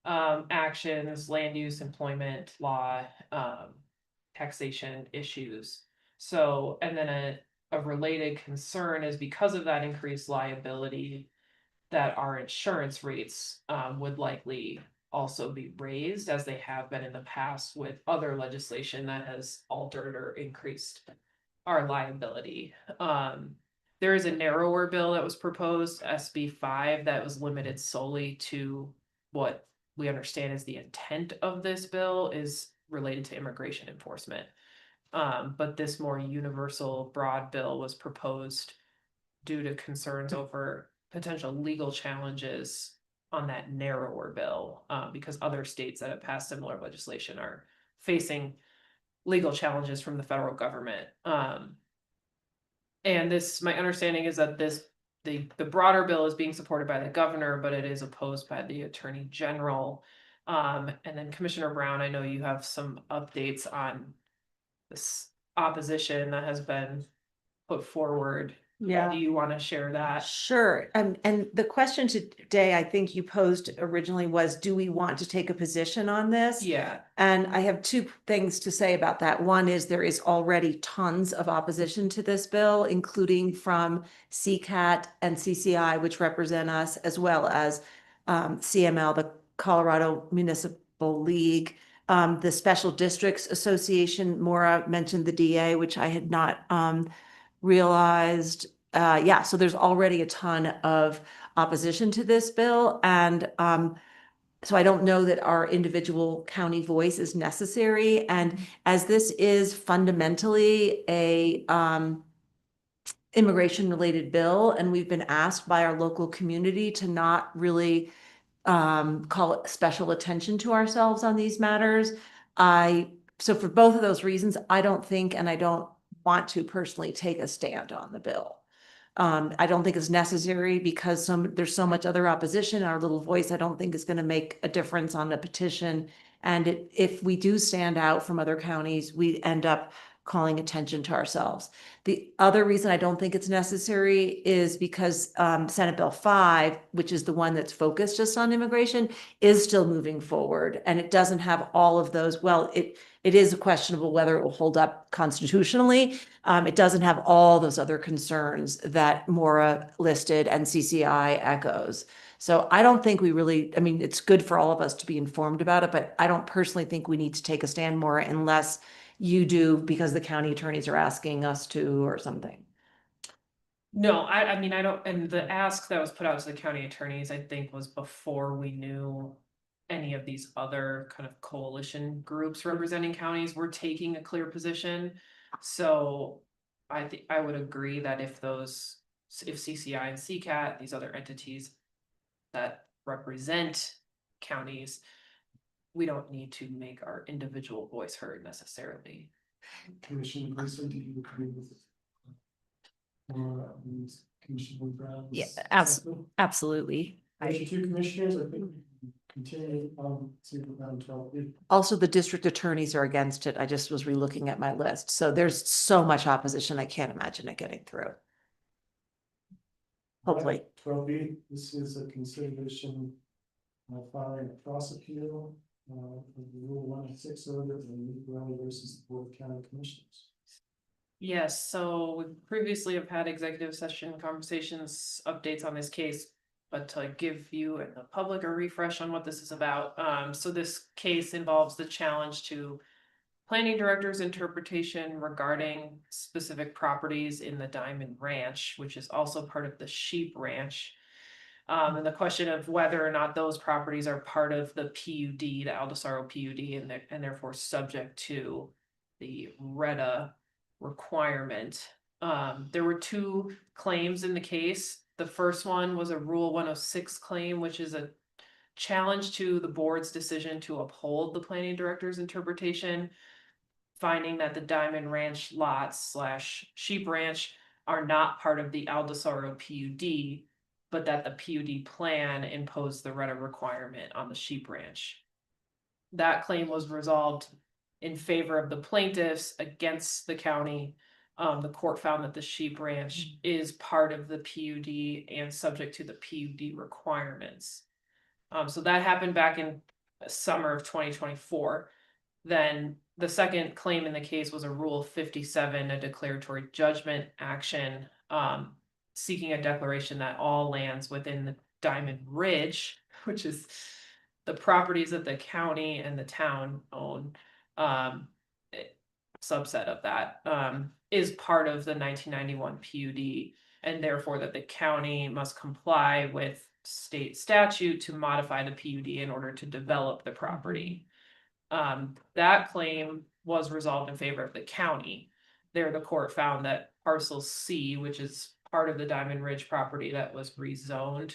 [SPEAKER 8] actions, land use, employment law, taxation issues. So, and then a related concern is because of that increased liability, that our insurance rates would likely also be raised, as they have been in the past with other legislation that has altered or increased our liability. There is a narrower bill that was proposed, SB 5, that was limited solely to what we understand is the intent of this bill is related to immigration enforcement. But this more universal broad bill was proposed due to concerns over potential legal challenges on that narrower bill, because other states that have passed similar legislation are facing legal challenges from the federal government. And this, my understanding is that the broader bill is being supported by the governor, but it is opposed by the attorney general. And then Commissioner Brown, I know you have some updates on this opposition that has been put forward.
[SPEAKER 3] Yeah.
[SPEAKER 8] Do you want to share that?
[SPEAKER 3] Sure. And the question today, I think you posed originally was, do we want to take a position on this?
[SPEAKER 8] Yeah.
[SPEAKER 3] And I have 2 things to say about that. One is there is already tons of opposition to this bill, including from CCAT and CCI, which represent us, as well as CML, the Colorado Municipal League, the Special Districts Association, Maura mentioned the DA, which I had not realized. Yeah, so there's already a ton of opposition to this bill, and so I don't know that our individual county voice is necessary. And as this is fundamentally a immigration related bill, and we've been asked by our local community to not really call it special attention to ourselves on these matters. So for both of those reasons, I don't think, and I don't want to personally take a stand on the bill. I don't think it's necessary because there's so much other opposition. Our little voice, I don't think is going to make a difference on the petition. And if we do stand out from other counties, we end up calling attention to ourselves. The other reason I don't think it's necessary is because Senate Bill 5, which is the one that's focused just on immigration, is still moving forward. And it doesn't have all of those. Well, it is questionable whether it will hold up constitutionally. It doesn't have all those other concerns that Maura listed and CCI echoes. So I don't think we really, I mean, it's good for all of us to be informed about it, but I don't personally think we need to take a stand, Maura, unless you do because the county attorneys are asking us to or something.
[SPEAKER 8] No, I mean, I don't, and the ask that was put out to the county attorneys, I think, was before we knew any of these other kind of coalition groups representing counties were taking a clear position. So I think I would agree that if CCI and CCAT, these other entities that represent counties, we don't need to make our individual voice heard necessarily.
[SPEAKER 1] Commissioner Gleason, do you agree with Commissioner Brown?
[SPEAKER 2] Yeah, absolutely.
[SPEAKER 1] Motion to commissioners, I think continue to round 12.
[SPEAKER 3] Also, the district attorneys are against it. I just was relooking at my list. So there's so much opposition. I can't imagine it getting through. Hopefully.
[SPEAKER 1] 12B, this is a consideration of filing a cross appeal of the Rule 106 order of Meade Valley versus the Board of County Commissioners.
[SPEAKER 8] Yes, so we previously have had executive session conversations, updates on this case, but to give you and the public a refresh on what this is about. So this case involves the challenge to planning director's interpretation regarding specific properties in the Diamond Ranch, which is also part of the Sheep Ranch. And the question of whether or not those properties are part of the PUD, the Aldosaro PUD, and therefore subject to the RETA requirement. There were two claims in the case. The first one was a Rule 106 claim, which is a challenge to the board's decision to uphold the planning director's interpretation, finding that the Diamond Ranch lots / Sheep Ranch are not part of the Aldosaro PUD, but that the PUD plan imposed the RETA requirement on the Sheep Ranch. That claim was resolved in favor of the plaintiffs against the county. The court found that the Sheep Ranch is part of the PUD and subject to the PUD requirements. So that happened back in summer of 2024. Then the second claim in the case was a Rule 57, a declaratory judgment action, seeking a declaration that all lands within the Diamond Ridge, which is the properties that the county and the town own, subset of that, is part of the 1991 PUD, and therefore that the county must comply with state statute to modify the PUD in order to develop the property. That claim was resolved in favor of the county. There, the court found that parcel C, which is part of the Diamond Ridge property that was rezoned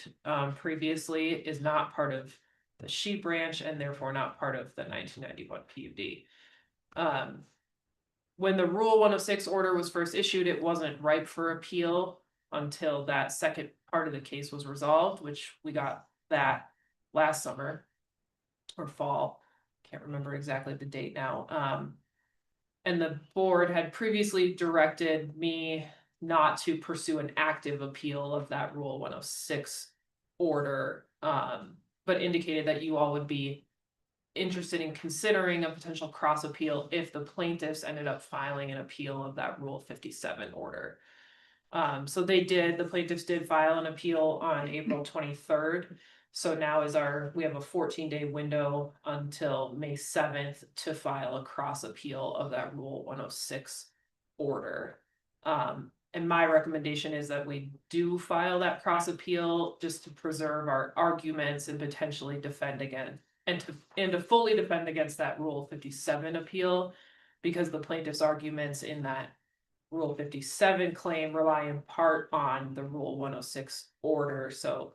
[SPEAKER 8] previously, is not part of the Sheep Ranch and therefore not part of the 1991 PUD. When the Rule 106 order was first issued, it wasn't ripe for appeal until that second part of the case was resolved, which we got that last summer or fall. Can't remember exactly the date now. And the board had previously directed me not to pursue an active appeal of that Rule 106 order, but indicated that you all would be interested in considering a potential cross appeal if the plaintiffs ended up filing an appeal of that Rule 57 order. So they did, the plaintiffs did file an appeal on April 23rd. So now we have a 14-day window until May 7th to file a cross appeal of that Rule 106 order. And my recommendation is that we do file that cross appeal just to preserve our arguments and potentially defend again, and to fully defend against that Rule 57 appeal, because the plaintiff's arguments in that Rule 57 claim rely in part on the Rule 106 order. So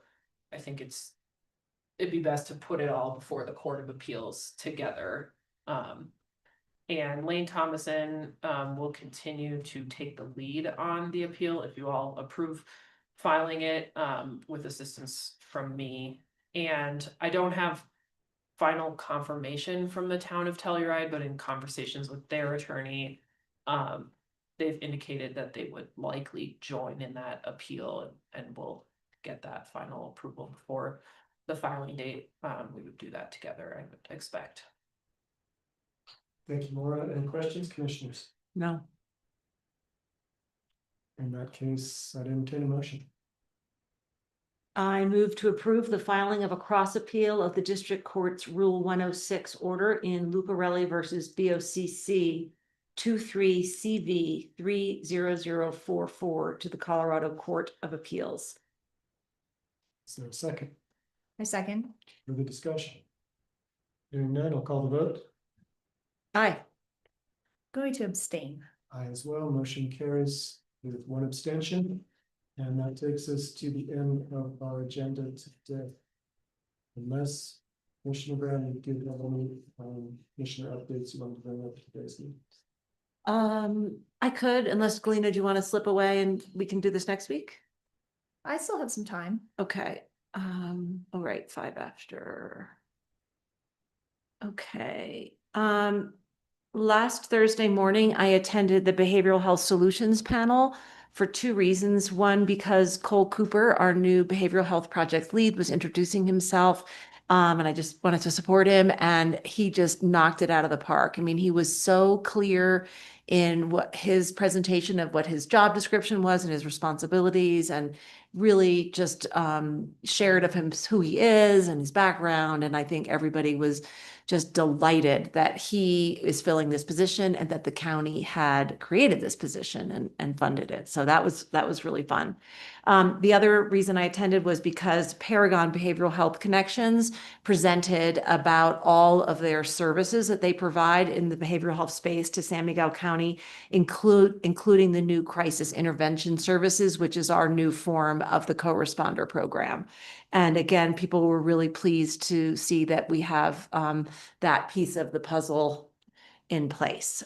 [SPEAKER 8] I think it'd be best to put it all before the Court of Appeals together. And Lane Thomason will continue to take the lead on the appeal if you all approve filing it with assistance from me. And I don't have final confirmation from the town of Telluride, but in conversations with their attorney, they've indicated that they would likely join in that appeal, and will get that final approval before the filing date. We would do that together, I would expect.
[SPEAKER 1] Thank you, Maura. Any questions, commissioners?
[SPEAKER 3] No.
[SPEAKER 1] In that case, I'd entertain a motion.
[SPEAKER 3] I move to approve the filing of a cross appeal of the district court's Rule 106 order in Lucarelli versus BOCC 23 CV 30044 to the Colorado Court of Appeals.
[SPEAKER 1] Is there a second?
[SPEAKER 2] I second.
[SPEAKER 1] Further discussion? Hearing none, I'll call the vote.
[SPEAKER 3] Aye.
[SPEAKER 2] Going to abstain.
[SPEAKER 1] Aye as well. Motion carries with one abstention. And that takes us to the end of our agenda today. Unless Commissioner Brown, you give any commissioner updates you want to bring up to today's meeting.
[SPEAKER 3] I could, unless Galena, do you want to slip away and we can do this next week?
[SPEAKER 2] I still have some time.
[SPEAKER 3] Okay, all right, 5 after. Okay, last Thursday morning, I attended the Behavioral Health Solutions panel for 2 reasons. One, because Cole Cooper, our new behavioral health project lead, was introducing himself. And I just wanted to support him, and he just knocked it out of the park. I mean, he was so clear in what his presentation of what his job description was and his responsibilities, and really just shared of him who he is and his background. And I think everybody was just delighted that he is filling this position and that the county had created this position and funded it. So that was really fun. The other reason I attended was because Paragon Behavioral Health Connections presented about all of their services that they provide in the behavioral health space to San Miguel County, including the new crisis intervention services, which is our new form of the co-responder program. And again, people were really pleased to see that we have that piece of the puzzle in place.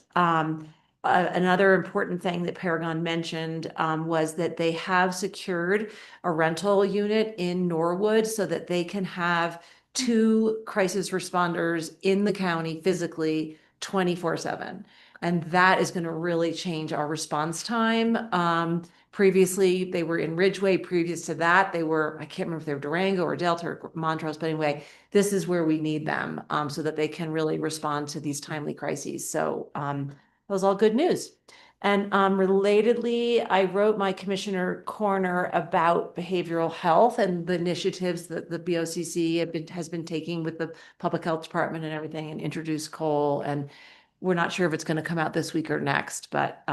[SPEAKER 3] Another important thing that Paragon mentioned was that they have secured a rental unit in Norwood so that they can have 2 crisis responders in the county physically 24/7. And that is going to really change our response time. Previously, they were in Ridgeway. Previous to that, they were, I can't remember if they were Durango or Delta or Montrose, but anyway, this is where we need them so that they can really respond to these timely crises. So that was all good news. And relatedly, I wrote my Commissioner Corner about behavioral health and the initiatives that the BOCC has been taking with the Public Health Department and everything, and introduced Cole. And we're not sure if it's going to come out this week or next, but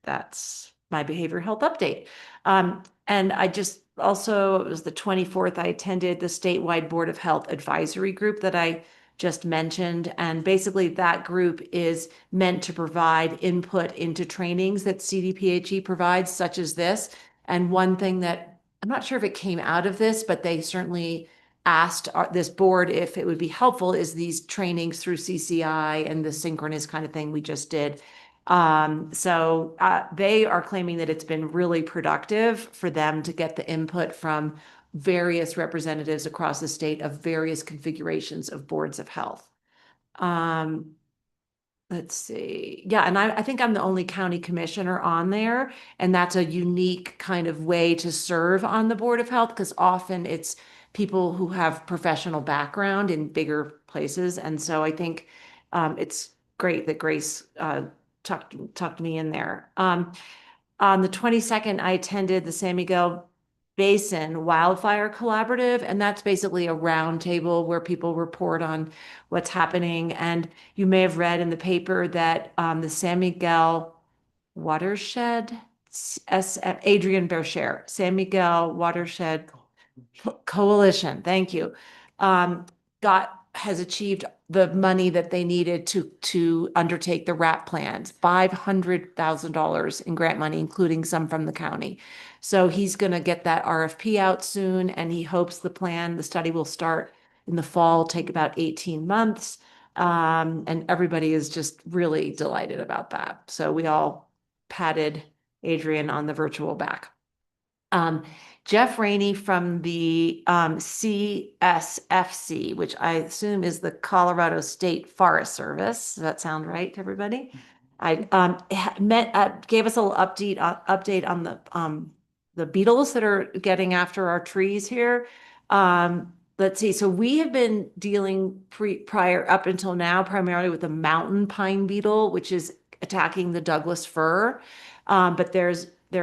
[SPEAKER 3] that's my behavioral health update. And I just also, it was the 24th, I attended the statewide Board of Health advisory group that I just mentioned. And basically that group is meant to provide input into trainings that CDPHE provides, such as this. And one thing that, I'm not sure if it came out of this, but they certainly asked this board if it would be helpful, is these trainings through CCI and the synchronous kind of thing we just did. So they are claiming that it's been really productive for them to get the input from various representatives across the state of various configurations of boards of health. Let's see. Yeah, and I think I'm the only county commissioner on there, and that's a unique kind of way to serve on the Board of Health, because often it's people who have professional background in bigger places. And so I think it's great that Grace tucked me in there. On the 22nd, I attended the San Miguel Basin Wildfire Collaborative, and that's basically a roundtable where people report on what's happening. And you may have read in the paper that the San Miguel Watershed, Adrian Bercher, San Miguel Watershed Coalition, thank you, has achieved the money that they needed to undertake the RAP plans, $500,000 in grant money, including some from the county. So he's going to get that RFP out soon, and he hopes the study will start in the fall, take about 18 months. And everybody is just really delighted about that. So we all patted Adrian on the virtual back. Jeff Rainey from the CSFC, which I assume is the Colorado State Forest Service. Does that sound right to everybody? I gave us a little update on the beetles that are getting after our trees here. Let's see. So we have been dealing prior up until now primarily with the mountain pine beetle, which is attacking the Douglas fir. But there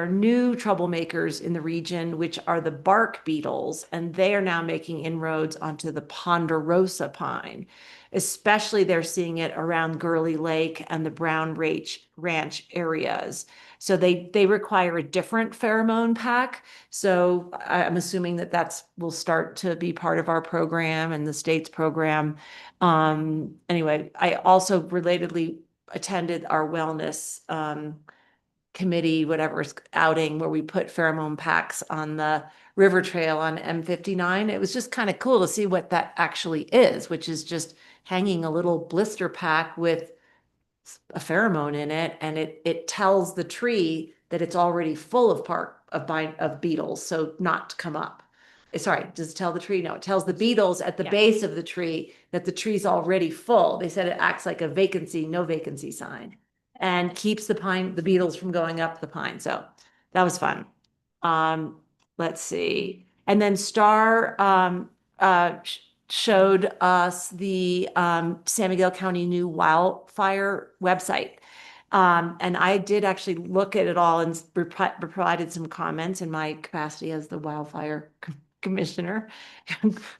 [SPEAKER 3] are new troublemakers in the region, which are the bark beetles, and they are now making inroads onto the ponderosa pine. Especially they're seeing it around Gurley Lake and the Brown Ranch areas. So they require a different pheromone pack. So I'm assuming that will start to be part of our program and the state's program. Anyway, I also relatedly attended our wellness committee, whatever outing where we put pheromone packs on the river trail on M59. It was just kind of cool to see what that actually is, which is just hanging a little blister pack with a pheromone in it, and it tells the tree that it's already full of beetles, so not to come up. Sorry, does it tell the tree? No, it tells the beetles at the base of the tree that the tree's already full. They said it acts like a no vacancy sign, and keeps the beetles from going up the pine. So that was fun. Let's see. And then Star showed us the San Miguel County new wildfire website. And I did actually look at it all and provided some comments in my capacity as the wildfire commissioner,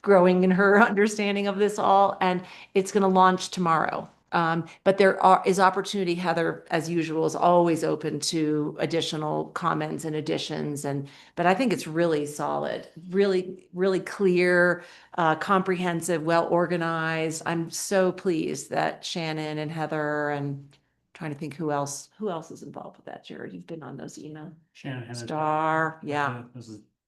[SPEAKER 3] growing in her understanding of this all. And it's going to launch tomorrow. But there is opportunity. Heather, as usual, is always open to additional comments and additions. But I think it's really solid, really, really clear, comprehensive, well organized. I'm so pleased that Shannon and Heather, and trying to think who else is involved with that. Jared, you've been on those emails.
[SPEAKER 4] Shannon Henderson.
[SPEAKER 3] Star, yeah.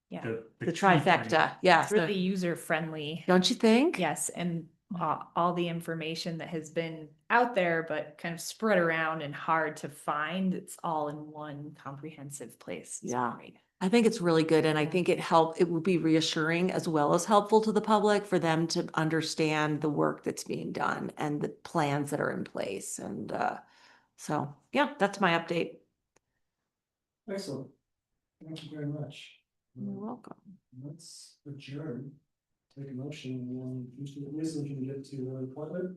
[SPEAKER 2] Yeah.
[SPEAKER 3] The trifecta, yeah.
[SPEAKER 2] It's really user friendly.
[SPEAKER 3] Don't you think?
[SPEAKER 2] Yes, and all the information that has been out there, but kind of spread around and hard to find, it's all in one comprehensive place. It's
[SPEAKER 3] Yeah.
[SPEAKER 2] great.
[SPEAKER 3] I think it's really good, and I think it would be reassuring as well as helpful to the public for them to understand the work that's being done and the plans that are in place. And so, yeah, that's my update.
[SPEAKER 1] Excellent. Thank you very much.
[SPEAKER 3] You're welcome.
[SPEAKER 1] Let's adjourn. Take a motion, and then Mr. Wilson can get to the appointment.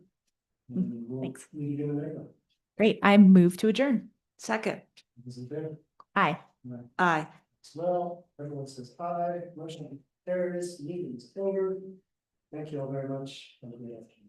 [SPEAKER 1] And we'll
[SPEAKER 2] Thanks.
[SPEAKER 1] meet again in April.
[SPEAKER 2] Great. I move to adjourn.
[SPEAKER 3] Second.
[SPEAKER 1] Those in favor?
[SPEAKER 2] Aye.
[SPEAKER 3] Aye.
[SPEAKER 1] As well, everyone says aye, motion carries, meeting's over. Thank you all very much. Have a good afternoon.